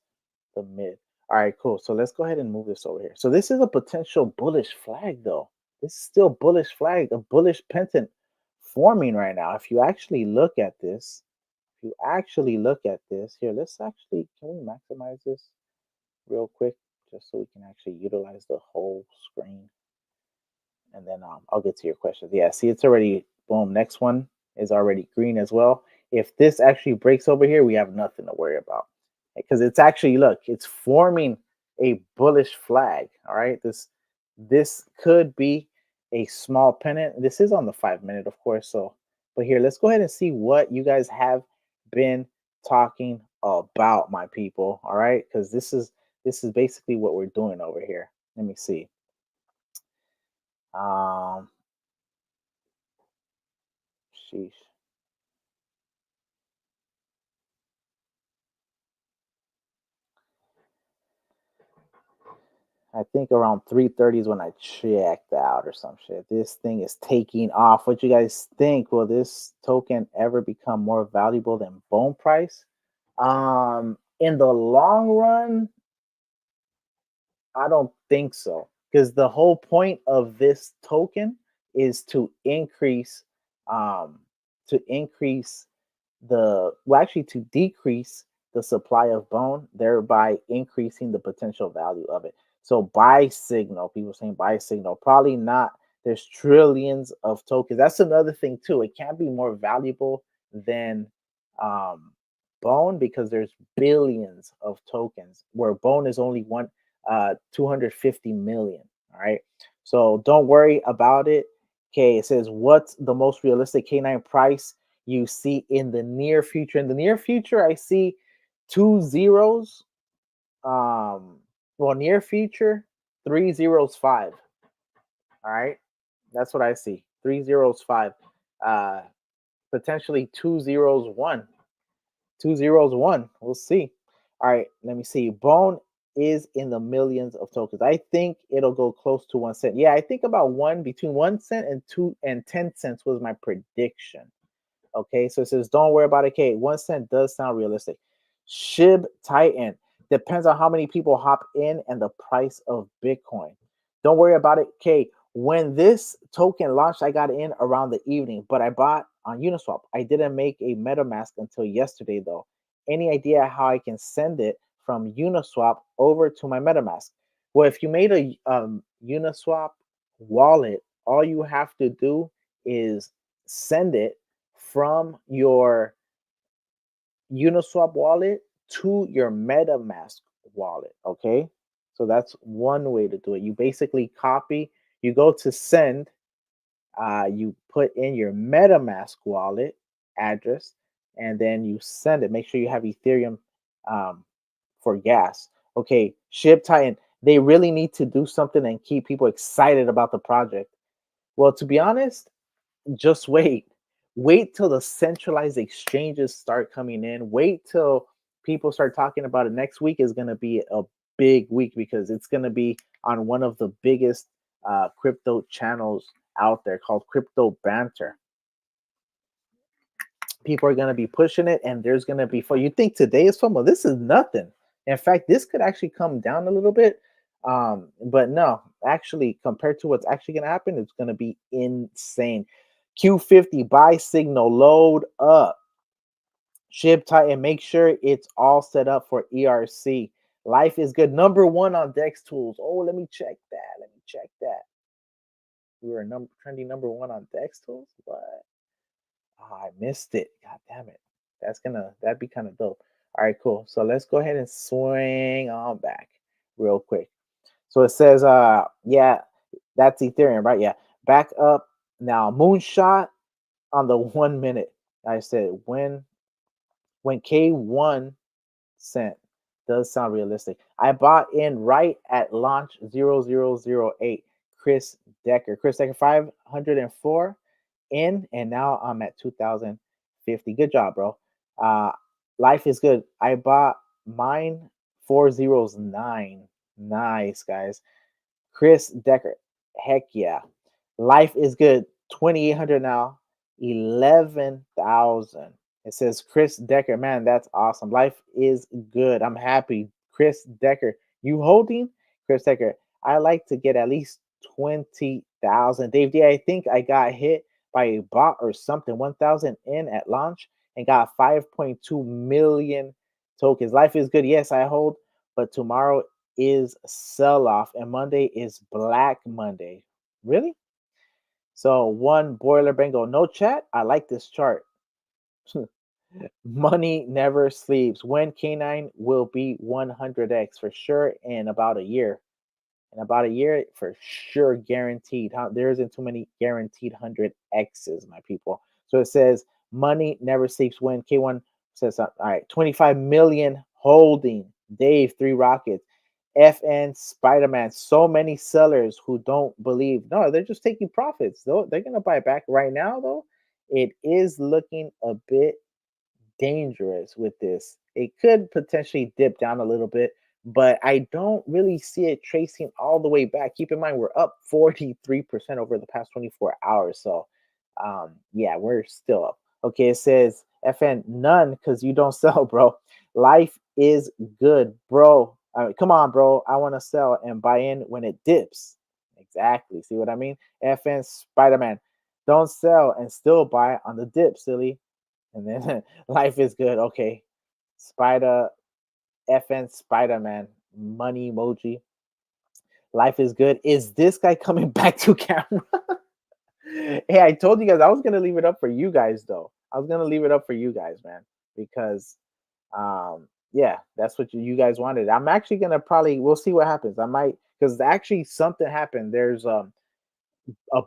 the mid. All right, cool. So let's go ahead and move this over here. So this is a potential bullish flag though. This is still bullish flag, a bullish pendant forming right now. If you actually look at this, here, let's actually, can we maximize this real quick just so we can actually utilize the whole screen? And then I'll get to your questions. Yeah, see, it's already, boom, next one is already green as well. If this actually breaks over here, we have nothing to worry about because it's actually, look, it's forming a bullish flag. All right, this could be a small pennant. This is on the 5-minute, of course. So, but here, let's go ahead and see what you guys have been talking about, my people. All right, because this is basically what we're doing over here. Let me see. Sheesh. I think around 3:30 is when I checked out or some shit. This thing is taking off. What you guys think? Will this token ever become more valuable than bone price? In the long run, I don't think so. Because the whole point of this token is to increase um to decrease the supply of bone, thereby increasing the potential value of it. So buy signal, people saying buy signal, probably not. There's trillions of tokens. That's another thing too. It can't be more valuable than um, bone because there's billions of tokens, where bone is only 250 million. All right. So don't worry about it. Okay, it says what's the most realistic K9 price you see in the near future? In the near future, I see 2 zeros. Well, near future, 3 zeros 5. All right, that's what I see. 3 zeros 5. Potentially 2 zeros 1. 2 zeros 1. We'll see. All right, let me see. Bone is in the millions of tokens. I think it'll go close to 1 cent. Yeah, I think about between 1 cent and 10 cents was my prediction. Okay, so it says don't worry about it. Okay, 1 cent does sound realistic. SHIB Titan depends on how many people hop in and the price of Bitcoin. Don't worry about it. Okay, when this token launched, I got in around the evening, but I bought on Uniswap. I didn't make a MetaMask until yesterday, though. Any idea how I can send it from Uniswap over to my MetaMask? Well, if you made a Uniswap wallet, all you have to do is send it from your Uniswap wallet to your MetaMask wallet. Okay, so that's one way to do it. You basically copy, you go to send, you put in your MetaMask wallet address, and then you send it. Make sure you have Ethereum for gas. Okay, SHIB Titan, they really need to do something and keep people excited about the project. Well, to be honest, just wait. Wait till the centralized exchanges start coming in. Wait till people start talking about it. Next week is going to be a big week because it's going to be on one of the biggest crypto channels out there called Crypto Banter. People are going to be pushing it, and there's going to be fun. You think today is fun? Well, this is nothing. In fact, this could actually come down a little bit. But no, actually, compared to what's actually going to happen, it's going to be insane. Q50 buy signal, load up. SHIB Titan, make sure it's all set up for ERC. Life is good. Number 1 on Dex Tools. Oh, let me check that. We were trending number 1 on Dex Tools. What? Oh, I missed it. God damn it. That'd be kind of dope. All right, cool. So let's go ahead and swing on back real quick. So it says, yeah, that's Ethereum, right? Yeah. Back up now. Moonshot on the 1 minute. I said when K1 Does sound realistic. I bought in right at launch 0008. Chris Decker. Chris Decker 504 in, and now I'm at 2050. Good job, bro. Life is good. I bought mine 409. Nice, guys. Chris Decker. Heck yeah. Life is good. 2,800 now. 11,000. It says Chris Decker. Man, that's awesome. Life is good. I'm happy. Chris Decker. You holding? Chris Decker. I like to get at least 20,000. Dave D, I think I got hit by a bot or something. 1,000 in at launch and got 5.2 million tokens. Life is good. Yes, I hold, but tomorrow is sell off and Monday is Black Monday. Really? So one boiler bingo, no chat. I like this chart. Money never sleeps. When K9 will be 100x for sure in about a year. In about a year, for sure, guaranteed. There isn't too many guaranteed 100x's, my people. So it says money never sleeps. When K1 says, all right, 25 million holding. Dave, 3 rockets. FN Spider-Man. So many sellers who don't believe. No, they're just taking profits. Though they're gonna buy back right now, though. It is looking a bit dangerous with this. It could potentially dip down a little bit, but I don't really see it tracing all the way back. Keep in mind, we're up 43% over the past 24 hours. So, yeah, we're still up. Okay, it says FN none because you don't sell, bro. Life is good, bro. Come on, bro. I want to sell and buy in when it dips. Exactly. See what I mean? FN Spider-Man. Don't sell and still buy on the dip, silly. And then life is good. Okay. Spider FN Spider-Man. Money emoji. Life is good. Is this guy coming back to camera? Hey, I told you guys I was gonna leave it up for you guys though. I was gonna leave it up for you guys, man, because yeah, that's what you guys wanted. I'm actually gonna we'll see what happens. I might, because actually something happened. There's a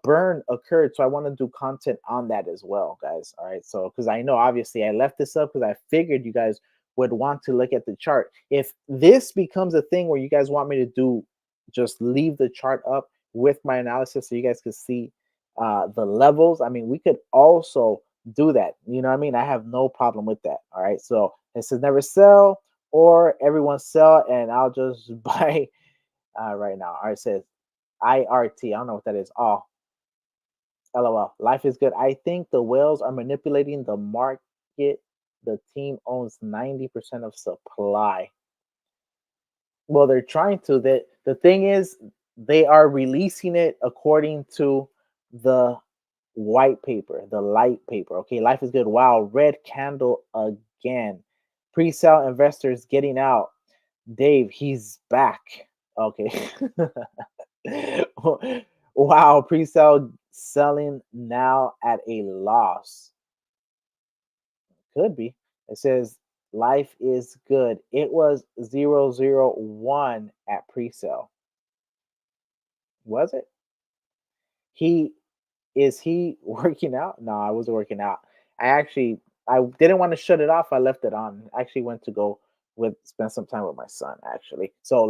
burn occurred, so I want to do content on that as well, guys. All right, so because I know obviously I left this up because I figured you guys would want to look at the chart. If this becomes a thing where you guys want me to do, just leave the chart up with my analysis so you guys can see the levels. I mean, we could also do that. You know what I mean? I have no problem with that. All right, so it says never sell or everyone sell, and I'll just buy right now. All right, it says IRT. I don't know what that is. Oh, LOL. Life is good. I think the whales are manipulating the market. The team owns 90% of supply. Well, they're trying to. The thing is, they are releasing it according to the white paper, the light paper. Okay, life is good. Wow, red candle again. Pre-sale investors getting out. Dave, he's back. Okay. Wow, pre-sale selling now at a loss. Could be. It says life is good. It was 001 at pre-sale. Was it? Is he working out? No, I wasn't working out. I didn't want to shut it off. I left it on. I actually went to go spend some time with my son, actually. So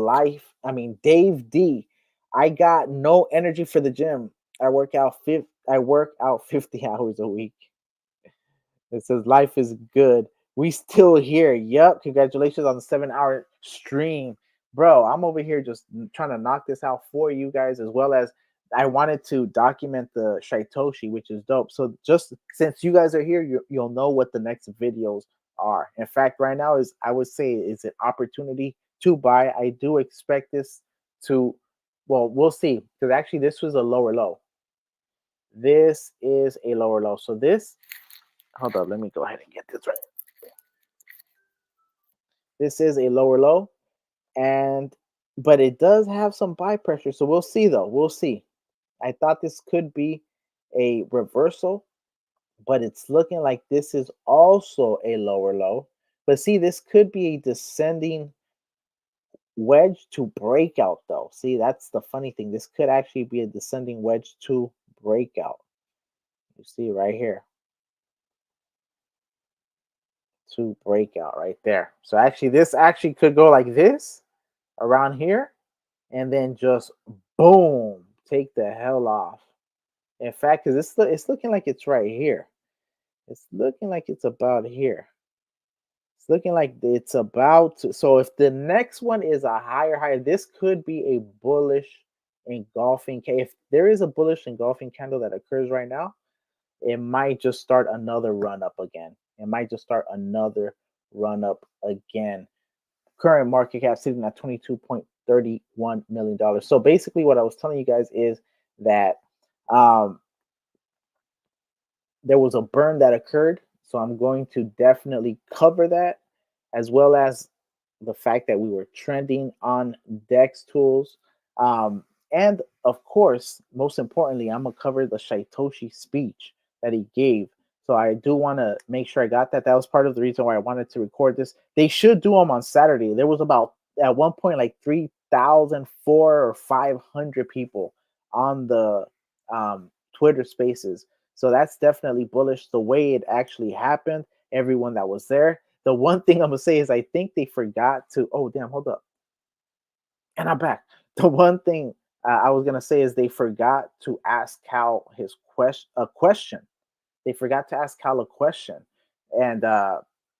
Dave D. I got no energy for the gym. I work out 50 hours a week. It says life is good. We still here. Yep. Congratulations on the 7-hour stream. Bro, I'm over here just trying to knock this out for you guys, as well as I wanted to document the Shoshi, which is dope. So just since you guys are here, you'll know what the next videos are. In fact, right now I would say is an opportunity to buy. I do expect this to, well, we'll see, because actually this was a lower low. This is a lower low. So this, hold up, let me go ahead and get this right. This is a lower low, but it does have some buy pressure. So we'll see though. We'll see. I thought this could be a reversal, but it's looking like this is also a lower low. But see, this could be a descending wedge to breakout though. See, that's the funny thing. This could actually be a descending wedge to breakout. You see right here. to breakout right there. So actually, this actually could go like this around here, and then just boom, take the hell off. In fact, because it's looking like it's right here. It's looking like it's about here. It's looking like it's about to. So if the next one is a higher, this could be a bullish engulfing. If there is a bullish engulfing candle that occurs right now, it might just start another run up again. It might just start another run up again. Current market cap sitting at $22.31 million. So basically, what I was telling you guys is that there was a burn that occurred. So I'm going to definitely cover that, as well as the fact that we were trending on DEX tools. And of course, most importantly, I'm going to cover the Saitoshi speech that he gave. So I do want to make sure I got that. That was part of the reason why I wanted to record this. They should do them on Saturday. There was about, at one point, like 3,400 or 500 people on the Twitter spaces. So that's definitely bullish the way it actually happened. Everyone that was there. The one thing I'm going to say is I think they forgot to, oh, damn, hold up. And I'm back. The one thing I was going to say is they forgot to ask Cal a question. They forgot to ask Cal a question. And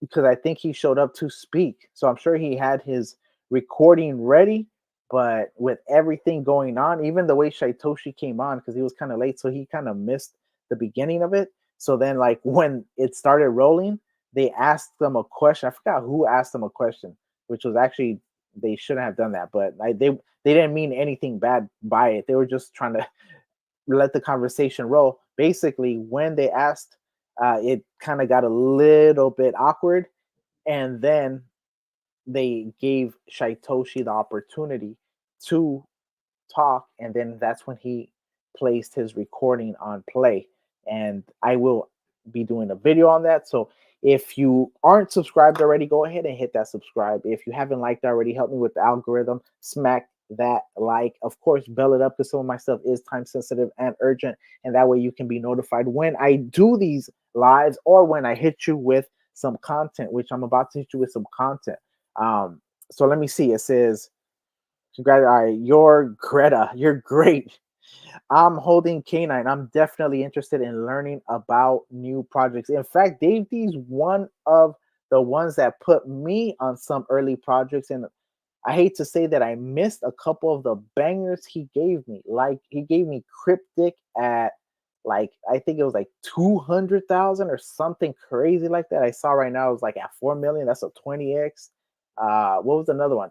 because I think he showed up to speak. So I'm sure he had his recording ready. But with everything going on, even the way Saitoshi came on, because he was kind of late, so he kind of missed the beginning of it. So then, like, when it started rolling, they asked them a question. I forgot who asked them a question, which was actually, they shouldn't have done that. But they didn't mean anything bad by it. They were just trying to let the conversation roll. Basically, when they asked, it kind of got a little bit awkward. And then they gave Saitoshi the opportunity to talk, and then that's when he placed his recording on play. And I will be doing a video on that. So if you aren't subscribed already, go ahead and hit that subscribe. If you haven't liked already, help me with the algorithm. Smack that like. Of course, bell it up because some of my stuff is time sensitive and urgent, and that way you can be notified when I do these lives or when I hit you with some content, which I'm about to hit you with some content. So let me see. It says, all right, you're Greta. You're great. I'm holding K9. I'm definitely interested in learning about new projects. In fact, Dave D's one of the ones that put me on some early projects. And I hate to say that I missed a couple of the bangers he gave me. Like, he gave me Cryptic at, like, I think it was like 200,000 or something crazy like that. I saw right now it was like at 4 million. That's a 20x. What was another one?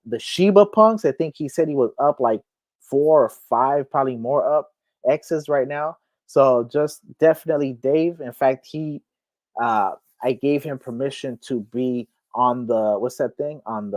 The Shiba Punks, I think he said he was up like 4 or 5, probably more up X's right now. So just definitely Dave. In fact, I gave him permission to be on the, what's that thing, on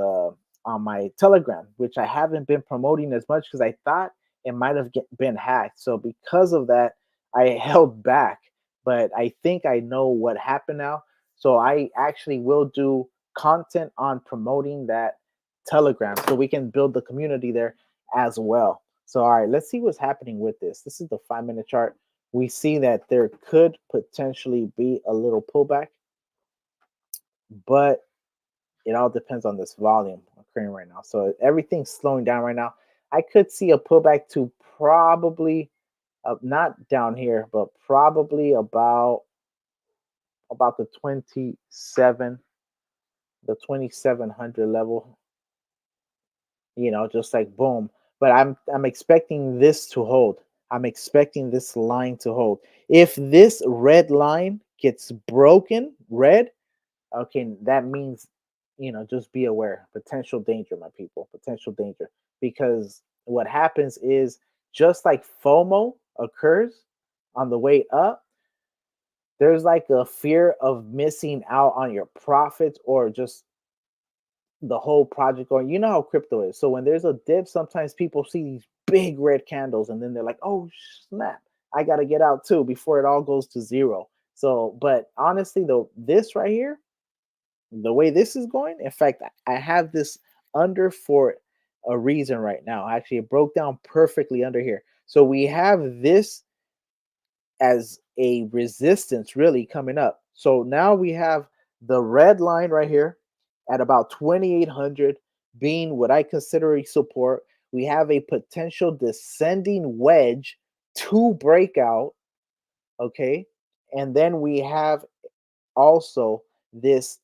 my Telegram, which I haven't been promoting as much because I thought it might have been hacked. So because of that, I held back. But I think I know what happened now. So I actually will do content on promoting that Telegram so we can build the community there as well. So, all right, let's see what's happening with this. This is the 5-minute chart. We see that there could potentially be a little pullback, but it all depends on this volume occurring right now. So everything's slowing down right now. I could see a pullback to probably not down here, but probably about the 2700 level. You know, just like boom. But I'm expecting this to hold. I'm expecting this line to hold. If this red line gets broken, red, okay, that means, you know, just be aware. Potential danger, my people. Potential danger. Because what happens is, just like FOMO occurs on the way up, there's like a fear of missing out on your profits or just the whole project going. You know how crypto is. So when there's a dip, sometimes people see these big red candles and then they're like, oh snap, I got to get out too before it all goes to zero. So, but honestly though, this right here, the way this is going, in fact, I have this under for a reason right now. Actually, it broke down perfectly under here. So we have this as a resistance really coming up. So now we have The red line right here at about 2,800 being what I consider a support. We have a potential descending wedge to breakout. Okay. And then we have also this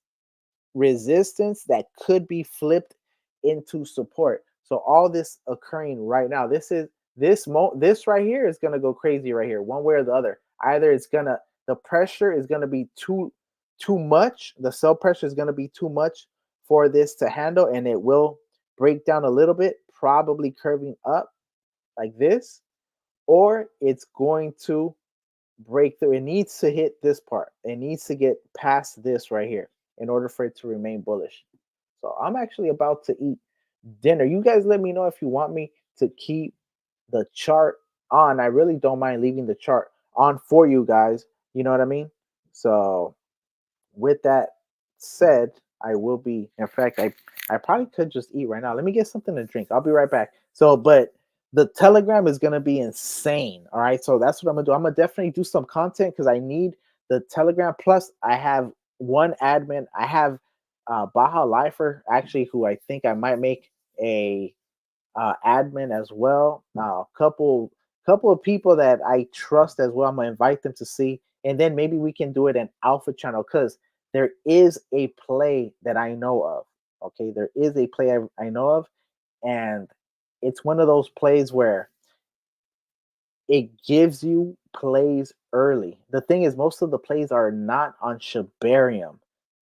resistance that could be flipped into support. So all this occurring right now, this right here is gonna go crazy right here, one way or the other. Either the pressure is gonna be too much, the sell pressure is gonna be too much for this to handle, and it will break down a little bit, probably curving up like this, or it's going to break through. It needs to hit this part. It needs to get past this right here in order for it to remain bullish. So I'm actually about to eat dinner. You guys let me know if you want me to keep the chart on. I really don't mind leaving the chart on for you guys. You know what I mean? So with that said, I will be, in fact, I probably could just eat right now. Let me get something to drink. I'll be right back. So, but the Telegram is gonna be insane. All right. So that's what I'm gonna do. I'm gonna definitely do some content because I need the Telegram. Plus, I have one admin. I have Baja Lifer actually, who I think I might make a admin as well. Couple of people that I trust as well. I'm gonna invite them to see, and then maybe we can do it in Alpha channel because there is a play that I know of. Okay, there is a play I know of, and it's one of those plays where it gives you plays early. The thing is, most of the plays are not on Shibarium.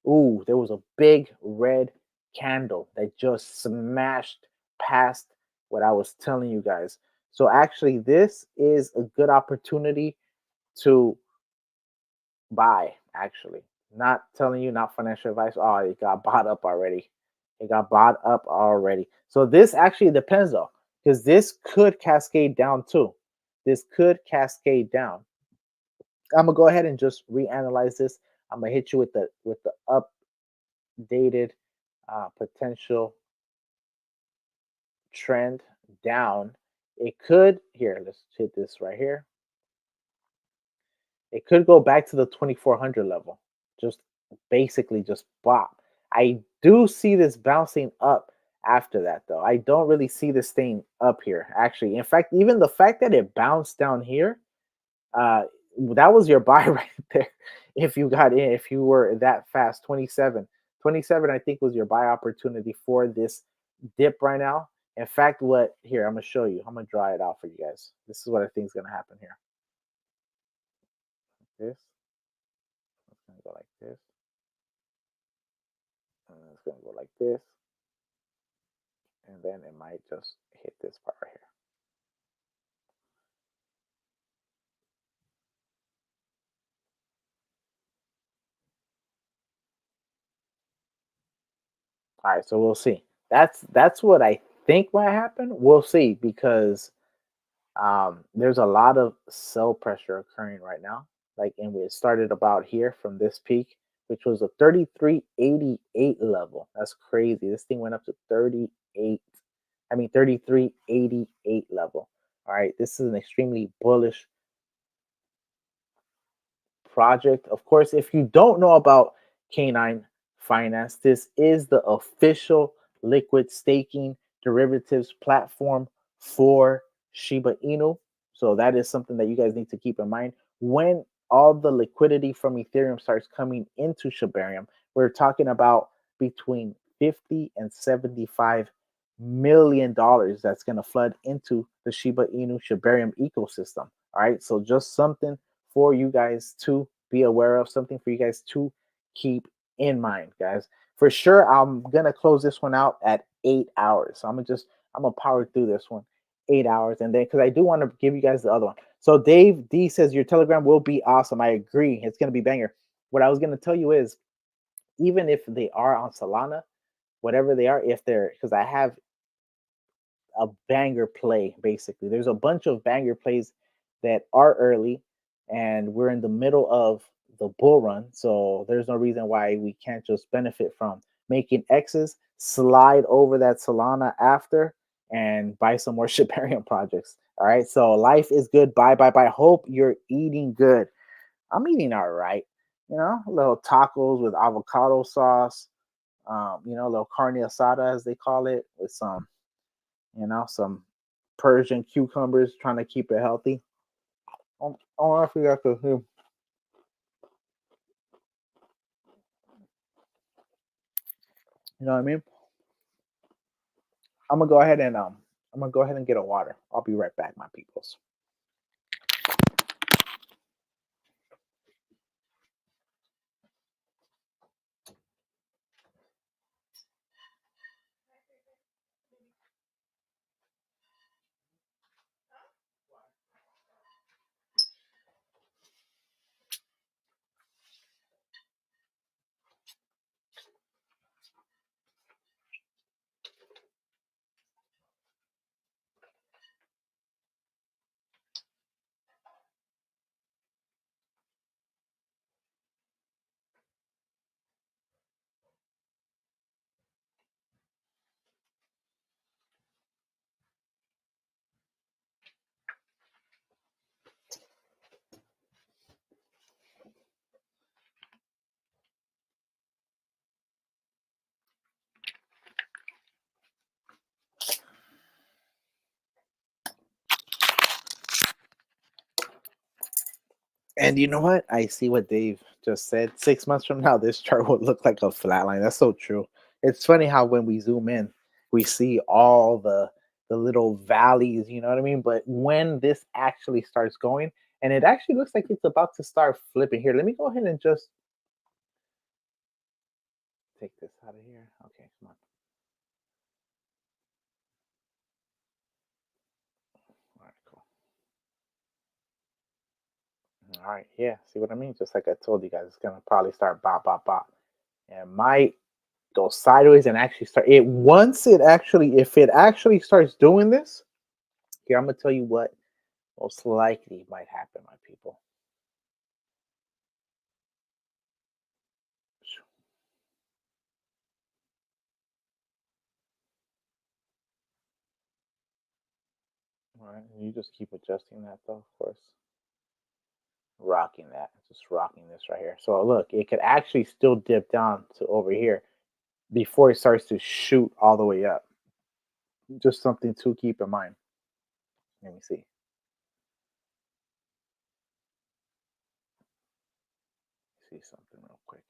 Ooh, there was a big red candle that just smashed past what I was telling you guys. So actually, this is a good opportunity to buy. Actually, not telling you, not financial advice. Oh, it got bought up already. It got bought up already. So this actually depends though, because this could cascade down too. This could cascade down. I'm gonna go ahead and just reanalyze this. I'm gonna hit you with the updated potential trend down. It could here. Let's hit this right here. It could go back to the 2400 level. Just basically just bop. I do see this bouncing up after that though. I don't really see this thing up here actually. In fact, even the fact that it bounced down here, that was your buy right there. If you got in, if you were that fast, 27 I think was your buy opportunity for this dip right now. In fact, what here, I'm gonna show you. I'm gonna draw it out for you guys. This is what I think is gonna happen here. This it's gonna go like this, and it's gonna go like this, and then it might just hit this part right here. All right, so we'll see. That's what I think might happen. We'll see because there's a lot of sell pressure occurring right now. Like, and we started about here from this peak, which was a 3388 level. That's crazy. This thing went up to 3388 level. All right, this is an extremely bullish project. Of course, if you don't know about K9 Finance, this is the official liquid staking derivatives platform for Shiba Inu. So that is something that you guys need to keep in mind. When all the liquidity from Ethereum starts coming into Shibarium, we're talking about between 50 and 75 million dollars that's going to flood into the Shiba Inu Shibarium ecosystem. All right, so just something for you guys to be aware of, something for you guys to keep in mind, guys. For sure, I'm gonna close this one out at 8 hours. So I'm gonna power through this one 8 hours, and then because I do want to give you guys the other one. So Dave D says your Telegram will be awesome. I agree, it's gonna be banger. What I was gonna tell you is, even if they are on Solana, whatever they are, if they're, because I have a banger play basically. There's a bunch of banger plays that are early, and we're in the middle of the bull run, so there's no reason why we can't just benefit from making X's, slide over that Solana after, and buy some more Shibarium projects. All right, so life is good. Bye. Hope you're eating good. I'm eating all right. little tacos with avocado sauce, little carne asada as they call it, with some Persian cucumbers, trying to keep it healthy. Oh, I forgot to say, you know what I mean? I'm gonna go ahead and get a water. I'll be right back, my peoples. And you know what? I see what Dave just said. 6 months from now, this chart would look like a flat line. That's so true. It's funny how when we zoom in, we see all the little valleys, you know what I mean? But when this actually starts going, and it actually looks like it's about to start flipping here. Let me go ahead and just take this out of here. Okay, come on. All right, cool. All right, yeah. See what I mean? Just like I told you guys, it's gonna probably start bop, bop, bop. And might go sideways and actually start it once it actually, if it actually starts doing this. Here, I'm gonna tell you what most likely might happen, my people. All right, you just keep adjusting that though, of course. Rocking that, just rocking this right here. So look, it could actually still dip down to over here before it starts to shoot all the way up. Just something to keep in mind. Let me see. See something real quick.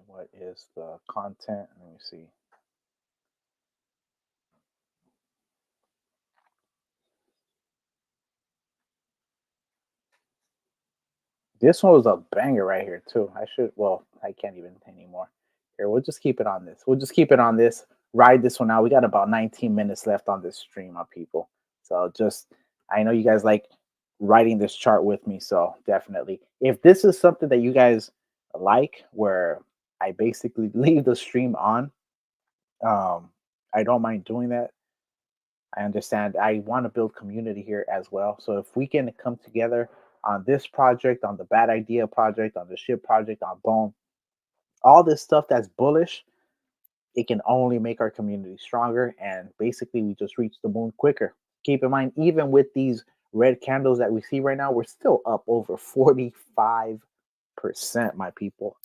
What is the content? Let me see. This one was a banger right here too. I can't even anymore. Here, we'll just keep it on this. We'll just keep it on this. Ride this one out. We got about 19 minutes left on this stream, my people. So I know you guys like writing this chart with me. So definitely, if this is something that you guys like, where I basically leave the stream on, I don't mind doing that. I understand. I want to build community here as well. So if we can come together on this project, on the bad idea project, on the ship project, on Bone, all this stuff that's bullish, it can only make our community stronger. And basically, we just reach the moon quicker. Keep in mind, even with these red candles that we see right now, we're still up over 45%, my people.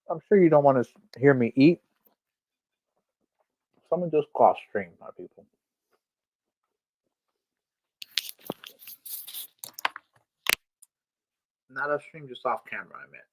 I'm sure you don't want to hear me eat. Someone just cross stream, my people. Not a stream, just off camera, I meant.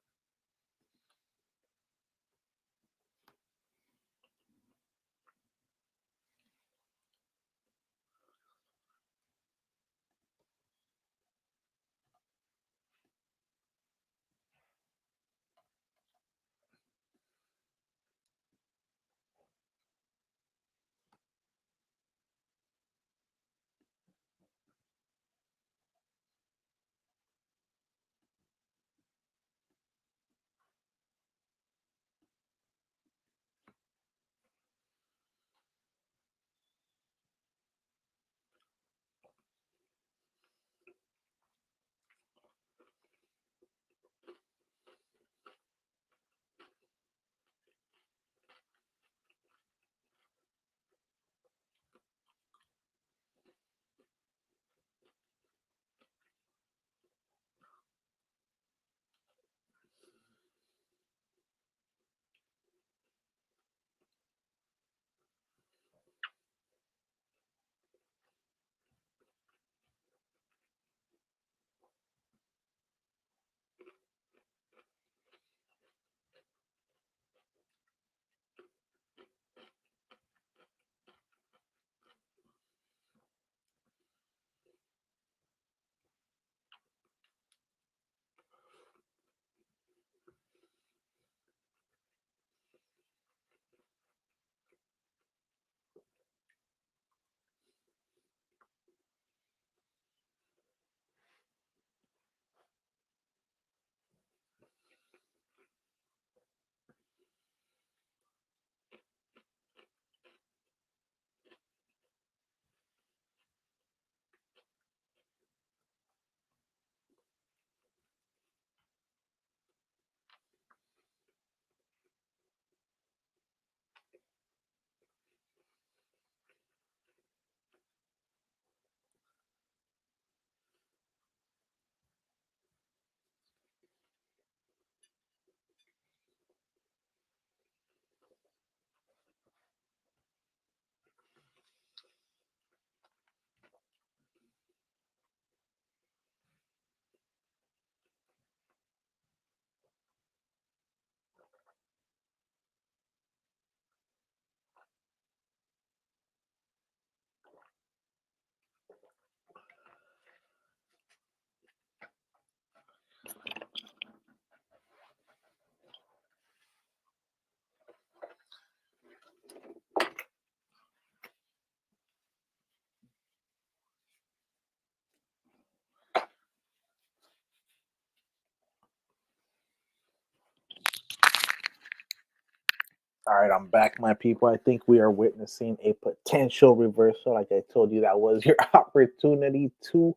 All right, I'm back, my people. I think we are witnessing a potential reversal. Like I told you, that was your opportunity to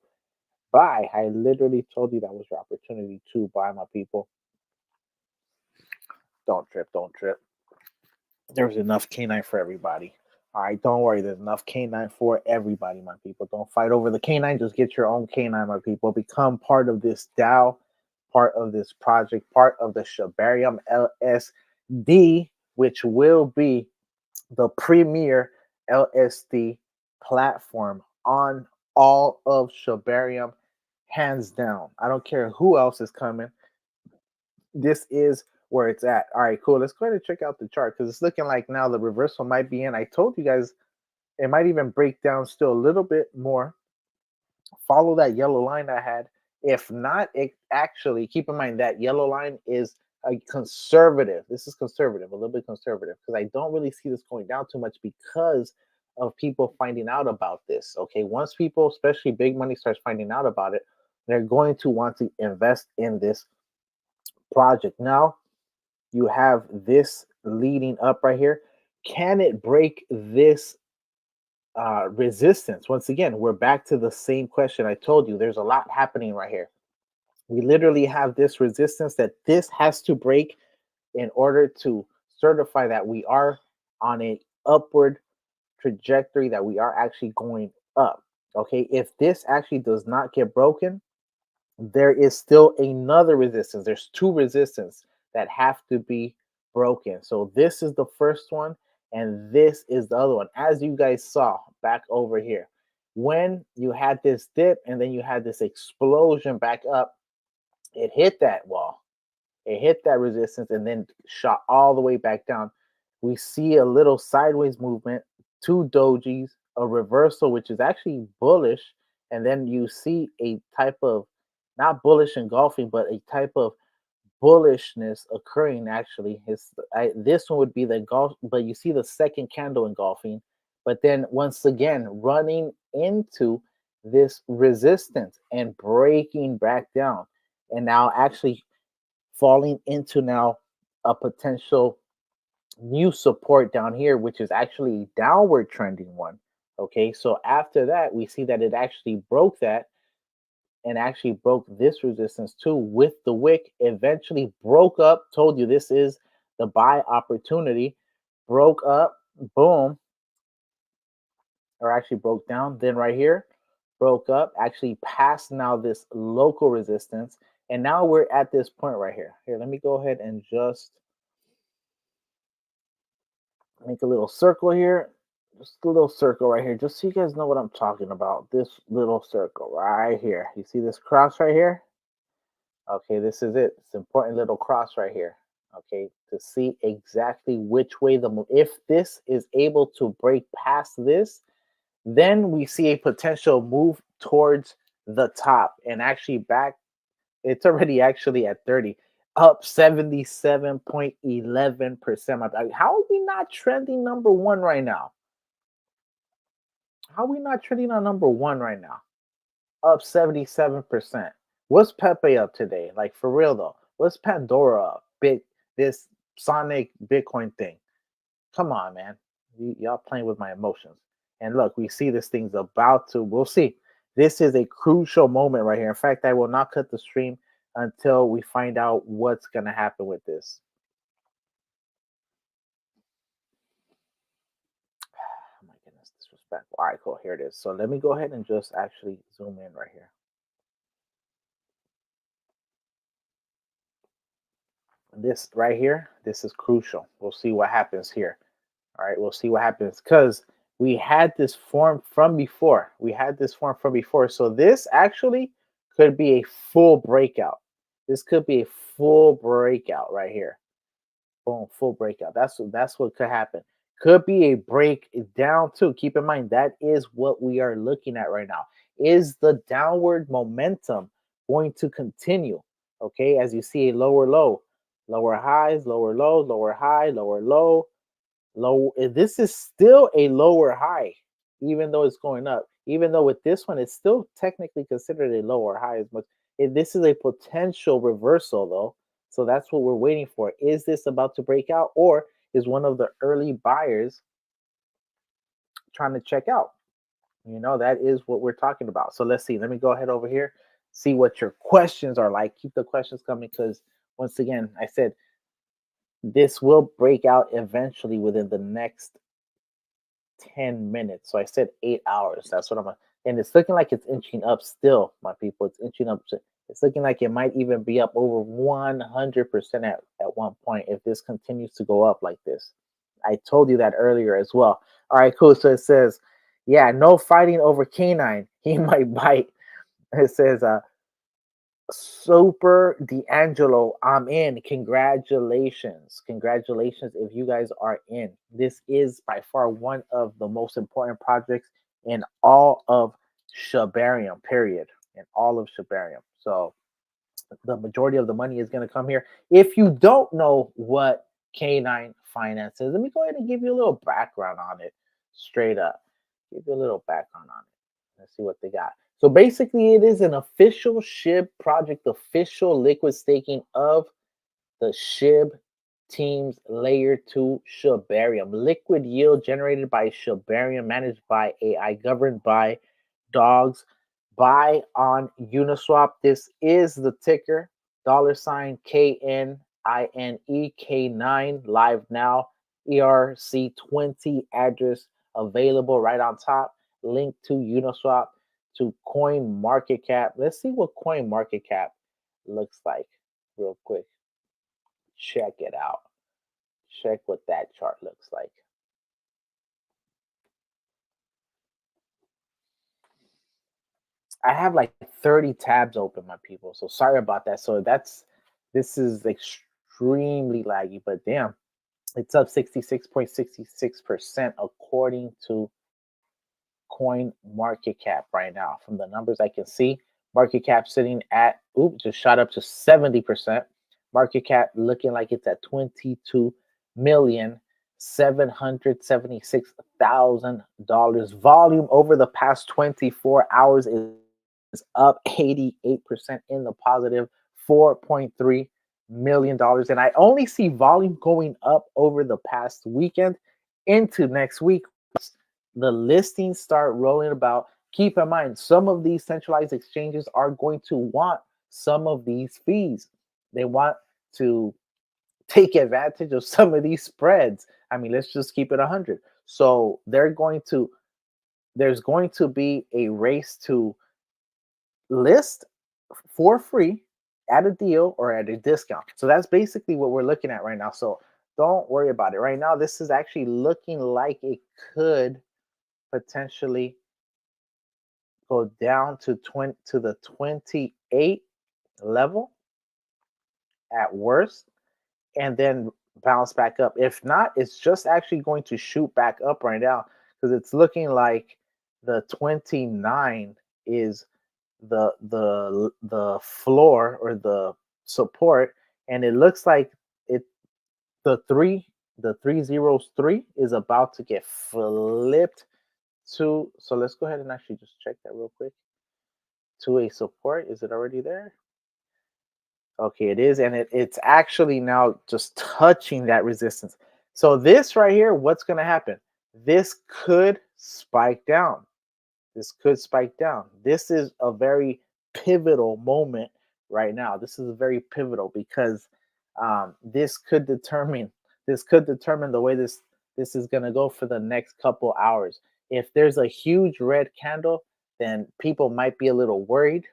buy. I literally told you that was your opportunity to buy, my people. Don't trip, don't trip. There's enough canine for everybody. All right, don't worry. There's enough canine for everybody, my people. Don't fight over the canine. Just get your own canine, my people. Become part of this DAO, part of this project, part of the Shibarium LSD, which will be the premier LSD platform on all of Shibarium, hands down. I don't care who else is coming. This is where it's at. All right, cool. Let's go ahead and check out the chart because it's looking like now the reversal might be in. I told you guys it might even break down still a little bit more. Follow that yellow line I had. If not, it actually, keep in mind that yellow line is a conservative. This is conservative, a little bit conservative, because I don't really see this going down too much because of people finding out about this. Okay, once people, especially big money, starts finding out about it, they're going to want to invest in this project. Now you have this leading up right here. Can it break this resistance? Once again, we're back to the same question. I told you there's a lot happening right here. We literally have this resistance that this has to break in order to certify that we are on a upward trajectory, that we are actually going up. Okay, if this actually does not get broken, there is still another resistance. There's two resistance that have to be broken. So this is the first one, and this is the other one. As you guys saw back over here, when you had this dip and then you had this explosion back up, it hit that wall. It hit that resistance and then shot all the way back down. We see a little sideways movement, two dojis, a reversal, which is actually bullish, and then you see a type of, not bullish engulfing, but a type of bullishness occurring. Actually, this one would be the golf, but you see the second candle engulfing, but then once again running into this resistance and breaking back down, and now actually falling into now a potential new support down here, which is actually a downward trending one. Okay, so after that, we see that it actually broke that and actually broke this resistance too with the wick, eventually broke up. Told you this is the buy opportunity. Broke up, boom, or actually broke down. Then right here, broke up, actually passed now this local resistance. And now we're at this point right here. Here, let me go ahead and just make a little circle here. Just a little circle right here, just so you guys know what I'm talking about. This little circle right here. You see this cross right here? Okay, this is it. It's an important little cross right here. Okay, to see exactly which way if this is able to break past this, then we see a potential move towards the top and actually back. It's already actually at 30, up 77.11%. How are we not trending number one right now? How are we not trending on number one right now? Up 77%. What's Pepe up today? Like for real though. What's Pandora up? This Sonic Bitcoin thing. Come on, man. Y'all playing with my emotions. And look, we see this thing's about to, we'll see. This is a crucial moment right here. In fact, I will not cut the stream until we find out what's going to happen with this. Oh my goodness, disrespectful. All right, cool. Here it is. So let me go ahead and just actually zoom in right here. This right here, this is crucial. We'll see what happens here. All right, we'll see what happens because we had this form from before. So this actually could be a full breakout. This could be a full breakout right here. Boom, full breakout. That's what could happen. Could be a breakdown too. Keep in mind that is what we are looking at right now. Is the downward momentum going to continue? Okay, as you see a lower low, lower highs, lower low, lower high, lower low, low. This is still a lower high, even though it's going up. Even though with this one, it's still technically considered a lower high as much. This is a potential reversal though. So that's what we're waiting for. Is this about to break out, or is one of the early buyers trying to check out. That is what we're talking about. So let's see. Let me go ahead over here, see what your questions are like. Keep the questions coming because, once again, I said this will break out eventually within the next 10 minutes. So I said 8 hours. That's what and it's looking like it's inching up still, my people. It's inching up. It's looking like it might even be up over 100% at one point if this continues to go up like this. I told you that earlier as well. All right, cool. So it says, yeah, no fighting over canine. He might bite. It says, Super D'Angelo, I'm in. Congratulations. Congratulations if you guys are in. This is by far one of the most important projects in all of Shibarium, period. In all of Shibarium. So the majority of the money is going to come here. If you don't know what K9 Finance is, let me go ahead and give you a little background on it straight up. Give you a little background on it. Let's see what they got. So basically, it is an official SHIB project, official liquid staking of the SHIB team's layer 2 Shibarium. Liquid yield generated by Shibarium, managed by AI, governed by dogs. Buy on Uniswap. This is the ticker, $KNINE K9, live now. ERC20 address available right on top. Link to Uniswap, to Coin Market Cap. Let's see what Coin Market Cap looks like real quick. Check it out. Check what that chart looks like. I have like 30 tabs open, my people. So sorry about that. So this is extremely laggy, but damn, it's up 66.66% according to Coin Market Cap right now. From the numbers I can see, market cap sitting at, just shot up to 70%. Market cap looking like it's at $22,776,000. Volume over the past 24 hours is up 88% in the positive, $4.3 million. And I only see volume going up over the past weekend into next week. The listings start rolling about. Keep in mind, some of these centralized exchanges are going to want some of these fees. They want to take advantage of some of these spreads. I mean, let's just keep it 100. So there's going to be a race to list for free at a deal or at a discount. So that's basically what we're looking at right now. So don't worry about it. Right now, this is actually looking like it could potentially go down to the 28 level at worst, and then bounce back up. If not, it's just actually going to shoot back up right now because it's looking like the 29 is the floor or the support, and it looks like the 303 is about to get flipped to, so let's go ahead and actually just check that real quick, to a support. Is it already there? Okay, it is, and it's actually now just touching that resistance. So this right here, what's going to happen? This could spike down. This could spike down. This is a very pivotal moment right now. This is very pivotal because this could determine the way this is going to go for the next couple hours. If there's a huge red candle, then people might be a little worried.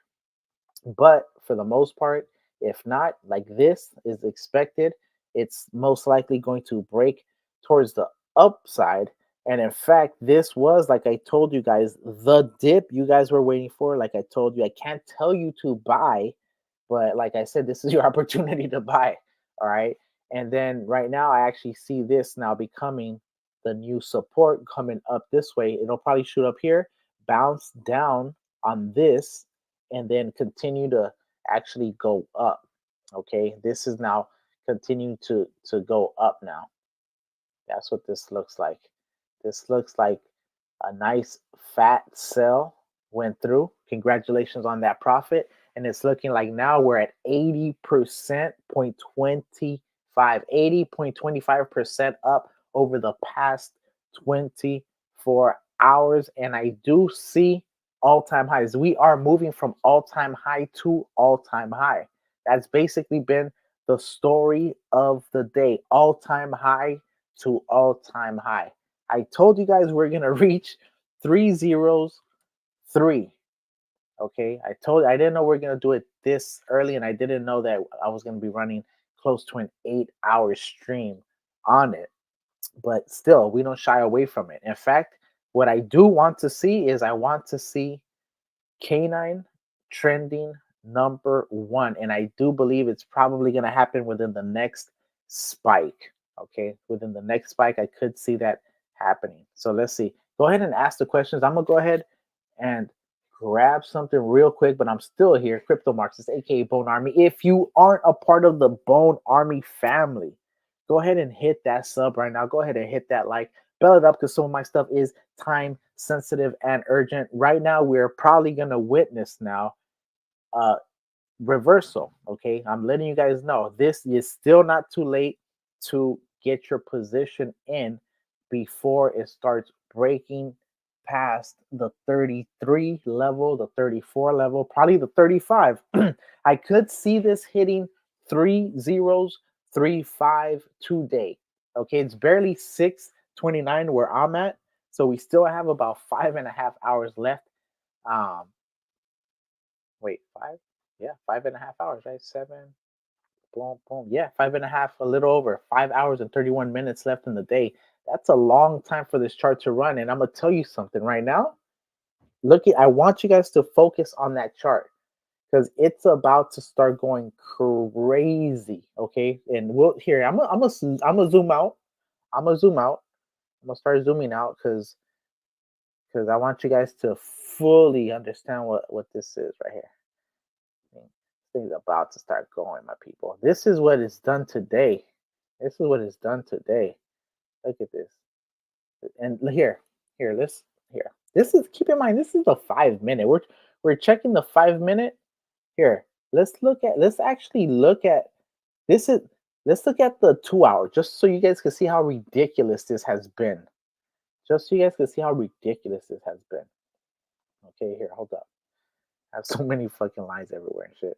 But for the most part, if not, like this is expected, it's most likely going to break towards the upside. And in fact, this was, like I told you guys, the dip you guys were waiting for. Like I told you, I can't tell you to buy, but like I said, this is your opportunity to buy. All right. And then right now, I actually see this now becoming the new support coming up this way. It'll probably shoot up here, bounce down on this, and then continue to actually go up. Okay. This is now continuing to go up now. That's what this looks like. This looks like a nice fat sell went through. Congratulations on that profit. And it's looking like now we're at 80%, 80.25% up over the past 24 hours. And I do see all-time highs. We are moving from all-time high to all-time high. That's basically been the story of the day. All-time high to all-time high. I told you guys we're gonna reach 303. Okay, I didn't know we're gonna do it this early, and I didn't know that I was gonna be running close to an 8-hour stream on it. But still, we don't shy away from it. In fact, what I do want to see is I want to see Canine trending #1, and I do believe it's probably going to happen within the next spike. Okay, within the next spike, I could see that happening. So let's see. Go ahead and ask the questions. I'm gonna go ahead and grab something real quick, but I'm still here. Crypto Marxist, aka Bone Army. If you aren't a part of the Bone Army family, go ahead and hit that sub right now. Go ahead and hit that like. Bell it up because some of my stuff is time sensitive and urgent. Right now, we're probably gonna witness now reversal. Okay, I'm letting you guys know this is still not too late to get your position in before it starts breaking past the 33 level, the 34 level, probably the 35. I could see this hitting 3035 today. Okay, it's barely 6:29 where I'm at, so we still have about 5.5 hours left. Wait, 5? Yeah, 5.5 hours, right? 7, boom, boom. Yeah, 5.5, a little over 5 hours and 31 minutes left in the day. That's a long time for this chart to run. And I'm gonna tell you something right now. I want you guys to focus on that chart because it's about to start going crazy. Okay, and we'll here. I'm gonna zoom out. I'm gonna zoom out. I'm gonna start zooming out because I want you guys to fully understand what this is right here. Thing's about to start going, my people. This is what is done today. This is what is done today. Look at this. And here. This is, keep in mind, this is the 5 minute. We're checking the 5 minute. Here, let's actually look at this is let's look at the 2 hour just so you guys can see how ridiculous this has been. Just so you guys can see how ridiculous this has been. Okay, here, hold up. I have so many fucking lines everywhere and shit.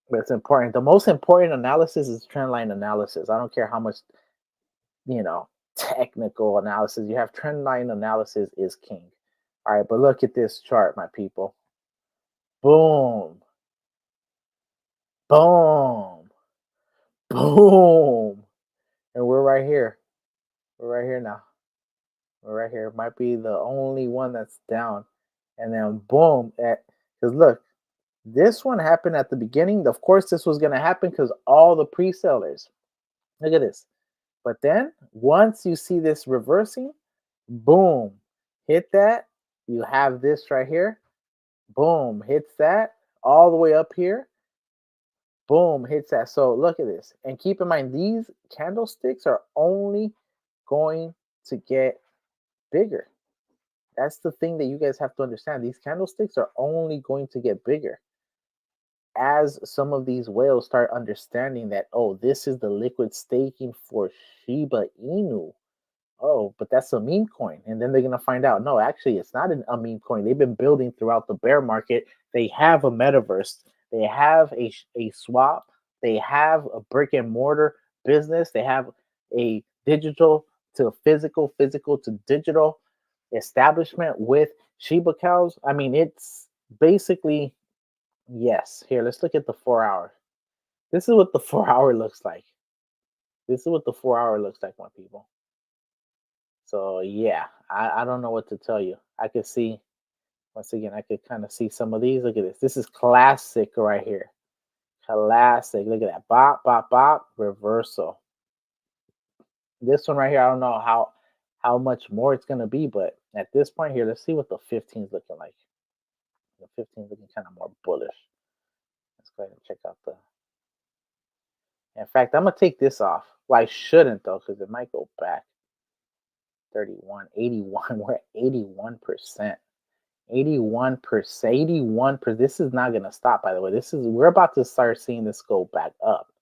But it's important. The most important analysis is trend line analysis. I don't care how much, technical analysis you have. Trend line analysis is king. All right, but look at this chart, my people. Boom. Boom. Boom. And we're right here. We're right here now. We're right here. It might be the only one that's down. And then boom. Because look, this one happened at the beginning. Of course, this was going to happen because all the pre-sellers. Look at this. But then once you see this reversing, boom, hit that. You have this right here. Boom, hits that all the way up here. Boom, hits that. So look at this. And keep in mind, these candlesticks are only going to get bigger. That's the thing that you guys have to understand. These candlesticks are only going to get bigger as some of these whales start understanding that, oh, this is the liquid staking for Shiba Inu. Oh, but that's a meme coin. And then they're going to find out, no, actually, it's not a meme coin. They've been building throughout the bear market. They have a metaverse. They have a swap. They have a brick and mortar business. They have a digital to physical, physical to digital establishment with Shiba cows. I mean, it's basically, yes. Here, let's look at the 4 hour. This is what the 4 hour looks like. This is what the 4 hour looks like, my people. So yeah, I don't know what to tell you. I could see, once again, I could kind of see some of these. Look at this. This is classic right here. Classic. Look at that. Bop, bop, bop. Reversal. This one right here, I don't know how much more it's going to be, but at this point here, let's see what the 15 is looking like. The 15 is looking kind of more bullish. Let's go ahead and check out the... In fact, I'm going to take this off. Well, I shouldn't, though, because it might go back. 31, 81. We're at 81%. 81%. 81%. This is not going to stop, by the way. We're about to start seeing this go back up.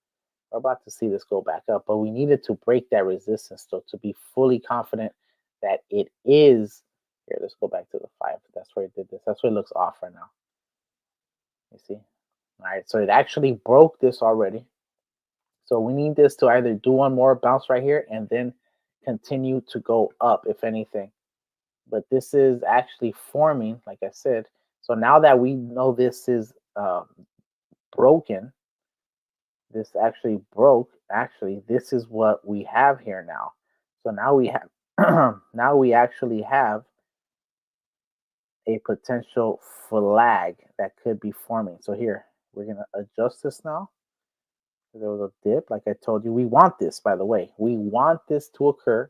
We're about to see this go back up, but we needed to break that resistance though to be fully confident that it is. Here, let's go back to the 5. That's where it did this. That's where it looks off right now. You see? All right, so it actually broke this already. So we need this to either do one more bounce right here and then continue to go up, if anything. But this is actually forming, like I said. So now that we know this is broken, this actually broke. Actually, this is what we have here now. So now we have, now we actually have a potential flag that could be forming. So here, we're gonna adjust this now. There was a dip, like I told you. We want this, by the way. We want this to occur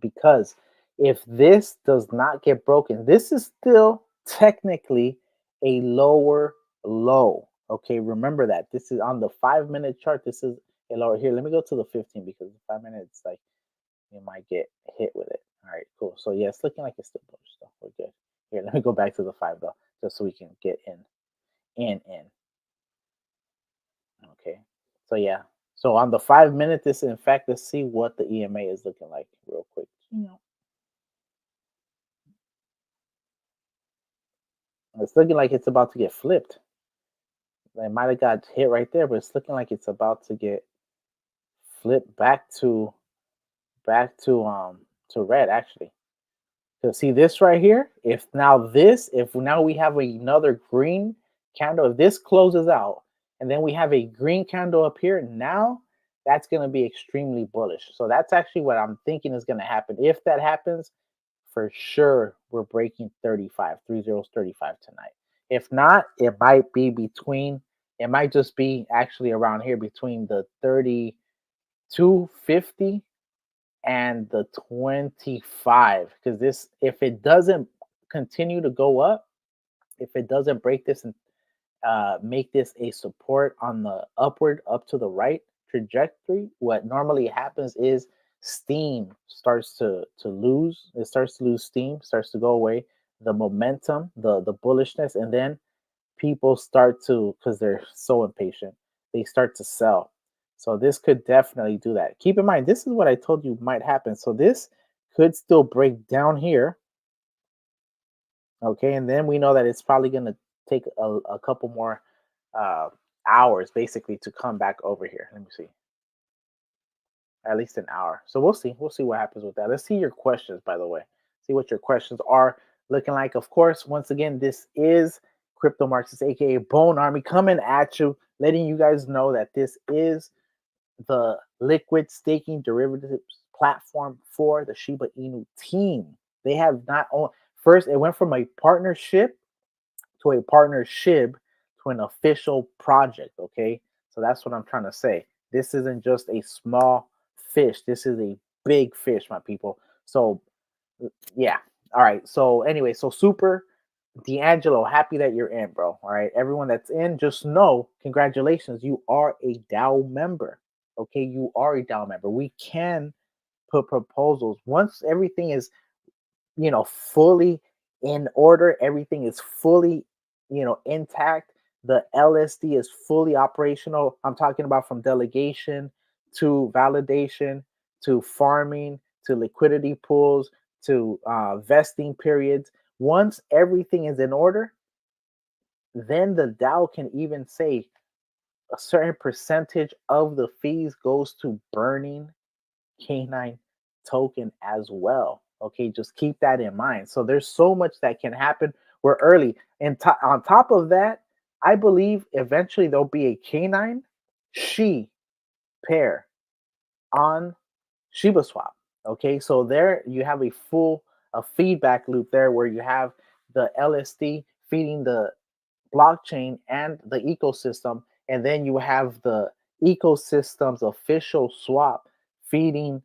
because if this does not get broken, this is still technically a lower low. Okay, remember that. This is on the 5-minute chart. This is a lower. Here, let me go to the 15 because the 5 minutes, like, you might get hit with it. All right, cool. So yeah, it's looking like it's still bullish though. We're good. Here, let me go back to the 5 though, just so we can get in. Okay. So yeah. So on the 5-minute, this in fact, let's see what the EMA is looking like real quick. It's looking like it's about to get flipped. It might have got hit right there, but it's looking like it's about to get flipped back to red actually. So see this right here? If now we have another green candle, if this closes out and then we have a green candle up here, now that's going to be extremely bullish. So that's actually what I'm thinking is going to happen. If that happens, for sure, we're breaking 35, 35 tonight. If not, it might be between, it might just be actually around here between the 32.50 and the 25, because this, if it doesn't continue to go up, if it doesn't break this and make this a support on the upward up to the right trajectory, what normally happens is steam starts to lose. It starts to lose steam, starts to go away, the momentum, the bullishness, and then people start to, because they're so impatient, they start to sell. So this could definitely do that. Keep in mind, this is what I told you might happen. So this could still break down here. Okay, and then we know that it's probably going to take a couple more hours basically to come back over here. Let me see. At least an hour. So we'll see. We'll see what happens with that. Let's see your questions, by the way. See what your questions are looking like. Of course, once again, this is Crypto Marxist, aka Bone Army, coming at you, letting you guys know that this is the liquid staking derivatives platform for the Shiba Inu team. They have not only, first, it went from a partnership to an official project. Okay, so that's what I'm trying to say. This isn't just a small fish. This is a big fish, my people. So yeah. All right. So anyway, so Super D'Angelo, happy that you're in, bro. All right. Everyone that's in, just know, congratulations. You are a DAO member. Okay. You are a DAO member. We can put proposals once everything is, fully in order. Everything is fully, intact. The LSD is fully operational. I'm talking about from delegation to validation to farming to liquidity pools to vesting periods. Once everything is in order, then the DAO can even say a certain percentage of the fees goes to burning K9 token as well. Okay, just keep that in mind. So there's so much that can happen. We're early. And on top of that, I believe eventually there'll be a K9 She pair on Shiba Swap. Okay, so there you have a feedback loop there where you have the LSD feeding the blockchain and the ecosystem, and then you have the ecosystem's official swap feeding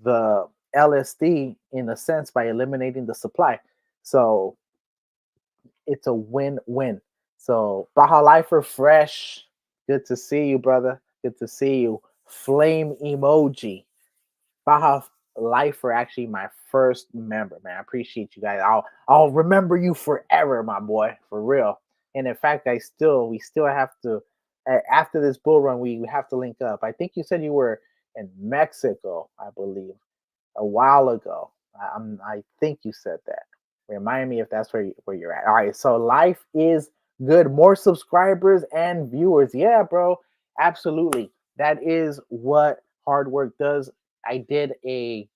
the LSD in a sense by eliminating the supply. So it's a win-win. So Baja Lifer Fresh, good to see you, brother. Good to see you. Flame emoji. Baja Lifer, actually my first member, man. I appreciate you guys. I'll remember you forever, my boy, for real. And in fact, we still have to After this bull run, we have to link up. I think you said you were in Mexico, I believe, a while ago. I think you said that. Remind me if that's where you're at. All right, so life is good. More subscribers and viewers. Yeah, bro. Absolutely. That is what hard work does. I did a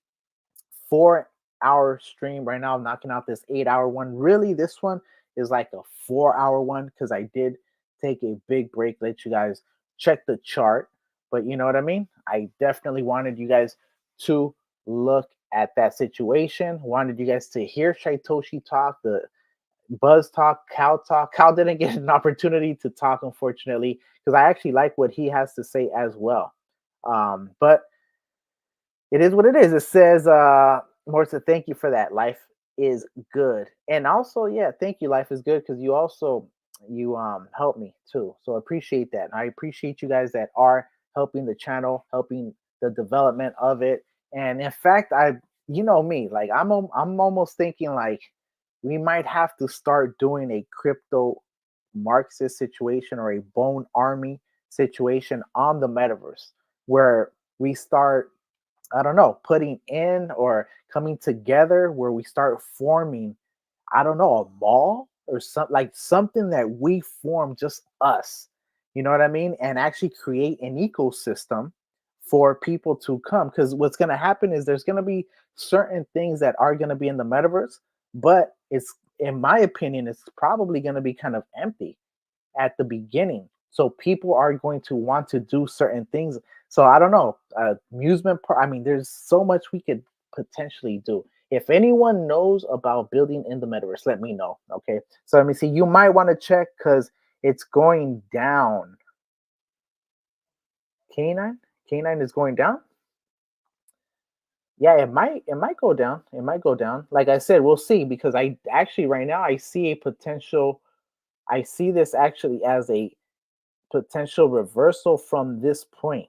4-hour stream right now. I'm knocking out this 8-hour one. Really, this one is like a 4-hour one because I did take a big break, let you guys check the chart. But you know what I mean? I definitely wanted you guys to look at that situation. Wanted you guys to hear Shaitoshi talk, the Buzz talk, Cal talk. Cal didn't get an opportunity to talk, unfortunately, because I actually like what he has to say as well. But it is what it is. It says, Morsa, thank you for that. Life is good. And also, yeah, thank you. Life is good because you also helped me too. So I appreciate that. I appreciate you guys that are helping the channel, helping the development of it. And in fact, you know me, like I'm almost thinking like we might have to start doing a crypto Marxist situation or a bone army situation on the metaverse where we start, I don't know, putting in or coming together where we start forming, I don't know, a mall or something that we form just us. You know what I mean? And actually create an ecosystem for people to come. Because what's going to happen is there's going to be certain things that are going to be in the metaverse, but it's, in my opinion, it's probably going to be kind of empty at the beginning. So people are going to want to do certain things. So I don't know, amusement park. I mean, there's so much we could potentially do. If anyone knows about building in the metaverse, let me know. Okay. So let me see. You might want to check because it's going down. K9 is going down. Yeah, it might go down. It might go down. Like I said, we'll see because I actually right now I see a potential. I see this actually as a potential reversal from this point.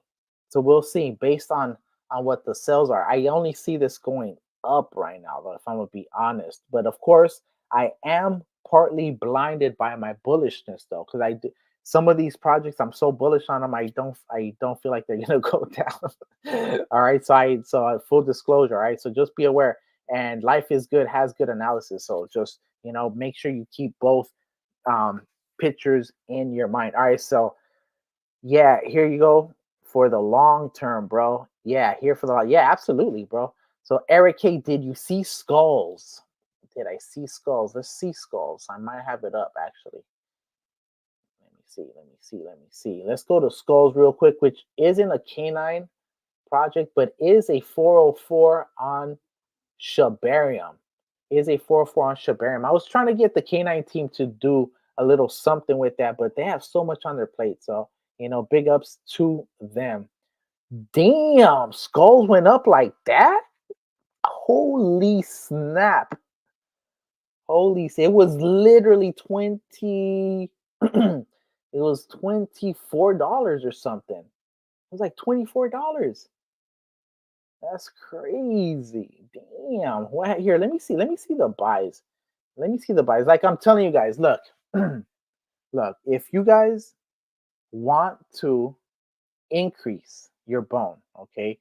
So we'll see based on what the sales are. I only see this going up right now, though, if I'm gonna be honest. But of course, I am partly blinded by my bullishness, though, because I do some of these projects I'm so bullish on them. I don't feel like they're gonna go down. All right, so full disclosure. All right, so just be aware. And life is good has good analysis. So just make sure you keep both pictures in your mind. All right, so yeah, here you go for the long term, bro. Yeah, here for the yeah, absolutely, bro. So Eric K, did you see skulls? Did I see skulls? Let's see skulls. I might have it up actually. Let me see. Let's go to skulls real quick, which isn't a K9 project, but is a 404 on Shibarium. Is a 404 on Shibarium. I was trying to get the K9 team to do a little something with that, but they have so much on their plate. So, big ups to them. Damn, skulls went up like that? Holy snap. It was literally 20 it was $24 or something. It was like $24. That's crazy. Damn. What here? Let me see. Let me see the buys. Let me see the buys. Like I'm telling you guys, look. Look, if you guys want to increase your bone, okay?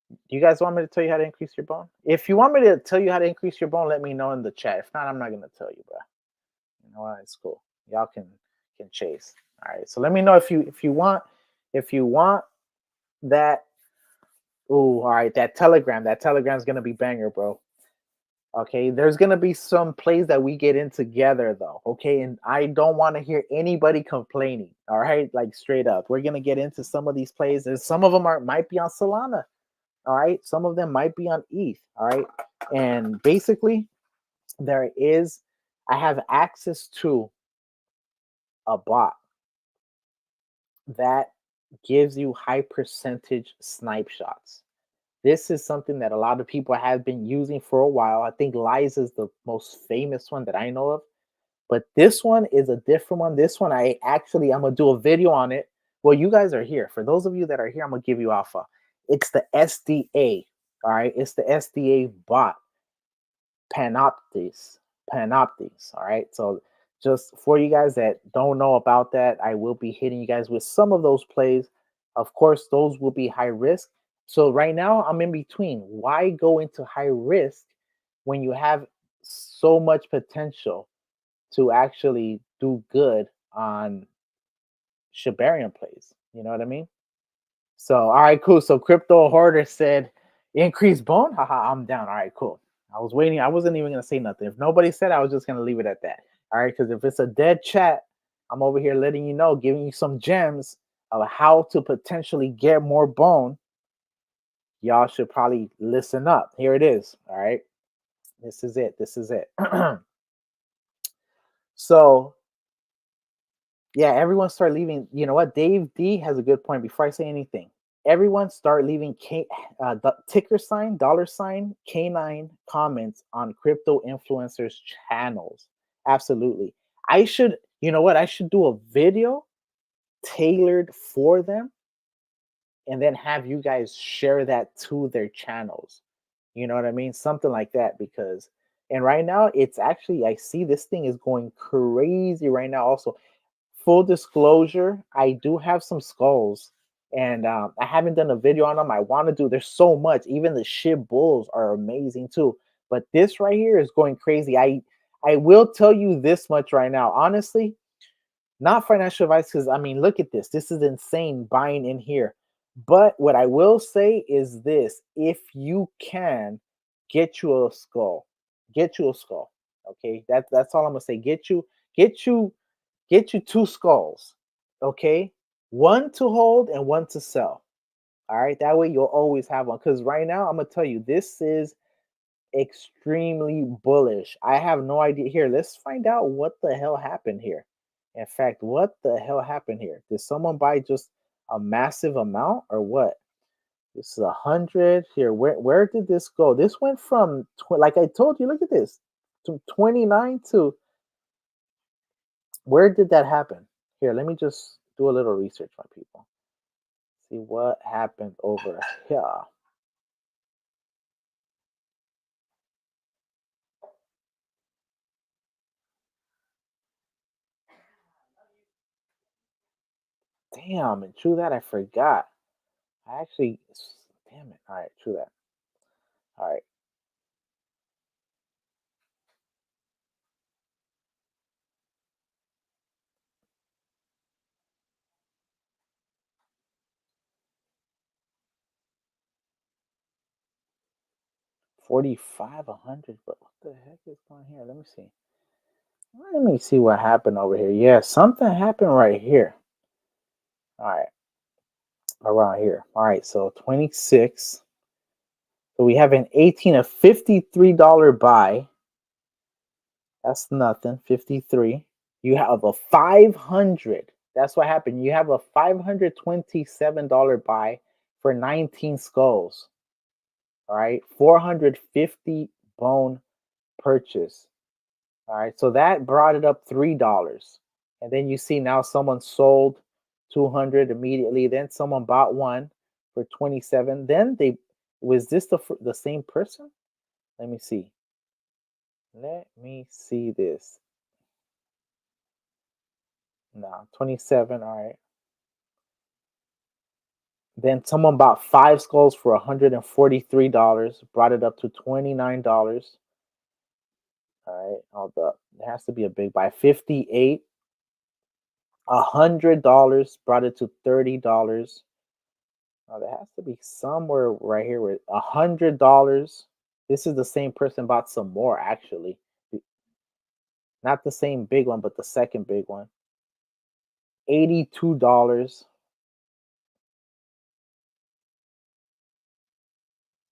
Do you guys want me to tell you how to increase your bone? If you want me to tell you how to increase your bone, let me know in the chat. If not, I'm not gonna tell you, bro. You know what? It's cool. Y'all can chase. All right. So let me know if you want that. Oh, all right. That telegram's gonna be banger, bro. Okay, there's gonna be some plays that we get in together though. Okay, and I don't want to hear anybody complaining. All right, like straight up, we're gonna get into some of these plays, and some of them might be on Solana. All right, some of them might be on ETH. All right, and basically, I have access to a bot that gives you high percentage snipe shots. This is something that a lot of people have been using for a while. I think Liza is the most famous one that I know of. But this one is a different one. This one, I'm going to do a video on it. Well, you guys are here. For those of you that are here, I'm going to give you alpha. It's the SDA. All right. It's the SDA bot. Panoptes. All right. So just for you guys that don't know about that, I will be hitting you guys with some of those plays. Of course, those will be high risk. So right now I'm in between. Why go into high risk when you have so much potential to actually do good on Shibarium plays? You know what I mean? So, all right, cool. So Crypto Hoarder said, increase bone? Haha, I'm down. All right, cool. I was waiting. I wasn't even going to say nothing. If nobody said, I was just going to leave it at that. All right, because if it's a dead chat, I'm over here letting you know, giving you some gems of how to potentially get more bone. Y'all should probably listen up. Here it is. All right. This is it. This is it. So, yeah, everyone start leaving. You know what? Dave D has a good point. Before I say anything, everyone start leaving the ticker sign, $ K9 comments on crypto influencers channels. Absolutely. I should, you know what? I should do a video tailored for them and then have you guys share that to their channels. You know what I mean? Something like that, because, and right now it's actually, I see this thing is going crazy right now. Also, full disclosure, I do have some skulls and I haven't done a video on them. I want to do, there's so much. Even the SHIB bulls are amazing too. But this right here is going crazy. I will tell you this much right now. Honestly, not financial advice, because I mean, look at this. This is insane buying in here. But what I will say is this: if you can get you a skull, get you a skull. Okay, that's all I'm gonna say. Get you 2 skulls. Okay, one to hold and one to sell. All right, that way you'll always have one. Because right now I'm gonna tell you, this is extremely bullish. I have no idea. Here, let's find out what the hell happened here. In fact, what the hell happened here? Did someone buy just a massive amount or what? This is 100 here. Where did this go? This went from like I told you. Look at this, to 29 to where did that happen? Here, let me just do a little research, my people. See what happened over here. Damn, and true that, I forgot. I actually, damn it. All right, true that. All right. $45, 100, but what the heck is going here? Let me see. Let me see what happened over here. Yeah, something happened right here. All right, around here. All right, so 26. So we have an 18, a $53 buy. That's nothing. 53. You have a 500. That's what happened. You have a $527 buy for 19 skulls. All right, 450 bone purchase. All right, so that brought it up $3. And then you see now someone sold 200 immediately. Then someone bought one for 27. Then they, was this the same person? Let me see. Let me see this. No, 27. All right. Then someone bought 5 skulls for $143, brought it up to $29. All right, hold up. It has to be a big buy. 58. $100 brought it to $30. Oh, there has to be somewhere right here with $100. This is the same person bought some more actually. Not the same big one, but the second big one. $82.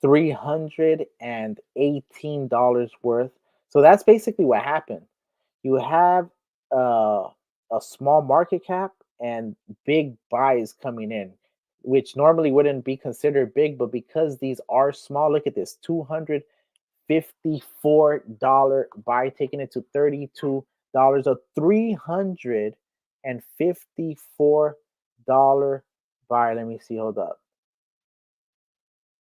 $318 worth. So that's basically what happened. You have a small market cap and big buys coming in, which normally wouldn't be considered big, but because these are small, look at this, $254 buy, taking it to $32, a $354 buy. Let me see, hold up.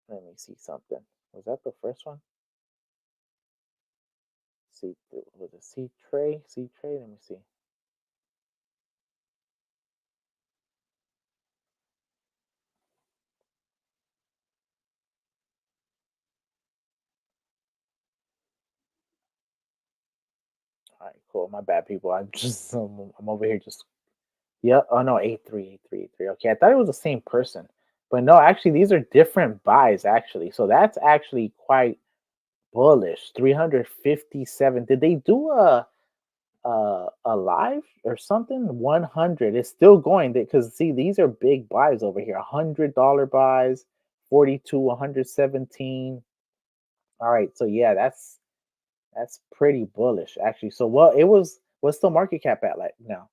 Let me see something. Was that the first one? See, was it C tray? C tray. Let me see. All right, cool. My bad, people. I'm over here just. Yeah. Oh no, 838383. Okay, I thought it was the same person, but no, actually, these are different buys. Actually, so that's actually quite bullish. 357. Did they do a live or something? 100. It's still going because see, these are big buys over here. $100 buys. 42. 117. All right, so yeah, that's pretty bullish actually. So what's the market cap at like now?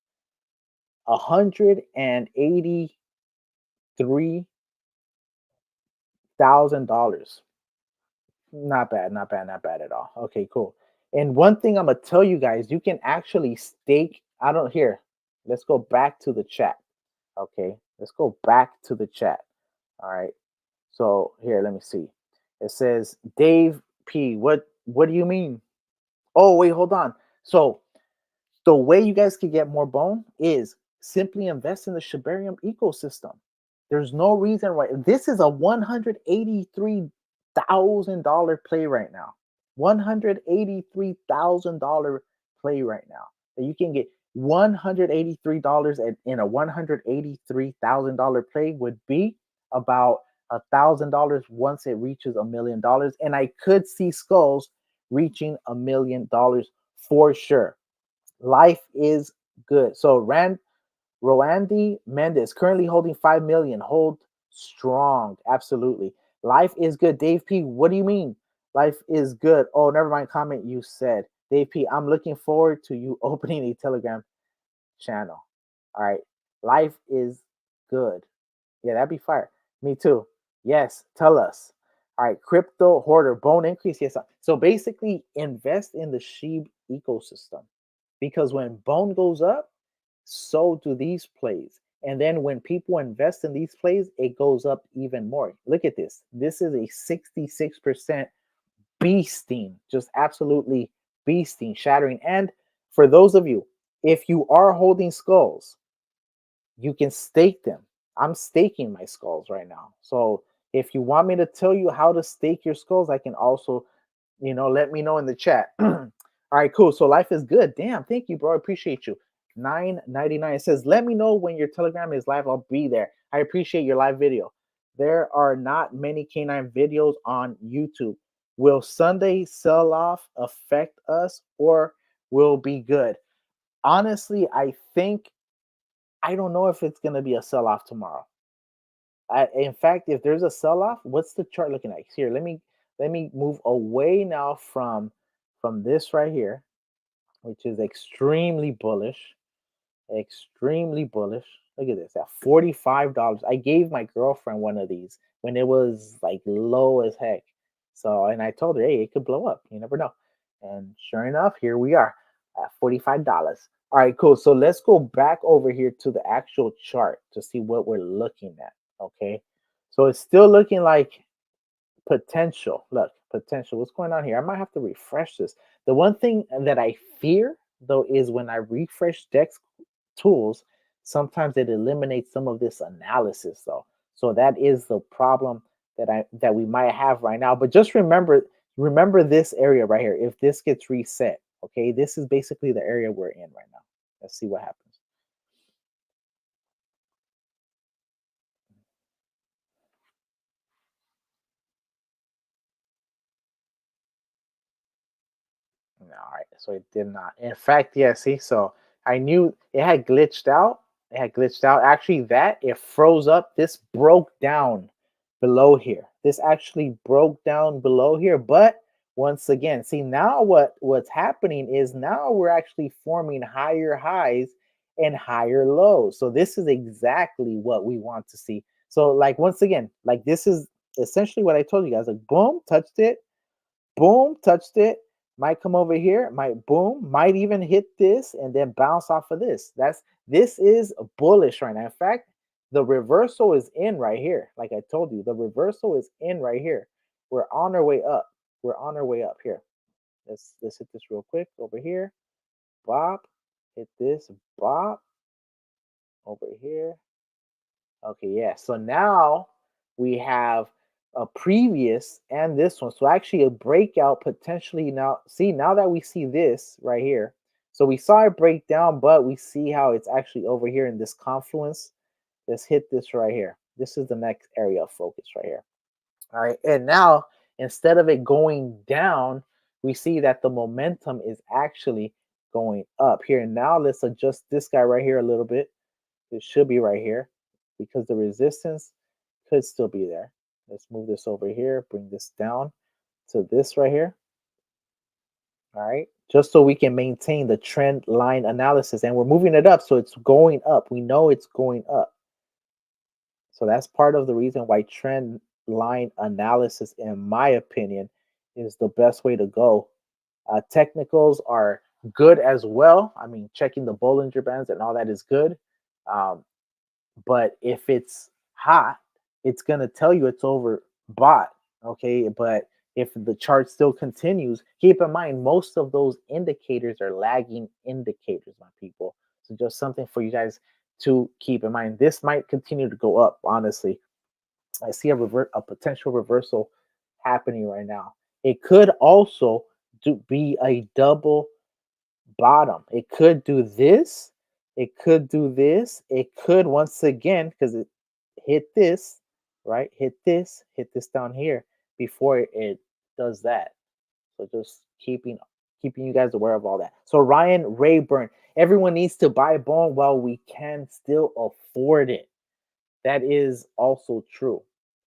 $183,000. Not bad, not bad, not bad at all. Okay, cool. And one thing I'm gonna tell you guys, you can actually stake. I don't here. Let's go back to the chat. Okay, let's go back to the chat. All right. So here, let me see. It says Dave P. What do you mean? Oh, wait, hold on. So the way you guys can get more bone is simply invest in the Shibarium ecosystem. There's no reason why this is a $183,000 play right now. $183,000 play right now. That you can get $183 in a $183,000 play would be about $1,000 once it reaches $1,000,000. And I could see skulls reaching $1,000,000 for sure. Life is good. So Roandy Mendez currently holding 5 million. Hold strong. Absolutely. Life is good. Dave P, what do you mean? Life is good. Oh, never mind. Comment you said. Dave P, I'm looking forward to you opening a Telegram channel. All right. Life is good. Yeah, that'd be fire. Me too. Yes, tell us. All right, crypto hoarder bone increase. Yes. So basically, invest in the SHIB ecosystem because when bone goes up, so do these plays. And then when people invest in these plays, it goes up even more. Look at this. This is a 66% beasting, just absolutely beasting, shattering. And for those of you, if you are holding skulls, you can stake them. I'm staking my skulls right now. So if you want me to tell you how to stake your skulls, I can also, let me know in the chat. All right, cool. So life is good. Damn, thank you, bro. I appreciate you. 9.99. It says, let me know when your Telegram is live. I'll be there. I appreciate your live video. There are not many canine videos on YouTube. Will Sunday sell-off affect us or will be good? Honestly, I don't know if it's going to be a sell-off tomorrow. In fact, if there's a sell-off, what's the chart looking like? Here, let me move away now from this right here, which is extremely bullish. Extremely bullish. Look at this at $45. I gave my girlfriend one of these when it was like low as heck. So, and I told her, hey, it could blow up. You never know. And sure enough, here we are at $45. All right, cool. So let's go back over here to the actual chart to see what we're looking at. Okay. So it's still looking like potential. Look, potential. What's going on here? I might have to refresh this. The one thing that I fear though is when I refresh Dex tools, sometimes it eliminates some of this analysis though. So that is the problem that we might have right now. But just remember this area right here. If this gets reset, okay, this is basically the area we're in right now. Let's see what happens. All right, so it did not. In fact, yeah, see, so I knew it had glitched out. It had glitched out. Actually, it froze up. This broke down below here. This actually broke down below here. But once again, see now what's happening is now we're actually forming higher highs and higher lows. So this is exactly what we want to see. So like once again, like this is essentially what I told you guys. Like boom, touched it. Boom, touched it. Might come over here, might boom, might even hit this and then bounce off of this. This is bullish right now. In fact, the reversal is in right here. Like I told you, the reversal is in right here. We're on our way up. We're on our way up here. Let's hit this real quick over here. Bop. Hit this. Bop. Over here. Okay, yeah. So now we have a previous and this one. So actually a breakout potentially now. See, now that we see this right here. So we saw it break down, but we see how it's actually over here in this confluence. Let's hit this right here. This is the next area of focus right here. All right. And now instead of it going down, we see that the momentum is actually going up here. And now let's adjust this guy right here a little bit. It should be right here because the resistance could still be there. Let's move this over here, bring this down to this right here. All right, just so we can maintain the trend line analysis. And we're moving it up, so it's going up. We know it's going up. So that's part of the reason why trend line analysis, in my opinion, is the best way to go. Technicals are good as well. I mean, checking the Bollinger Bands and all that is good. But if it's hot, it's going to tell you it's overbought. Okay. But if the chart still continues, keep in mind, most of those indicators are lagging indicators, my people. So just something for you guys to keep in mind. This might continue to go up, honestly. I see a potential reversal happening right now. It could also be a double bottom. It could do this. It could do this. It could once again, because it hit this, right? Hit this down here before it does that. So just keeping you guys aware of all that. So Ryan Rayburn, everyone needs to buy bone while we can still afford it. That is also true.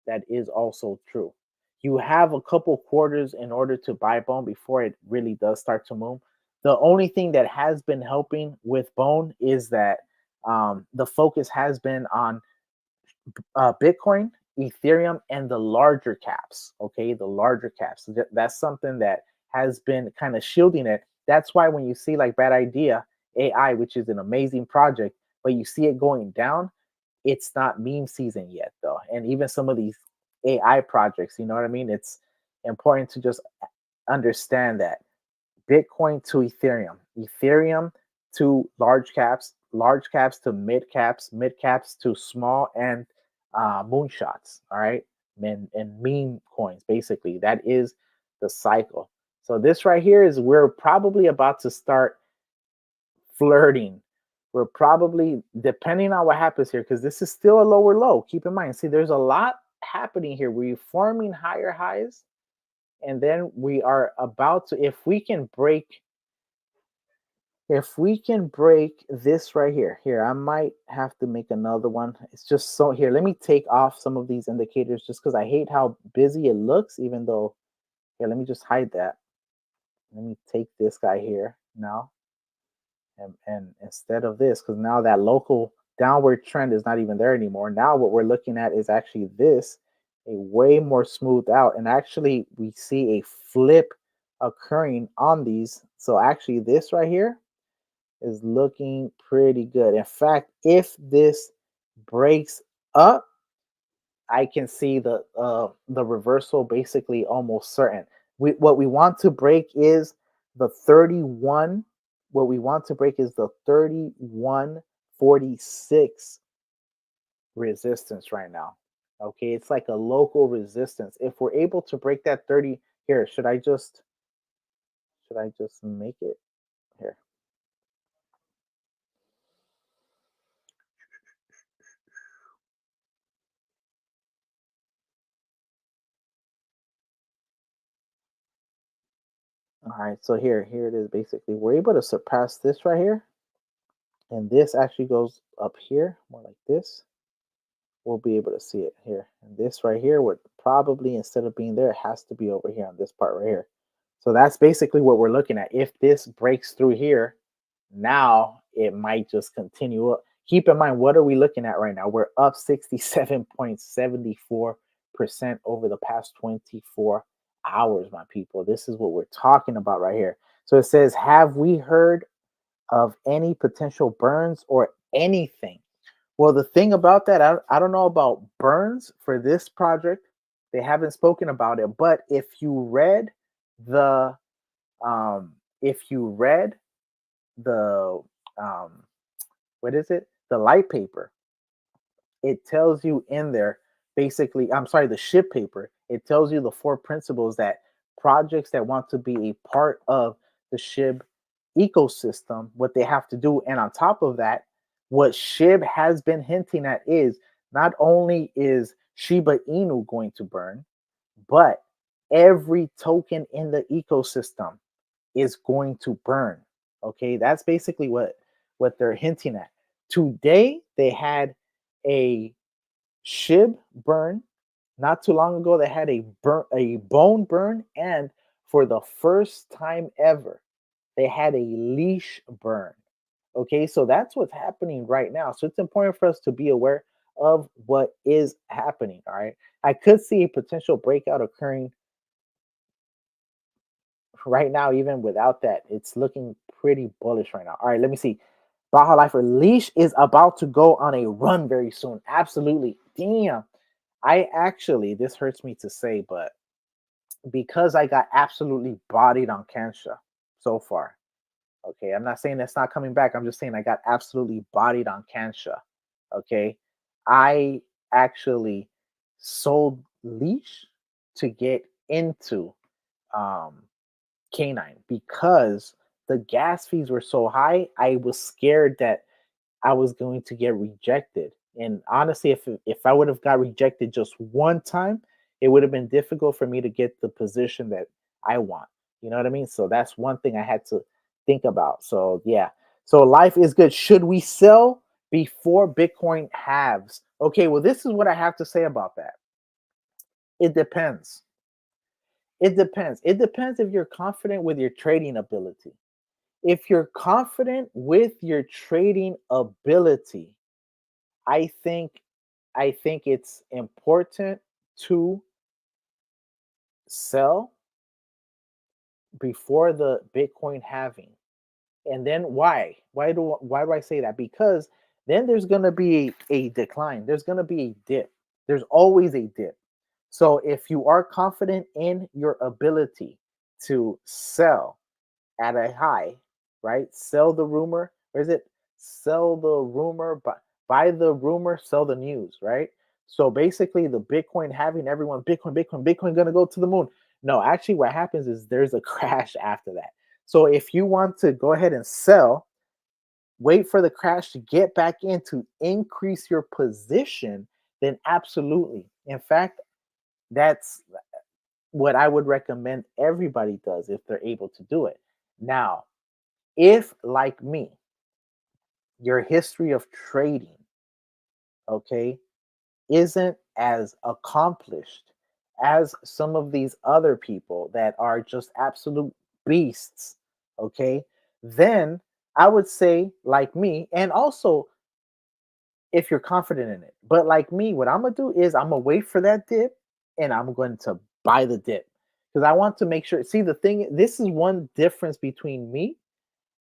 That is also true. You have a couple quarters in order to buy bone before it really does start to move. The only thing that has been helping with bone is that the focus has been on Bitcoin, Ethereum, and the larger caps. Okay, the larger caps. That's something that has been kind of shielding it. That's why when you see like Bad Idea AI, which is an amazing project, but you see it going down, it's not meme season yet, though. And even some of these AI projects, you know what I mean? It's important to just understand that Bitcoin to Ethereum, Ethereum to large caps to mid caps to small and moonshots. All right, and meme coins. Basically, that is the cycle. So this right here is we're probably about to start flirting. We're probably, depending on what happens here, because this is still a lower low. Keep in mind, see, there's a lot happening here. We're forming higher highs, and then we are about to, if we can break this right here, I might have to make another one. It's just so here. Let me take off some of these indicators just because I hate how busy it looks, even though here, let me just hide that. Let me take this guy here now. And instead of this, because now that local downward trend is not even there anymore. Now what we're looking at is actually this, a way more smoothed out. And actually we see a flip occurring on these. So actually this right here is looking pretty good. In fact, if this breaks up, I can see the reversal basically almost certain. What we want to break is the 31. What we want to break is the 31.46 resistance right now. Okay, it's like a local resistance. If we're able to break that 30 here, should I just make it here? All right, so here it is. Basically, we're able to surpass this right here, and this actually goes up here, more like this. We'll be able to see it here. And this right here would probably, instead of being there, it has to be over here on this part right here. So that's basically what we're looking at. If this breaks through here, now it might just continue up. Keep in mind, what are we looking at right now? We're up 67.74% over the past 24 hours, my people. This is what we're talking about right here. So it says, have we heard of any potential burns or anything? Well, the thing about that, I don't know about burns for this project. They haven't spoken about it. But if you read the If you read the what is it? The light paper, it tells you in there basically, I'm sorry, the SHIB paper, it tells you the 4 principles that projects that want to be a part of the SHIB ecosystem, what they have to do. And on top of that, what SHIB has been hinting at is not only is Shiba Inu going to burn, but every token in the ecosystem is going to burn. Okay, that's basically what they're hinting at. Today they had a SHIB burn. Not too long ago they had a bone burn, and for the first time ever they had a leash burn. Okay, so that's what's happening right now. So it's important for us to be aware of what is happening. All right, I could see a potential breakout occurring right now. Even without that, it's looking pretty bullish right now. All right, let me see. Baja Lifer Leash is about to go on a run very soon. Absolutely. Damn. I actually, this hurts me to say, but because I got absolutely bodied on Kansha so far. Okay, I'm not saying that's not coming back. I'm just saying I got absolutely bodied on Kansha. Okay, I actually sold Leash to get into K9 because the gas fees were so high. I was scared that I was going to get rejected. And honestly, if I would have got rejected just one time, it would have been difficult for me to get the position that I want. You know what I mean? So that's one thing I had to think about. So yeah. So life is good. Should we sell before Bitcoin halves? Okay, well, this is what I have to say about that. It depends. It depends. It depends if you're confident with your trading ability. If you're confident with your trading ability, I think it's important to sell before the Bitcoin halving. And then why? Why do I say that? Because then there's going to be a decline. There's going to be a dip. There's always a dip. So if you are confident in your ability to sell at a high, right? Sell the rumor. Or is it sell the rumor, buy the rumor, sell the news, right? So basically, the Bitcoin having everyone Bitcoin gonna go to the moon. No, actually, what happens is there's a crash after that. So if you want to go ahead and sell, wait for the crash to get back in to increase your position, then absolutely. In fact, that's what I would recommend everybody does if they're able to do it. Now, if like me, your history of trading, okay, isn't as accomplished as some of these other people that are just absolute beasts, okay, then I would say, like me, and also if you're confident in it. But like me, what I'm gonna do is I'm gonna wait for that dip and I'm going to buy the dip because I want to make sure. See, the thing, this is one difference between me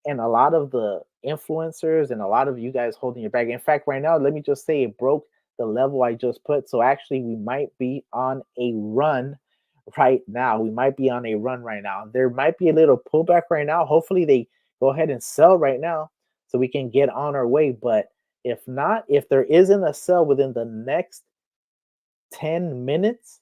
and a lot of the influencers and a lot of you guys holding your bag. In fact, right now, let me just say it broke the level I just put. So actually, we might be on a run right now. We might be on a run right now. There might be a little pullback right now. Hopefully, they go ahead and sell right now so we can get on our way. But if not, if there isn't a sell within the next 10 minutes,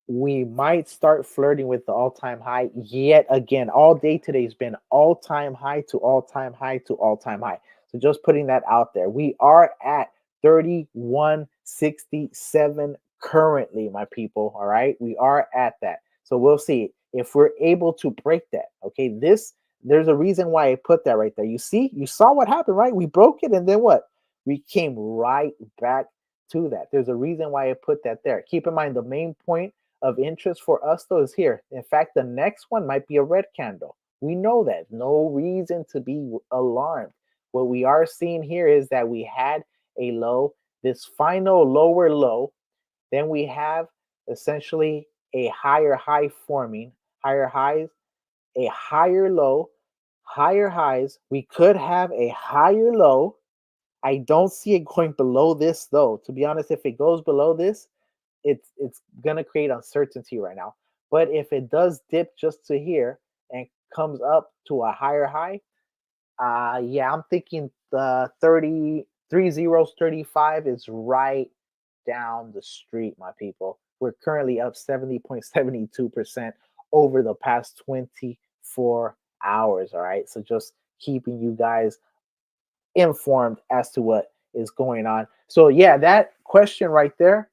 we might start flirting with the all-time high yet again. All day today has been all-time high to all-time high to all-time high. So just putting that out there. We are at 3167 currently, my people. All right. We are at that. So we'll see if we're able to break that. Okay. There's a reason why I put that right there. You saw what happened, right? We broke it, and then what? We came right back to that. There's a reason why I put that there. Keep in mind the main point of interest for us though is here. In fact, the next one might be a red candle. We know that. No reason to be alarmed. What we are seeing here is that we had a low, this final lower low, then we have essentially a higher high forming, higher highs, a higher low, higher highs. We could have a higher low. I don't see it going below this though. To be honest, if it goes below this, it's gonna create uncertainty right now. But if it does dip just to here and comes up to a higher high, yeah, I'm thinking the 35 is right down the street, my people. We're currently up 70.72% over the past 24 hours. All right. So just keeping you guys informed as to what is going on. So, yeah, that question right there,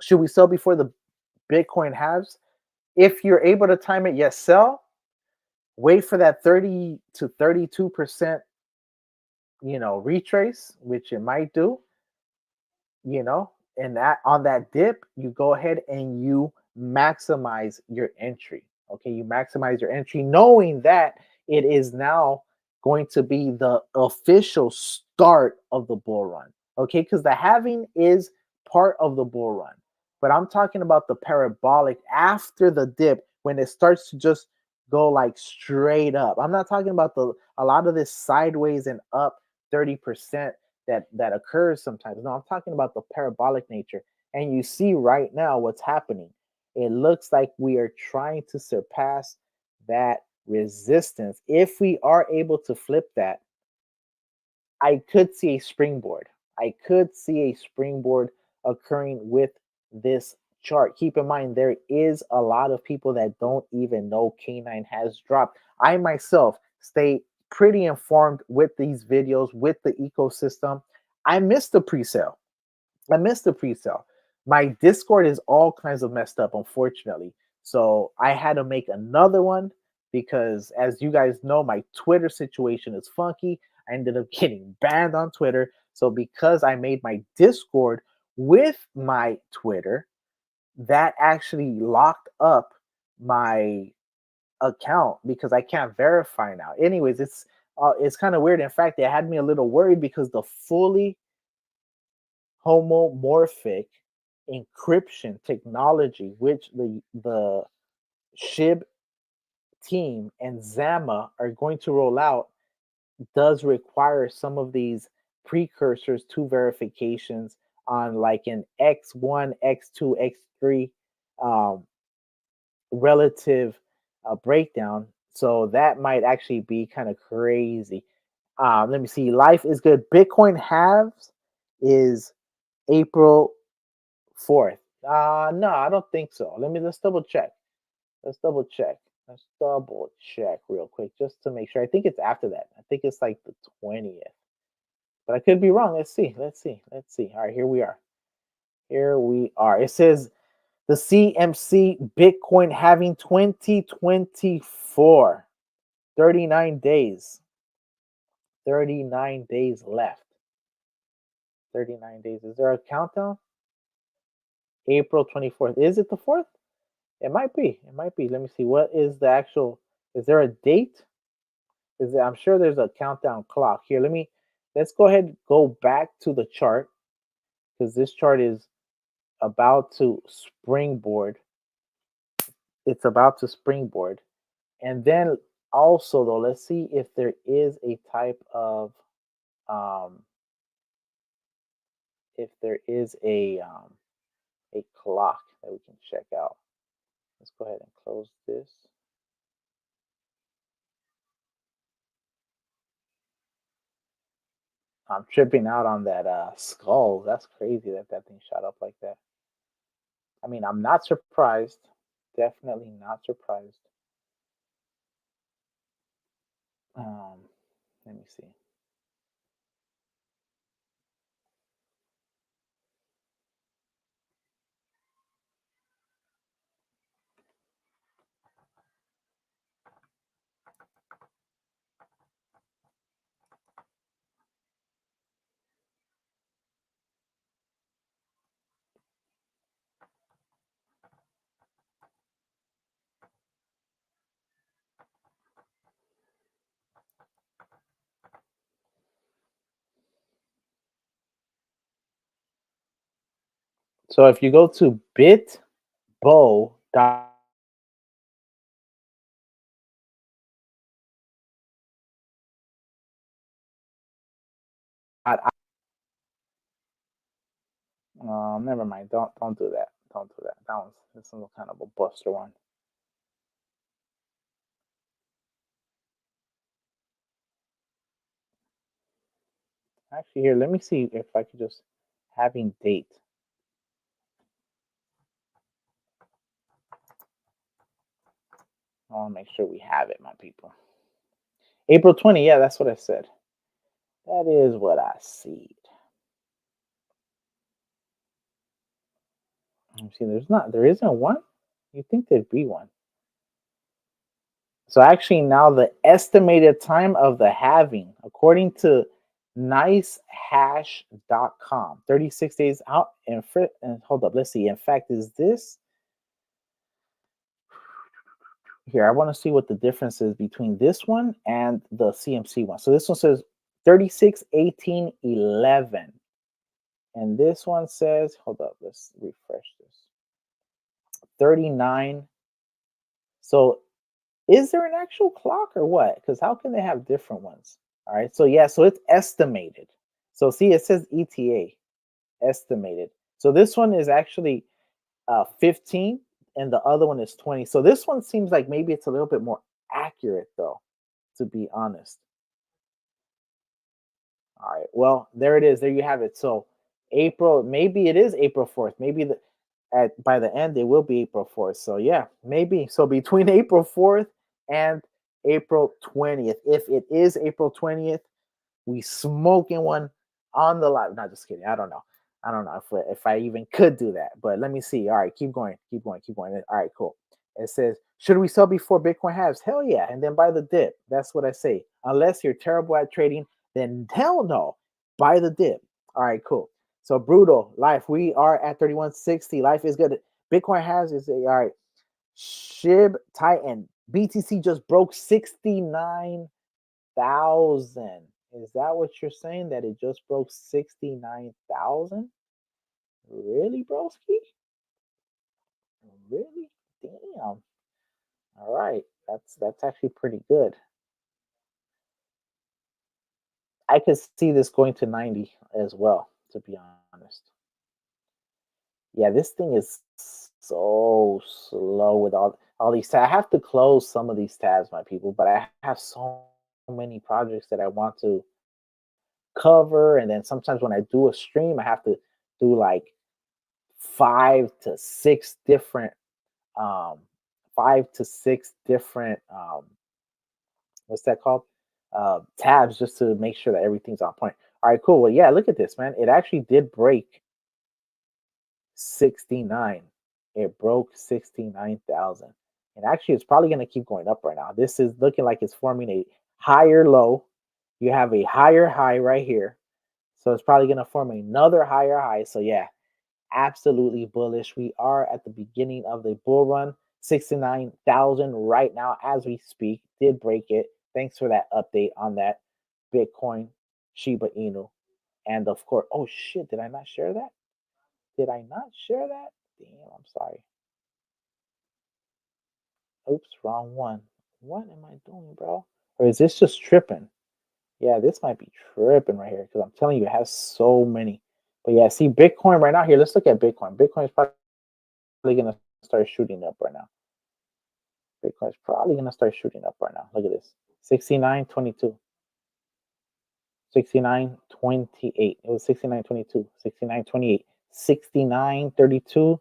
should we sell before the Bitcoin halves? If you're able to time it, yes, sell. Wait for that 30 to 32%, retrace, which it might do, and that on that dip, you go ahead and you maximize your entry. Okay, you maximize your entry, knowing that it is now going to be the official start of the bull run. Okay, because the halving is part of the bull run, but I'm talking about the parabolic after the dip when it starts to just go like straight up. I'm not talking about a lot of this sideways and up 30% that occurs sometimes. No, I'm talking about the parabolic nature. And you see right now what's happening. It looks like we are trying to surpass that resistance. If we are able to flip that, I could see a springboard. I could see a springboard occurring with this chart. Keep in mind, there is a lot of people that don't even know K9 has dropped. I myself stay pretty informed with these videos, with the ecosystem. I missed the pre-sale. My Discord is all kinds of messed up, unfortunately. So I had to make another one because, as you guys know, my Twitter situation is funky. I ended up getting banned on Twitter. So because I made my Discord with my Twitter, that actually locked up my account because I can't verify now. Anyways, it's kind of weird. In fact, it had me a little worried because the fully homomorphic encryption technology, which the SHIB team and Zama are going to roll out, does require some of these precursors to verifications on like an X1, X2, X3 um, relative breakdown. So that might actually be kind of crazy. Let me see. Life is good. Bitcoin halves is April 4th. No, I don't think so. Let's double check. Let's double check. Let's double check real quick just to make sure. I think it's after that. I think it's like the 20th. But I could be wrong. Let's see. All right, here we are. It says the CMC Bitcoin having 2024. 39 days. 39 days left. 39 days. Is there a countdown? April 24th. Is it the 4th? It might be. It might be. Let me see. What is the actual? Is there a date? I'm sure there's a countdown clock here. Let's go ahead and go back to the chart because this chart is about to springboard. It's about to springboard. And then also though, let's see if there is a type of if there is a clock that we can check out. Let's go ahead and close this. I'm tripping out on that skull. That's crazy that thing shot up like that. I mean, I'm not surprised. Definitely not surprised. Let me see. So if you go to bitbo. Never mind. Don't do that. Don't do that. This is kind of a buster one. Actually, here, let me see if I could just having date. I want to make sure we have it, my people. April 20, yeah, that's what I said. That is what I see. See, there isn't one. You think there'd be one? So actually, now the estimated time of the halving, according to nicehash.com, 36 days out. And hold up, let's see. In fact, is this here? I want to see what the difference is between this one and the CMC one. So this one says 36, 18, 11. And this one says, hold up, let's refresh this. 39. So is there an actual clock or what? Because how can they have different ones? All right, so yeah, so it's estimated. So see, it says ETA, estimated. So this one is actually 15 and the other one is 20. So this one seems like maybe it's a little bit more accurate though, to be honest. All right, well, there it is. There you have it. So April, maybe it is April 4th. Maybe by the end, it will be April 4th. So yeah, maybe. So between April 4th and April 20th, if it is April 20th, we smoking one on the live. Not just kidding. I don't know. I don't know if I even could do that. But let me see. All right, keep going. Keep going. Keep going. All right, cool. It says, should we sell before Bitcoin halves? Hell yeah. And then buy the dip. That's what I say. Unless you're terrible at trading, then hell no. Buy the dip. All right, cool. So brutal life. We are at 3160. Life is good. Bitcoin halves is all right. SHIB Titan. BTC just broke 69,000. Is that what you're saying? That it just broke 69,000? Really, broski? Really? Damn. All right. That's actually pretty good. I could see this going to 90 as well, to be honest. Yeah, this thing is so slow with all these tabs. I have to close some of these tabs, my people, but I have so many projects that I want to cover. And then sometimes when I do a stream, I have to do like 5 to 6 different um what's that called, tabs, just to make sure that everything's on point. All right, cool. Well, yeah, look at this, man. It actually did break 69. It broke 69,000. And actually, it's probably going to keep going up right now. This is looking like it's forming a higher low. You have a higher high right here. So it's probably going to form another higher high. So yeah, absolutely bullish. We are at the beginning of the bull run. 69,000 right now as we speak. Did break it. Thanks for that update on that Bitcoin, Shiba Inu. And of course, oh shit, did I not share that? Did I not share that? Damn, I'm sorry. Oops, wrong one. What am I doing, bro? Or is this just tripping? Yeah, this might be tripping right here because I'm telling you, it has so many. But yeah, see Bitcoin right now here. Let's look at Bitcoin. Bitcoin is probably going to start shooting up right now. Bitcoin is probably going to start shooting up right now. Look at this. 69.22. 69.28. It was 69.22. 69.28. 69.32.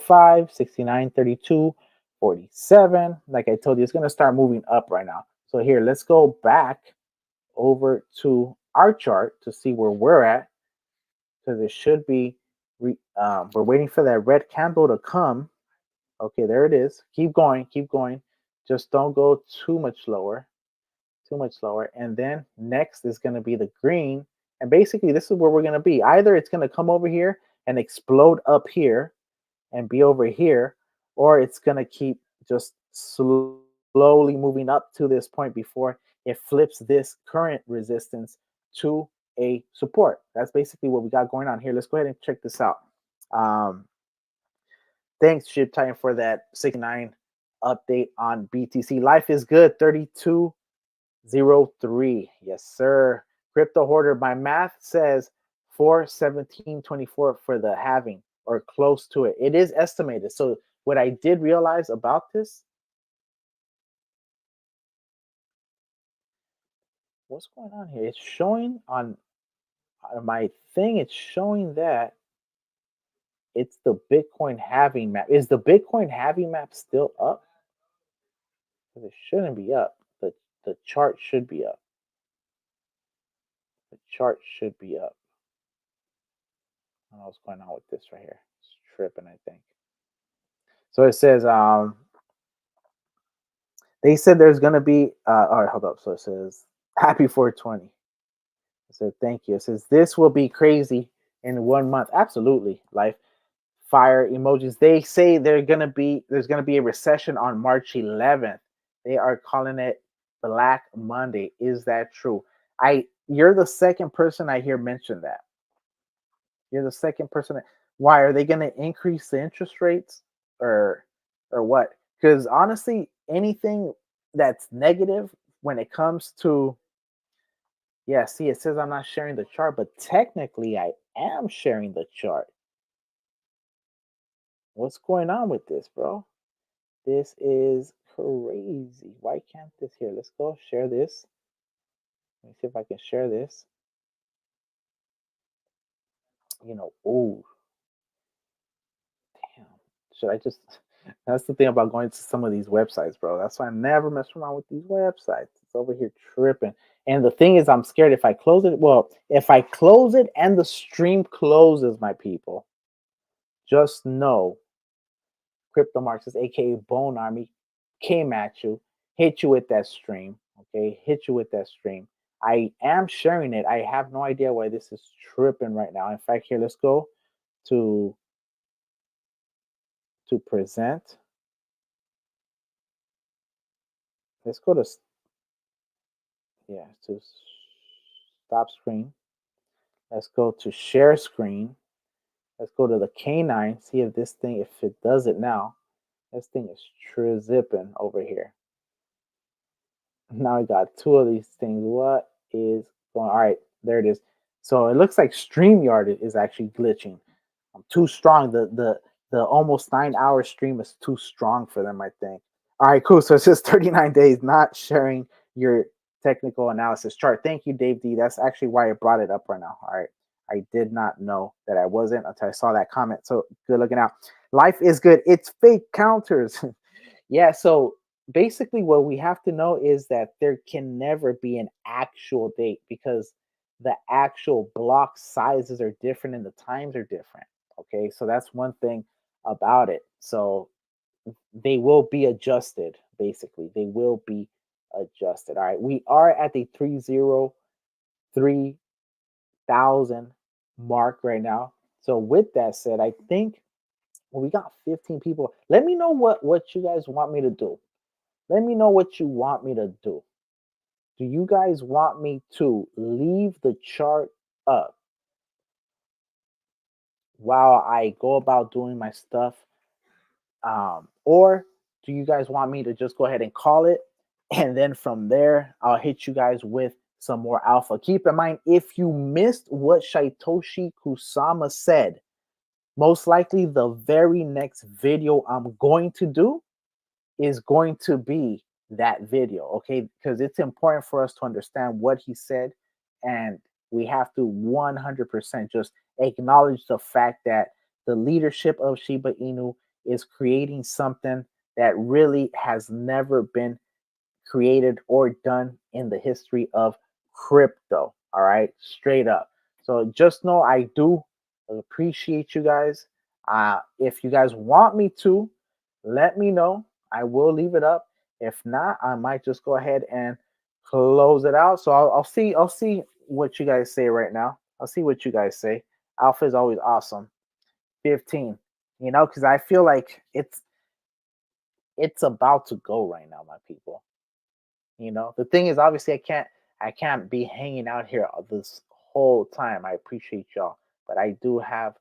05. 69.32. 47. Like I told you, it's going to start moving up right now. So here, let's go back over to our chart to see where we're at, because it should be we're waiting for that red candle to come. Okay, there it is. Keep going, just don't go too much lower. And then next is going to be the green, and basically this is where we're going to be. Either it's going to come over here and explode up here and be over here, or it's going to keep just slowly moving up to this point before it flips this current resistance to a support. That's basically what we got going on here. Let's go ahead and check this out. Thanks, SHIB Titan, for that 69 update on BTC. Life is good, 3203. Yes, sir. Crypto Hoarder, my math says 417.24 for the halving, or close to it. It is estimated. So what I did realize about this, what's going on here? It's showing on My thing, it's showing that it's the Bitcoin halving map. Is the Bitcoin halving map still up? Because it shouldn't be up. The chart should be up. The chart should be up. I don't know what's going on with this right here. It's tripping, I think. So it says, they said there's gonna be all right, hold up. So it says happy 420. It said thank you. It says this will be crazy in 1 month. Absolutely. Life fire emojis. They say there's gonna be a recession on March 11th. They are calling it Black Monday. Is that true? You're the second person I hear mention that. You're the second person. Why are they going to increase the interest rates or what? Because honestly, anything that's negative when it comes to see, it says I'm not sharing the chart, but technically I am sharing the chart. What's going on with this, bro? This is crazy. Why can't this here? Let's go share this. Let me see if I can share this. Oh, damn. Should I just that's the thing about going to some of these websites, bro. That's why I never mess around with these websites. It's over here tripping. And the thing is, I'm scared if I close it. Well, if I close it and the stream closes, my people, just know Crypto Marxist, aka Bone Army, came at you, hit you with that stream. Okay, hit you with that stream. I am sharing it. I have no idea why this is tripping right now. In fact, here, let's go to present. Let's go to to stop screen. Let's go to share screen. Let's go to the K9. See if this thing, if it does it now. This thing is zipping over here. Now I got two of these things. What is going on? All right, there it is. So it looks like StreamYard is actually glitching. I'm too strong. The almost 9-hour stream is too strong for them, I think. All right, cool. So it says 39 days not sharing your technical analysis chart. Thank you, Dave D. That's actually why I brought it up right now. All right. I did not know that I wasn't until I saw that comment. So good looking out. Life is good. It's fake counters. Yeah. So basically, what we have to know is that there can never be an actual date because the actual block sizes are different and the times are different. Okay. So that's one thing about it. So they will be adjusted. Basically, they will be adjusted. All right. We are at the 303,000 mark right now. So with that said, I think we got 15 people. Let me know what you guys want me to do. Let me know what you want me to do. Do you guys want me to leave the chart up while I go about doing my stuff? Or do you guys want me to just go ahead and call it? And then from there, I'll hit you guys with some more alpha. Keep in mind, if you missed what Satoshi Kusama said, most likely the very next video I'm going to do is going to be that video, okay? Because it's important for us to understand what he said, and we have to 100% just acknowledge the fact that the leadership of Shiba Inu is creating something that really has never been created or done in the history of crypto. All right, straight up. So just know I do appreciate you guys. If you guys want me to, let me know. I will leave it up. If not, I might just go ahead and close it out. So I'll see what you guys say right now. I'll see what you guys say. Alpha is always awesome. 15, because I feel like it's about to go right now, my people. The thing is, obviously, I can't be hanging out here this whole time. I appreciate y'all, but I do have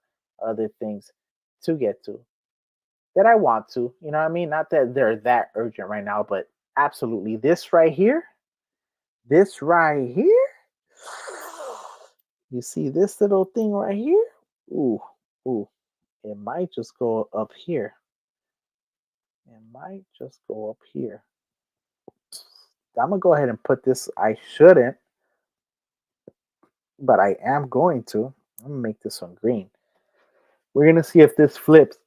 other things to get to that I want to. You know what I mean? Not that they're that urgent right now, but absolutely. This right here, you see this little thing right here? Ooh, it might just go up here. It might just go up here. I'm gonna go ahead and put this. I shouldn't. but I am going to. I'm gonna make this one green. We're gonna see if this flips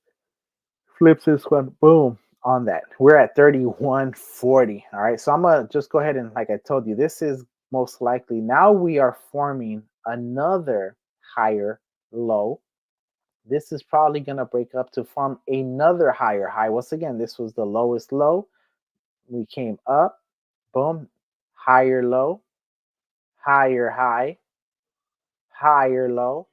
this one. Boom on that. We're at 31.40. All right. So I'm gonna just go ahead and, like I told you, this is most likely now we are forming another higher low. This is probably gonna break up to form another higher high. Once again, this was the lowest low. We came up, boom, higher low, higher high, higher low.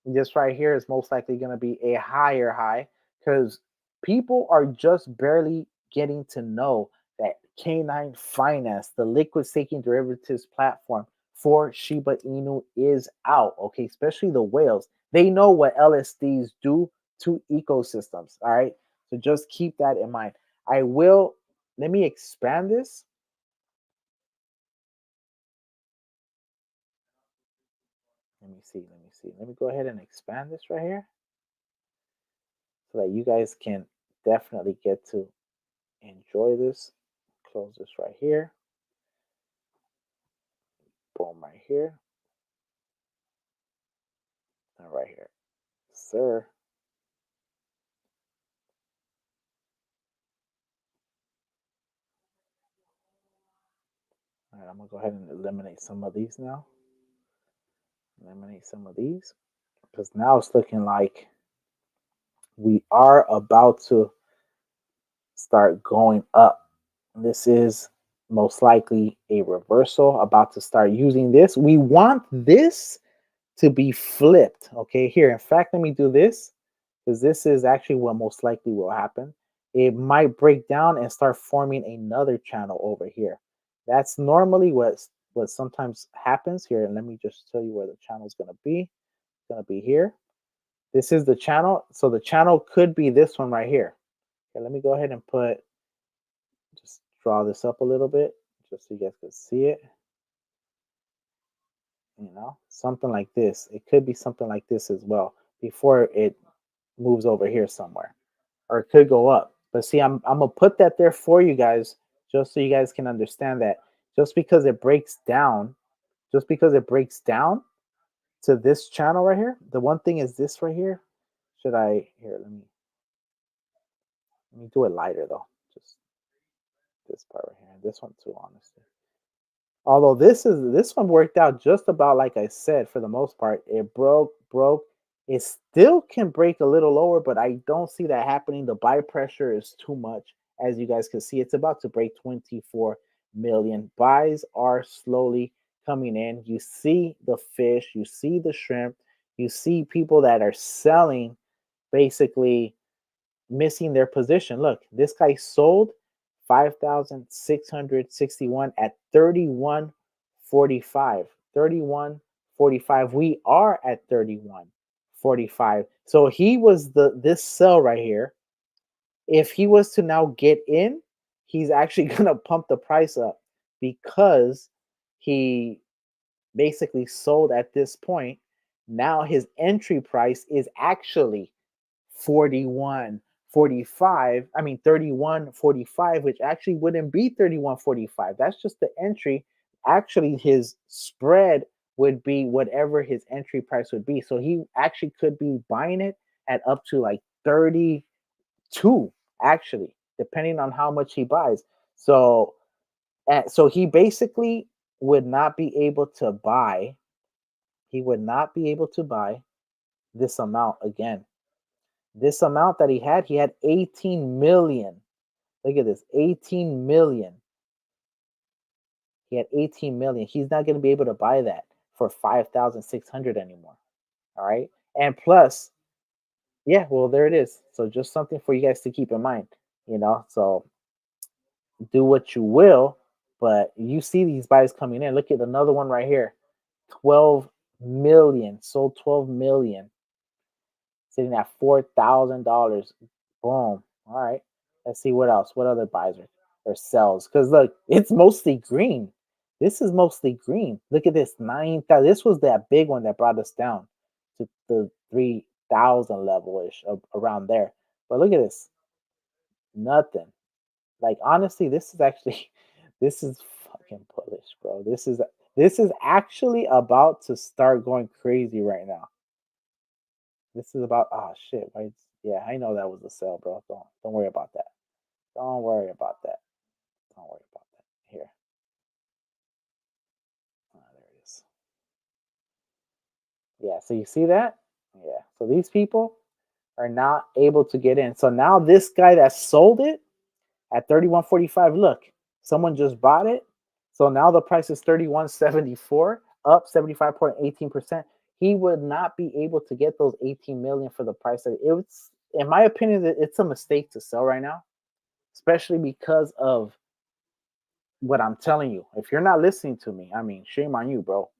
This right here is most likely going to be a higher high because people are just barely getting to know that K9 Finance, the liquid staking derivatives platform for Shiba Inu, is out. Okay, especially the whales. They know what LSDs do to ecosystems. All right, so just keep that in mind. Let me expand this. Let me see. Let me go ahead and expand this right here so that you guys can definitely get to enjoy this. Close this right here. Boom, right here. And right here. Sir. All right, I'm going to go ahead and eliminate some of these now. Eliminate some of these. Because now it's looking like we are about to start going up. This is most likely a reversal, about to start using this. We want this to be flipped. Okay, here, in fact, let me do this because this is actually what most likely will happen. It might break down and start forming another channel over here. That's normally what sometimes happens here. And let me just tell you where the channel is going to be. It's going to be here. This is the channel. So the channel could be this one right here. Okay, let me go ahead and just draw this up a little bit just so you guys can see it. You know, something like this. It could be something like this as well before it moves over here somewhere, or it could go up. But see, I'm gonna put that there for you guys just so you guys can understand that just because it breaks down to this channel right here, the one thing is this right here. Let me do it lighter though. Just this part right here. This one too, honestly. Although this one worked out just about like I said for the most part. It broke. It still can break a little lower, but I don't see that happening. The buy pressure is too much. As you guys can see, it's about to break 24 million. Buys are slowly coming in. You see the fish, you see the shrimp, you see people that are selling, basically missing their position. Look, this guy sold 5,661 at 31.45. 31.45. We are at 31.45. So he was this sell right here. If he was to now get in, he's actually gonna pump the price up because he basically sold at this point. Now his entry price is actually 41.45. I mean 31.45, which actually wouldn't be 31.45. That's just the entry. Actually, his spread would be whatever his entry price would be. So he actually could be buying it at up to like 32, actually, depending on how much he buys. So he basically would not be able to buy. He would not be able to buy this amount again. This amount that he had 18 million. Look at this, 18 million. He had 18 million. He's not going to be able to buy that for 5,600 anymore. All right. And plus, yeah, well, there it is. So just something for you guys to keep in mind, so do what you will, but you see these buys coming in. Look at another one right here. 12 million, sold 12 million. Sitting at $4,000. Boom. All right. Let's see what else. What other buys or sells? Because look, it's mostly green. This is mostly green. Look at this. 9,000. This was that big one that brought us down to the 3,000 level-ish, around there. But look at this. Nothing. Like, honestly, this is fucking bullish, bro. This is actually about to start going crazy right now. This is about shit. Right? Yeah, I know that was a sell, bro. Don't worry about that. Don't worry about that. Don't worry about that. Here. There it is. Yeah, so you see that? Yeah. So these people are not able to get in. So now this guy that sold it at 31.45, look, someone just bought it. So now the price is 31.74, up 75.18%. He would not be able to get those 18 million for the price that it was. In my opinion, it's a mistake to sell right now, especially because of what I'm telling you. If you're not listening to me, I mean, shame on you, bro.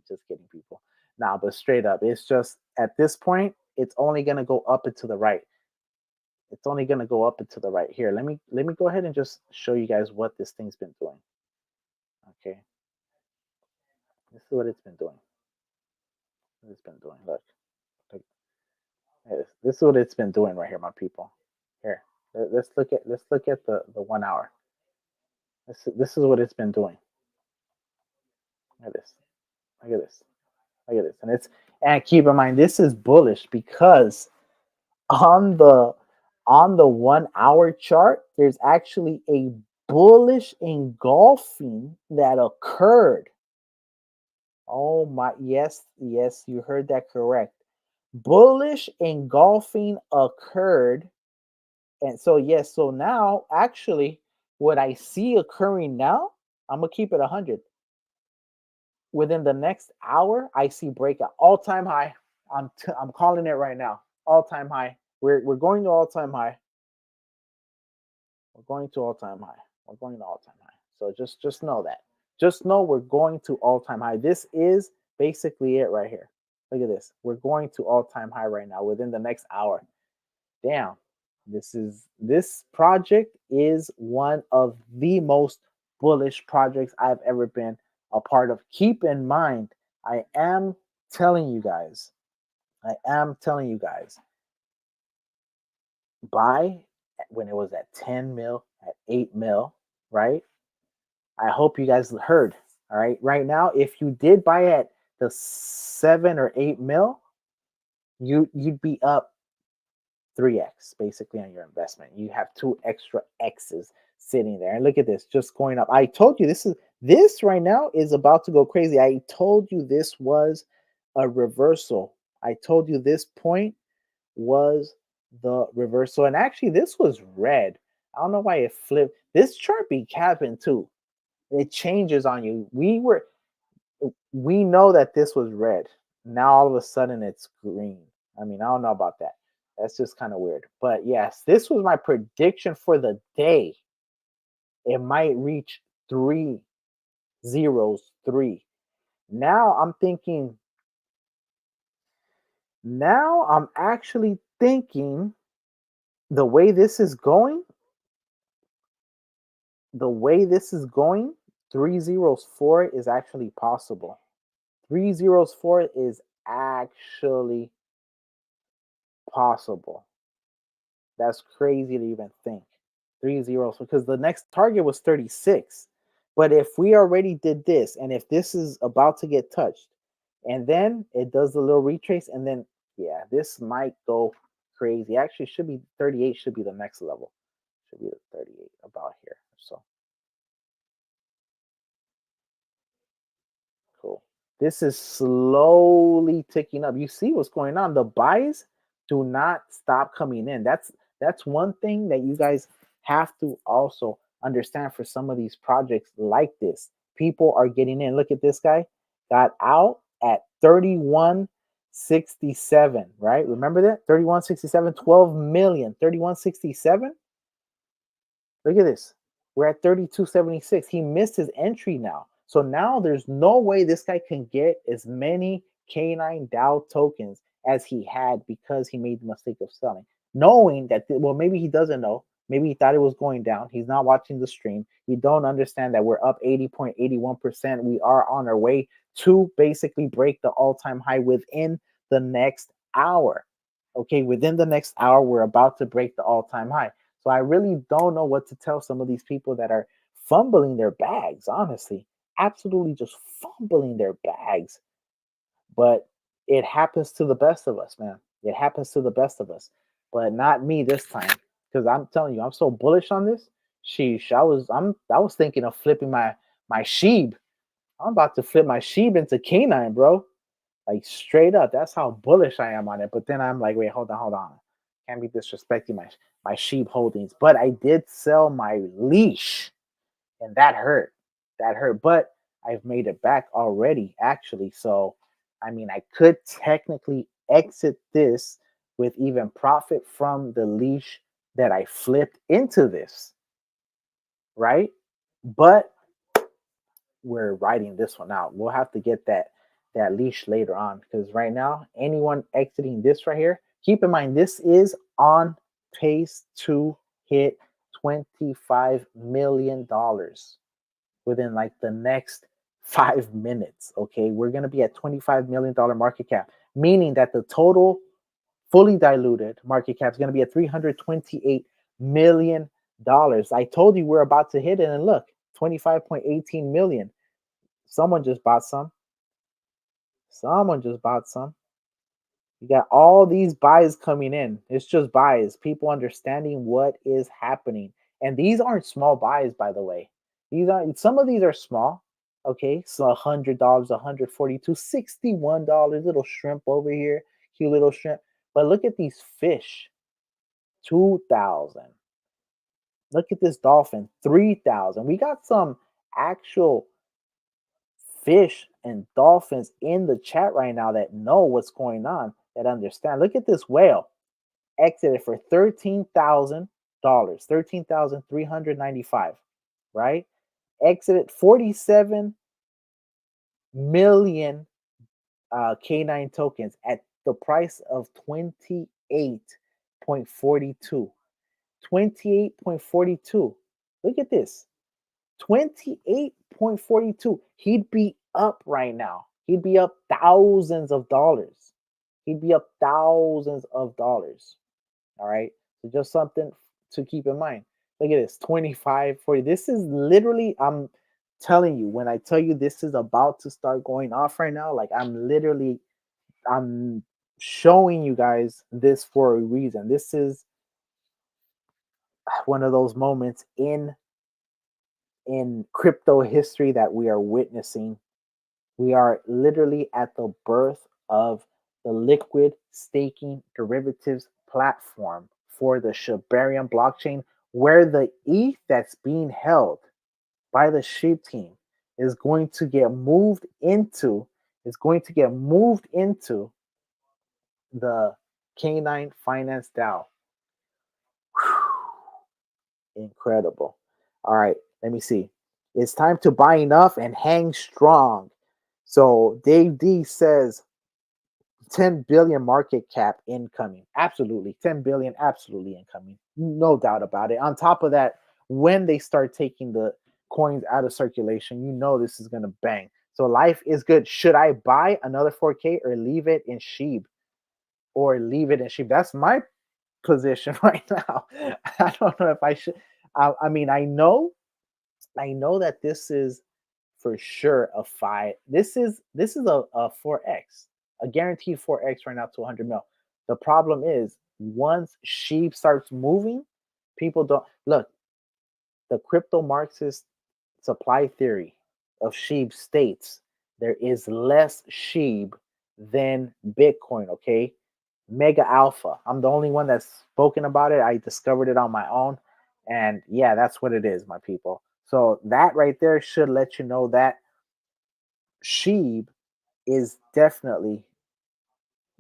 Just kidding, people. Nah, but straight up, it's just at this point, it's only gonna go up and to the right. It's only gonna go up and to the right. Here, let me go ahead and just show you guys what this thing's been doing. Okay, this is what it's been doing. What it's been doing. Look, this is what it's been doing right here, my people. Here, let's look at the 1 hour. This is what it's been doing. Look at this. Look at this. Look at this. And keep in mind, this is bullish because on the 1 hour chart, there's actually a bullish engulfing that occurred. Oh my, yes, you heard that correct. Bullish engulfing occurred. And so, yes, so now actually what I see occurring now, I'm going to keep it 100. Within the next hour, I see breakout, all-time high. I'm calling it right now, all-time high. We're going to all-time high. We're going to all-time high. We're going to all-time high. So just know that. Just know we're going to all-time high. This is basically it right here. Look at this. We're going to all-time high right now within the next hour. Damn. This project is one of the most bullish projects I've ever been a part of. Keep in mind, I am telling you guys, buy when it was at 10 mil, at 8 mil, right? I hope you guys heard. All right. Right now, if you did buy at the 7 or 8 mil, you'd be up 3x basically on your investment. You have 2 extra X's sitting there. And look at this, just going up. I told you this right now is about to go crazy. I told you this was a reversal. I told you this point was the reversal. And actually, this was red. I don't know why it flipped. This chart be capping too. It changes on you. We know that this was red. Now all of a sudden it's green. I mean, I don't know about that. That's just kind of weird. But yes, this was my prediction for the day. It might reach 3 zeros, 3. Now I'm thinking, now I'm actually thinking the way this is going, 304 is actually possible. 304 is actually possible. That's crazy to even think. 30 because the next target was 36. But if we already did this, and if this is about to get touched, and then it does the little retrace, and then yeah, this might go crazy. Actually, should be 38. Should be the next level. Should be the 38 about here. So cool. This is slowly ticking up. You see what's going on. The buys do not stop coming in. That's one thing that you guys have to also understand for some of these projects like this. People are getting in. Look at this guy. Got out at 31.67, right? Remember that? 31.67, 12 million. 31.67. Look at this. We're at 32.76. He missed his entry now. So now there's no way this guy can get as many K9 DAO tokens as he had because he made the mistake of selling. Knowing that, well, maybe he doesn't know. Maybe he thought it was going down. He's not watching the stream. You don't understand that we're up 80.81%. We are on our way to basically break the all-time high within the next hour. Okay, within the next hour, we're about to break the all-time high. So I really don't know what to tell some of these people that are fumbling their bags, honestly. absolutely just fumbling their bags. But it happens to the best of us, man. It happens to the best of us, but not me this time. Because I'm telling you, I'm so bullish on this. Sheesh, I was thinking of flipping my sheep. I'm about to flip my sheep into canine, bro. Like straight up. That's how bullish I am on it. But then I'm like, wait, hold on. Can't be disrespecting my sheep holdings. But I did sell my leash, and that hurt. That hurt. But I've made it back already, actually. So I mean, I could technically exit this with even profit from the leash that I flipped into this, right? But we're writing this one out. We'll have to get that leash later on, because right now, anyone exiting this right here, keep in mind this is on pace to hit $25 million within like the next 5 minutes. Okay, we're going to be at $25 million market cap, meaning that the total fully diluted market cap is going to be at $328 million. I told you we're about to hit it, and look, 25.18 million. Someone just bought some. Someone just bought some. You got all these buys coming in. It's just buys. People understanding what is happening. And these aren't small buys, by the way. These aren't, some of these are small. Okay, so $100, $142, $61. Little shrimp over here. Cute little shrimp. But look at these fish. 2,000. Look at this dolphin. 3,000. We got some actual fish and dolphins in the chat right now that know what's going on, that understand. Look at this whale, exited for $13,000, $13,395, right? Exited 47 million K9 tokens at the price of 28.42. 28.42. Look at this. 28.42. He'd be up right now. He'd be up thousands of dollars. He'd be up thousands of dollars. All right. So just something to keep in mind. Look at this 25, 40. This is literally, I'm telling you, when I tell you this is about to start going off right now, like I'm showing you guys this for a reason. This is one of those moments in crypto history that we are witnessing. We are literally at the birth of the liquid staking derivatives platform for the Shibarium blockchain, where the ETH that's being held by the Sheep team is going to get moved into the K9 Finance DAO. Incredible. All right, let me see. It's time to buy enough and hang strong. So Dave D says 10 billion market cap incoming. Absolutely. 10 billion absolutely incoming. No doubt about it. On top of that, when they start taking the coins out of circulation, you know this is going to bang. So life is good. Should I buy another 4K or leave it in sheep? That's my position right now. I don't know if I should. I mean, I know that this is for sure a 5. This is a 4x, a guaranteed 4x right now to 100 mil. The problem is once sheep starts moving, people don't look. The crypto Marxist supply theory of sheep states there is less sheep than Bitcoin. Okay, mega alpha. I'm the only one that's spoken about it. I discovered it on my own. And yeah, that's what it is, my people. So that right there should let you know that Sheeb is definitely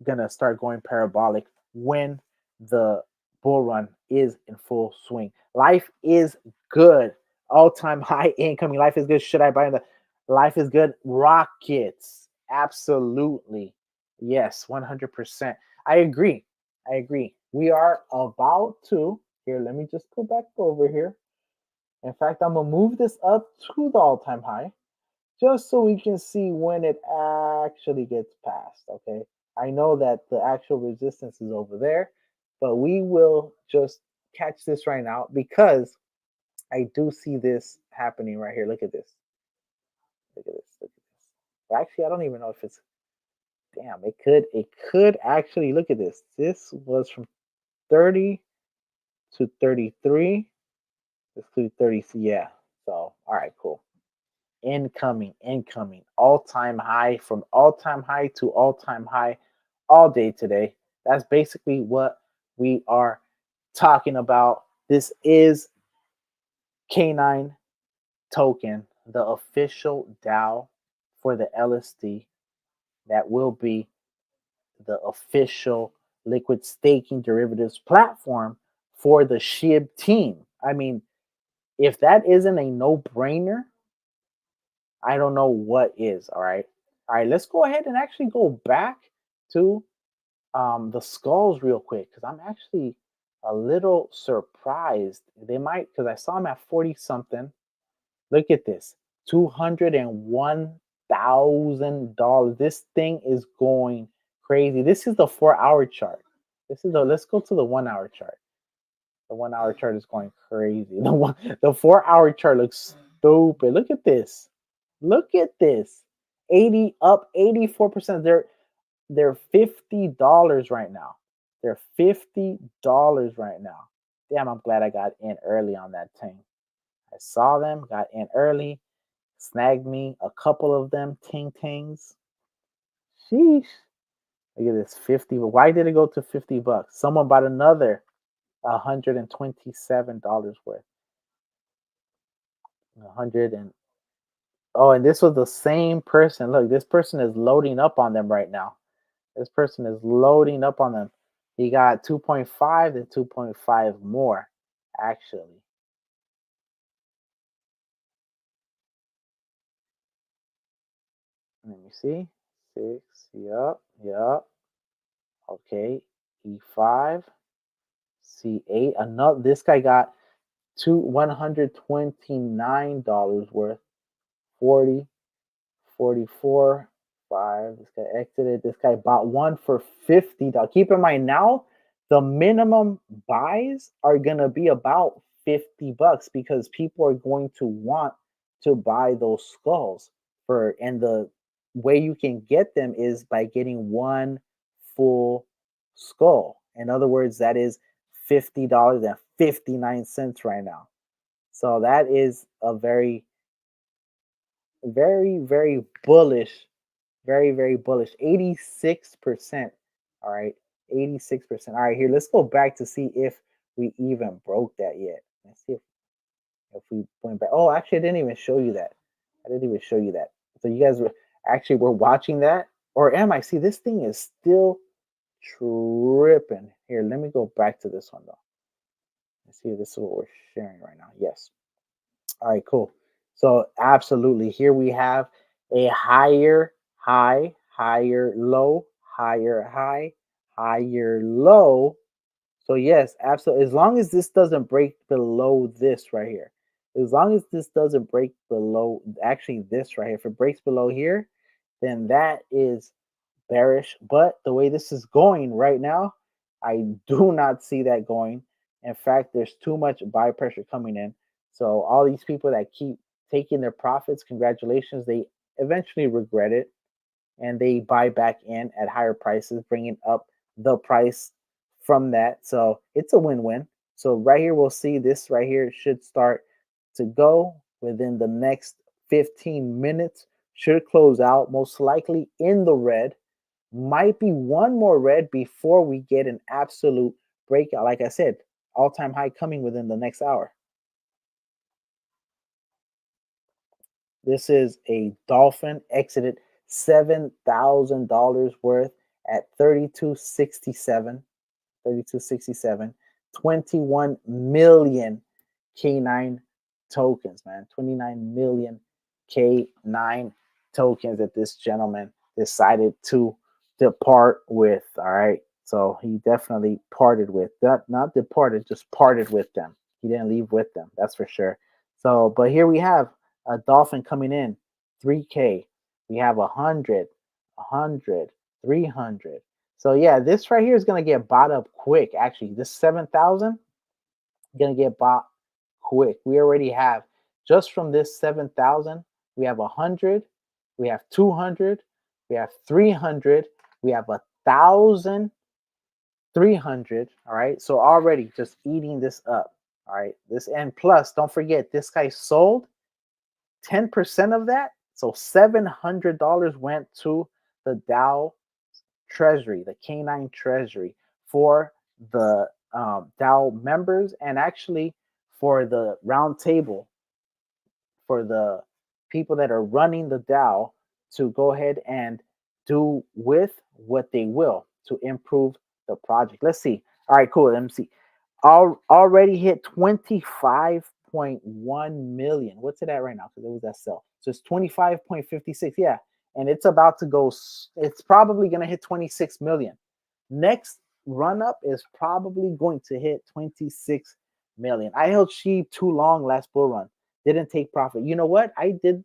gonna start going parabolic when the bull run is in full swing. Life is good. All-time high incoming. Life is good. Should I buy the life is good? Rockets. Absolutely. Yes, 100%. I agree. We are about to here. Let me just go back over here. In fact, I'm gonna move this up to the all-time high just so we can see when it actually gets passed. Okay, I know that the actual resistance is over there, but we will just catch this right now because I do see this happening right here. Look at this. Look at this. Look at this. Actually, I don't even know if it's. Damn, it could actually look at this. This was from 30 to 33. This could be 30. Yeah. So all right, cool. Incoming, all-time high, from all-time high to all-time high all day today. That's basically what we are talking about. This is K9 token, the official DAO for the LSD that will be the official liquid staking derivatives platform for the SHIB team. I mean, if that isn't a no-brainer, I don't know what is. All right. All right. Let's go ahead and actually go back to the skulls real quick, because I'm actually a little surprised. They might, because I saw them at 40 something. Look at this, $201,000. This thing is going crazy. This is the 4-hour chart. Let's go to the 1-hour chart. The 1-hour chart is going crazy. The 4-hour chart looks stupid. Look at this. Look at this. 80 up 84%. They're $50 right now. They're $50 right now. Damn, I'm glad I got in early on that thing. I saw them, got in early, snagged me a couple of them ting-tings. Sheesh. Look at this 50. Why did it go to $50? Someone bought another $127 worth. 100 and oh, and this was the same person. Look, this person is loading up on them right now. This person is loading up on them. He got 2.5 and 2.5 more, actually. Let me see. 6. Yup. Okay. E5. C8. Another. This guy got $129 worth. 40. 44. 5. This guy exited. This guy bought one for $50. Keep in mind now, the minimum buys are gonna be about $50 because people are going to want to buy those skulls and the way you can get them is by getting one full skull. In other words, that is $50.59 right now. So that is a very, very, very bullish. Very, very bullish. 86%. All right. 86%. All right, here, let's go back to see if we even broke that yet. Let's see if we went back. Oh, actually, I didn't even show you that. So you guys were watching that? Or am I? See, this thing is still tripping. Here, let me go back to this one, though. Let's see if this is what we're sharing right now. Yes. All right, cool. So absolutely, here we have a higher high, higher low, higher high, higher low. So yes, absolutely. As long as this doesn't break below this right here, as long as this doesn't break below actually this right here, if it breaks below here, then that is bearish. But the way this is going right now, I do not see that going. In fact, there's too much buy pressure coming in. So all these people that keep taking their profits, congratulations, they eventually regret it and they buy back in at higher prices, bringing up the price from that. So it's a win-win. So right here, we'll see this right here should start to go within the next 15 minutes, should close out most likely in the red. Might be one more red before we get an absolute breakout. Like I said, all-time high coming within the next hour. This is a Dolphin exited $7,000 worth at 32.67. 32.67. 21 million K9 tokens, man. 29 million K9 tokens that this gentleman decided to depart with. All right. So he definitely parted with that, not departed, just parted with them. He didn't leave with them, that's for sure. So, but here we have a Dolphin coming in 3K. We have 100, 100, 300. So yeah, this right here is gonna get bought up quick. Actually, this 7,000 gonna get bought quick. We already have just from this 7,000, we have 100, we have 200, we have 300, we have 1,300. All right, so already just eating this up. All right, this, and plus, don't forget, this guy sold 10% of that, so $700 went to the Dow Treasury, the Canine Treasury, for the Dow members, and actually for the round table, for the people that are running the Dow, to go ahead and do with what they will to improve the project. Let's see. All right, cool. Let me see. Already hit 25.1 million. What's it at right now? Because it was that sell. So it's 25.56. Yeah. And it's about to go, it's probably going to hit 26 million. Next run up is probably going to hit 26 million. I held sheep too long last bull run. Didn't take profit. You know what? I did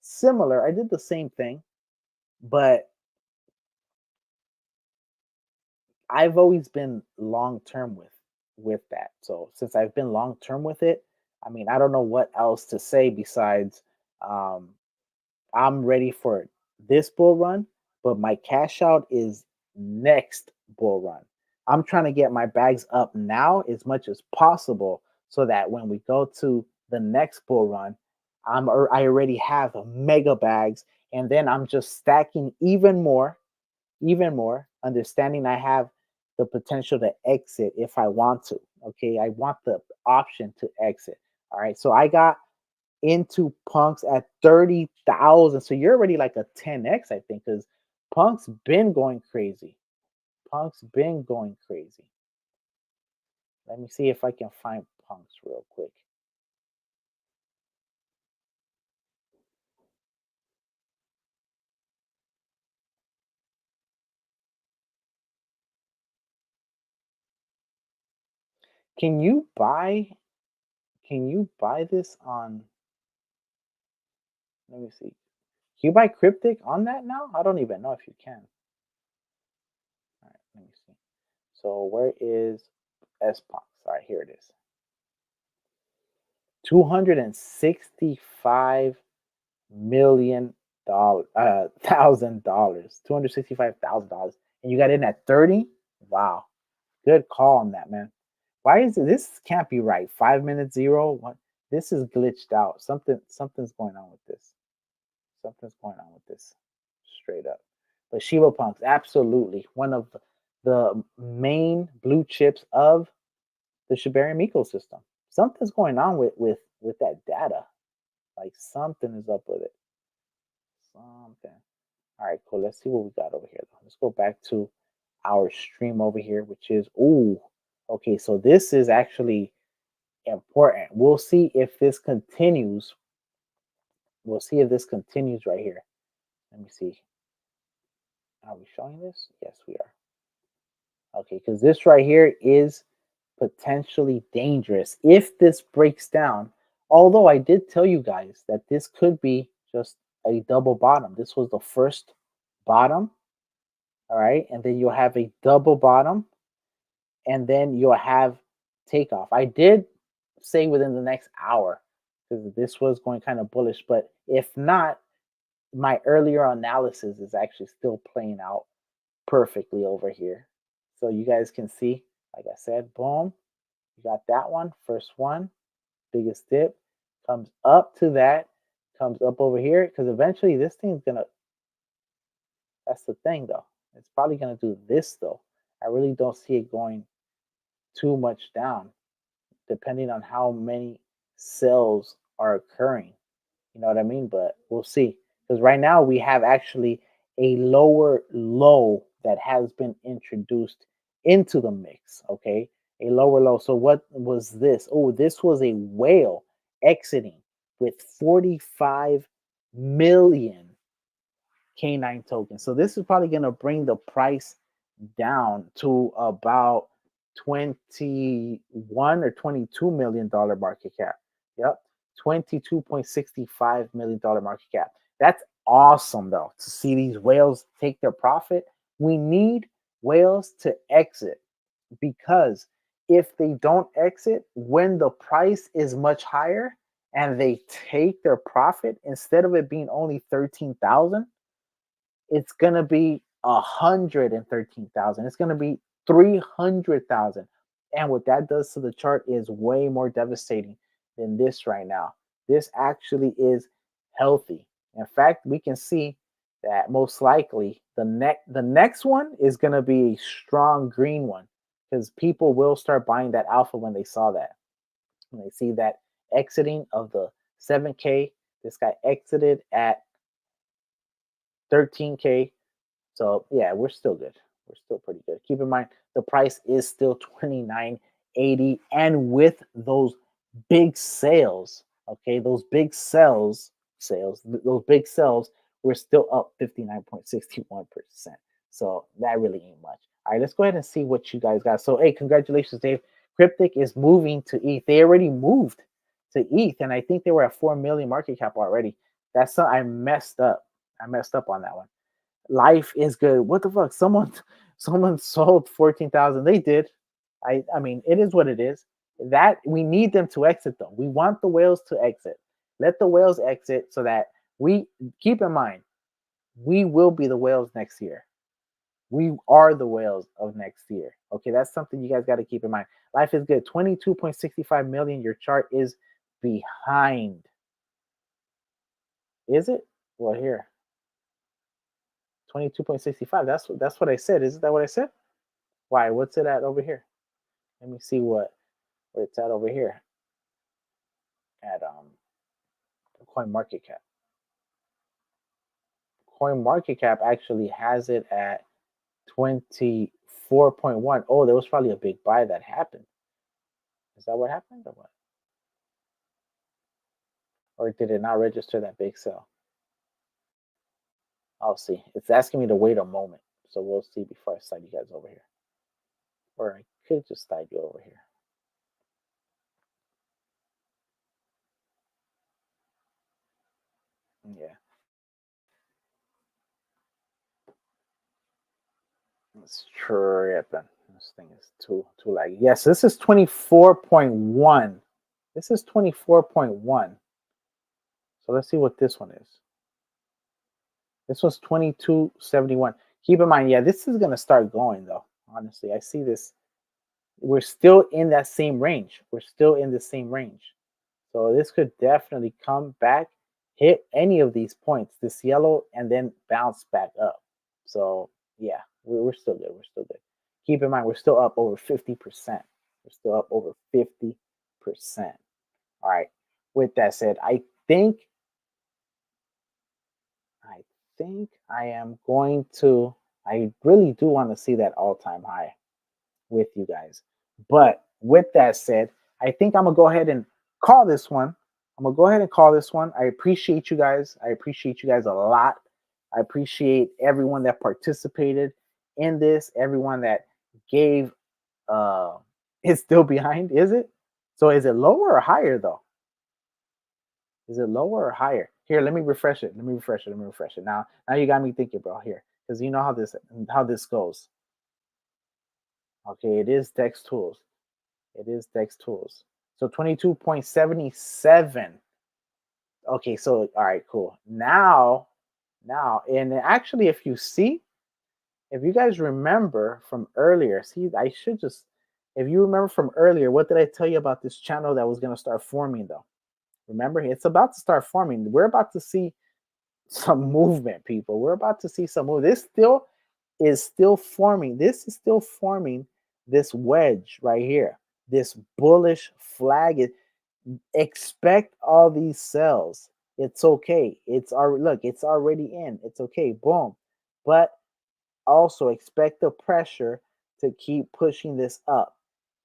similar. I did the same thing, but I've always been long term with that. So since I've been long term with it, I mean, I don't know what else to say besides I'm ready for this bull run, but my cash out is next bull run. I'm trying to get my bags up now as much as possible so that when we go to the next bull run, I already have mega bags, and then I'm just stacking even more, understanding I have the potential to exit if I want to. Okay, I want the option to exit. All right, so I got into punks at 30,000. So you're already like a 10x, I think, because punk's been going crazy. Punk's been going crazy. Let me see if I can find punks real quick. Can you buy this on, let me see. Can you buy Cryptic on that now? I don't even know if you can. All right, let me see. So where is S punks? All right, here it is. $265 million $1,000, $265,000, and you got in at 30. Wow, good call on that, man. Why is it? This can't be right. 5 minutes 0. What? This is glitched out. Something's going on with this. Something's going on with this. Straight up. But Shiba Punks, absolutely one of the main blue chips of the Shibarium ecosystem. Something's going on with that data. Like something is up with it. Something. All right, cool. Let's see what we got over here. Let's go back to our stream over here, which is, ooh, okay, so this is actually important. We'll see if this continues. We'll see if this continues right here. Let me see. Are we showing this? Yes, we are. Okay, because this right here is potentially dangerous if this breaks down. Although I did tell you guys that this could be just a double bottom. This was the first bottom. All right, and then you'll have a double bottom, and then you'll have takeoff. I did say within the next hour because this was going kind of bullish, but if not, my earlier analysis is actually still playing out perfectly over here. So you guys can see, like I said, boom, you got that one, first one, biggest dip, comes up to that, comes up over here, because eventually this thing's gonna, that's the thing though. It's probably gonna do this though. I really don't see it going too much down, depending on how many sales are occurring. You know what I mean? But we'll see. Because right now we have actually a lower low that has been introduced into the mix. Okay. A lower low. So what was this? Oh, this was a whale exiting with 45 million K9 tokens. So this is probably going to bring the price down to about 21 or 22 million dollar market cap. Yep, 22.65 million dollar market cap. That's awesome though, to see these whales take their profit. We need whales to exit, because if they don't exit when the price is much higher and they take their profit, instead of it being only 13,000, it's gonna be 113,000. It's gonna be 300,000. And what that does to the chart is way more devastating than this right now. This actually is healthy. In fact, we can see that most likely the next one is gonna be a strong green one, because people will start buying that alpha when they saw that. When they see that exiting of the 7K, this guy exited at 13K. So yeah, we're still good. We're still pretty good. Keep in mind the price is still 29.80, and with those big sales, okay, those big sales, those big sales, we're still up 59.61%. So that really ain't much. All right, let's go ahead and see what you guys got. So hey, congratulations, Dave. Cryptic is moving to ETH. They already moved to ETH, and I think they were at 4 million market cap already. That's I messed up. I messed up on that one. Life is good. What the fuck? Someone sold 14,000. They did. I mean, it is what it is. That we need them to exit though. We want the whales to exit. Let the whales exit so that we keep in mind we will be the whales next year. We are the whales of next year. Okay, that's something you guys got to keep in mind. Life is good. 22.65 million. Your chart is behind. Is it? Well, here. 22.65. That's what I said. Isn't that what I said? Why? What's it at over here? Let me see where it's at over here. At Coin Market Cap. Coin Market Cap actually has it at 24.1. Oh, there was probably a big buy that happened. Is that what happened or what? Or did it not register that big sell? I'll see. It's asking me to wait a moment. So we'll see before I slide you guys over here. Or I could just slide you over here. Yeah. Let's trip. This thing is too laggy. Yes, this is 24.1. This is 24.1. So let's see what this one is. This was 22.71. Keep in mind, yeah, this is gonna start going though. Honestly, I see this. We're still in that same range. We're still in the same range. So this could definitely come back, hit any of these points, this yellow, and then bounce back up. So yeah, we're still good. We're still good. Keep in mind, we're still up over 50%. We're still up over 50%. All right. With that said, I think I am going to, I really do want to see that all-time high with you guys. But with that said, I think I'm going to go ahead and call this one. I appreciate you guys. I appreciate you guys a lot. I appreciate everyone that participated in this, everyone that gave, it's still behind, is it? So is it lower or higher though? Is it lower or higher? Here, let me refresh it. Now you got me thinking, bro. Here, because you know how this goes. Okay, it is Dex Tools. So 22.77. Okay, so all right, cool. Now, and actually, if you guys remember from earlier, if you remember from earlier, what did I tell you about this channel that was gonna start forming though? Remember, it's about to start forming. We're about to see some movement, people. We're about to see some move. This is still forming. This is still forming this wedge right here. This bullish flag. Expect all these sells. It's okay. It's already in. It's okay. Boom. But also expect the pressure to keep pushing this up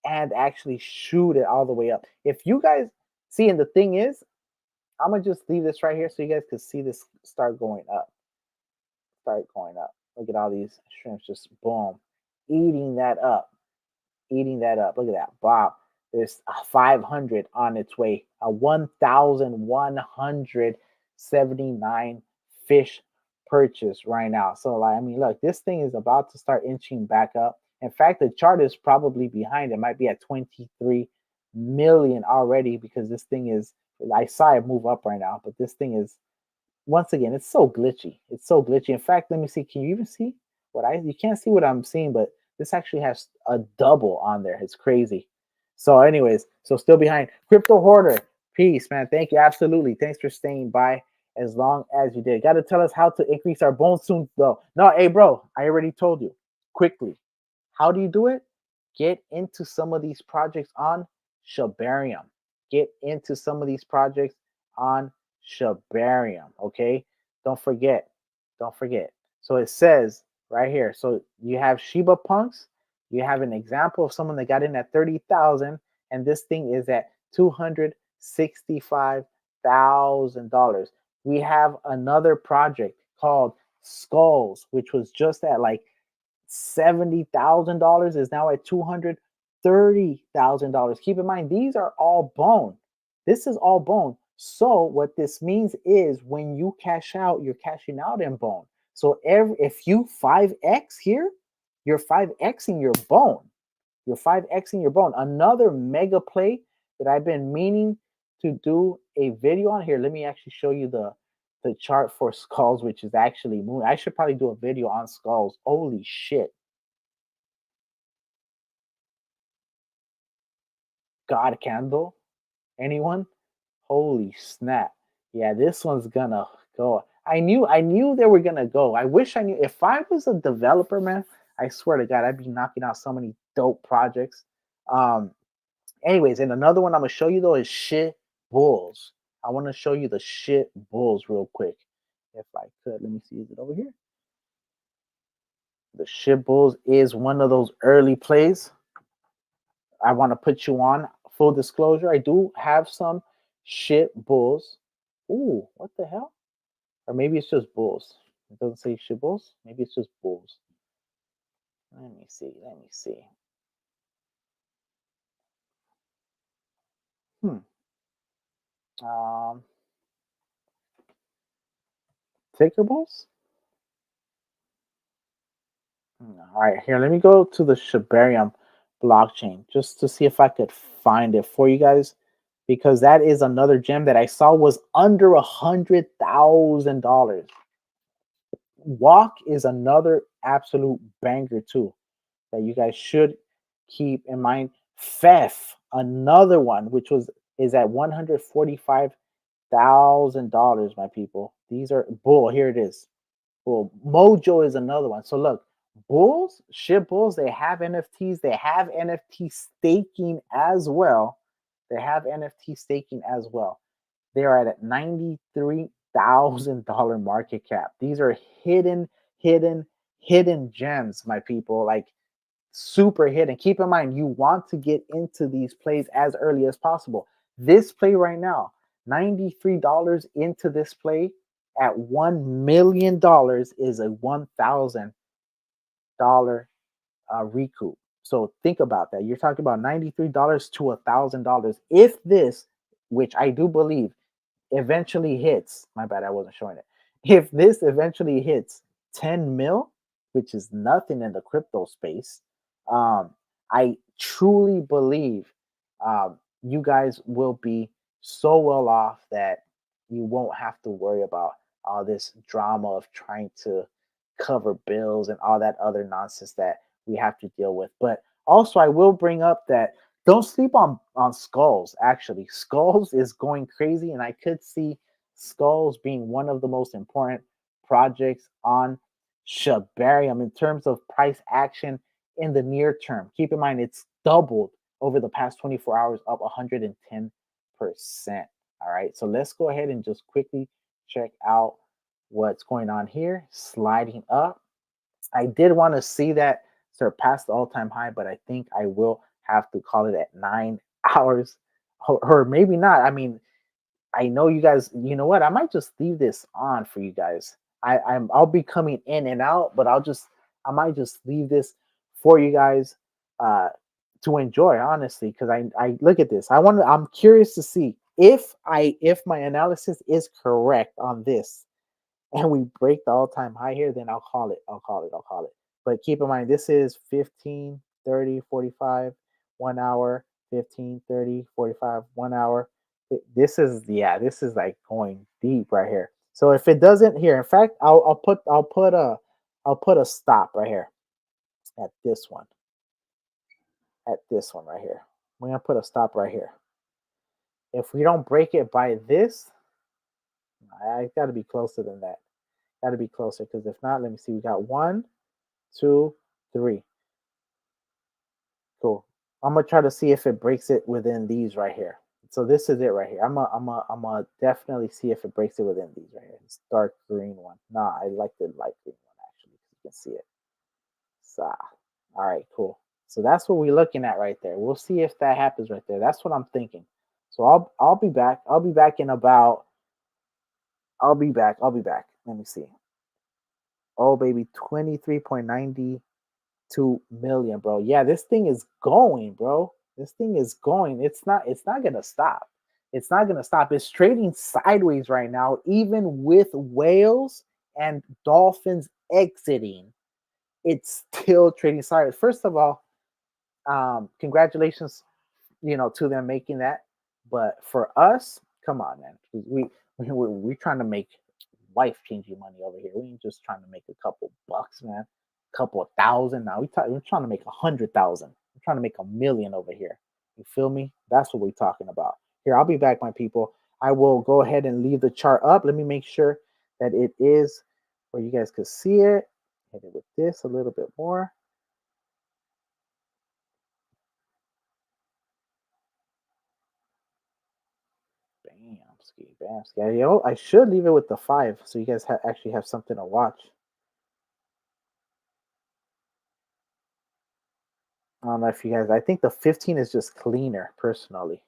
and actually shoot it all the way up. If you guys see, and the thing is, I'm gonna just leave this right here so you guys can see this start going up. Look at all these shrimps just boom, eating that up. Look at that, Bob. There's 500 on its way. 1,179 fish purchase right now. So like, I mean, look, this thing is about to start inching back up. In fact, the chart is probably behind. It might be at 23 million already because this thing is I saw it move up right now, but this thing is, once again, it's so glitchy. It's so glitchy. In fact, let me see. Can you even see what you can't see what I'm seeing, but this actually has a double on there. It's crazy. So, anyways, so still behind. Crypto Hoarder, peace, man. Thank you. Absolutely. Thanks for staying by as long as you did. Got to tell us how to increase our bones soon, though. No, hey, bro, I already told you. Quickly. How do you do it? Get into some of these projects on Shibarium. Get into some of these projects on Shibarium. Okay. Don't forget. Don't forget. So it says right here. So you have Shiba Punks. You have an example of someone that got in at 30,000, and this thing is at $265,000. We have another project called Skulls, which was just at like $70,000, is now at $230,000. Keep in mind, these are all bone. This is all bone. So what this means is when you cash out, you're cashing out in bone. So if you 5x here, you're 5xing your bone. You're 5xing your bone. Another mega play that I've been meaning to do a video on here. Let me actually show you the chart for Skulls, which is actually moving. I should probably do a video on Skulls. Holy shit. God candle. Anyone? Holy snap. Yeah, this one's gonna go. I knew they were gonna go. I wish I knew. If I was a developer, man, I swear to God, I'd be knocking out so many dope projects. Anyways, and another one I'm gonna show you though is shit bulls. I want to show you the shit bulls real quick. If I could, let me see, is it over here? The shit bulls is one of those early plays I want to put you on. Full disclosure, I do have some shit bulls. Ooh, what the hell? Or maybe it's just bulls. It doesn't say shit bulls. Maybe it's just bulls. Let me see. Let me see. Ticker bulls? All right, here, let me go to the Shibarium blockchain just to see if I could find it for you guys, because that is another gem that I saw was under $100,000. Walk is another absolute banger too that you guys should keep in mind. Fef, another one which is at $145,000, my people. These are bull. Here it is. Bull. Mojo is another one. So look, bulls, shit bulls, they have NFTs. They have NFT staking as well. They have NFT staking as well. They are at $93,000 market cap. These are hidden gems, my people. Like super hidden. Keep in mind, you want to get into these plays as early as possible. This play right now, $93 into this play at $1 million is a $1,000 recoup. So think about that. You're talking about $93 to $1,000. If this, which I do believe, eventually hits, my bad, I wasn't showing it. If this eventually hits 10 mil, which is nothing in the crypto space, I truly believe you guys will be so well off that you won't have to worry about all this drama of trying to cover bills and all that other nonsense that we have to deal with. But also, I will bring up that don't sleep on Skulls. Actually, Skulls is going crazy, and I could see Skulls being one of the most important projects on Shibarium in terms of price action in the near term. Keep in mind, it's doubled over the past 24 hours, up 110%. All right, so let's go ahead and just quickly check out what's going on here. Sliding up. I did want to see that surpass the all-time high, but I think I will have to call it at 9 hours, or maybe not. I mean, I know you guys. You know what? I might just leave this on for you guys. I'll be coming in and out, but I might just leave this for you guys to enjoy, honestly, because I look at this. I'm curious to see if my analysis is correct on this and we break the all-time high here, then I'll call it. But keep in mind, this is 15, 30, 45, 1 hour, 15, 30, 45, 1 hour, This is this is like going deep right here. So if it doesn't here, in fact, I'll put a stop right here at this one. At this one right here. We're gonna put a stop right here. If we don't break it by this, I got to be closer than that. Got to be closer because if not, let me see. We got 1, 2, 3. Cool. I'm gonna try to see if it breaks it within these right here. So this is it right here. I'm gonna definitely see if it breaks it within these right here. This dark green one. Nah, I like the light green one actually. You can see it. So, all right, cool. So that's what we're looking at right there. We'll see if that happens right there. That's what I'm thinking. So I'll be back. I'll be back in about. I'll be back. I'll be back. Let me see. Oh baby, 23.92 million, bro. Yeah, this thing is going, bro. This thing is going. It's not gonna stop. It's not gonna stop. It's trading sideways right now, even with whales and dolphins exiting. It's still trading sideways. First of all, congratulations, to them making that. But for us, come on, man. We're trying to make life changing money over here. We ain't just trying to make a couple bucks, man. A couple of thousand. Now we're trying to make 100,000. We're trying to make 1 million over here. You feel me? That's what we're talking about. Here, I'll be back, my people. I will go ahead and leave the chart up. Let me make sure that it is where you guys could see it. Hit it with this a little bit more. Bam, ski. I should leave it with the 5 so you guys actually have something to watch. I don't know if you guys. I think the 15 is just cleaner, personally.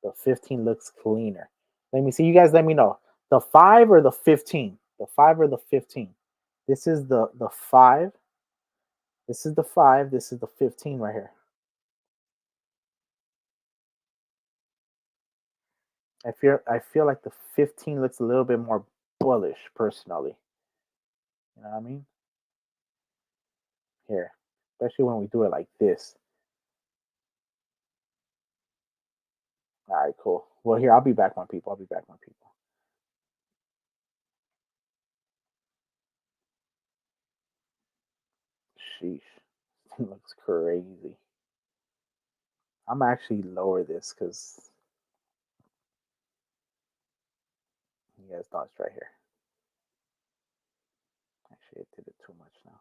The 15 looks cleaner. Let me see. You guys, let me know. The 5 or the 15? The 5 or the 15? This is the 5. This is the 5. This is the 15 right here. I feel like the 15 looks a little bit more bullish, personally. You know what I mean? Here, especially when we do it like this. All right, cool. Well, here, I'll be back, my people. I'll be back, my people. Sheesh. It looks crazy. I'm actually lower this because you guys know it's right here. Actually, it did it too much now.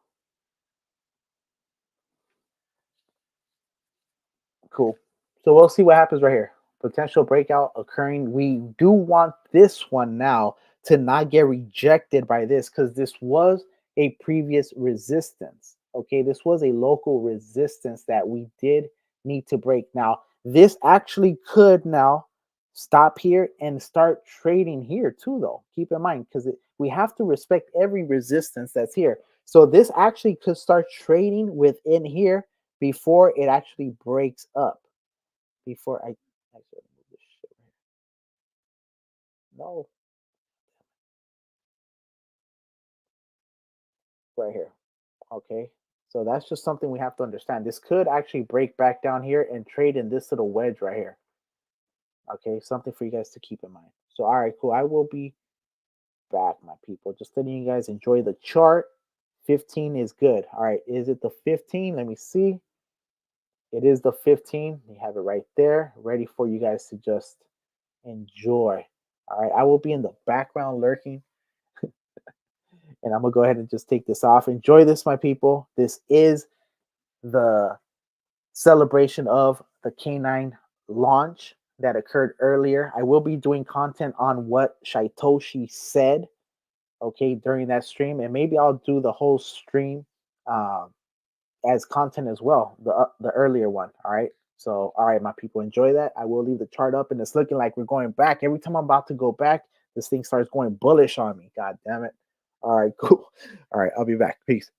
Cool. So we'll see what happens right here. Potential breakout occurring. We do want this one now to not get rejected by this because this was a previous resistance. Okay, this was a local resistance that we did need to break. Now, this actually could now stop here and start trading here too, though. Keep in mind, because we have to respect every resistance that's here. So this actually could start trading within here before it actually breaks up. Before I should move this shit right here. No. Right here. Okay. So that's just something we have to understand. This could actually break back down here and trade in this little wedge right here. Okay, something for you guys to keep in mind. So, all right, cool. I will be back, my people. Just letting you guys enjoy the chart. 15 is good. All right, is it the 15? Let me see. It is the 15. You have it right there, ready for you guys to just enjoy. All right, I will be in the background lurking. And I'm going to go ahead and just take this off. Enjoy this, my people. This is the celebration of the K9 launch that occurred earlier. I will be doing content on what Shoshi said, okay, during that stream. And maybe I'll do the whole stream as content as well, the earlier one, all right? So, all right, my people, enjoy that. I will leave the chart up, and it's looking like we're going back. Every time I'm about to go back, this thing starts going bullish on me. God damn it. All right, cool. All right, I'll be back. Peace.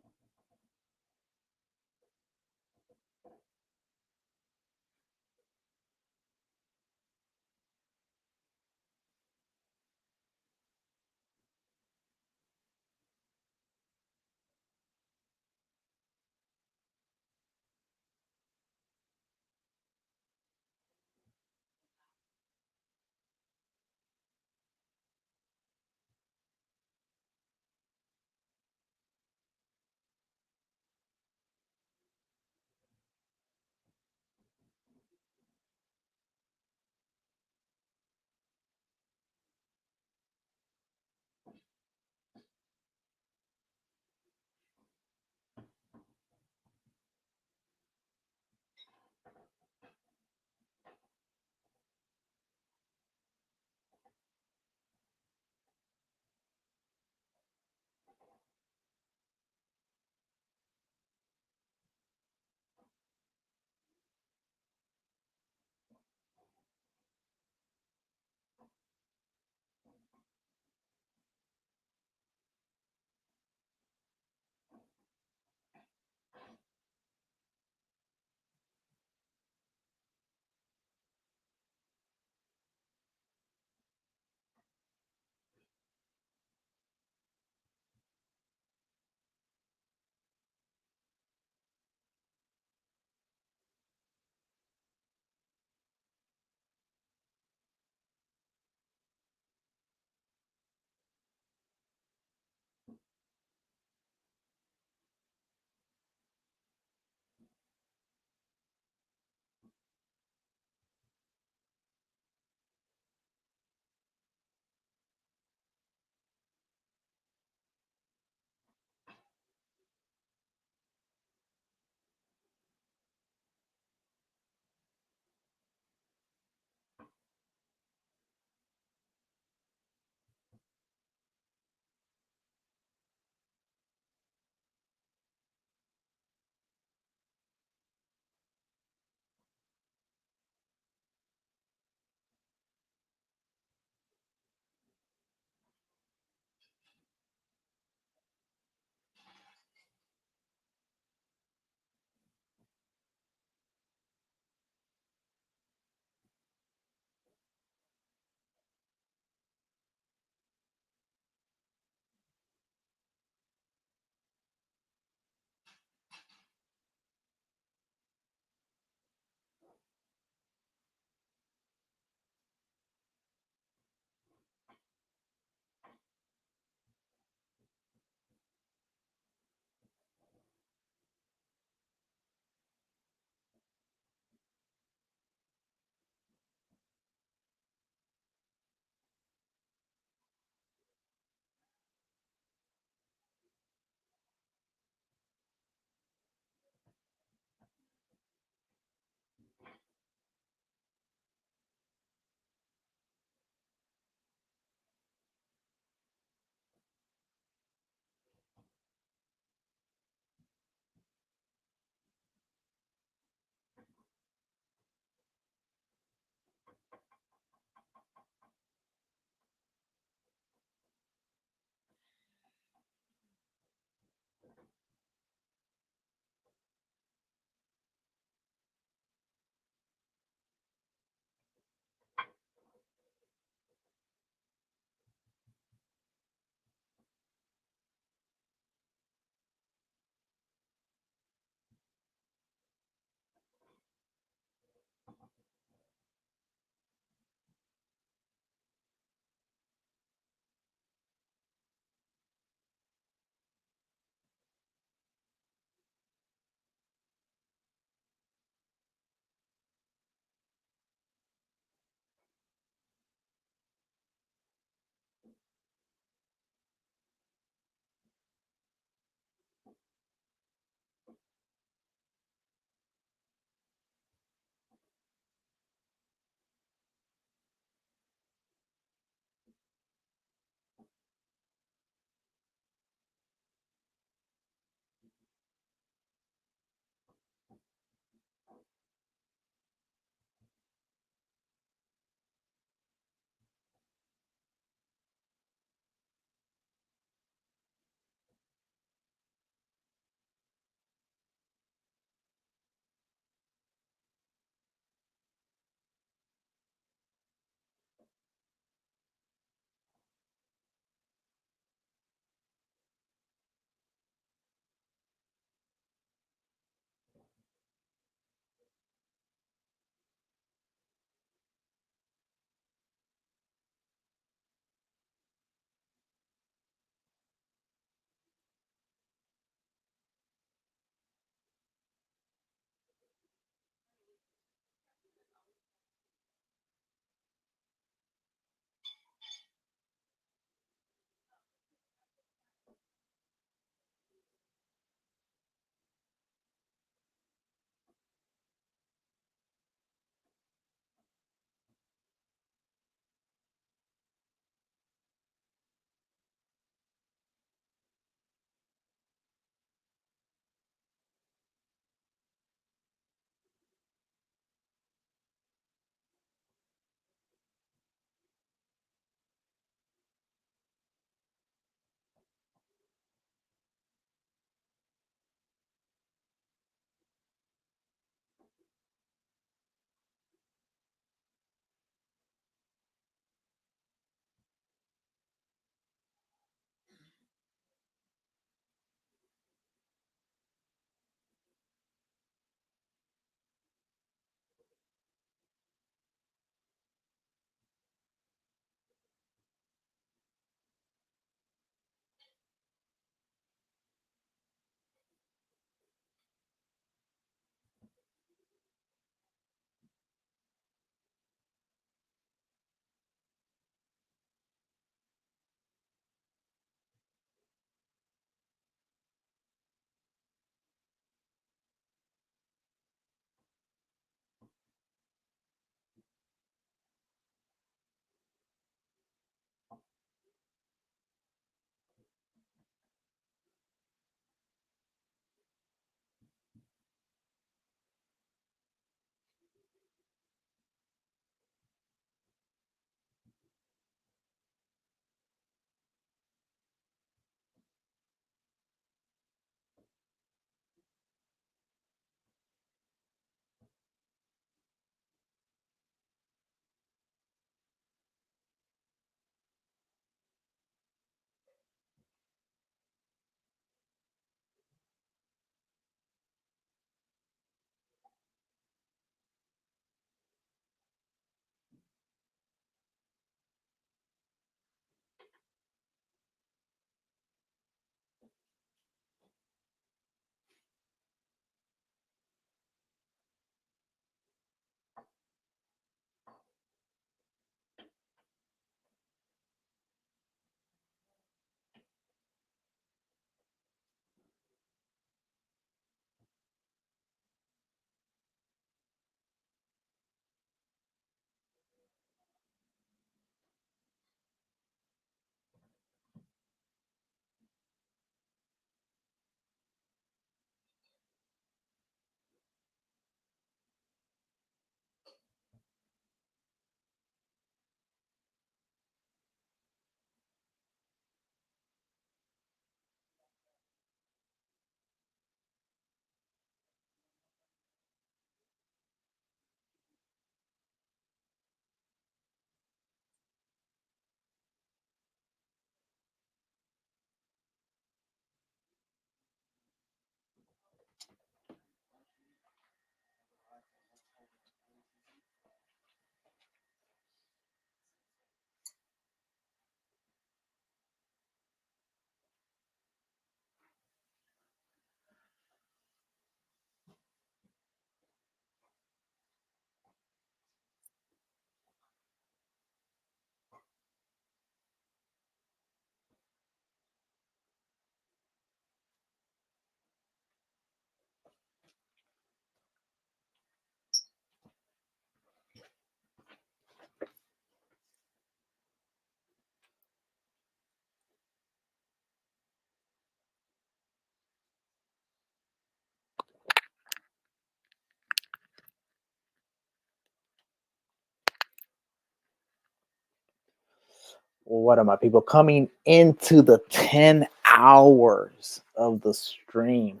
what are my people coming into the 10 hours of the stream?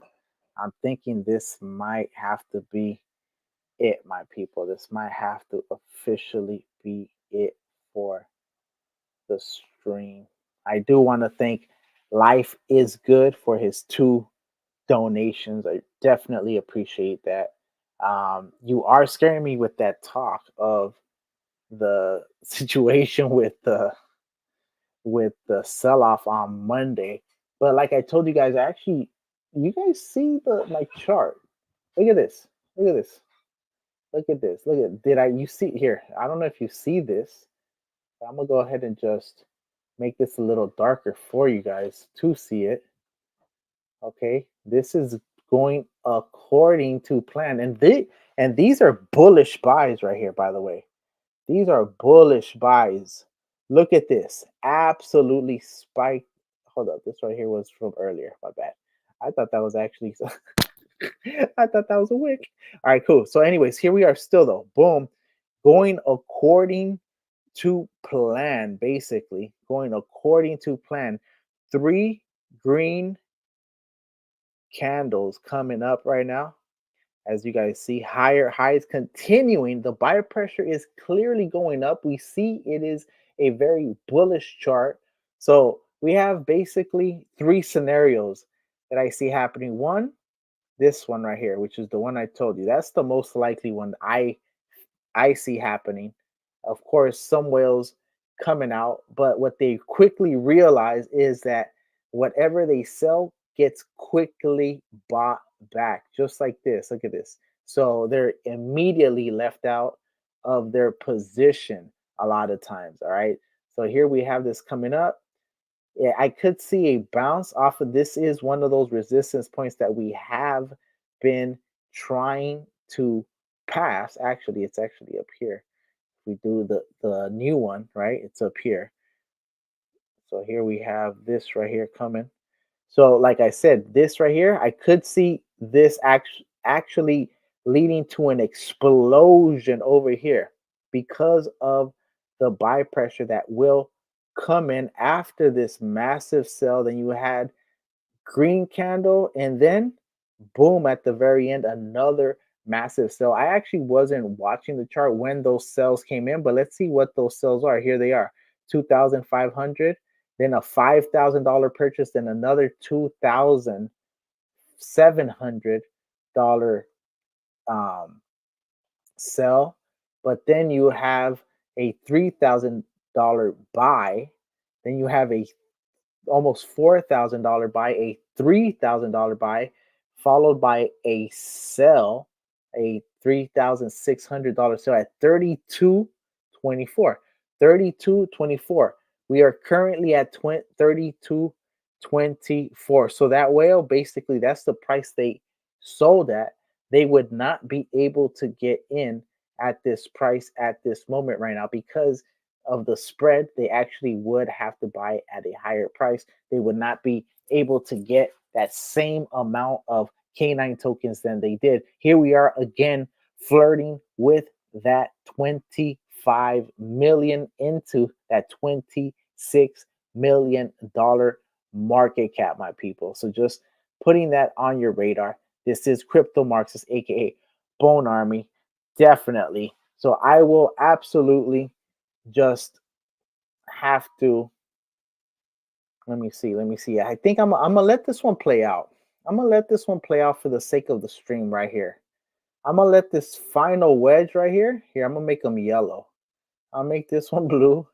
I'm thinking this might have to be it, my people. This might have to officially be it for the stream. I do want to thank Life is Good for his 2 donations. I definitely appreciate that. You are scaring me with that talk of the situation with the sell-off on Monday. But like I told you guys, actually, you guys see my chart. Look at this. Look at this. Look at this. Look at you see here? I don't know if you see this. But I'm gonna go ahead and just make this a little darker for you guys to see it. Okay, this is going according to plan, and these are bullish buys right here, by the way. These are bullish buys. Look at this. Absolutely spiked. Hold up. This right here was from earlier. My bad. I thought that was actually I thought that was a wick. All right, cool. So anyways, here we are still though. Boom. Going according to plan, basically. Going according to plan. 3 green candles coming up right now. As you guys see, higher highs continuing. The buyer pressure is clearly going up. We see it is a very bullish chart. So we have basically 3 scenarios that I see happening. One, this one right here, which is the one I told you. That's the most likely one I see happening. Of course, some whales coming out, but what they quickly realize is that whatever they sell gets quickly bought back, just like this. Look at this. So they're immediately left out of their position a lot of times. All right. So here we have this coming up. Yeah, I could see a bounce off of this. Is one of those resistance points that we have been trying to pass. Actually, it's actually up here. We do the new one, right? It's up here. So here we have this right here coming. So like I said, this right here, I could see this actually leading to an explosion over here because of the buy pressure that will come in after this massive sell. Then you had green candle, and then boom, at the very end, another massive sell. I actually wasn't watching the chart when those sells came in, but let's see what those sells are. Here they are, 2,500, then a $5,000 purchase, then another $2,700 sell. But then you have a $3,000 buy. Then you have a almost $4,000 buy, a $3,000 buy, followed by a sell, a $3,600 sell at 32.24. 32.24. We are currently at 32.24. So that whale, basically, that's the price they sold at. They would not be able to get in at this price at this moment right now because of the spread. They actually would have to buy at a higher price. They would not be able to get that same amount of K9 tokens than they did. Here we are again flirting with that 25 million into that $26 million market cap, my people. So just putting that on your radar. This is Crypto Marxist, aka Bone Army. Definitely. So I will absolutely just have to let me see. I think I'm gonna let this one play out. I'm gonna let this one play out for the sake of the stream right here. I'm gonna let this final wedge right here. I'm gonna make them yellow. I'll make this one blue.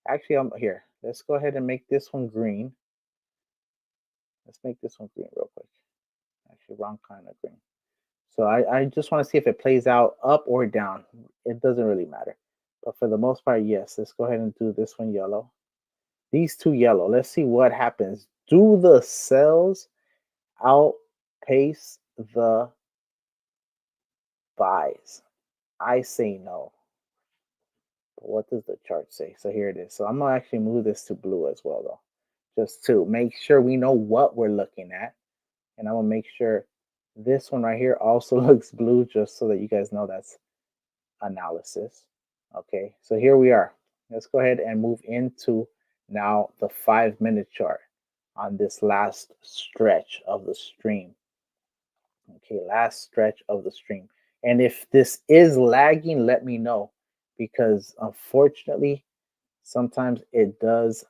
Actually, I'm here. Let's go ahead and make this one green. Let's make this one green real quick. Actually, wrong kind of green. So I just want to see if it plays out up or down. It doesn't really matter. But for the most part, yes. Let's go ahead and do this one yellow. These 2 yellow. Let's see what happens. Do the sells outpace the buys? I say no. But what does the chart say? So here it is. So I'm going to actually move this to blue as well, though, just to make sure we know what we're looking at. And I'm going to make sure this one right here also looks blue, just so that you guys know that's analysis. Okay, so here we are. Let's go ahead and move into now the 5-minute chart on this last stretch of the stream. Okay, last stretch of the stream. And if this is lagging, let me know, because unfortunately, sometimes it does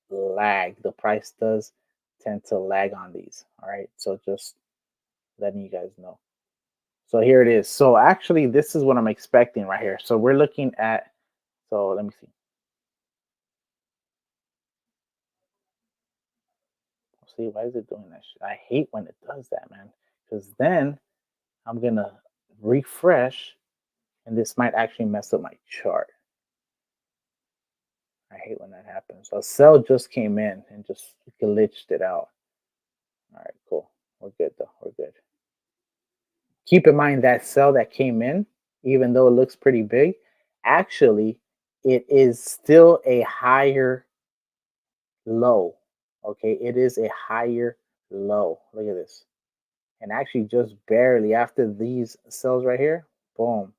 lag. The price does tend to lag on these. All right, so just letting you guys know. So here it is. So actually, this is what I'm expecting right here. So we're looking at, so let me see. See, why is it doing that shit? I hate when it does that, man. Because then I'm going to refresh, and this might actually mess up my chart. I hate when that happens. A sell just came in and just glitched it out. All right, cool. We're good, though. We're good. Keep in mind that sell that came in, even though it looks pretty big, actually, it is still a higher low. Okay, it is a higher low. Look at this. And actually just barely after these cells right here, boom,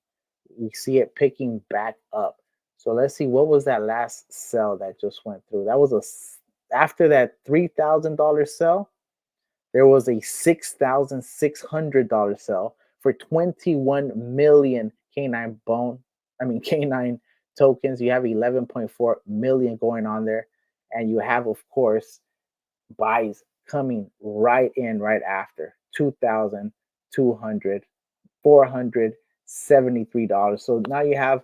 we see it picking back up. So let's see, what was that last cell that just went through? That was after that $3,000 cell, there was a $6,600 cell for 21 million canine canine tokens. You have 11.4 million going on there, and you have, of course, buys coming right in right after. $2,200, $473. So now you have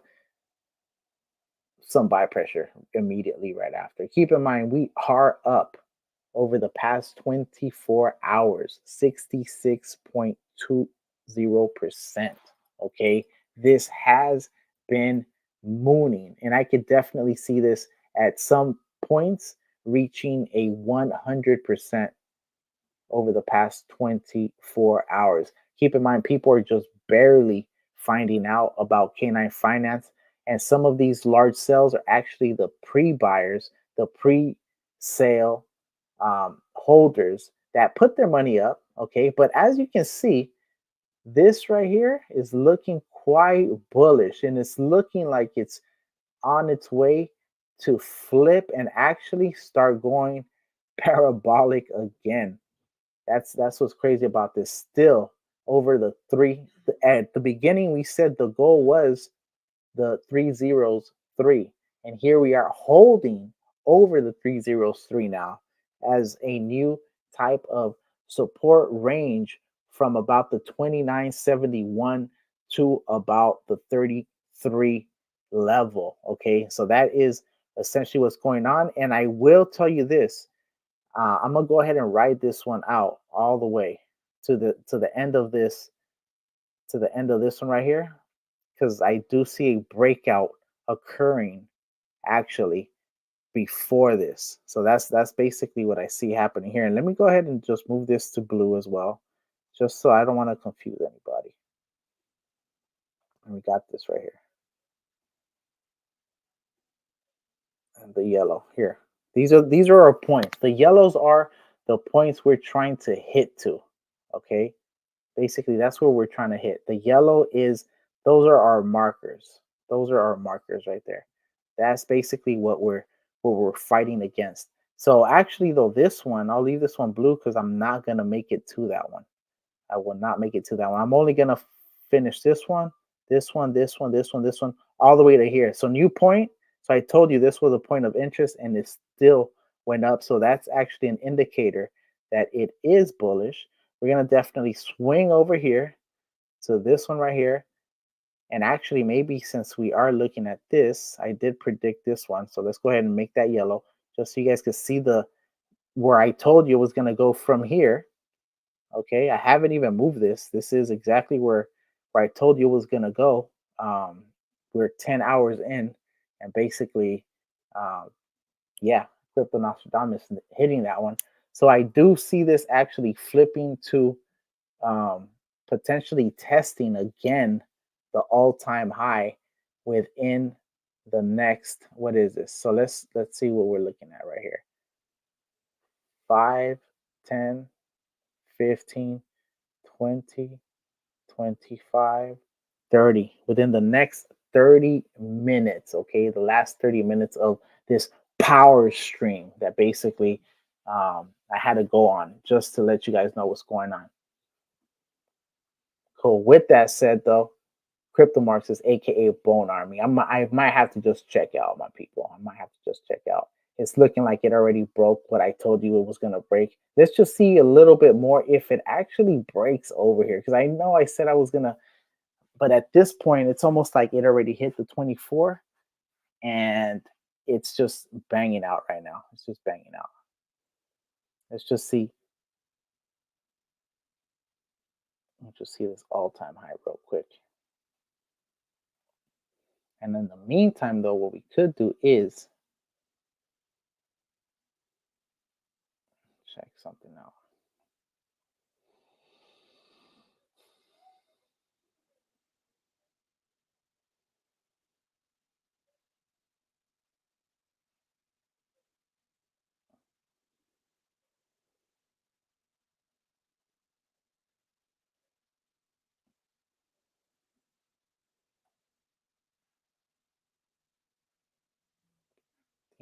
some buy pressure immediately right after. Keep in mind, we are up over the past 24 hours, 66.20%. Okay, this has been mooning, and I could definitely see this at some points reaching a 100% over the past 24 hours. Keep in mind, people are just barely finding out about canine finance, and some of these large sales are actually the pre-buyers, the pre-sale holders that put their money up. Okay, but as you can see, this right here is looking quite bullish, and it's looking like it's on its way to flip and actually start going parabolic again. That's what's crazy about this. Still over the three. At the beginning, we said the goal was the 303, and here we are holding over the 303 now as a new type of support range from about the 2971 to about the 33 level. Okay, so that is essentially what's going on, and I will tell you this. I'm gonna go ahead and ride this one out all the way to the end of this one right here, because I do see a breakout occurring actually before this. So that's basically what I see happening here. And let me go ahead and just move this to blue as well, just so I don't want to confuse anybody. And we got this right here. And the yellow here. These are our points. The yellows are the points we're trying to hit to. Okay. Basically, that's where we're trying to hit. The yellow is, those are our markers. Those are our markers right there. That's basically what we're fighting against. So actually, though, this one, I'll leave this one blue because I'm not gonna make it to that one. I will not make it to that one. I'm only gonna finish this one, this one, this one, this one, this one, all the way to here. So new point. So I told you this was a point of interest, and it still went up. So that's actually an indicator that it is bullish. We're going to definitely swing over here to this one right here. And actually, maybe since we are looking at this, I did predict this one. So let's go ahead and make that yellow just so you guys can see where I told you it was going to go from here. Okay, I haven't even moved this. This is exactly where I told you it was going to go. We're 10 hours in, and basically, yeah, Crypto Nostradamus hitting that one. So I do see this actually flipping to potentially testing again the all-time high within the next, what is this? So let's see what we're looking at right here. 5, 10, 15, 20, 25, 30. Within the next 30 minutes, okay? The last 30 minutes of this power stream that basically I had to go on just to let you guys know what's going on. Cool. With that said, though, Crypto Marxist, aka Bone Army. I might have to just check out, my people. I might have to just check out. It's looking like it already broke what I told you it was gonna break. Let's just see a little bit more if it actually breaks over here. Because I know I said I was gonna, but at this point, it's almost like it already hit the 24 and it's just banging out right now. It's just banging out. Let's just see. Let's just see this all-time high real quick. And in the meantime, though, what we could do is check something out.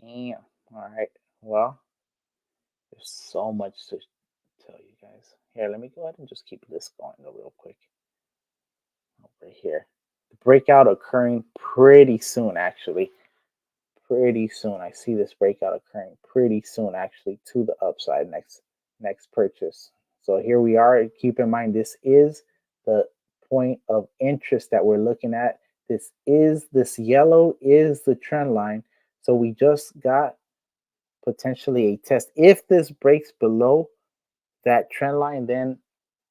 Damn. All right. Well, there's so much to tell you guys. Here, let me go ahead and just keep this going real quick. Over here. The breakout occurring pretty soon, actually. Pretty soon. I see this breakout occurring pretty soon, actually, to the upside next purchase. So here we are. Keep in mind, this is the point of interest that we're looking at. This yellow is the trend line. So we just got potentially a test. If this breaks below that trend line, then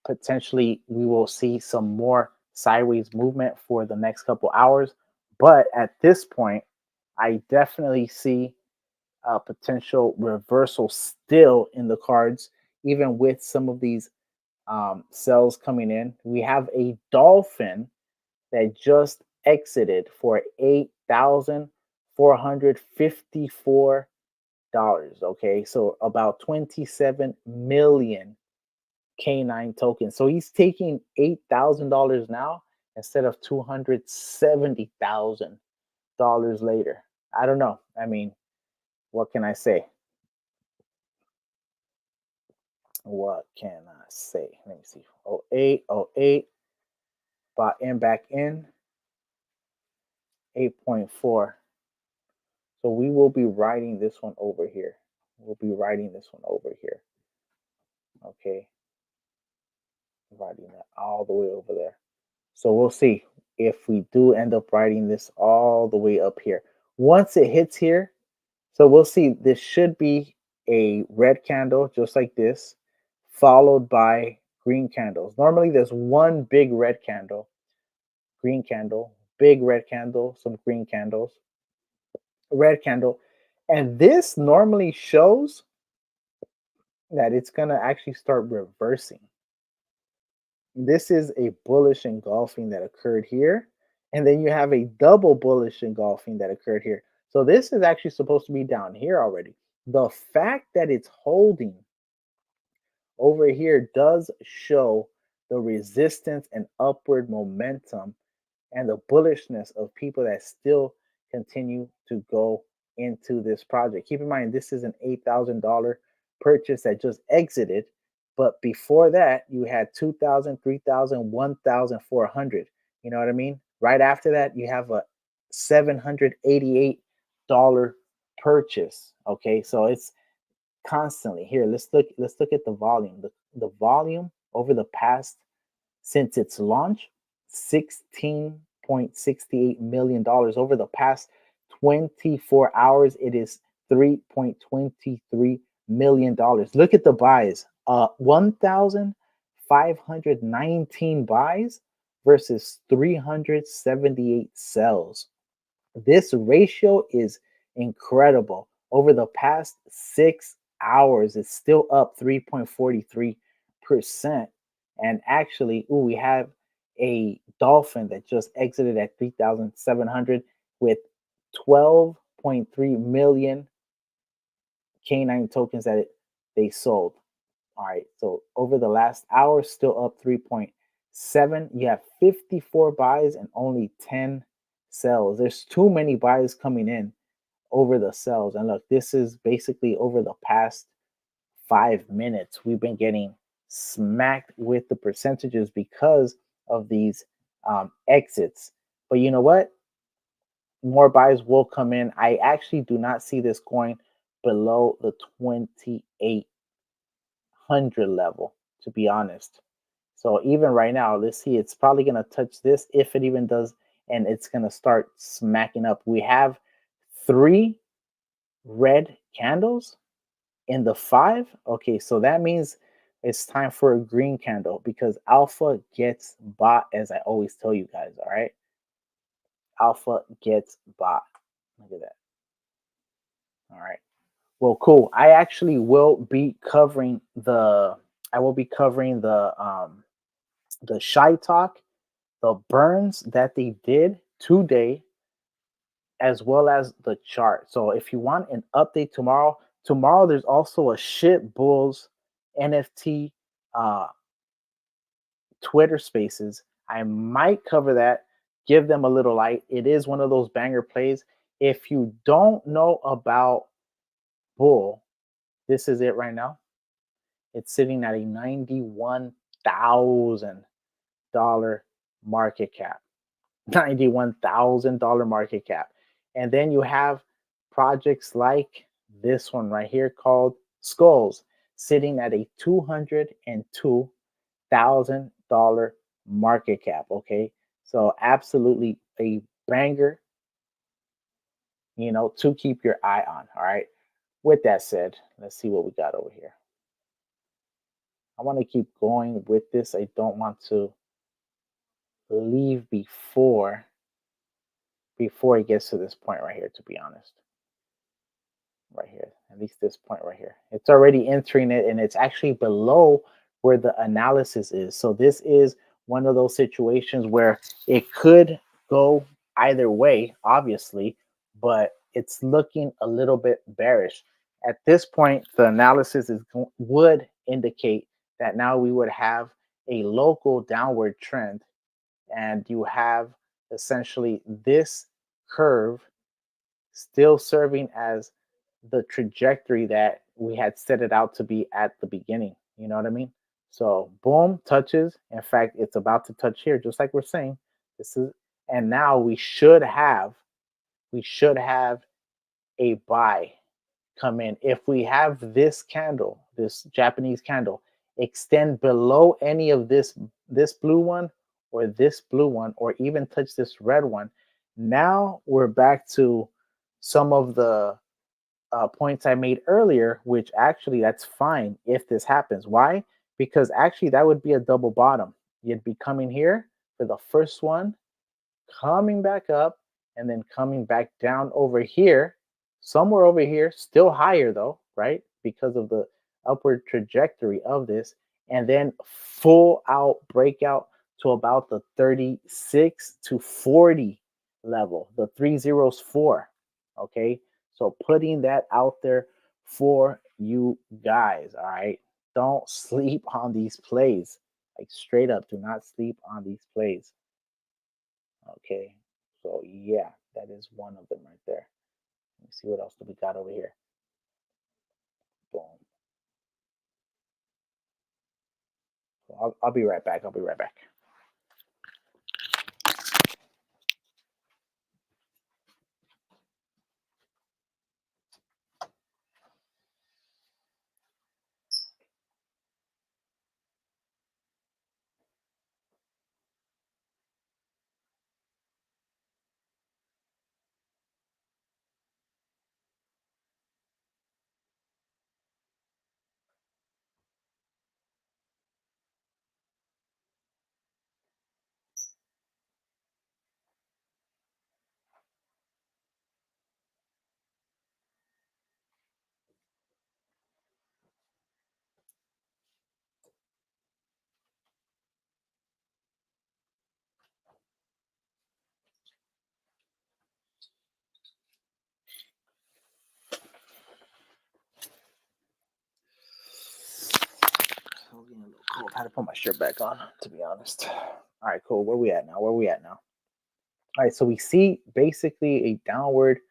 potentially we will see some more sideways movement for the next couple hours. But at this point, I definitely see a potential reversal still in the cards, even with some of these sells coming in. We have a dolphin that just exited for $8,454. Okay, so about 27 million K9 tokens. So he's taking $8,000 now instead of $270,000 later. I don't know. I mean, what can I say? What can I say? Let me see. 08, bought in back in 8.4. So we will be writing this one over here. We'll be writing this one over here. Okay. Writing that all the way over there. So we'll see if we do end up writing this all the way up here. Once it hits here, so we'll see, this should be a red candle just like this, followed by green candles. Normally there's one big red candle, green candle, big red candle, some green candles, red candle. And this normally shows that it's going to actually start reversing. This is a bullish engulfing that occurred here. And then you have a double bullish engulfing that occurred here. So this is actually supposed to be down here already. The fact that it's holding over here does show the resistance and upward momentum and the bullishness of people that still continue to go into this project. Keep in mind, this is an $8,000 purchase that just exited. But before that, you had 2,000, 3,000, 1,400. You know what I mean? Right after that, you have a $788 purchase. Okay, so it's constantly here. Let's look at the volume. The volume over the past, since its launch, $16.68 million. Over the past 24 hours, it is $3.23 million. Look at the buys. 1,519 buys versus 378 sells. This ratio is incredible. Over the past 6 hours, it's still up 3.43%. And actually, we have a dolphin that just exited at 3,700 with 12.3 million K9 tokens that they sold. All right, so over the last hour, still up 3.7. You have 54 buys and only 10 sells. There's too many buys coming in over the sells. And look, this is basically over the past 5 minutes. We've been getting smacked with the percentages because of these exits. But you know what? More buys will come in. I actually do not see this going below the 2,800 level, to be honest. So even right now, let's see, it's probably going to touch this if it even does, and it's going to start smacking up. We have 3 red candles in the 5. Okay, so that means it's time for a green candle because alpha gets bought, as I always tell you guys. All right, alpha gets bought. Look at that. All right, well, cool. I actually will be covering the shy talk, the burns that they did today, as well as the chart. So if you want an update tomorrow there's also a shit bulls NFT Twitter spaces. I might cover that, give them a little light. It is one of those banger plays. If you don't know about bull, this is it right now. It's sitting at a $91,000 market cap. $91,000 market cap. And then you have projects like this one right here called Skulls, sitting at a $202,000 market cap. Okay, so absolutely a banger, to keep your eye on. All right, with that said, let's see what we got over here. I want to keep going with this. I don't want to leave before it gets to this point right here, to be honest. Right here, at least this point right here. It's already entering it, and it's actually below where the analysis is. So this is one of those situations where it could go either way, obviously, but it's looking a little bit bearish. At this point, the analysis would indicate that now we would have a local downward trend, and you have essentially this curve still serving as the trajectory that we had set it out to be at the beginning. You know what I mean? So boom, touches. In fact, it's about to touch here, just like we're saying. And now we should have a buy come in. If we have this candle, this Japanese candle, extend below any of this blue one or this blue one, or even touch this red one, now we're back to some of the points I made earlier, which actually that's fine if this happens. Why? Because actually that would be a double bottom. You'd be coming here for the first one, coming back up, and then coming back down over here, somewhere over here, still higher though, right? Because of the upward trajectory of this, and then full out breakout to about the 36 to 40 level, the 304. Okay, so putting that out there for you guys. All right, don't sleep on these plays. Like straight up, do not sleep on these plays. Okay, so yeah, that is one of them right there. Let me see what else do we got over here. Boom. So I'll be right back. I'll be right back. Cool. I had to put my shirt back on, to be honest. All right, cool. Where we at now? All right, so we see basically a downward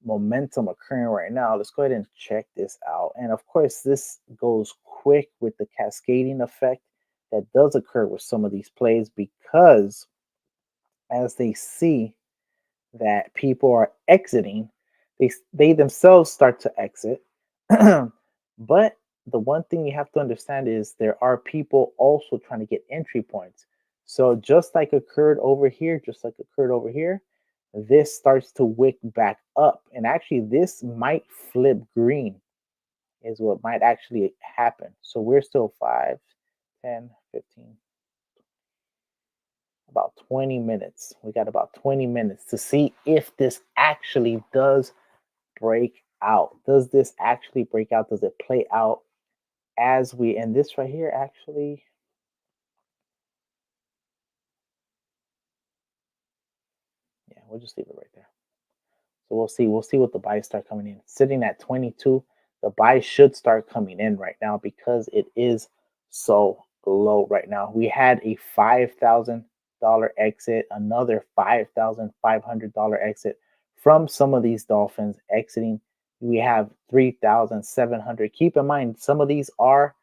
momentum occurring right now. Let's go ahead and check this out. And of course, this goes quick with the cascading effect that does occur with some of these plays, because as they see that people are exiting, they themselves start to exit. But the one thing you have to understand is there are people also trying to get entry points. So just like occurred over here, this starts to wick back up. And actually, this might flip green, is what might actually happen. So we're still 5, 10, 15, about 20 minutes. We got about 20 minutes to see if this actually does break out. Does this actually break out? Does it play out as we, and this right here actually, yeah, we'll just leave it right there. So we'll see what the buys start coming in. Sitting at 22, the buys should start coming in right now because it is so low right now. We had a $5,000 exit, another $5,500 exit from some of these dolphins exiting. We have 3,700. Keep in mind, some of these are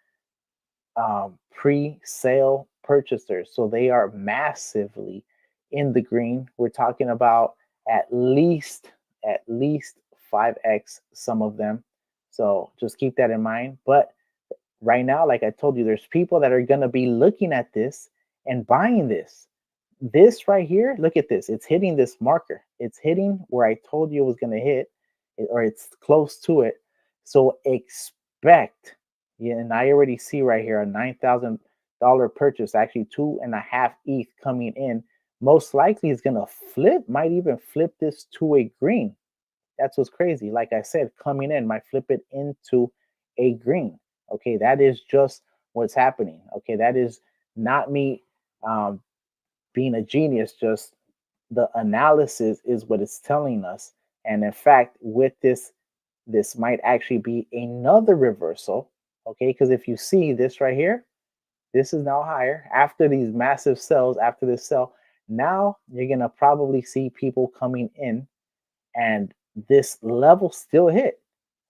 pre-sale purchasers, so they are massively in the green. We're talking about at least 5x some of them, so just keep that in mind. But right now, like I told you, there's people that are going to be looking at this and buying this right here. Look at this, it's hitting this marker, it's hitting where I told you it was going to hit, or it's close to it. So expect, yeah, and I already see right here a $9,000 purchase, actually 2.5 ETH coming in. Most likely is going to flip, might even flip this to a green. That's what's crazy. Like I said, coming in might flip it into a green. Okay, that is just what's happening. Okay, that is not me being a genius, just the analysis is what it's telling us. And in fact, with this might actually be another reversal. Okay, because if you see this right here, this is now higher after these massive sells. After this sell, now you're gonna probably see people coming in, and this level still hit.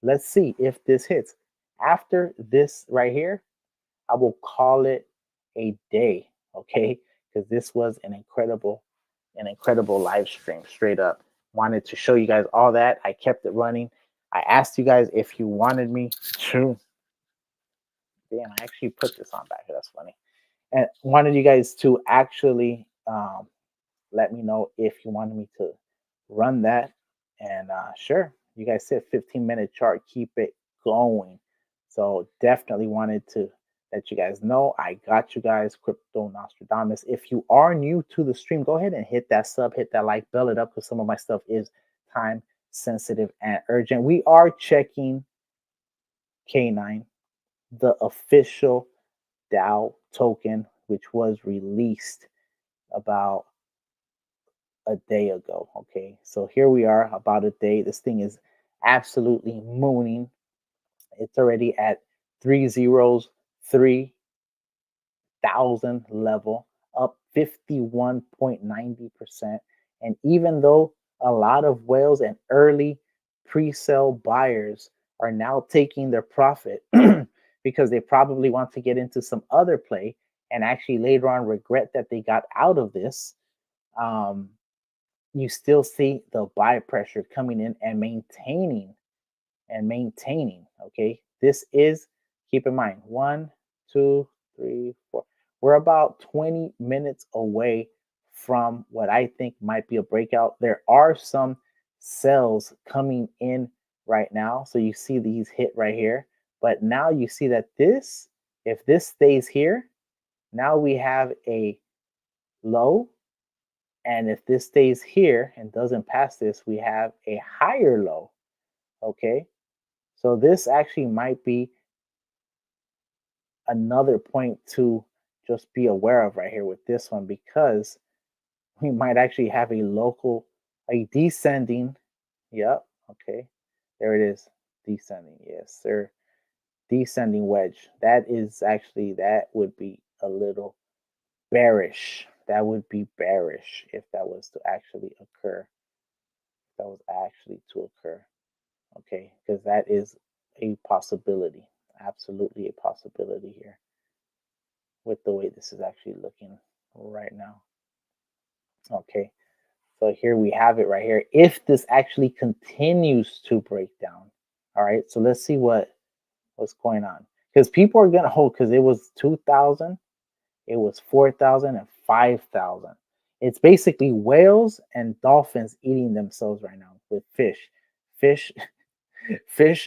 Let's see if this hits after this right here. I will call it a day, okay? Because this was an incredible live stream. Straight up, wanted to show you guys all that. I kept it running. I asked you guys if you wanted me to. Damn, I actually put this on back here. That's funny. And wanted you guys to actually let me know if you wanted me to run that. And sure, you guys said 15-minute chart, keep it going. So definitely wanted to let you guys know I got you guys, Crypto Nostradamus. If you are new to the stream, go ahead and hit that sub, hit that like, bell it up, because some of my stuff is time sensitive and urgent. We are checking K9, the official DAO token, which was released about a day ago. Okay, so here we are, about a day. This thing is absolutely mooning. It's already at 303,000 level, up 51.90%. And even though a lot of whales and early pre-sale buyers are now taking their profit because they probably want to get into some other play and actually later on regret that they got out of this, you still see the buy pressure coming in and maintaining. Okay, this is, keep in mind, 1, 2, 3, 4. We're about 20 minutes away from what I think might be a breakout. There are some sells coming in right now. So you see these hit right here. But now you see that this, if this stays here, now we have a low. And if this stays here and doesn't pass this, we have a higher low. Okay, so this actually might be another point to just be aware of right here with this one, because we might actually have a descending. Yep. Okay, there it is. Descending. Yes, sir. Descending wedge. That would be a little bearish. that would be bearish if that was to actually occur. That was actually to occur. Okay, because that is a possibility. Absolutely a possibility here with the way this is actually looking right now. Okay, so here we have it right here. If this actually continues to break down, all right, so let's see what's going on. Because people are going to hold, because it was 2,000, it was 4,000 and 5,000. It's basically whales and dolphins eating themselves right now with fish. Fish,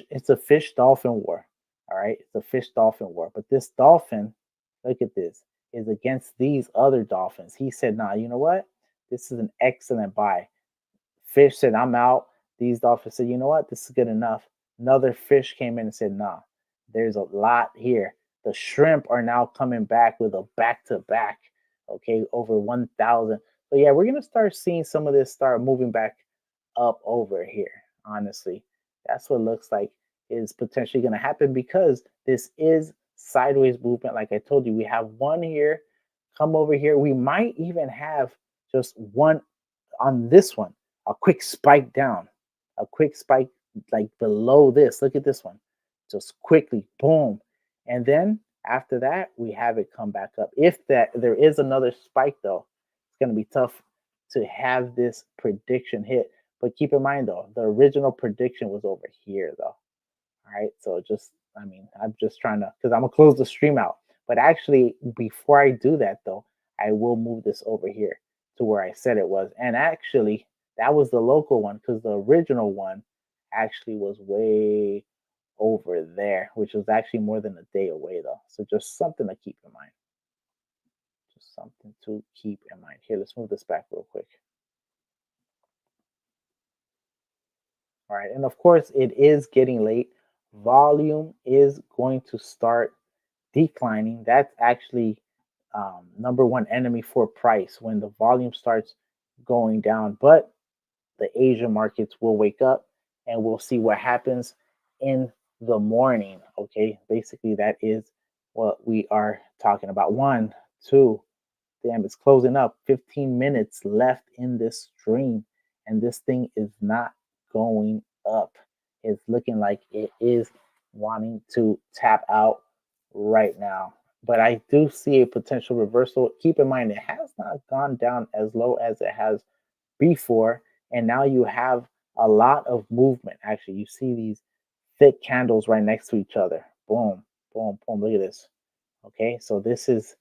it's a fish dolphin war. All right, it's a fish dolphin war. But this dolphin, look at this, is against these other dolphins. He said, nah, you know what? This is an excellent buy. Fish said, I'm out. These dolphins said, you know what? This is good enough. Another fish came in and said, nah, there's a lot here. The shrimp are now coming back with a back-to-back, okay, over 1,000. So, yeah, we're going to start seeing some of this start moving back up over here, honestly. That's what looks like is potentially going to happen because this is sideways movement. Like I told you, we have one here, come over here. We might even have just one on this one, a quick spike down, a quick spike like below this. Look at this one, just quickly, boom. And then after that, we have it come back up. If that there is another spike though, it's going to be tough to have this prediction hit. But keep in mind though, the original prediction was over here though. All right, so just, I mean, I'm just trying to, because I'm gonna close the stream out. But actually, before I do that though, I will move this over here to where I said it was. And actually, that was the local one because the original one actually was way over there, which was actually more than a day away though. So just something to keep in mind. Just something to keep in mind. Here, let's move this back real quick. All right, and of course, it is getting late. Volume is going to start declining. That's actually number one enemy for price when the volume starts going down. But the Asia markets will wake up and we'll see what happens in the morning. Okay, basically, that is what we are talking about. 1, 2, damn, it's closing up. 15 minutes left in this stream, and this thing is not going up. It's looking like it is wanting to tap out right now. But I do see a potential reversal. Keep in mind, it has not gone down as low as it has before. And now you have a lot of movement. Actually, you see these thick candles right next to each other. Boom, boom, boom. Look at this. Okay, so this is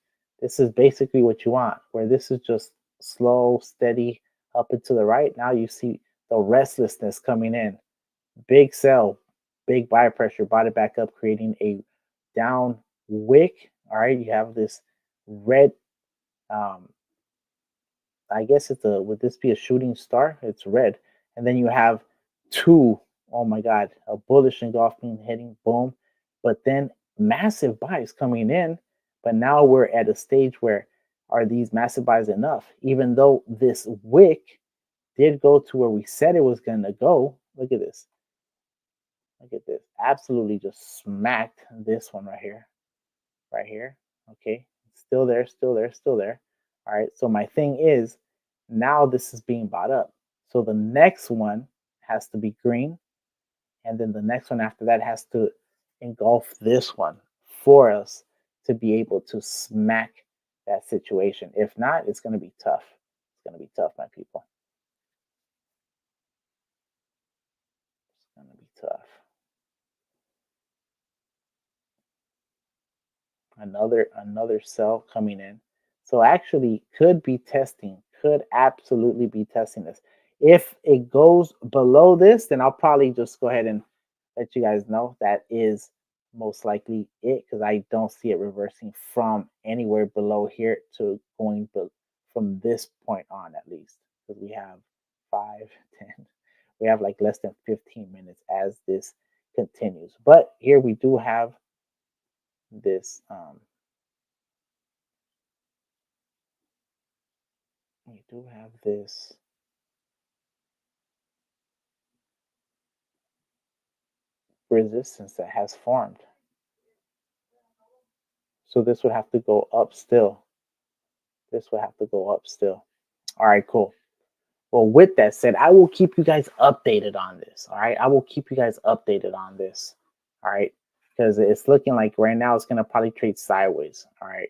basically what you want, where this is just slow, steady up and to the right. Now you see the restlessness coming in. Big sell, big buy pressure, bought it back up, creating a down wick. All right, you have this red, I guess it's a, would this be a shooting star? It's red. And then you have two, oh my God, a bullish engulfing hitting, boom. But then massive buys coming in. But now we're at a stage where are these massive buys enough? Even though this wick did go to where we said it was going to go. Look at this. Look at this. Absolutely just smacked this one right here. Right here. Okay. Still there, still there, still there. All right. So my thing is now this is being bought up. So the next one has to be green. And then the next one after that has to engulf this one for us to be able to smack that situation. If not, it's going to be tough. It's going to be tough, my people. It's going to be tough. Another cell coming in. So actually could be testing, could absolutely be testing this. If it goes below this, then I'll probably just go ahead and let you guys know that is most likely it, because I don't see it reversing from anywhere below here to going from this point on, at least, because we have 5, 10, we have like less than 15 minutes as this continues. But here we do have this we do have this resistance that has formed. So this would have to go up still. This will have to go up still. All right, cool. Well, with that said, I will keep you guys updated on this. All right. I will keep you guys updated on this. All right. Because it's looking like right now it's going to probably trade sideways. All right.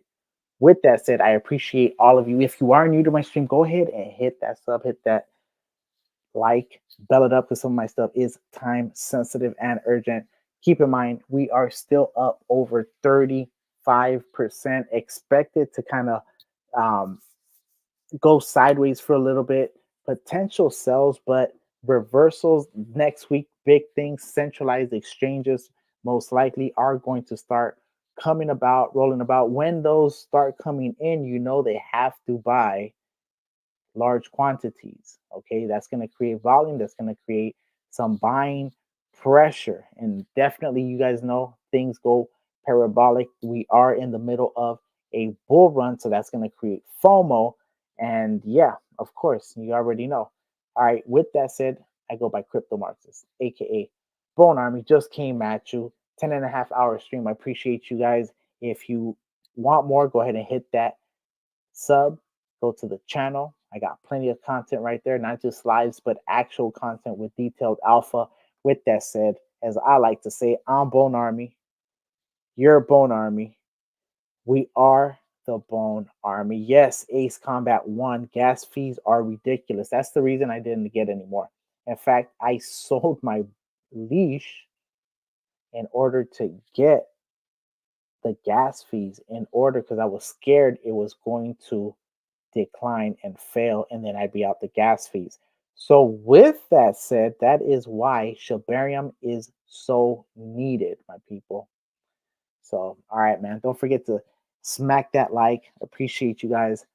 With that said, I appreciate all of you. If you are new to my stream, go ahead and hit that sub, hit that like, bell it up, because some of my stuff is time sensitive and urgent. Keep in mind, we are still up over 35%, expected to kind of go sideways for a little bit, potential sells, but reversals next week. Big things, centralized exchanges most likely are going to start coming about, rolling about. When those start coming in, you know they have to buy large quantities. Okay, that's going to create volume, that's going to create some buying pressure. And definitely, you guys know things go parabolic. We are in the middle of a bull run, so that's going to create FOMO. And yeah, of course, you already know. All right, with that said, I go by Crypto Marxist, aka Bone Army. Just came at you, 10.5 hour stream. I appreciate you guys. If you want more, go ahead and hit that sub, go to the channel. I got plenty of content right there, not just lives, but actual content with detailed alpha. With that said, as I like to say, I'm Bone Army. You're Bone Army. We are the Bone Army. Yes, Ace Combat 1. Gas fees are ridiculous. That's the reason I didn't get any more. In fact, I sold my leash in order to get the gas fees in order, because I was scared it was going to decline and fail, and then I'd be out the gas fees. So with that said, that is why Shibarium is so needed, my people. So, all right, man. Don't forget to smack that like. Appreciate you guys.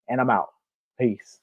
And I'm out. Peace.